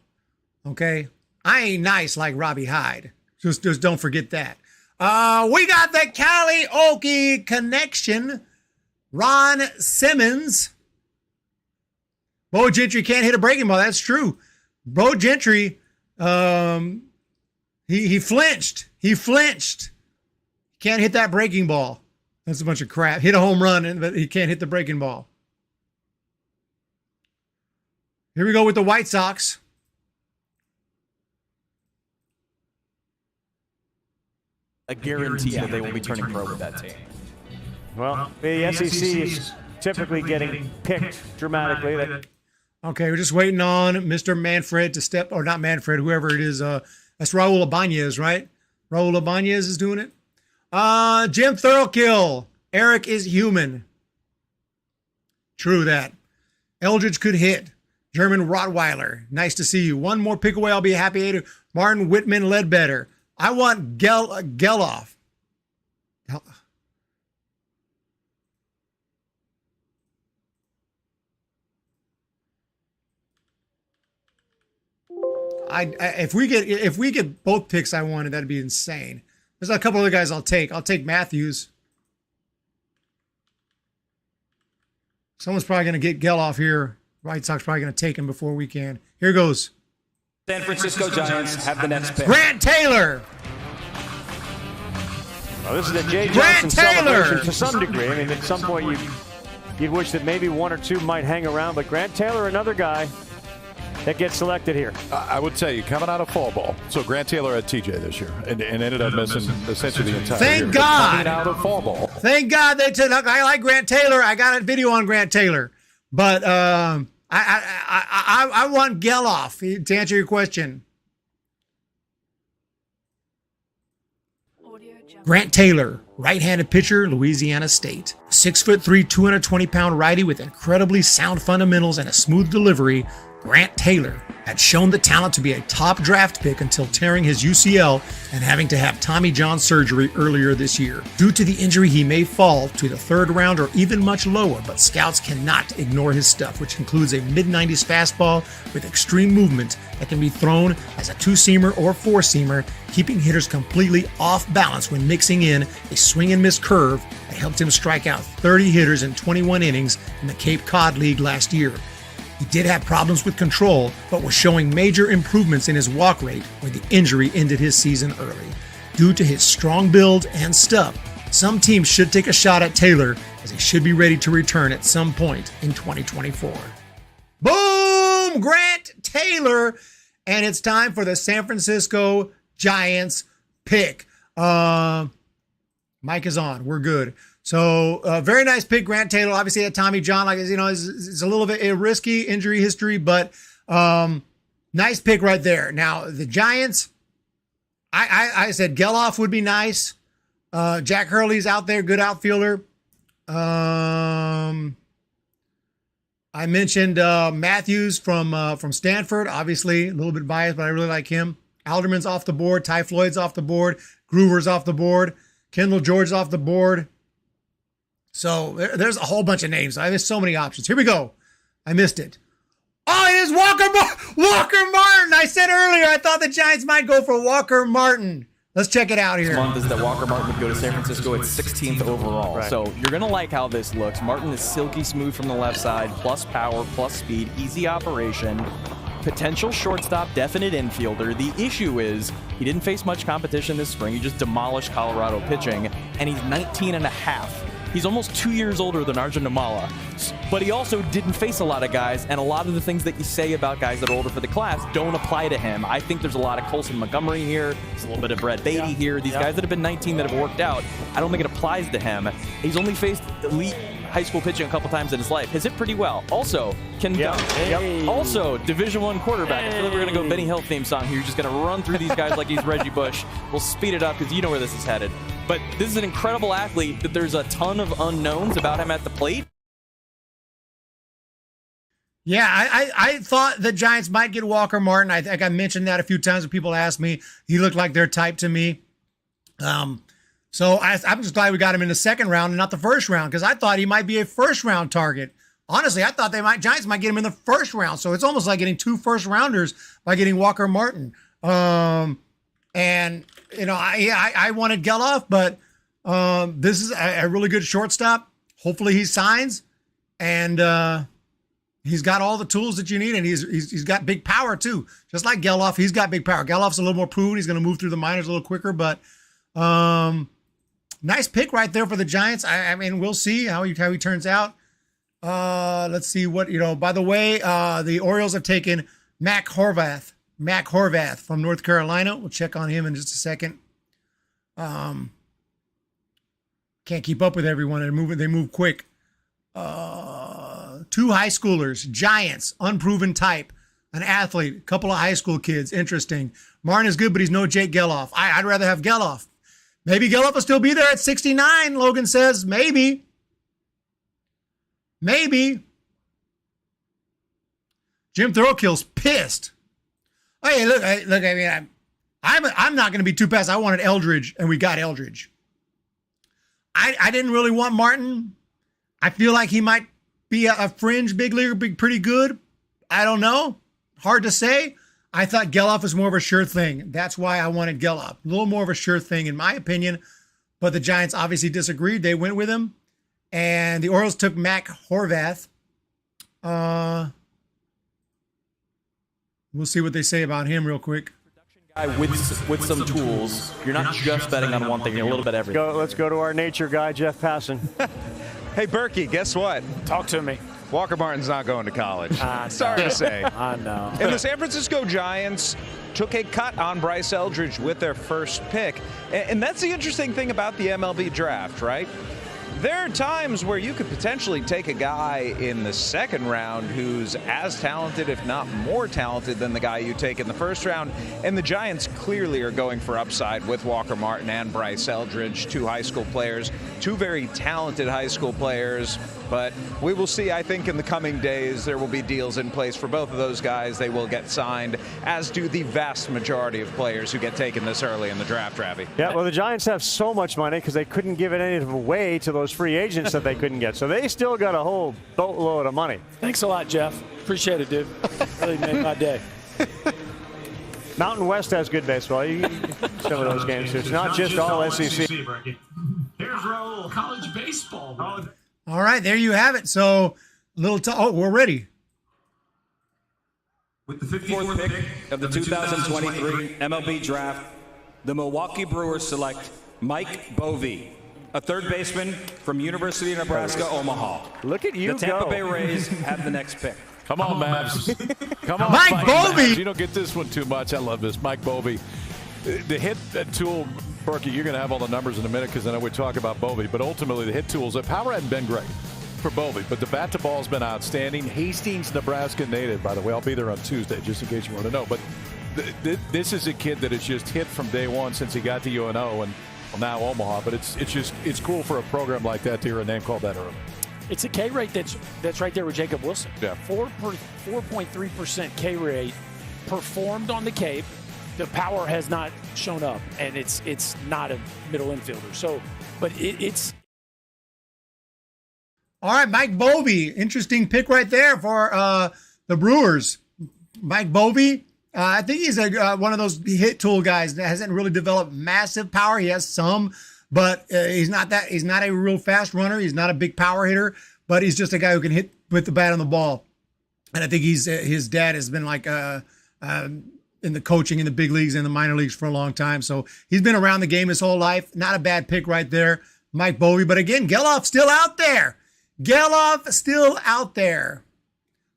D: Okay? I ain't nice like Robbie Hyde. Just don't forget that. We got the Cali Okie connection. Ron Simmons. Bo Gentry can't hit a breaking ball. That's true. Bo Gentry, he flinched. He flinched. Can't hit that breaking ball. That's a bunch of crap. Hit a home run, but he can't hit the breaking ball. Here we go with the White Sox.
N: A guarantee that they will be turning pro with that team.
B: Well, the SEC is typically getting picked dramatically.
D: Okay, we're just waiting on Mr. Manfred to step, or not Manfred, whoever it is. That's Raul Ibanez, right? Raul Ibanez is doing it. Jim Thurlkill. Eric is human. True that. Eldridge could hit. German Rottweiler. Nice to see you. One more pick away. I'll be happy. Martin Whitman Ledbetter. I want Geloff. If we get both picks I wanted, that'd be insane. There's a couple other guys I'll take. I'll take Matthews. Someone's probably going to get Geloff here. White Sox probably going to take him before we can. Here goes.
T: San Francisco Giants have the next pick.
D: Grant Taylor.
B: Well, this is a Jay Johnson celebration to some degree. I mean, at some point you'd wish that maybe one or two might hang around, but Grant Taylor, another guy that gets selected here.
L: I would tell you, coming out of fall ball. So Grant Taylor had TJ this year and ended up missing essentially the entire year.
D: Thank God.
L: Coming out of fall ball.
D: Thank God they took. I like Grant Taylor. I got a video on Grant Taylor, but I want Geloff to answer your question. Grant Taylor, right-handed pitcher, Louisiana State. 6'3", 220-pound righty with incredibly sound fundamentals and a smooth delivery. Grant Taylor had shown the talent to be a top draft pick until tearing his UCL and having to have Tommy John surgery earlier this year. Due to the injury, he may fall to the third round or even much lower, but scouts cannot ignore his stuff, which includes a mid-90s fastball with extreme movement that can be thrown as a two-seamer or four-seamer, keeping hitters completely off balance when mixing in a swing-and-miss curve that helped him strike out 30 hitters in 21 innings in the Cape Cod League last year. He did have problems with control, but was showing major improvements in his walk rate where the injury ended his season early. Due to his strong build and stuff, some teams should take a shot at Taylor as he should be ready to return at some point in 2024. Boom! Grant Taylor! And it's time for the San Francisco Giants pick. Mike is on. We're good. So, very nice pick, Grant Taylor. Obviously, had Tommy John, it's a little bit a risky injury history, but nice pick right there. Now, the Giants, I said Geloff would be nice. Jack Hurley's out there, good outfielder. I mentioned Matthews from Stanford, obviously a little bit biased, but I really like him. Alderman's off the board. Ty Floyd's off the board. Groover's off the board. Kendall George's off the board. So there's a whole bunch of names. There's so many options. Here we go. I missed it. Oh, it is Walker Martin. I said earlier I thought the Giants might go for Walker Martin. Let's check it out here.
N: This month is that Walker Martin would go to San Francisco at 16th overall. Right. So you're going to like how this looks. Martin is silky smooth from the left side, plus power, plus speed, easy operation. potential shortstop, definite infielder. The issue is he didn't face much competition this spring. He just demolished Colorado pitching, and he's 19 and a half. He's almost 2 years older than Arjun Nimmala, but he also didn't face a lot of guys, and a lot of the things that you say about guys that are older for the class don't apply to him. I think there's a lot of Colson Montgomery here. There's a little bit of Brett Beatty here. These guys that have been 19 that have worked out, I don't think it applies to him. He's only faced elite high school pitching a couple times in his life. Has hit pretty well. Also, can dunk. Also, Division I quarterback. I feel like we're going to go Benny Hill theme song here. You're just going to run through these guys like he's Reggie Bush. We'll speed it up because you know where this is headed. But this is an incredible athlete that there's a ton of unknowns about him at the plate.
D: Yeah, I thought the Giants might get Walker Martin. I think I mentioned that a few times when people asked me. He looked like their type to me. So I'm just glad we got him in the second round and not the first round, because I thought he might be a first round target. Honestly, I thought Giants might get him in the first round. So it's almost like getting 2 first rounders by getting Walker Martin. And you know, I wanted Geloff, but this is a really good shortstop. Hopefully he signs, and he's got all the tools that you need, and he's got big power too. Just like Geloff, he's got big power. Geloff's a little more proven. He's going to move through the minors a little quicker, but nice pick right there for the Giants. I mean, we'll see how he turns out. Let's see what, by the way, the Orioles have taken Mac Horvath from North Carolina. We'll check on him in just a second. Can't keep up with everyone. They move quick. 2 high schoolers, Giants, unproven type, an athlete, a couple of high school kids. Interesting. Martin is good, but he's no Jake Geloff. I'd rather have Geloff. Maybe Geloff will still be there at 69, Logan says. Maybe. Jim Throwkill's pissed. Hey, look. I mean, I'm not going to be too fast. I wanted Eldridge, and we got Eldridge. I didn't really want Martin. I feel like he might be a fringe big leaguer, pretty good. I don't know. Hard to say. I thought Geloff was more of a sure thing. That's why I wanted Geloff. A little more of a sure thing, in my opinion. But the Giants obviously disagreed. They went with him. And the Orioles took Mac Horvath. We'll see what they say about him real quick.
N: Guy with some tools. You're not just betting on one thing. You're a little bit everything.
B: Let's go to our nature guy, Jeff Passan.
I: Hey, Berkey, guess what?
M: Talk to me.
I: Walker Martin's not going to college. Sorry to say.
M: I know.
I: And the San Francisco Giants took a cut on Bryce Eldridge with their first pick. And that's the interesting thing about the MLB draft, right? There are times where you could potentially take a guy in the second round who's as talented, if not more talented, than the guy you take in the first round. And the Giants clearly are going for upside with Walker Martin and Bryce Eldridge, 2 high school players, 2 very talented high school players. But we will see. I think in the coming days there will be deals in place for both of those guys. They will get signed, as do the vast majority of players who get taken this early in the draft, Ravi.
B: Yeah, well, the Giants have so much money because they couldn't give it any of it away to those free agents that they couldn't get. So they still got a whole boatload of money.
M: Thanks a lot, Jeff. Appreciate it, dude. Really made my day.
B: Mountain West has good baseball. You some of those games. It's not just all SEC.
Q: Here's Raul, college baseball.
D: All right, there you have it. So, we're ready.
T: With the 54th pick of the 2023 MLB Draft, the Milwaukee Brewers select Mike Bovee, a third baseman from University of Nebraska, Omaha.
B: Look at you
T: The Tampa
B: go.
T: Bay Rays have the next pick.
L: Come on, Mavs. Come on,
D: Mike Bovee.
L: You don't get this one too much. I love this. Mike Bovee. The hit tool, Berkey, you're going to have all the numbers in a minute because I know we talk about Bovee, but ultimately the hit tools, the power hadn't been great for Bovee, but the bat to ball has been outstanding. Hastings, Nebraska native, by the way. I'll be there on Tuesday, just in case you want to know. But this is a kid that has just hit from day one since he got to UNO and now Omaha. But it's cool for a program like that to hear a name called that early.
M: It's a K rate that's right there with Jacob Wilson.
L: Yeah.
M: 4.3% K rate performed on the Cape. The power has not shown up, and it's not a middle infielder. So, but it's.
D: All right, Mike Bovee. Interesting pick right there for the Brewers. Mike Bovee. I think he's one of those hit tool guys that hasn't really developed massive power. He has some, but he's not a real fast runner. He's not a big power hitter, but he's just a guy who can hit with the bat on the ball. And I think his dad has been like in the coaching in the big leagues and the minor leagues for a long time. So he's been around the game his whole life. Not a bad pick right there, Mike Bovee. But again, Geloff still out there. Geloff still out there.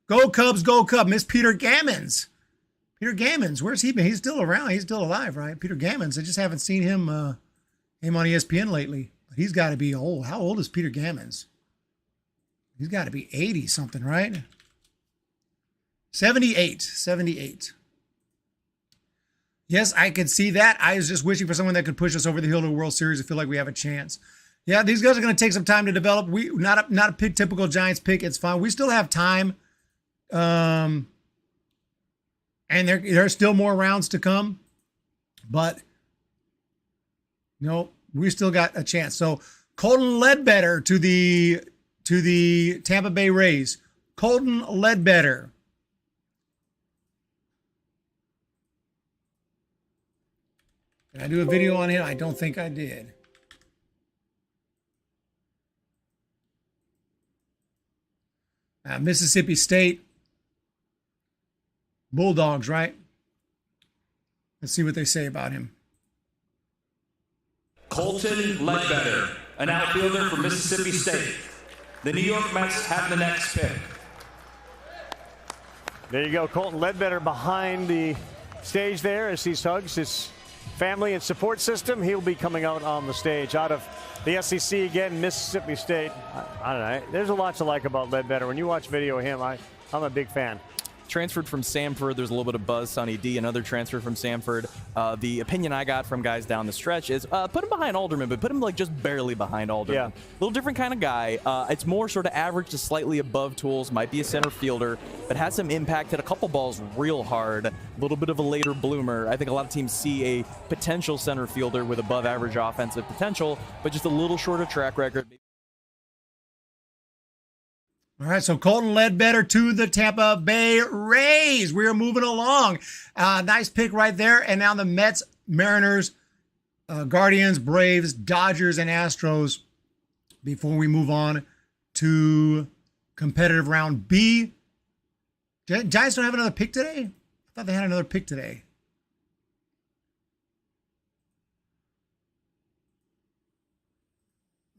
D: Go Cubs, go Cubs. Miss Peter Gammons. Peter Gammons, where's he been? He's still around. He's still alive, right? Peter Gammons. I just haven't seen him on ESPN lately. He's got to be old. How old is Peter Gammons? He's got to be 80 something, right? 78. Yes, I could see that. I was just wishing for someone that could push us over the hill to the World Series. I feel like we have a chance. Yeah, these guys are going to take some time to develop. We not a pick, typical Giants pick. It's fine. We still have time. And there are still more rounds to come. But, we still got a chance. So, Colton Ledbetter to the Tampa Bay Rays. Colton Ledbetter. Did I do a video on him? I don't think I did. Mississippi State. Bulldogs, right? Let's see what they say about him.
T: Colton Ledbetter, an outfielder from Mississippi State. The New York Mets have the next pick.
B: There you go, Colton Ledbetter behind the stage there as he hugs his family and support system. He'll be coming out on the stage out of the SEC again, Mississippi State. I don't know. There's a lot to like about Ledbetter. When you watch video of him, I'm a big fan.
N: Transferred from Samford. There's a little bit of buzz. Sonny D, another transfer from Samford. The opinion I got from guys down the stretch is put him behind Alderman, but put him like just barely behind Alderman.
B: Yeah.
N: A little different kind of guy. It's more sort of average to slightly above tools. Might be a center fielder, but has some impact. Hit a couple balls real hard. A little bit of a later bloomer. I think a lot of teams see a potential center fielder with above average offensive potential, but just a little shorter track record.
D: All right, so Colton Ledbetter to the Tampa Bay Rays. We are moving along. Nice pick right there. And now the Mets, Mariners, Guardians, Braves, Dodgers, and Astros before we move on to competitive round B. Giants don't have another pick today? I thought they had another pick today.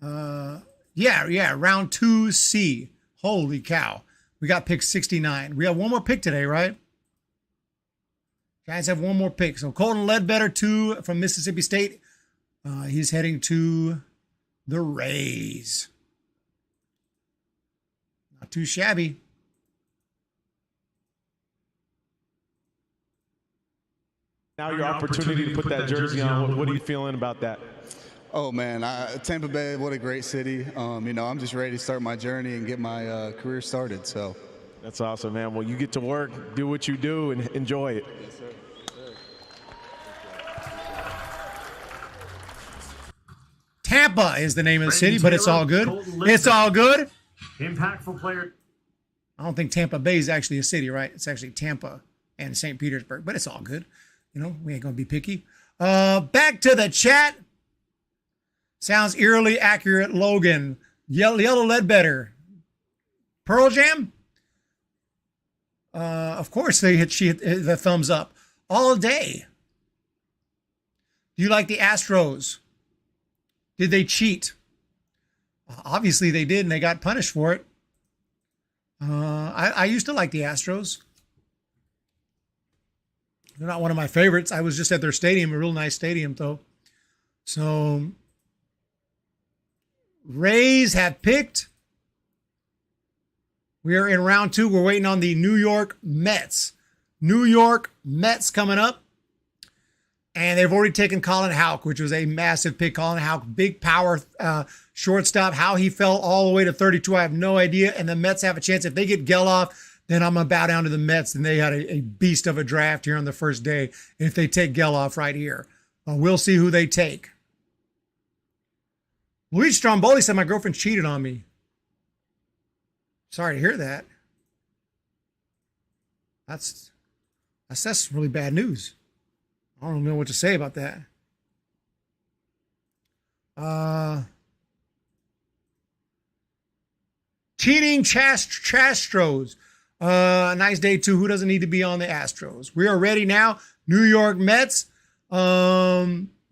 D: Yeah, round 2C. Holy cow. We got pick 69. We have one more pick today, right? Giants have one more pick. So Colton Ledbetter from Mississippi State. He's heading to the Rays. Not too shabby.
C: Now your opportunity to put that jersey on. What are you feeling about that?
V: Oh, man, Tampa Bay, what a great city. I'm just ready to start my journey and get my career started. So
C: that's awesome, man. Well, you get to work, do what you do, and enjoy it.
V: Yes, sir.
D: Tampa is the name of the city, but it's all good. It's all good.
A: Impactful player.
D: I don't think Tampa Bay is actually a city, right? It's actually Tampa and St. Petersburg, but it's all good. We ain't going to be picky. Back to the chat. Sounds eerily accurate, Logan. Yellow Ledbetter. Pearl Jam? Of course, she hit the thumbs up all day. Do you like the Astros? Did they cheat? Obviously they did, and they got punished for it. I used to like the Astros. They're not one of my favorites. I was just at their stadium, a real nice stadium, though. So Rays have picked. We are in round 2. We're waiting on the New York Mets. New York Mets coming up. And they've already taken Colin Houck, which was a massive pick. Colin Houck, big power shortstop. How he fell all the way to 32, I have no idea. And the Mets have a chance. If they get Geloff, then I'm going to bow down to the Mets. And they had a beast of a draft here on the first day. If they take Geloff right here. We'll see who they take. Luis Stromboli said my girlfriend cheated on me. Sorry to hear that. That's really bad news. I don't know what to say about that. Cheating Chastros. Nice day, too. Who doesn't need to be on the Astros? We are ready now. New York Mets. There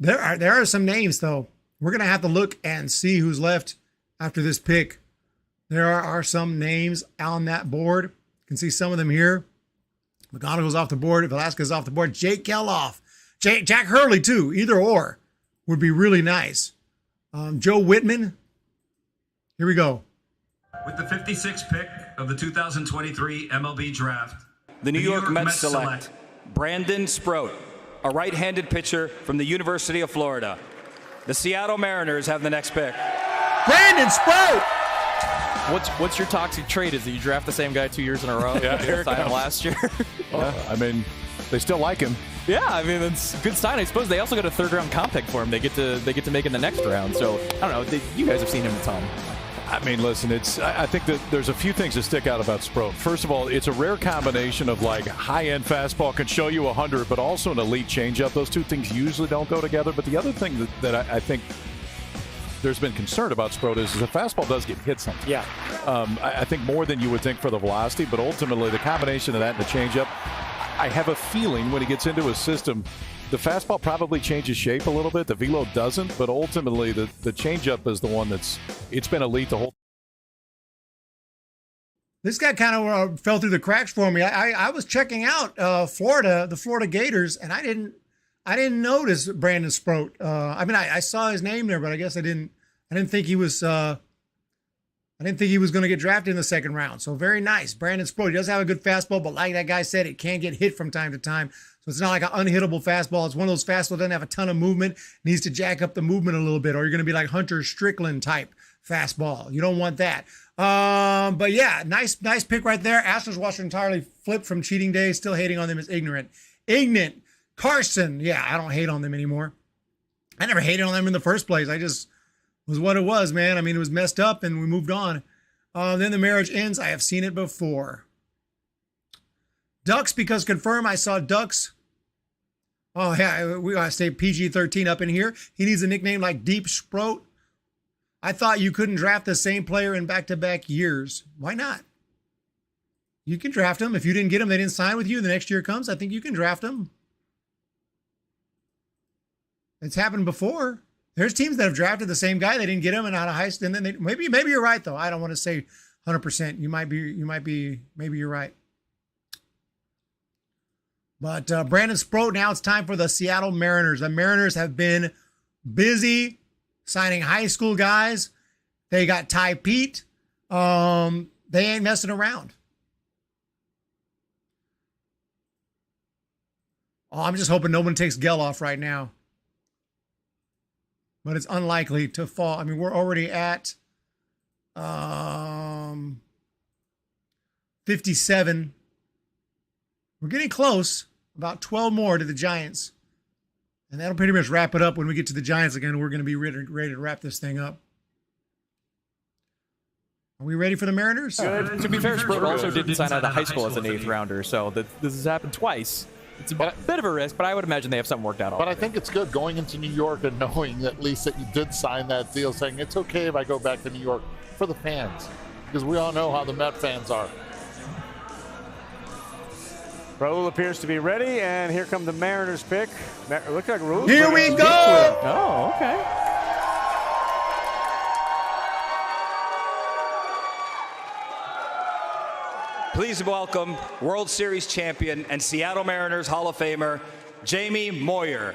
D: are some names, though. We're going to have to look and see who's left after this pick. There are some names on that board. You can see some of them here. McGonigal's off the board. Velasquez off the board. Jake Geloff. Jack Hurley, too. Either or would be really nice. Joe Whitman. Here we go.
T: With the 56th pick of the 2023 MLB Draft, the New York Mets select Brandon Sproat, a right-handed pitcher from the University of Florida. The Seattle Mariners have the next pick.
D: Brandon Sproat!
N: What's your toxic trait? Is that you draft the same guy 2 years in a row?
L: Yeah, here it
N: Signed him
L: comes.
N: last year.
L: Well, I mean, they still like him.
N: Yeah, I mean, it's a good sign. I suppose they also got a third-round comp pick for him. They get to make in the next round. So, I don't know. You guys have seen him a ton.
L: I mean, listen, I think that there's a few things that stick out about Sproat. First of all, it's a rare combination of like high-end fastball can show you 100, but also an elite changeup. Those two things usually don't go together. But the other thing that I think there's been concern about Sproat is the fastball does get hit sometimes.
M: Yeah.
L: I think more than you would think for the velocity, but ultimately the combination of that and the changeup, I have a feeling when he gets into his system, the fastball probably changes shape a little bit. The velo doesn't, but ultimately the changeup is the one it's been elite the whole.
D: This guy kind of fell through the cracks for me. I was checking out the Florida Gators, and I didn't notice Brandon Sproat. I mean, I saw his name there, but I guess I didn't think he was. I didn't think he was going to get drafted in the second round. So very nice, Brandon Sproat. He does have a good fastball, but like that guy said, it can get hit from time to time. So it's not like an unhittable fastball. It's one of those fastballs that doesn't have a ton of movement, needs to jack up the movement a little bit, or you're going to be like Hunter Strickland type fastball. You don't want that. But yeah, nice pick right there. Astros watcher entirely flipped from cheating day. Still hating on them as ignorant. Carlson. Yeah, I don't hate on them anymore. I never hated on them in the first place. I just was what it was, man. I mean, it was messed up and we moved on. Then the marriage ends. I have seen it before. Ducks, because confirm I saw Ducks. Oh, yeah, we got to stay PG-13 up in here. He needs a nickname like Deep Sproat. I thought you couldn't draft the same player in back-to-back years. Why not? You can draft him. If you didn't get him, they didn't sign with you. The next year comes, I think you can draft him. It's happened before. There's teams that have drafted the same guy. They didn't get him and out of high school. And then maybe you're right, though. I don't want to say 100%. Maybe you're right. But Brandon Sproat, now it's time for the Seattle Mariners. The Mariners have been busy signing high school guys. They got Ty Pete. They ain't messing around. Oh, I'm just hoping no one takes Geloff right now. But it's unlikely to fall. I mean, we're already at 57. We're getting close. About 12 more to the Giants. And that'll pretty much wrap it up. When we get to the Giants again, we're going to be ready to wrap this thing up. Are we ready for the Mariners?
N: Good. To be fair, Sproat also didn't sign out of high school as an 8th rounder, so this has happened twice. It's a bit of a risk, but I would imagine they have something worked out already.
J: But I think it's good going into New York and knowing at least that you did sign that deal, saying it's okay if I go back to New York for the fans, because we all know how the Met fans are.
B: Raul appears to be ready, and here come the Mariners pick. Looks like Raul.
D: Here we go!
N: Oh, okay.
T: Please welcome World Series champion and Seattle Mariners Hall of Famer, Jamie Moyer.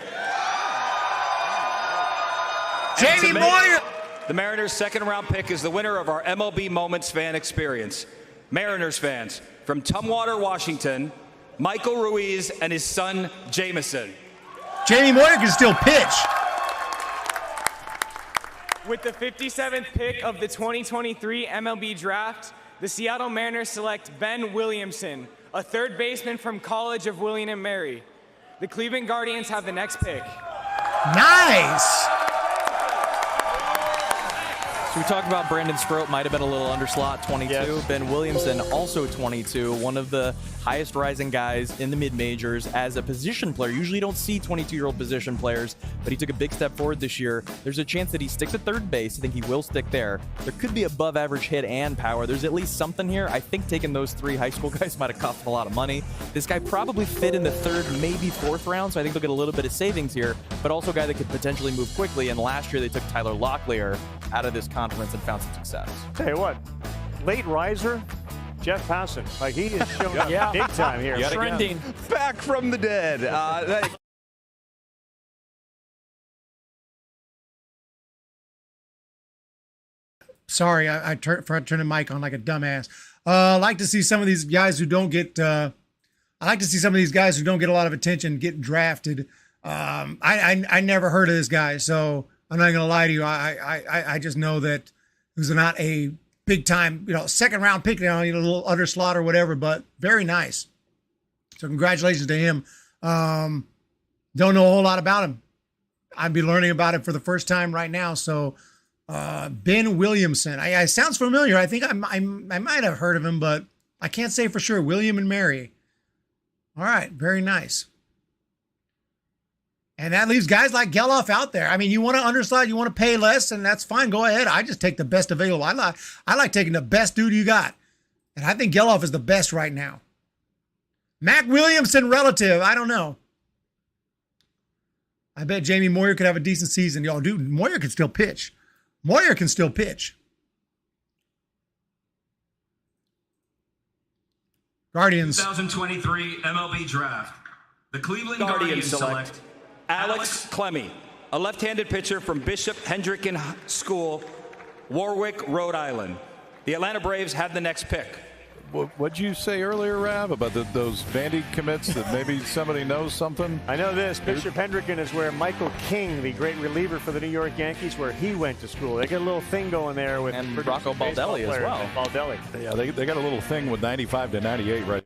D: Jamie Moyer!
T: The Mariners' second-round pick is the winner of our MLB Moments fan experience. Mariners fans, from Tumwater, Washington, Michael Ruiz and his son, Jameson.
D: Jamie Moyer can still pitch.
K: With the 57th pick of the 2023 MLB Draft, the Seattle Mariners select Ben Williamson, a third baseman from College of William and Mary. The Cleveland Guardians have the next pick.
D: Nice.
N: We talked about Brandon Strope might have been a little underslot, 22. Yes. Ben Williamson, also 22, one of the highest rising guys in the mid-majors as a position player. Usually you don't see 22-year-old position players, but he took a big step forward this year. There's a chance that he sticks at third base. I think he will stick there. There could be above average hit and power. There's at least something here. I think taking those 3 high school guys might have cost him a lot of money. This guy probably fit in the 3rd, maybe 4th round, so I think they'll get a little bit of savings here, but also a guy that could potentially move quickly. And last year they took Tyler Locklear out of this conference and found some success.
B: Tell you what, late riser, Jeff Passan. Like, he is showing up big time here.
I: Trending. Back from the dead.
D: Sorry, I turned the mic on like a dumbass. I like to see some of these guys who don't get. I like to see some of these guys who don't get a lot of attention get drafted. I never heard of this guy, so I'm not gonna lie to you. I just know that he was not a big time, 2nd round pick, a little underslot or whatever, but very nice. So congratulations to him. Don't know a whole lot about him. I'd be learning about it for the first time right now. So Ben Williamson, I sounds familiar. I think I might have heard of him, but I can't say for sure. William and Mary. All right, very nice. And that leaves guys like Geloff out there. I mean, you want to underslot, you want to pay less, and that's fine. Go ahead. I just take the best available. I like taking the best dude you got. And I think Geloff is the best right now. Mac Williamson relative, I don't know. I bet Jamie Moyer could have a decent season. Yo, dude, Moyer can still pitch. Moyer can still pitch. Guardians.
T: 2023 MLB Draft. The Cleveland Guardians select Alex Clemmy, a left-handed pitcher from Bishop Hendricken School, Warwick, Rhode Island. The Atlanta Braves have the next pick.
L: What'd you say earlier, Rav, about those Vandy commits that maybe somebody knows something?
B: I know this. Bishop Hendricken is where Michael King, the great reliever for the New York Yankees, where he went to school. They got a little thing going there with
N: and Rocco Baldelli as well.
B: Baldelli.
L: Yeah, they got a little thing with 95 to 98 right.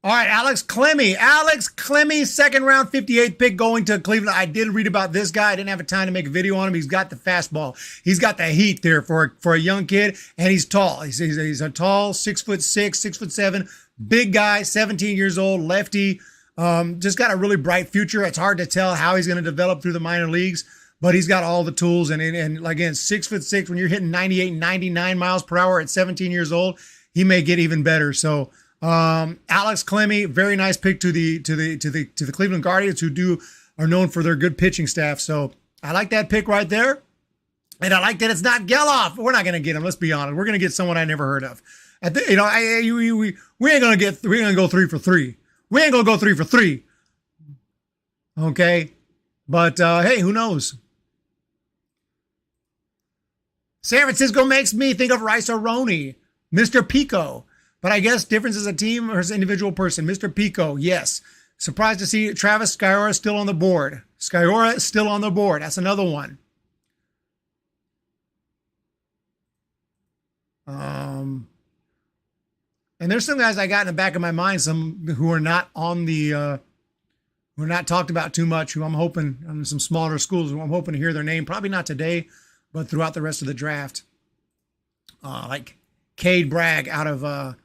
D: All right, Alex Clemmy. Alex Clemmy, 2nd round, 58th pick going to Cleveland. I did read about this guy. I didn't have time to make a video on him. He's got the fastball. He's got the heat there for a young kid, and he's tall. He's a tall 6'6", 6'7", big guy, 17 years old, lefty. Just got a really bright future. It's hard to tell how he's going to develop through the minor leagues, but he's got all the tools. And again, 6'6", when you're hitting 98, 99 miles per hour at 17 years old, he may get even better. So. Alex Clemmy, very nice pick to the Cleveland Guardians, who are known for their good pitching staff. So I like that pick right there, and I like that it's not Geloff. We're not going to get him. Let's be honest. We're going to get someone I never heard of. We ain't going to go 3 for 3. We ain't going to go 3 for 3. Okay, but hey, who knows? San Francisco makes me think of Rice Aroni, Mr. Pico. But I guess difference is a team or as an individual person. Mr. Pico, yes. Surprised to see Travis Sciorra still on the board. Sciorra is still on the board. That's another one. And there's some guys I got in the back of my mind, some who are not on the, who are not talked about too much, who I'm hoping, some smaller schools, who I'm hoping to hear their name, probably not today, but throughout the rest of the draft. Like Cade Bragg out of,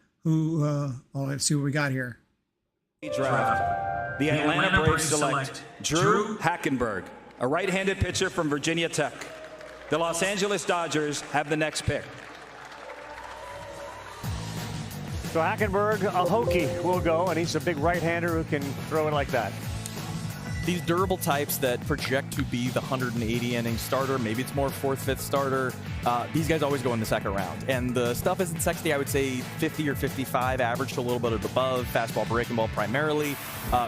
D: let's see what we got here.
T: Draft. The Atlanta Braves select Drew Hackenberg, a right-handed pitcher from Virginia Tech. The Los Angeles Dodgers have the next pick.
B: So Hackenberg, a Hokie, will go, and he's a big right-hander who can throw it like that.
N: These durable types that project to be the 180-inning starter, maybe it's more 4th, 5th starter, these guys always go in the 2nd round. And the stuff isn't sexy. I would say 50 or 55, average to a little bit above, fastball, breaking ball primarily.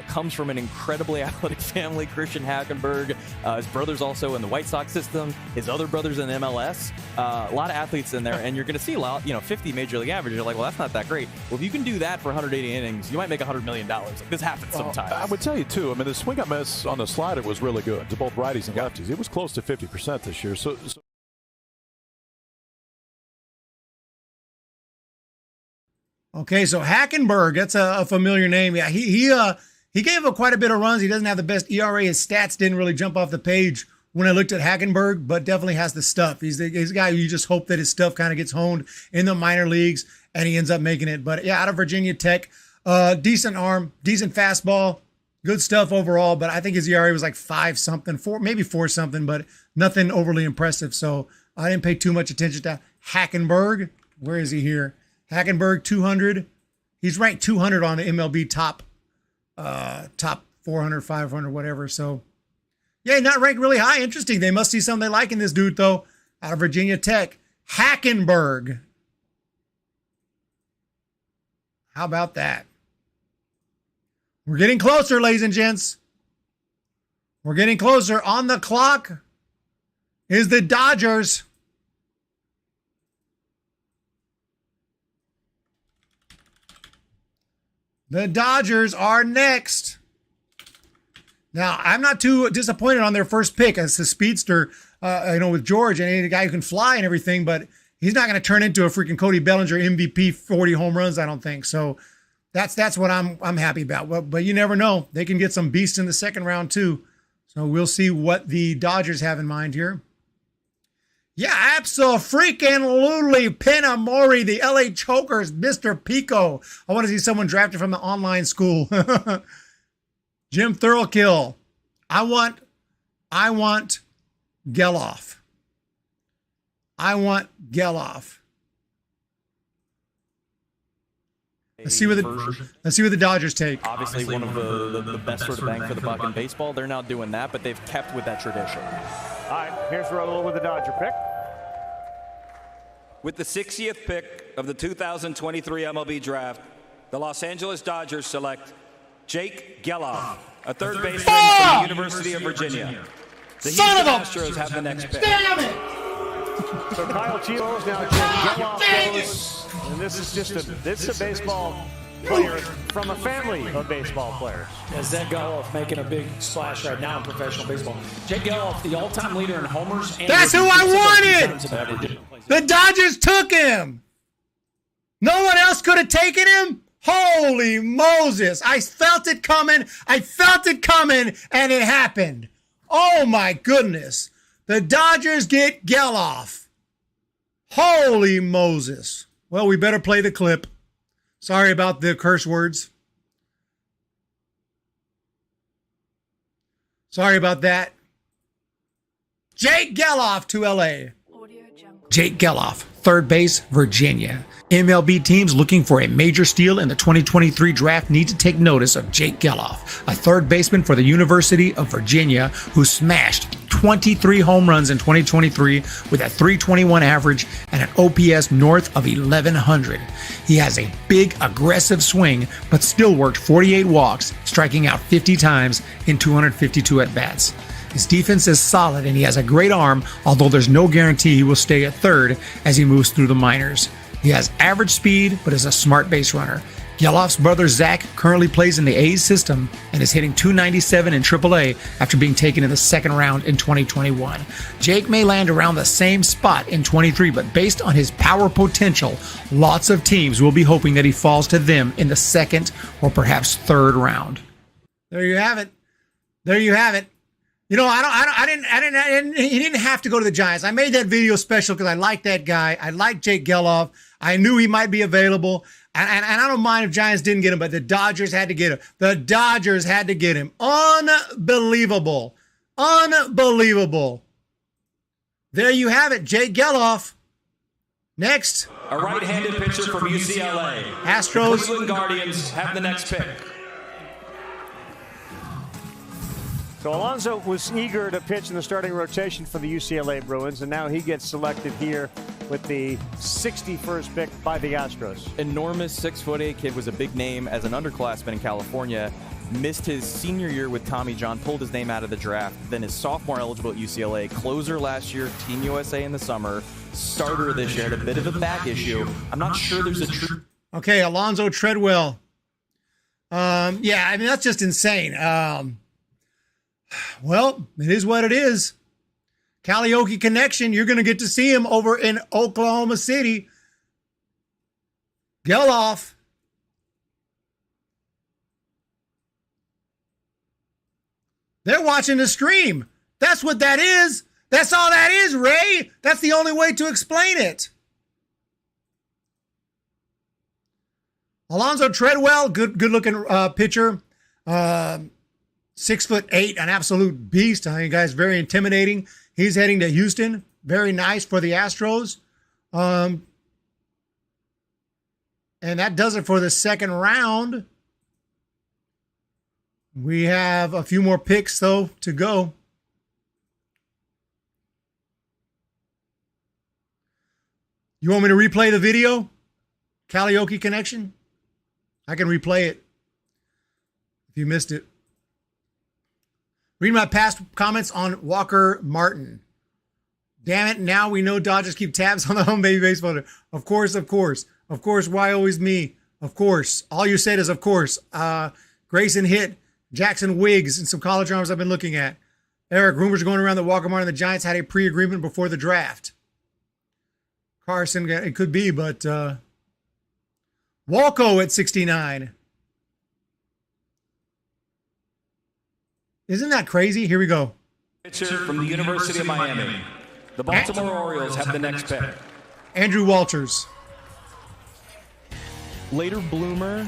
N: Comes from an incredibly athletic family, Christian Hackenberg. His brother's also in the White Sox system. His other brother's in MLS. A lot of athletes in there, and you're going to see a lot, 50 major league average. You're like, well, that's not that great. Well, if you can do that for 180 innings, you might make $100 million. Like, this happens sometimes.
L: I would tell you, too, the swing and miss on the slider was really good to both righties and lefties. It was close to 50% this year. So
D: okay, so Hackenberg, that's a familiar name. Yeah, he gave up quite a bit of runs. He doesn't have the best ERA. His stats didn't really jump off the page when I looked at Hackenberg, but definitely has the stuff. He's a guy you just hope that his stuff kind of gets honed in the minor leagues and he ends up making it. But yeah, out of Virginia Tech, decent arm, decent fastball, good stuff overall. But I think his ERA was like 5-something, 4, maybe 4-something, but nothing overly impressive. So I didn't pay too much attention to Hackenberg. Where is he here? Hackenberg, 200. He's ranked 200 on the MLB top 400, 500, whatever. So yeah, not ranked really high. Interesting. They must see something they like in this dude, though. Out of Virginia Tech, Hackenberg. How about that? We're getting closer, ladies and gents. We're getting closer. On the clock is the Dodgers. The Dodgers are next. Now, I'm not too disappointed on their first pick as a speedster, with George and a guy who can fly and everything, but he's not going to turn into a freaking Cody Bellinger MVP 40 home runs, I don't think. So that's what I'm happy about. But you never know. They can get some beasts in the second round too. So we'll see what the Dodgers have in mind here. Yeah, abso-freaking-lutely, Penamori, the LA Chokers, Mr. Pico. I want to see someone drafted from the online school. Jim Thurlkill. I want Geloff. I want Geloff. Let's see what the Dodgers take.
N: Obviously one of the best sort of bang for the buck in baseball. They're not doing that, but they've kept with that tradition.
B: All right, here's Raul with the Dodger pick.
T: With the 60th pick of the 2023 MLB Draft, the Los Angeles Dodgers select Jake Geloff, a third baseman from the University of Virginia. The Houston Astros have the next pick.
D: Damn it!
B: So Kyle Teel is now Jake Geloff goes, and this is a baseball player from a family of baseball players.
M: Yeah, Zach Geloff making a big splash right now in professional baseball. Jake Geloff, the all-time leader in homers. And
D: that's who I wanted! The Dodgers took him! No one else could have taken him? Holy Moses! I felt it coming, and it happened. Oh my goodness. The Dodgers get Geloff. Holy Moses. Well, we better play the clip. Sorry about the curse words. Sorry about that. Jake Geloff to LA. Jake Geloff, third base, Virginia. MLB teams looking for a major steal in the 2023 draft need to take notice of Jake Geloff, a third baseman for the University of Virginia who smashed 23 home runs in 2023 with a 321 average and an OPS north of 1100. He has a big, aggressive swing, but still worked 48 walks, striking out 50 times in 252 at-bats. His defense is solid and he has a great arm, although there's no guarantee he will stay at third as he moves through the minors. He has average speed, but is a smart base runner. Geloff's brother Zach currently plays in the A's system and is hitting .297 in AAA after being taken in the second round in 2021. Jake may land around the same spot in 23, but based on his power potential, lots of teams will be hoping that he falls to them in the second or perhaps third round. There you have it. There you have it. You know, he didn't have to go to the Giants. I made that video special because I like that guy. I like Jake Geloff. I knew he might be available. And I don't mind if Giants didn't get him, but the Dodgers had to get him. The Dodgers had to get him. Unbelievable. Unbelievable. There you have it, Jake Geloff. Next.
T: A right-handed pitcher from UCLA.
D: Astros.
T: The Cleveland Guardians have the next pick.
B: So Alonso was eager to pitch in the starting rotation for the UCLA Bruins, and now he gets selected here with the 61st pick by the Astros.
N: Enormous 6'8" kid, was a big name as an underclassman in California. Missed his senior year with Tommy John, pulled his name out of the draft. Then his sophomore eligible at UCLA, closer last year, Team USA in the summer, starter this year, had a bit of a back issue. I'm not sure there's a true...
D: Okay, Alonzo Treadwell. Yeah, I mean, that's just insane. Well, it is what it is. Karaoke Connection, you're going to get to see him over in Oklahoma City. Geloff. They're watching the stream. That's what that is. That's all that is, Ray. That's the only way to explain it. Alonzo Treadwell, good looking pitcher. 6'8", an absolute beast. I think guy's very intimidating. He's heading to Houston. Very nice for the Astros. And that does it for the second round. We have a few more picks, though, to go. You want me to replay the video? Karaoke Connection? I can replay it if you missed it. Read my past comments on Walker Martin. Damn it, now we know Dodgers keep tabs on the home baby baseball. Of course, of course. Of course, why always me? Of course. All you said is of course. Grayson hit, Jackson Wiggs, and some college arms I've been looking at. Eric, rumors going around that Walker Martin and the Giants had a pre-agreement before the draft. Carson, it could be, but Walco at 69. Isn't that crazy? Here we go.
T: Pitcher from the University of Miami. The Baltimore Orioles have the next pick.
D: Andrew Walters.
N: Later bloomer,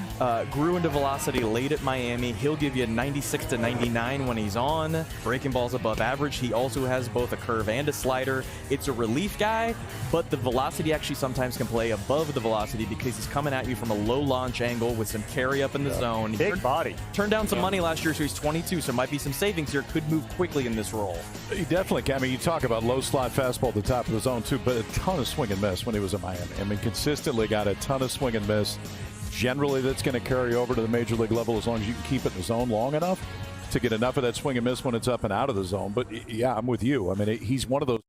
N: grew into velocity late at Miami. He'll give you 96 to 99 when he's on. Breaking balls above average. He also has both a curve and a slider. It's a relief guy, but the velocity actually sometimes can play above the velocity because he's coming at you from a low launch angle with some carry up in the zone.
B: Big body.
N: Turned down some money last year, so he's 22, so might be some savings here. Could move quickly in this role.
L: He definitely can. I mean, you talk about low slot fastball at the top of the zone, too, but a ton of swing and miss when he was in Miami. I mean, consistently got a ton of swing and miss. Generally, that's going to carry over to the major league level as long as you can keep it in the zone long enough to get enough of that swing and miss when it's up and out of the zone. But, yeah, I'm with you. I mean, he's one of those.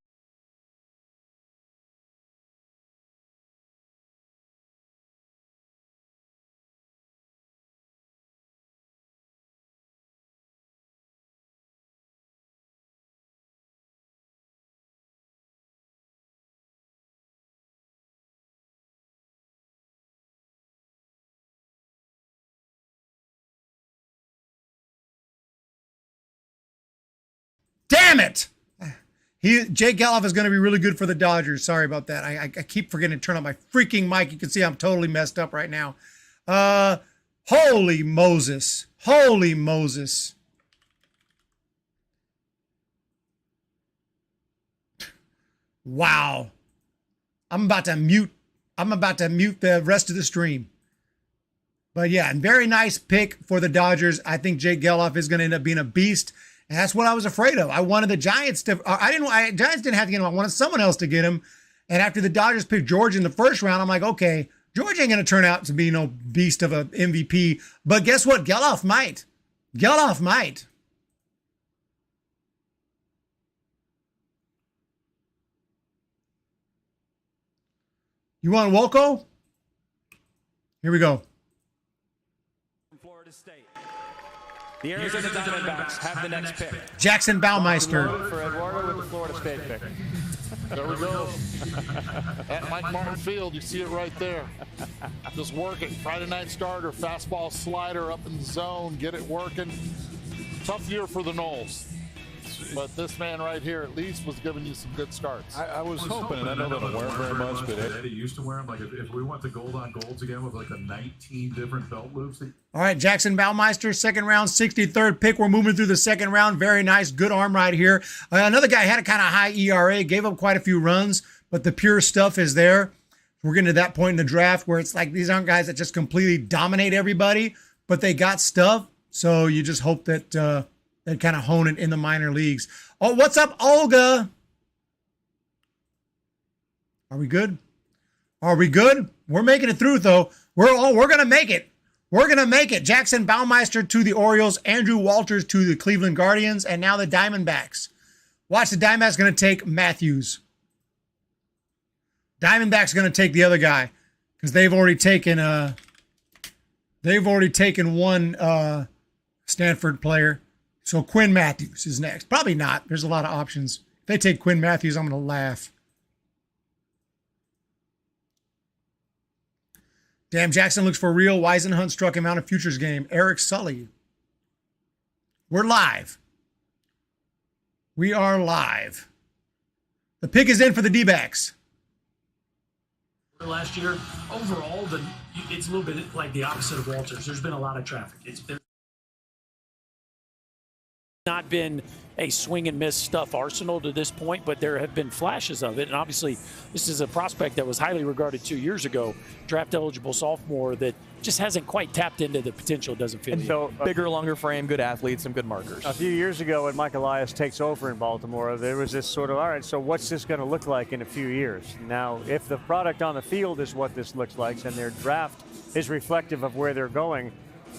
D: Damn it! Jake Geloff is going to be really good for the Dodgers. Sorry about that. I keep forgetting to turn on my freaking mic. You can see I'm totally messed up right now. Holy Moses. Holy Moses. Wow. I'm about to mute the rest of the stream. But yeah, and very nice pick for the Dodgers. I think Jake Geloff is going to end up being a beast. And that's what I was afraid of. I wanted the Giants to. Giants didn't have to get him. I wanted someone else to get him. And after the Dodgers picked George in the first round, I'm like, okay, George ain't going to turn out to be no beast of an MVP. But guess what? Geloff might. Geloff might. You want Wolko? Here we go.
T: Florida State. The Arizona Diamondbacks have the next pick.
D: Jackson Baumeister.
B: For Eduardo with the Florida State pick.
J: There we go. At Mike Martin Field, you see it right there. Just working. Friday night starter, fastball slider up in the zone, get it working. Tough year for the Noles. But this man right here at least was giving you some good starts.
L: I was hoping, and I know they don't wear them very much, but
E: Eddie used to wear them. Like if we went to gold on golds again with like the 19 different belt loops.
D: All right, Jackson Baumeister, second round, 63rd pick. We're moving through the second round. Very nice, good arm right here. Another guy had a kind of high ERA, gave up quite a few runs, but the pure stuff is there. We're getting to that point in the draft where it's like these aren't guys that just completely dominate everybody, but they got stuff. So you just hope that they kind of hone it in the minor leagues. Oh, what's up, Olga? Are we good? Are we good? We're making it through, though. We're going to make it. We're going to make it. Jackson Baumeister to the Orioles, Andrew Walters to the Cleveland Guardians, and now the Diamondbacks. Watch, the Diamondbacks going to take Matthews. Diamondbacks going to take the other guy because they've already taken one Stanford player. So Quinn Matthews is next. Probably not. There's a lot of options. If they take Quinn Matthews, I'm going to laugh. Damn, Jackson looks for real. Weisenhunt struck him out in futures game. Eric Sully. We're live. We are live. The pick is in for the D-backs.
Q: Last year, overall, it's a little bit like the opposite of Walters. There's been a lot of traffic. There's
M: not been a swing and miss stuff arsenal to this point, but there have been flashes of it. And obviously, this is a prospect that was highly regarded 2 years ago, draft eligible sophomore that just hasn't quite tapped into the potential, doesn't feel.
N: And so bigger, longer frame, good athletes, some good markers.
B: A few years ago when Mike Elias takes over in Baltimore, there was this sort of, all right, so what's this going to look like in a few years? Now, if the product on the field is what this looks like and their draft is reflective of where they're going,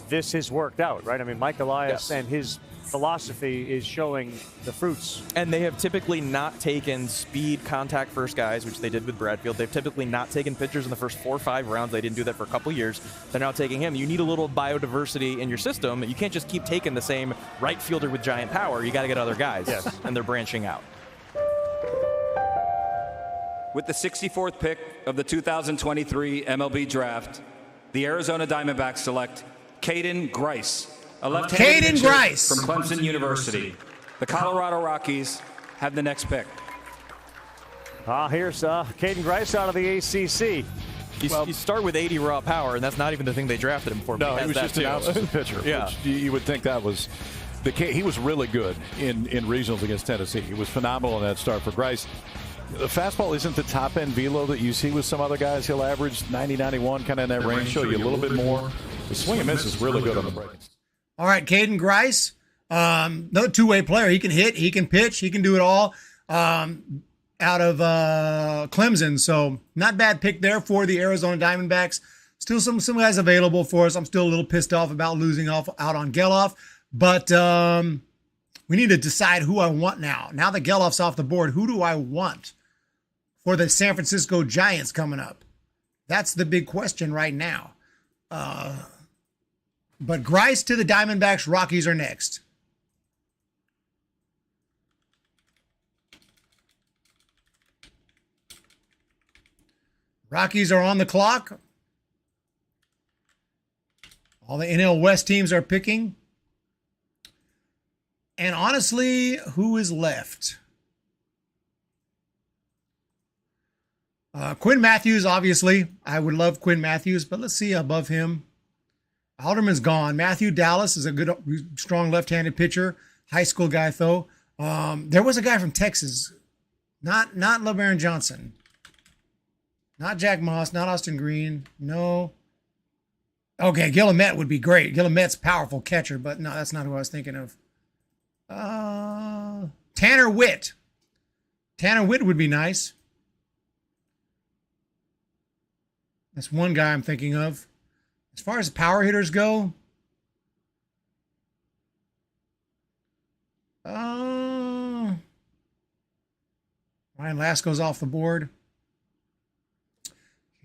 B: this has worked out, right? I mean, Mike Elias and his philosophy is showing the fruits.
N: And they have typically not taken speed, contact first guys, which they did with Bradfield. They've typically not taken pitchers in the first 4 or 5 rounds. They didn't do that for a couple years. They're now taking him. You need a little biodiversity in your system. You can't just keep taking the same right fielder with giant power. You got to get other guys.
B: Yes.
N: And they're branching out.
T: With the 64th pick of the 2023 MLB Draft, the Arizona Diamondbacks select Caden Grice, a left-handed pitcher from Clemson University. The Colorado Rockies have the next pick.
B: Here's Caden Grice out of the ACC.
N: You start with 80 raw power, and that's not even the thing they drafted him for.
L: No, he was just announced as a pitcher.
N: Yeah.
L: Which you would think that was the case. He was really good in regionals against Tennessee. He was phenomenal in that start for Grice. The fastball isn't the top-end velo that you see with some other guys. He'll average 90, 91, kind of in that range, show you a little bit more. The swing and miss is really good on the break.
D: All right, Caden Grice, another two-way player. He can hit, he can pitch, he can do it all out of Clemson. So not bad pick there for the Arizona Diamondbacks. Still some guys available for us. I'm still a little pissed off about losing out on Geloff, but we need to decide who I want now. Now that Geloff's off the board, who do I want for the San Francisco Giants coming up? That's the big question right now. But Grice to the Diamondbacks, Rockies are next. Rockies are on the clock. All the NL West teams are picking. And honestly, who is left? Quinn Matthews, obviously. I would love Quinn Matthews, but let's see above him. Alderman's gone. Matthew Dallas is a good, strong left-handed pitcher. High school guy, though. There was a guy from Texas. Not LeBaron Johnson. Not Jack Moss. Not Austin Green. No. Okay, Guillemette would be great. Guillemette's powerful catcher, but no, that's not who I was thinking of. Tanner Witt. Tanner Witt would be nice. That's one guy I'm thinking of. As far as power hitters go, Ryan Lasco's off the board.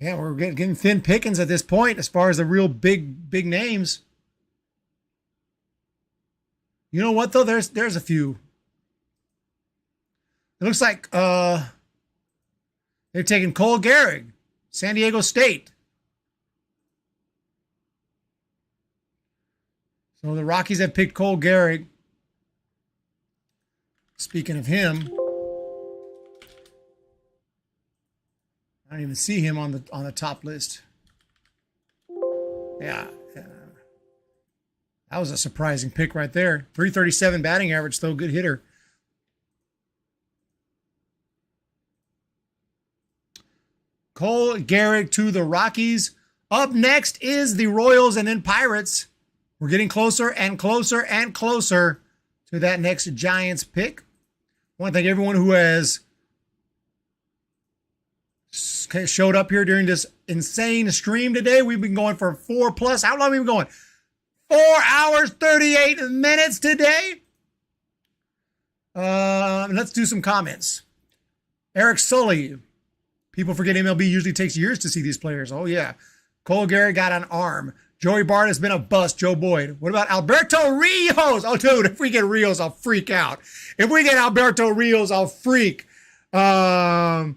D: Yeah, we're getting thin pickings at this point as far as the real big names. You know what, though? There's a few. It looks like they're taking Cole Gehrig, San Diego State. So the Rockies have picked Cole Gehrig. Speaking of him, I don't even see him on the top list. Yeah. That was a surprising pick right there. 337 batting average, though. Good hitter. Cole Gehrig to the Rockies. Up next is the Royals and then Pirates. We're getting closer and closer and closer to that next Giants pick. I want to thank everyone who has showed up here during this insane stream today. We've been going for 4+. How long have we been going? 4 hours, 38 minutes today. Let's do some comments. Eric Sully. People forget MLB usually takes years to see these players. Oh, yeah. Cole Gehrig got an arm. Joey Bart has been a bust. Joe Boyd. What about Alberto Rios? Oh, dude, if we get Rios, I'll freak out. If we get Alberto Rios, I'll freak. But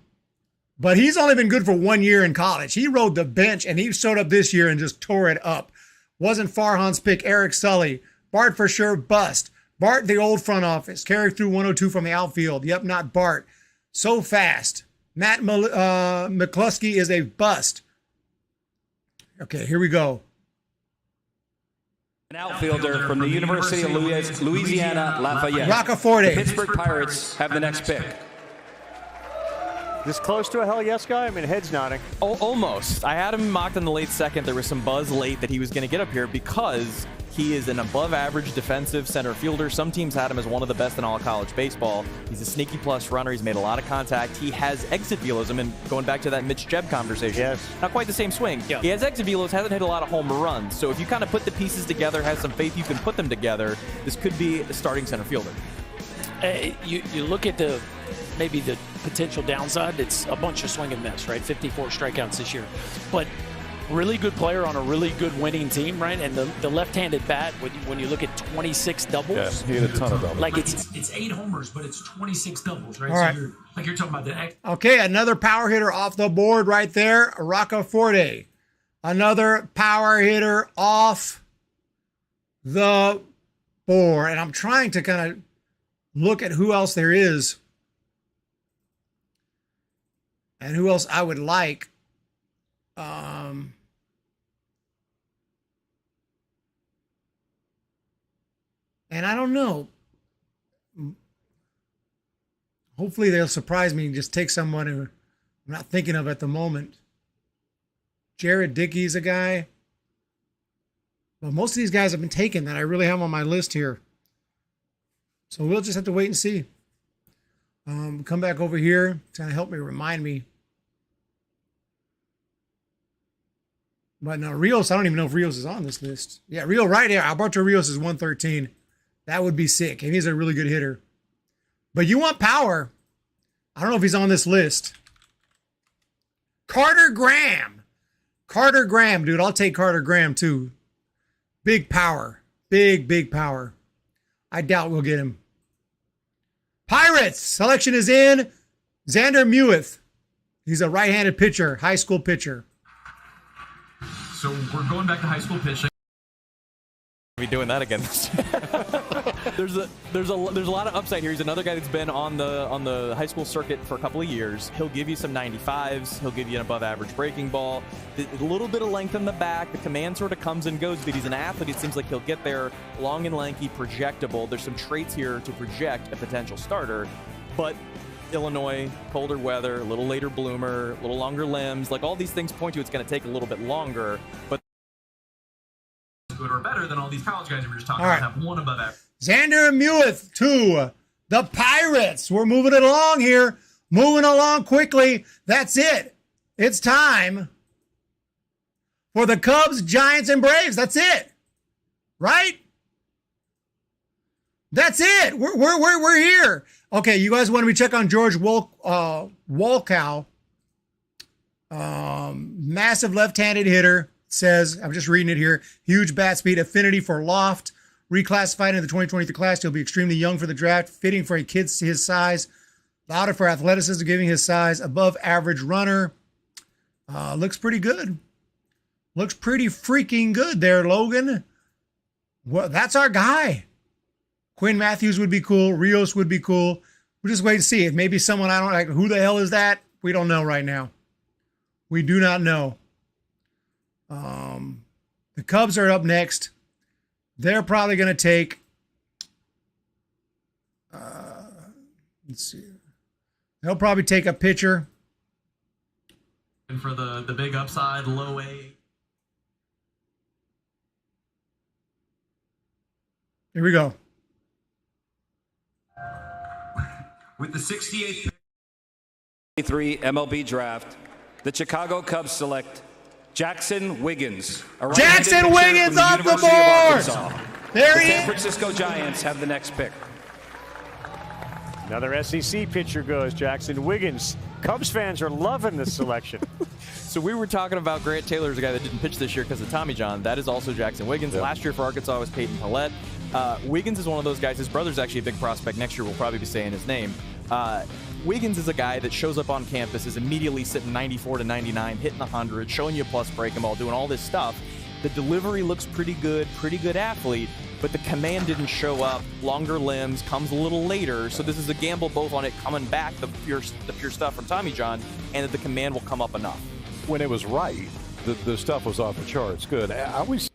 D: he's only been good for 1 year in college. He rode the bench, and he showed up this year and just tore it up. Wasn't Farhan's pick. Eric Sully. Bart for sure, bust. Bart, the old front office. Carry through 102 from the outfield. Yep, not Bart. So fast. Matt McCluskey is a bust. Okay, here we go.
T: An outfielder from the University of Louisiana Lafayette.
D: Roccaforte.
T: The Pittsburgh Pirates have the next pick.
B: This close to a hell yes guy? I mean, head's nodding.
N: Oh, almost. I had him mocked in the late second. There was some buzz late that he was going to get up here because he is an above-average defensive center fielder. Some teams had him as one of the best in all of college baseball. He's a sneaky plus runner. He's made a lot of contact. He has exit velos. I mean, going back to that Mitch Jebb conversation.
B: Yes.
N: Not quite the same swing. Yeah. He has exit velos, hasn't hit a lot of home runs. So if you kind of put the pieces together, have some faith you can put them together, this could be a starting center fielder.
M: You look at maybe the potential downside. It's a bunch of swing and miss, right? 54 strikeouts this year. But really good player on a really good winning team, right? And the left-handed bat, when you look at 26 doubles.
L: Yes, he had a ton of doubles.
Q: Like it's 8 homers, but it's 26 doubles, right?
D: All right.
Q: So you're talking about the...
D: Okay, another power hitter off the board right there, Roccaforte. Another power hitter off the board. And I'm trying to kind of look at who else there is and who else I would like. And I don't know. Hopefully they'll surprise me and just take someone who I'm not thinking of at the moment. Jared Dickey's a guy. Well, most of these guys have been taken that I really have on my list here. So we'll just have to wait and see. Come back over here. It's going to help me remind me. But no, Rios, I don't even know if Rios is on this list. Yeah, Rios right here. Alberto Rios is 113. That would be sick. And he's a really good hitter. But you want power. I don't know if he's on this list. Carter Graham. Carter Graham, dude. I'll take Carter Graham too. Big power. Big power. I doubt we'll get him. Pirates. Selection is in. Xander Mueth. He's a right-handed pitcher. High school pitcher.
H: So we're going back to high school pitching.
N: Be doing that again. there's a lot of upside here. He's another guy that's been on the high school circuit for a couple of years. He'll give you some 95s. He'll give you an above average breaking ball. A little bit of length in the back. The command sort of comes and goes, but he's an athlete. It seems like he'll get there. Long and lanky, projectable. There's some traits here to project a potential starter, but Illinois, colder weather, a little later bloomer, a little longer limbs, like all these things point to it's going to take a little bit longer, but
H: good or better than all these college guys we were just talking
D: All
H: about
D: right.
H: have one above average.
D: Xander Mueth to the Pirates. We're moving it along here. Moving along quickly. That's it. It's time for the Cubs, Giants, and Braves. That's it. Right? That's it. We're here. Okay, you guys want me to check on George Wolkow. Massive left-handed hitter. Says, I'm just reading it here, huge bat speed, affinity for loft, reclassified into the 2023 class. He'll be extremely young for the draft, fitting for a kid his size, louder for athleticism, giving his size, above average runner. Looks pretty good. Looks pretty freaking good there, Logan. Well, that's our guy. Quinn Matthews would be cool. Rios would be cool. We'll just wait to see. If maybe someone I don't like, who the hell is that? We don't know right now. We do not know. The Cubs are up next. They're probably going to take, let's see. They'll probably take a pitcher.
H: And for the big upside, low A.
D: Here we go.
T: With the 68th pick, MLB draft, the Chicago Cubs select Jackson Wiggins.
D: Jackson Wiggins off the board. There he is.
T: The San Francisco Giants have the next pick.
B: Another SEC pitcher goes, Jackson Wiggins. Cubs fans are loving this selection.
N: So we were talking about Grant Taylor's a guy that didn't pitch this year because of Tommy John. That is also Jackson Wiggins. Yep. Last year for Arkansas was Peyton Pallette. Wiggins is one of those guys. His brother's actually a big prospect. Next year we'll probably be saying his name. Wiggins is a guy that shows up on campus, is immediately sitting 94 to 99, hitting 100, showing you a plus breaking ball, doing all this stuff. The delivery looks pretty good athlete, but the command didn't show up. Longer limbs, comes a little later, so this is a gamble both on it coming back, the pure stuff from Tommy John, and that the command will come up enough.
L: When it was right, the stuff was off the charts. Good. I always.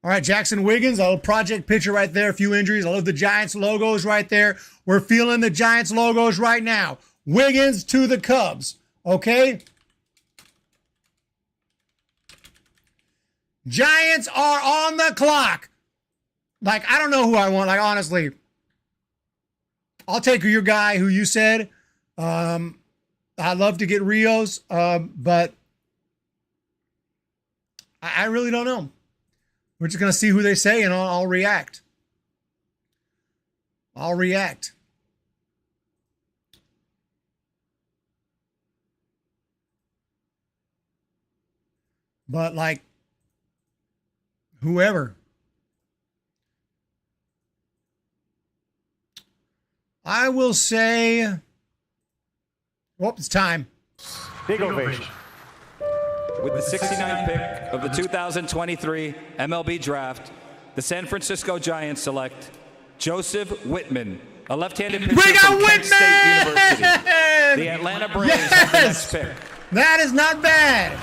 D: All right, Jackson Wiggins, a little project pitcher right there, a few injuries. I love the Giants logos right there. We're feeling the Giants logos right now. Wiggins to the Cubs, okay? Giants are on the clock. Like, I don't know who I want. Like, honestly, I'll take your guy who you said. I'd love to get Rios, but I really don't know. We're just going to see who they say, and I'll react. I'll react. But, like, whoever. I will say, oh, it's time.
B: Big ovation.
T: With the 69th pick of the 2023 MLB Draft, the San Francisco Giants select Joseph Whitman, a left-handed pitcher from Kent State University. The Atlanta Braves have the next pick.
D: That is not bad.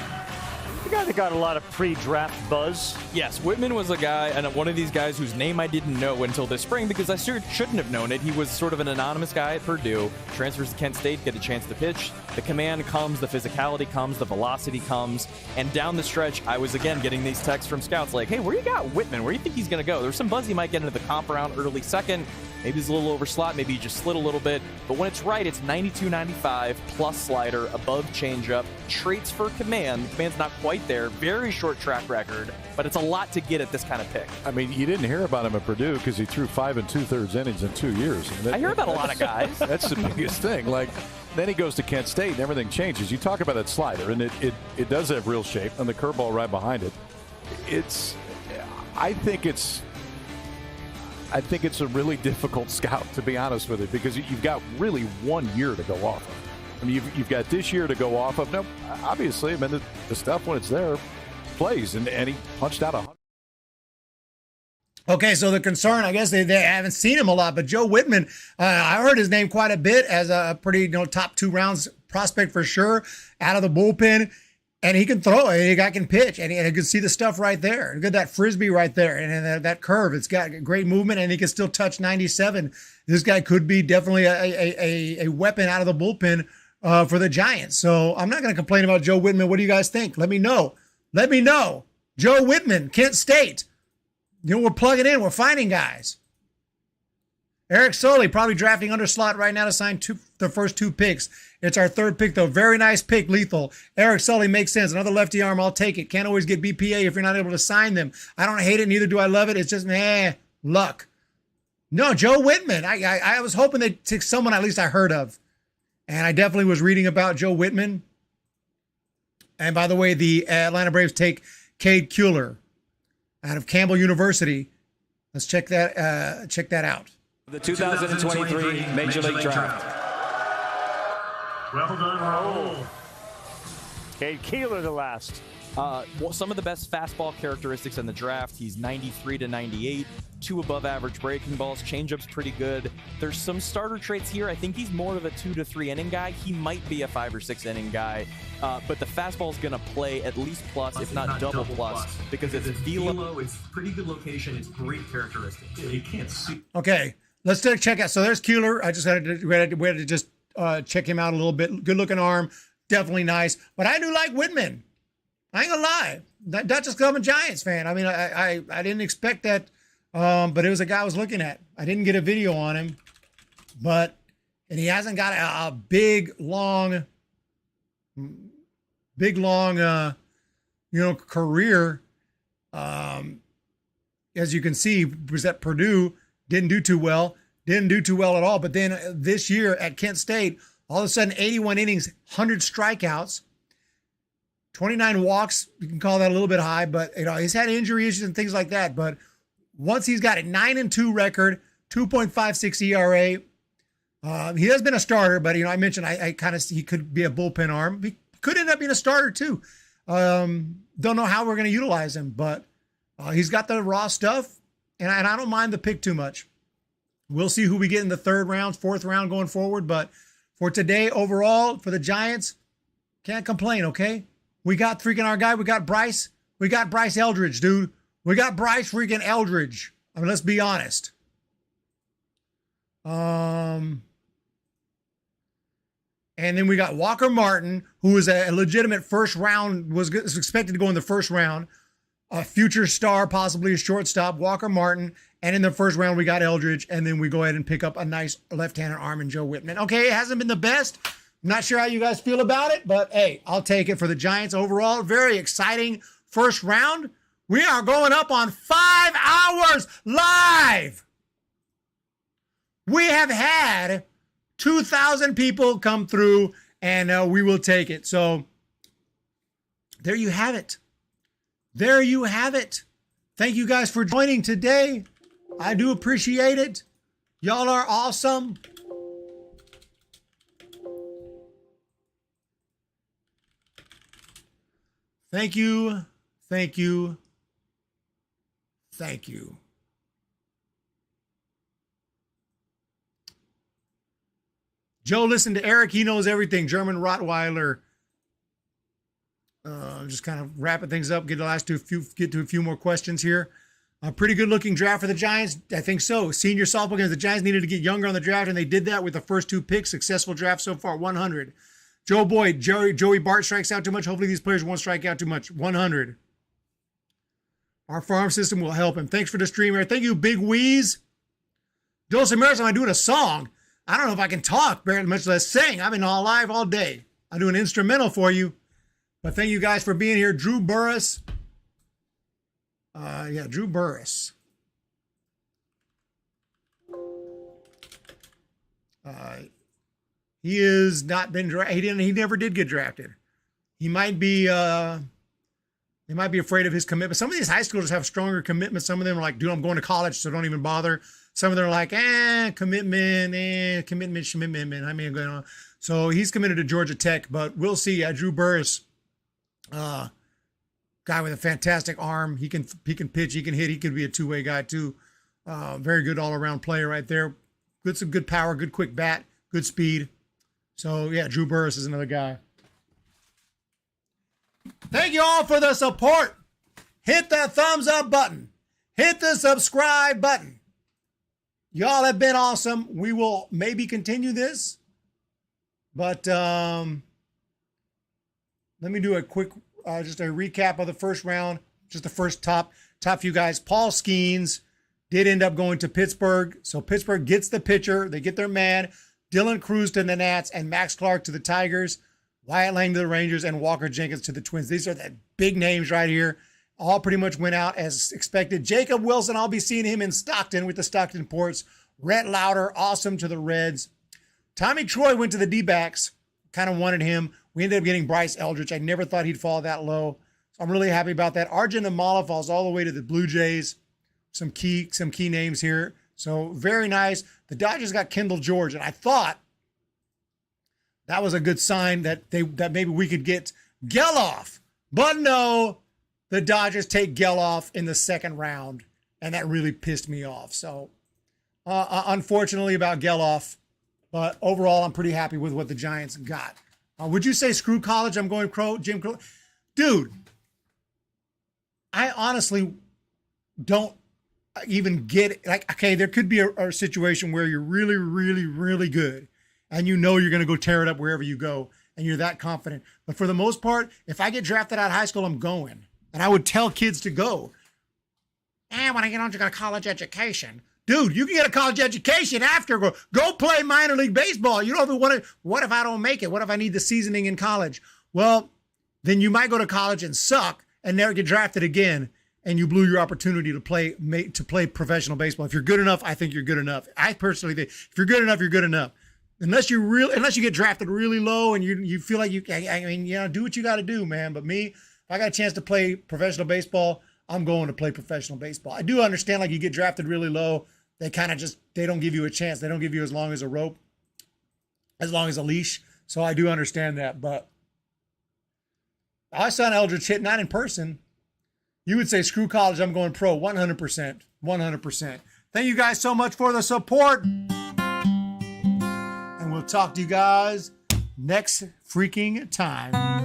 B: The guy that got a lot of pre-draft buzz.
N: Yes, Whitman was a guy, and one of these guys whose name I didn't know until this spring because I shouldn't have known it. He was sort of an anonymous guy at Purdue, transfers to Kent State, get a chance to pitch. The command comes, the physicality comes, the velocity comes, and down the stretch, I was again getting these texts from scouts like, hey, where you got Whitman? Where do you think he's going to go? There's some buzz he might get into the comp round early second. Maybe he's a little over slot. Maybe he just slid a little bit. But when it's right, it's 92-95 plus slider, above changeup. Traits for command. The command's not quite there. Very short track record, but it's a lot to get at this kind of pick.
L: I mean, you didn't hear about him at Purdue because he threw 5 2/3 innings in 2 years.
N: I hear about a lot of guys.
L: That's the biggest thing. Like, then he goes to Kent State and everything changes. You talk about that slider, and it does have real shape, and the curveball right behind it. I think it's a really difficult scout, to be honest with you, because you've got really 1 year to go off of. I mean, you've got this year to go off of. No, obviously, I mean, the stuff when it's there plays, and he punched out 100.
D: Okay, so the concern, I guess they haven't seen him a lot, but Joe Whitman, I heard his name quite a bit as a pretty top 2 rounds prospect for sure, out of the bullpen. And he can throw it. The guy can pitch, and you can see the stuff right there. Look at that frisbee right there, and that curve. It's got great movement, and he can still touch 97. This guy could be definitely a weapon out of the bullpen for the Giants. So I'm not going to complain about Joe Whitman. What do you guys think? Let me know. Let me know. Joe Whitman, Kent State. We're plugging in. We're finding guys. Eric Sully probably drafting under slot right now to sign the first 2 picks. It's our 3rd pick, though. Very nice pick, lethal. Eric Sully makes sense. Another lefty arm, I'll take it. Can't always get BPA if you're not able to sign them. I don't hate it, neither do I love it. It's just, luck. No, Joe Whitman. I was hoping they'd take someone at least I heard of. And I definitely was reading about Joe Whitman. And by the way, the Atlanta Braves take Cade Kuehler out of Campbell University. Let's check that out.
T: The 2023 Major League Draft.
A: Well done, Raul.
B: Cade Keeler the last.
N: Some of the best fastball characteristics in the draft. He's 93-98, 2 above average breaking balls. Changeup's pretty good. There's some starter traits here. I think he's more of a 2 to 3 inning guy. He might be a 5 or 6 inning guy, but the fastball's going to play at least plus, if not double plus, because it's velo.
H: It's pretty good location. It's great characteristics. You can't see.
D: Okay, let's check out. So there's Kuehler. I just had to just check him out a little bit. Good looking arm, definitely nice. But I do like Whitman. I ain't gonna lie. Not just because I'm a Giants fan. I mean, I didn't expect that, but it was a guy I was looking at. I didn't get a video on him, and he hasn't got a big long, career. As you can see, was at Purdue, didn't do too well at all. But then this year at Kent State, all of a sudden 81 innings, 100 strikeouts, 29 walks. You can call that a little bit high, but he's had injury issues and things like that. But once he's got a 9-2 record, 2.56 ERA, he has been a starter. But I mentioned I kind of he could be a bullpen arm. He could end up being a starter too. Don't know how we're going to utilize him, but he's got the raw stuff, and I don't mind the pick too much. We'll see who we get in the third round, fourth round going forward, but for today, overall, for the Giants, can't complain, okay? We got freaking our guy. We got Bryce. We got Bryce Eldridge, dude. We got Bryce freaking Eldridge. I mean, let's be honest. And then we got Walker Martin, who is a legitimate first round, was expected to go in the first round. A future star, possibly a shortstop, Walker Martin. And in the first round, we got Eldridge. And then we go ahead and pick up a nice left-handed arm in Joe Whitman. Okay, it hasn't been the best. I'm not sure how you guys feel about it, but hey, I'll take it for the Giants overall. Very exciting first round. We are going up on 5 hours live. We have had 2,000 people come through, and we will take it. So there you have it. There you have it. Thank you guys for joining today. I do appreciate it. Y'all are awesome. Thank you. Thank you. Thank you. Joe, listen to Eric. He knows everything. German Rottweiler. Just kind of wrapping things up. Get to a few more questions here. A pretty good looking draft for the Giants. I think so. Senior softball games. The Giants needed to get younger on the draft, and they did that with the first 2 picks. Successful draft so far. 100. Joe Boyd. Joey Bart strikes out too much. Hopefully these players won't strike out too much. 100. Our farm system will help him. Thanks for the stream, Eric. Thank you, Big Wheeze. Joe Samaris, I'm doing a song. I don't know if I can talk, very much less sing. I've been all live all day. I'll do an instrumental for you. But thank you guys for being here. Drew Burris. Drew Burris. He has not been drafted. He never did get drafted. He might be they might be afraid of his commitment. Some of these high schoolers have stronger commitments. Some of them are like, dude, I'm going to college, so don't even bother. Some of them are like, commitment. I mean, going on. So he's committed to Georgia Tech, but we'll see. Drew Burris, guy with a fantastic arm. He can pitch, he can hit, he could be a two-way guy too. Very good all-around player right there. Some good power, good quick bat, good speed. So yeah, Drew Burris is another guy. Thank you all for the support. Hit the thumbs up button. Hit the subscribe button. Y'all have been awesome. We will maybe continue this, but let me do a quick, just a recap of the first round. Just the first top few guys. Paul Skeens did end up going to Pittsburgh, so Pittsburgh gets the pitcher. They get their man. Dylan Cruz to the Nats and Max Clark to the Tigers. Wyatt Lang to the Rangers and Walker Jenkins to the Twins. These are the big names right here. All pretty much went out as expected. Jacob Wilson, I'll be seeing him in Stockton with the Stockton Ports. Rhett Lauder, awesome to the Reds. Tommy Troy went to the D-backs. Kind of wanted him. We ended up getting Bryce Eldridge. I never thought he'd fall that low. So I'm really happy about that. Arjun Amala falls all the way to the Blue Jays. Some key names here. So very nice. The Dodgers got Kendall George, and I thought that was a good sign that maybe we could get Geloff. But no, the Dodgers take Geloff in the second round, and that really pissed me off. So unfortunately about Geloff, but overall I'm pretty happy with what the Giants got. Would you say screw college? I'm going Jim Crow. Dude, I honestly don't even get it. Like, okay, there could be a situation where you're really, really, really good and you know you're going to go tear it up wherever you go and you're that confident. But for the most part, if I get drafted out of high school, I'm going. And I would tell kids to go. And when I get on to a college education, dude, you can get a college education after. Go play minor league baseball. You don't want to. What if I don't make it? What if I need the seasoning in college? Well, then you might go to college and suck and never get drafted again, and you blew your opportunity to play professional baseball. If you're good enough, I think you're good enough. I personally think if you're good enough, you're good enough. Unless you get drafted really low and you feel like do what you got to do, man. But me, if I got a chance to play professional baseball, I'm going to play professional baseball. I do understand, like, you get drafted really low, they kind of they don't give you a chance. They don't give you as long as a rope, as long as a leash. So I do understand that. But I saw an Eldridge hit, not in person. You would say, screw college, I'm going pro. 100%. 100%. Thank you guys so much for the support. And we'll talk to you guys next freaking time.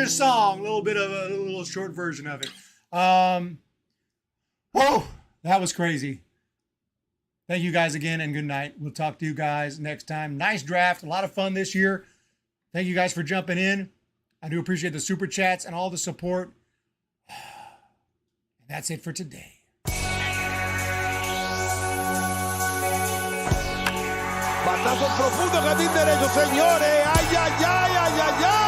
D: Song, a little bit of a little short version of it. Whoa, that was crazy. Thank you guys again, and good night. We'll talk to you guys next time. Nice draft, a lot of fun this year. Thank you guys for jumping in. I do appreciate the super chats and all the support. And that's it for today.
O: Batazo profundo, jardín derecho, señores. Ay, ay, ay, ay, ay, ay.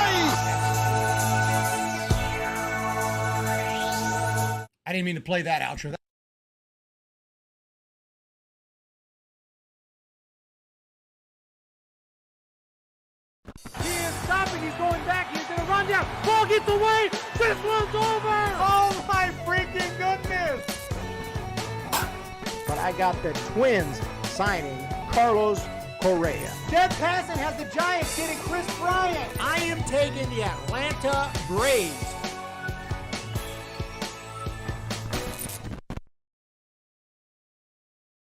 D: I didn't mean to play that outro.
R: He is stopping. He's going back. He's going to run down. Ball gets away. This one's over. Oh, my freaking goodness.
W: But I got the Twins signing Carlos Correa.
R: Jed Passan has the Giants getting Chris Bryant.
W: I am taking the Atlanta Braves.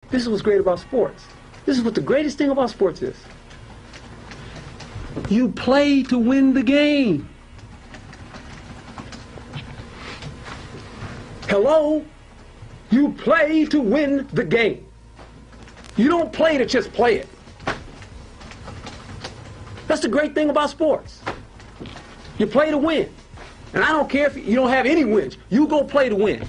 G: This is what's great about sports. This is what the greatest thing about sports is. You play to win the game. Hello? You play to win the game. You don't play to just play it. That's the great thing about sports. You play to win. And I don't care if you don't have any wins. You go play to win.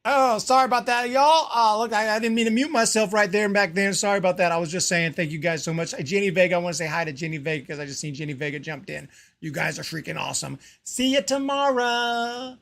D: Oh, sorry about that, y'all. Look, I didn't mean to mute myself right there and back then. Sorry about that. I was just saying thank you guys so much. Jenny Vega, I want to say hi to Jenny Vega because I just seen Jenny Vega jumped in. You guys are freaking awesome. See you tomorrow.